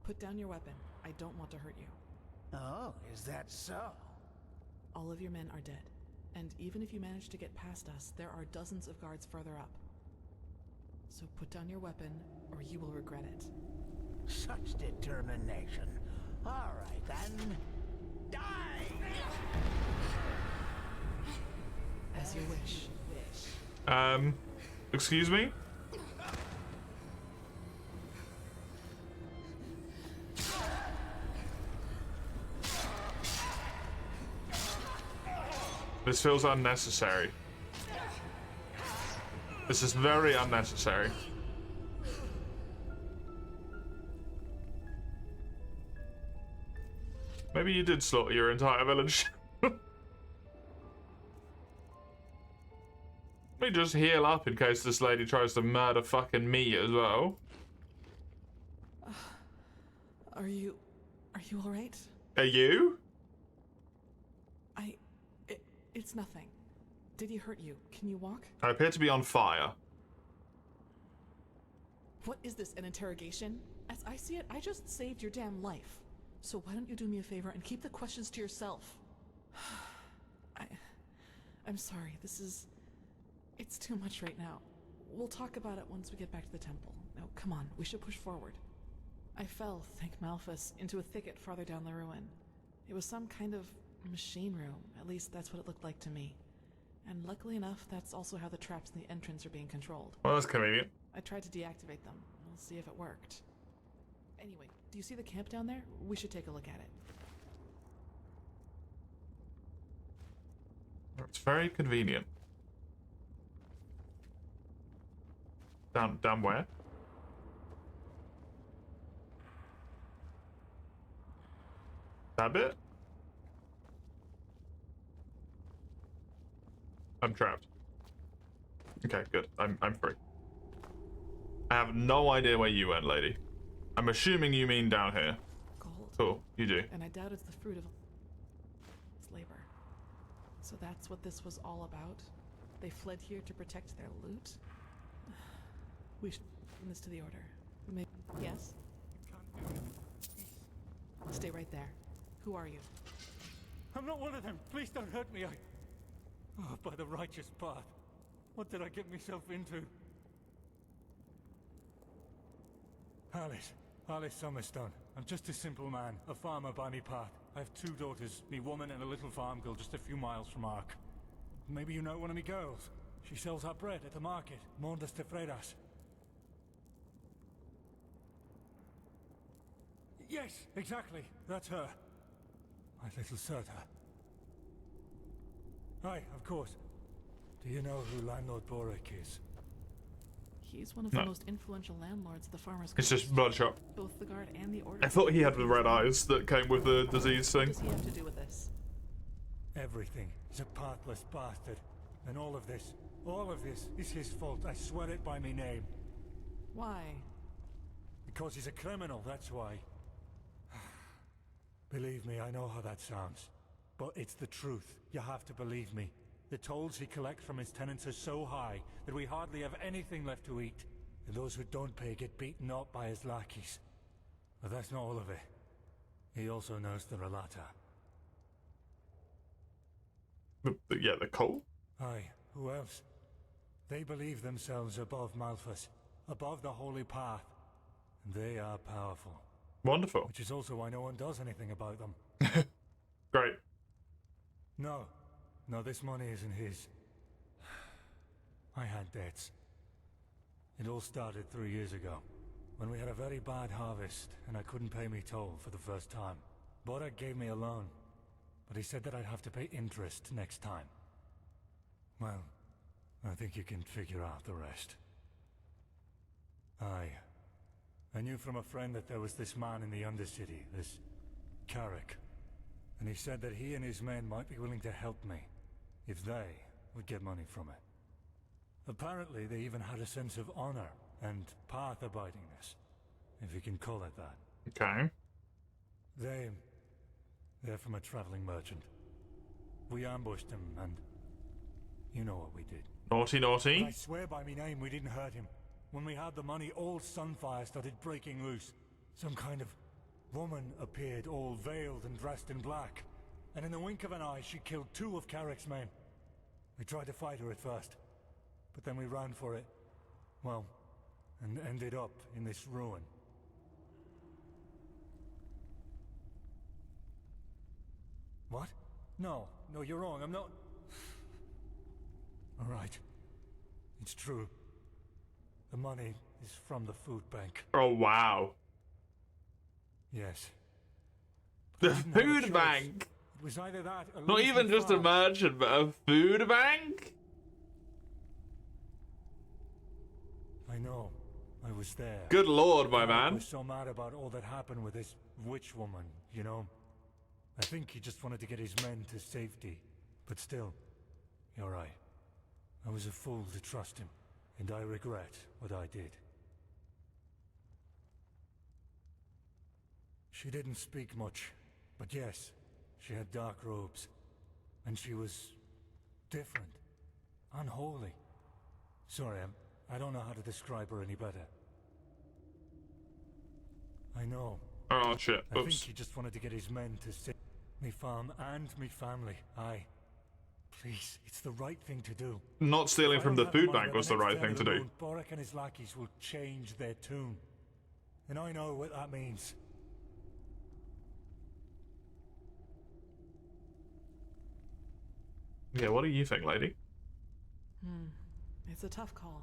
Put down your weapon. I don't want to hurt you. Oh, is that so? All of your men are dead. And even if you manage to get past us, there are dozens of guards further up. So put down your weapon, or you will regret it. Such determination. All right, then. Die! As you wish. Excuse me? This feels unnecessary. This is very unnecessary. Maybe you did slaughter your entire village. Let me just heal up in case this lady tries to murder fucking me as well. Are you alright? Are you? It's nothing. Did he hurt you? Can you walk? I appear to be on fire. What is this, an interrogation? As I see it, I just saved your damn life. So why don't you do me a favor and keep the questions to yourself? I'm sorry, it's too much right now. We'll talk about it once we get back to the temple. Now, come on, we should push forward. I fell, thank Malphus, into a thicket farther down the ruin. It was some kind of machine room, at least that's what it looked like to me. And luckily enough, that's also how the traps in the entrance are being controlled. Well, that's convenient. I tried to deactivate them. We'll see if it worked. Anyway, do you see the camp down there? We should take a look at it. It's very convenient. Down where? That bit? I'm trapped. Okay, good. I'm free. I have no idea where you went, lady. I'm assuming you mean down here. Gold. Cool, you do. And I doubt it's the fruit of its labor. So that's what this was all about? They fled here to protect their loot? We should bring this to the Order. Maybe. Yes? Stay right there. Who are you? I'm not one of them. Please don't hurt me. Oh, by the righteous path. What did I get myself into? Alice Summerstone. I'm just a simple man, a farmer by me path. I have 2 daughters, me woman and a little farm girl just a few miles from Ark. Maybe you know one of me girls. She sells our bread at the market, Mondas de Freiras. Yes, exactly. That's her. My little Serta. Aye, of course. Do you know who Landlord Borak is? He's one of No. the most influential landlords of the farmers' It's coast. just Bloodshot. Both the guard and the order. I thought he had the red eyes that came with the disease What thing. does he have to do with this? Everything. He's a pathless bastard. And all of this is his fault. I swear it by me name. Why? Because he's a criminal, that's why. Believe me, I know how that sounds. But it's the truth. You have to believe me. The tolls he collects from his tenants are so high that we hardly have anything left to eat. And those who don't pay get beaten up by his lackeys. But that's not all of it. He also knows the Relata. Yeah, the cult? Aye, who else? They believe themselves above Malthus, above the Holy Path. And they are powerful. Wonderful. Which is also why no one does anything about them. Great. No, this money isn't his. I had debts. It all started 3 years ago, when we had a very bad harvest, and I couldn't pay me toll for the first time. Borak gave me a loan, but he said that I'd have to pay interest next time. Well, I think you can figure out the rest. I knew from a friend that there was this man in the Undercity, this Carrick. And he said that he and his men might be willing to help me, if they would get money from it. Apparently, they even had a sense of honor and path-abidingness, if you can call it that. Okay. They're from a traveling merchant. We ambushed him, and you know what we did. Naughty, naughty. But I swear by me name we didn't hurt him. When we had the money, all Sunfire started breaking loose. Some kind of woman appeared, all veiled and dressed in black. And in the wink of an eye, she killed 2 of Carrick's men. We tried to fight her at first, but then we ran for it. Well, and ended up in this ruin. What? No, you're wrong. I'm not... All right. It's true. The money is from the food bank. Oh, wow. Yes. The food bank? It was either that or Not lose even my just a farm. merchant, but a food bank? I know. I was there. Good lord, my I man. was so mad about all that happened with this witch woman, you know? I think he just wanted to get his men to safety. But still, you're right. I was a fool to trust him, and I regret what I did. She didn't speak much, but yes, she had dark robes. And she was... different. Unholy. Sorry, I don't know how to describe her any better. I know. Oh, shit. I think Oops. he just wanted to get his men to save me farm and me family. Aye. Please, it's the right thing to do. Not stealing If I from don't the have food money bank by was the the next right turn thing of to the do. moon, Borak and his lackeys will change their tune. And I know what that means. Yeah, what do you think, lady? It's a tough call.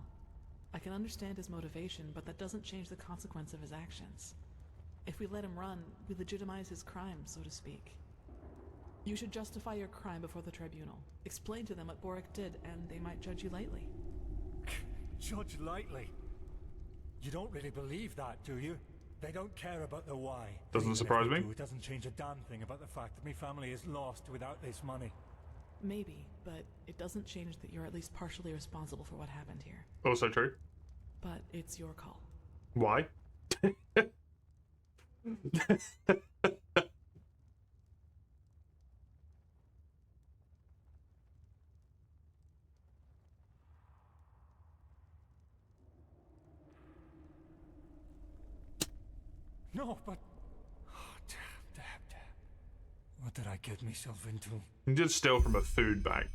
I can understand his motivation, but that doesn't change the consequence of his actions. If we let him run, we legitimize his crime, so to speak. You should justify your crime before the tribunal. Explain to them what Borak did, and they might judge you lightly. Judge lightly? You don't really believe that, do you? They don't care about the why. Doesn't Even if surprise they me. do, it doesn't change a damn thing about the fact that my family is lost without this money. Maybe, but it doesn't change that you're at least partially responsible for what happened here. Also true. But it's your call. Why? No, but... Oh, damn. What did I get myself into? You did steal from a food bank.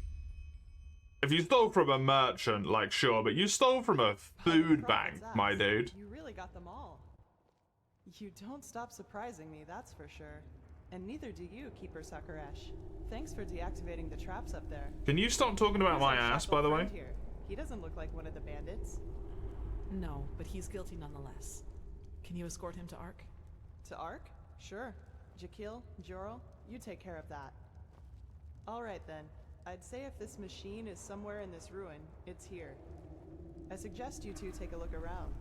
If you stole from a merchant, like, sure, but you stole from a food bank, my dude. You really got them all. You don't stop surprising me, that's for sure. And neither do you, Keeper Sakaresh. Thanks for deactivating the traps up there. Can you stop talking about Who's my our ass, shackled by the way? friend here? He doesn't look like one of the bandits. No, but he's guilty nonetheless. Can you escort him to Ark? To Ark? Sure. Jakil, Jorel, you take care of that. Alright then. I'd say if this machine is somewhere in this ruin, it's here. I suggest you two take a look around.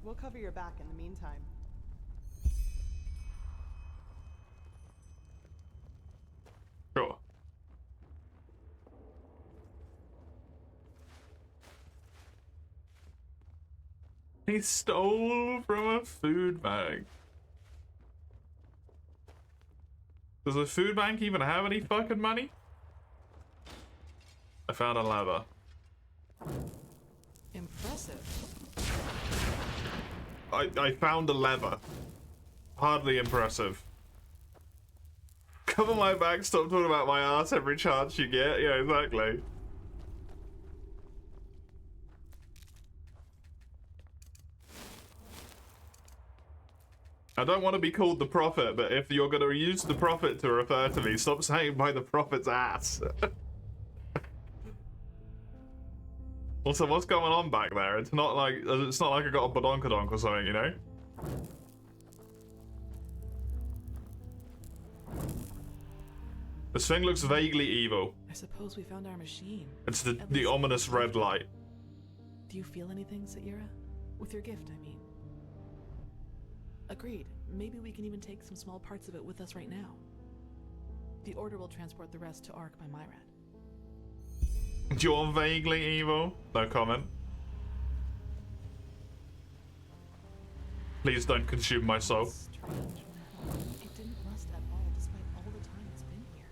We'll cover your back in the meantime. Sure. He stole from a food bank. Does a food bank even have any fucking money? I found a lever. Impressive. I found a lever. Hardly impressive. Cover my back, stop talking about my ass every chance you get. Yeah, exactly. I don't want to be called the Prophet, but if you're going to use the Prophet to refer to me, stop saying by the Prophet's ass. Also, what's going on back there? It's not like I got a badonkadonk or something, you know? This thing looks vaguely evil. I suppose we found our machine. It's the ominous red light. Do you feel anything, Saira? With your gift, I mean. Agreed. Maybe we can even take some small parts of it with us right now. The Order will transport the rest to Ark by Myrad. You're vaguely evil? No comment. Please don't consume my soul. Strange. It didn't rust at all, despite all the time it's been here.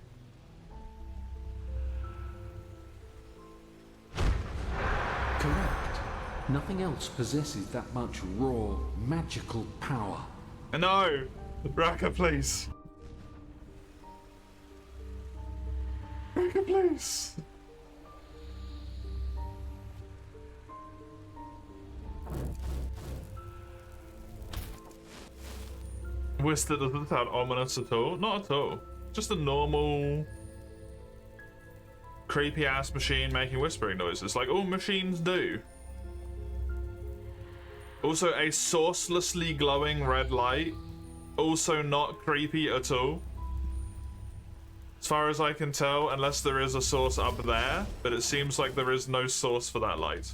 Correct. Nothing else possesses that much raw, magical power. No! Raka, please. Raka, please. Whisper doesn't sound ominous at all. Not at all. Just a normal creepy ass machine making whispering noises like all machines do. Also a sourcelessly glowing red light. Also not creepy at all. As far as I can tell, unless there is a source up there, but it seems like there is no source for that light.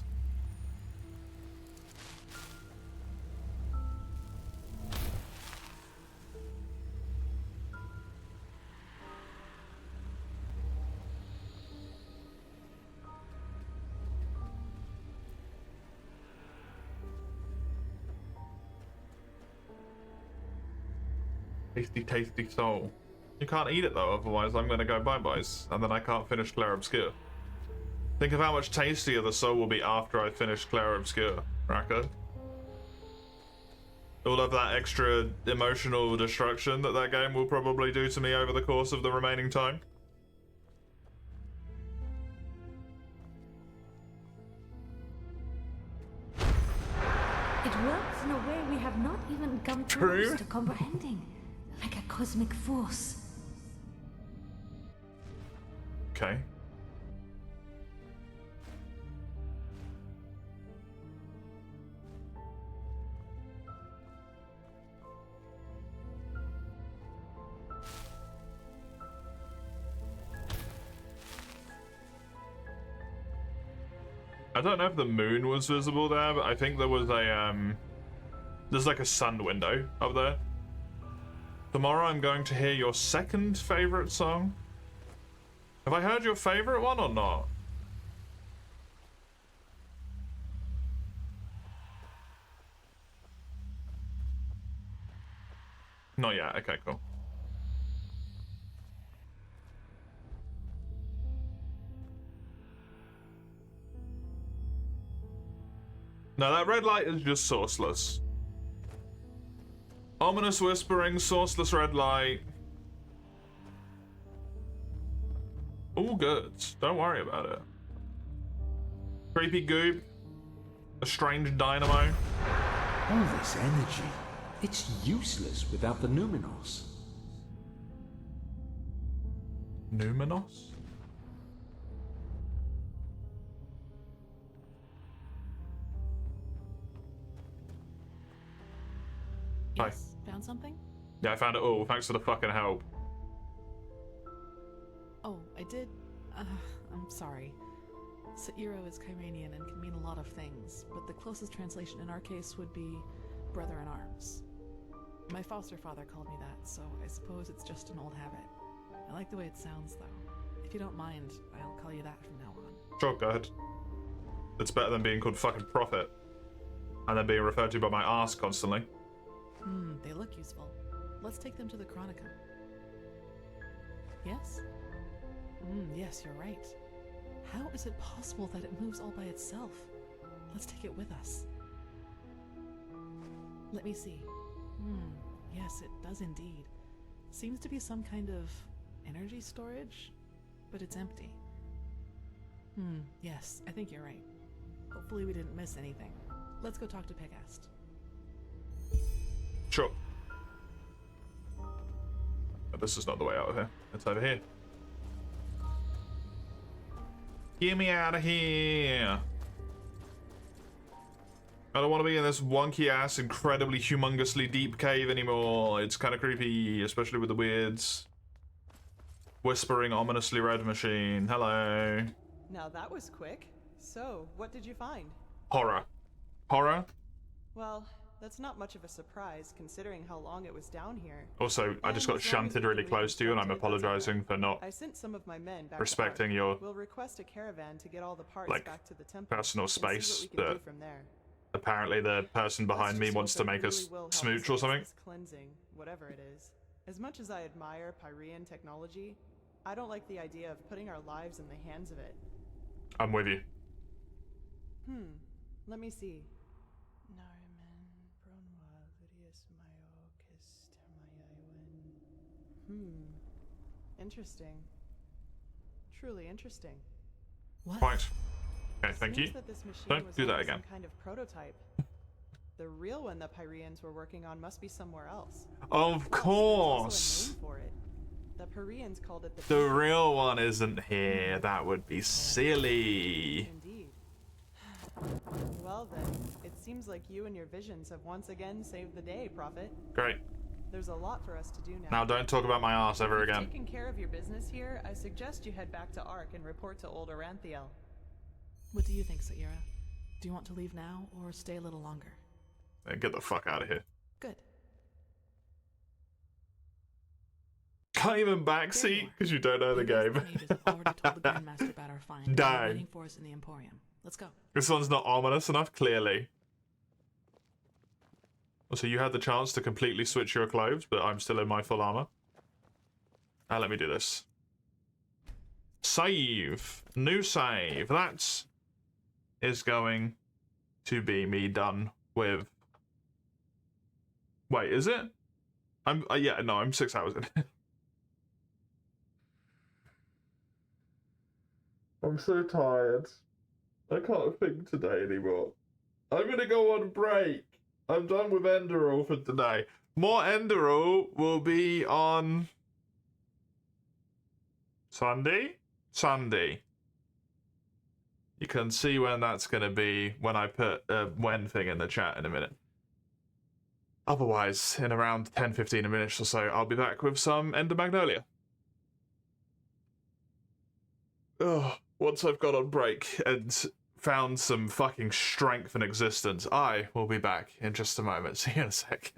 Tasty, tasty soul. You can't eat it though, otherwise I'm gonna go bye-byes, and then I can't finish Claire Obscure. Think of how much tastier the soul will be after I finish Claire Obscure, Raka. All of that extra emotional destruction that game will probably do to me over the course of the remaining time. It works in a way we have not even come close to comprehending. Like a cosmic force. Okay. I don't know if the moon was visible there, but I think there was a, there's like a sun window up there. Tomorrow I'm going to hear your second favorite song. Have I heard your favorite one or not? Not yet, okay, cool. No, that red light is just sourceless. Ominous whispering, sourceless red light. All good. Don't worry about it. Creepy goop. A strange dynamo. All this energy, it's useless without the Numinos. Numinos? Yes. Found something? Yeah, I found it all. Thanks for the fucking help. Oh, I did I'm sorry. Sairo is Kyranian and can mean a lot of things, but the closest translation in our case would be brother in arms. My foster father called me that, so I suppose it's just an old habit. I like the way it sounds, though. If you don't mind, I'll call you that from now on. Sure, go ahead. It's better than being called fucking Prophet. And then being referred to by my ass constantly. They look useful. Let's take them to the Chronicum. Yes? Yes, you're right. How is it possible that it moves all by itself? Let's take it with us. Let me see. Yes, it does indeed. Seems to be some kind of energy storage, but it's empty. Yes, I think you're right. Hopefully we didn't miss anything. Let's go talk to Pegast. Sure. But this is not the way out of here. It's over here. Get me out of here. I don't want to be in this wonky ass, incredibly humongously deep cave anymore. It's kind of creepy, especially with the weird whispering, ominously red machine. Hello. Now that was quick. So, what did you find? Horror. Horror? Well, that's not much of a surprise considering how long it was down here. Also, I just got shunted really close to you, and I'm apologizing for not I sent some of my men back respecting to your Ark. We'll request a caravan to get all the parts like back to the temple personal and see what space we can that do from there. apparently the person behind me wants to make us smooch or something. This cleansing, whatever it is. As much as I admire Pyrean technology, I don't like the idea of putting our lives in the hands of it. I'm with you. Let me see. Interesting. Truly interesting. What? Right. Okay, thank Seems you. that this machine Don't was do that only again. Some kind of prototype. The real one the Pyreans were working on must be somewhere else. Of Plus, course. there's also a name for it. The Pyreans called it The real one isn't here. That would be silly. Indeed. Well then, it seems like you and your visions have once again saved the day, Prophet. Great. There's a lot for us to do now. Now don't talk about my ass ever If you've again. taken care of your business here, I suggest you head back to Ark and report to old Aranthiel. What do you think, Saira? Do you want to leave now or stay a little longer? Hey, get the fuck out of here. Good. Can't even backseat because you don't know the game. Already told the Grandmaster about our find. Dang. Waiting for us in the Emporium. Let's go. This one's not ominous enough, clearly. So you had the chance to completely switch your clothes, but I'm still in my full armor. Now let me do this. Save. New save. That is going to be me done with. Wait, is it? Yeah, no, I'm 6 hours in. I'm so tired. I can't think today anymore. I'm gonna go on break. I'm done with Enderal for today. More Enderal will be on Sunday? Sunday. You can see when that's gonna be when I put a when thing in the chat in a minute. Otherwise, in around 10-15 minutes or so, I'll be back with some Ender Magnolia. Ugh, once I've got on break and found some fucking strength and existence, I will be back in just a moment. See you in a sec.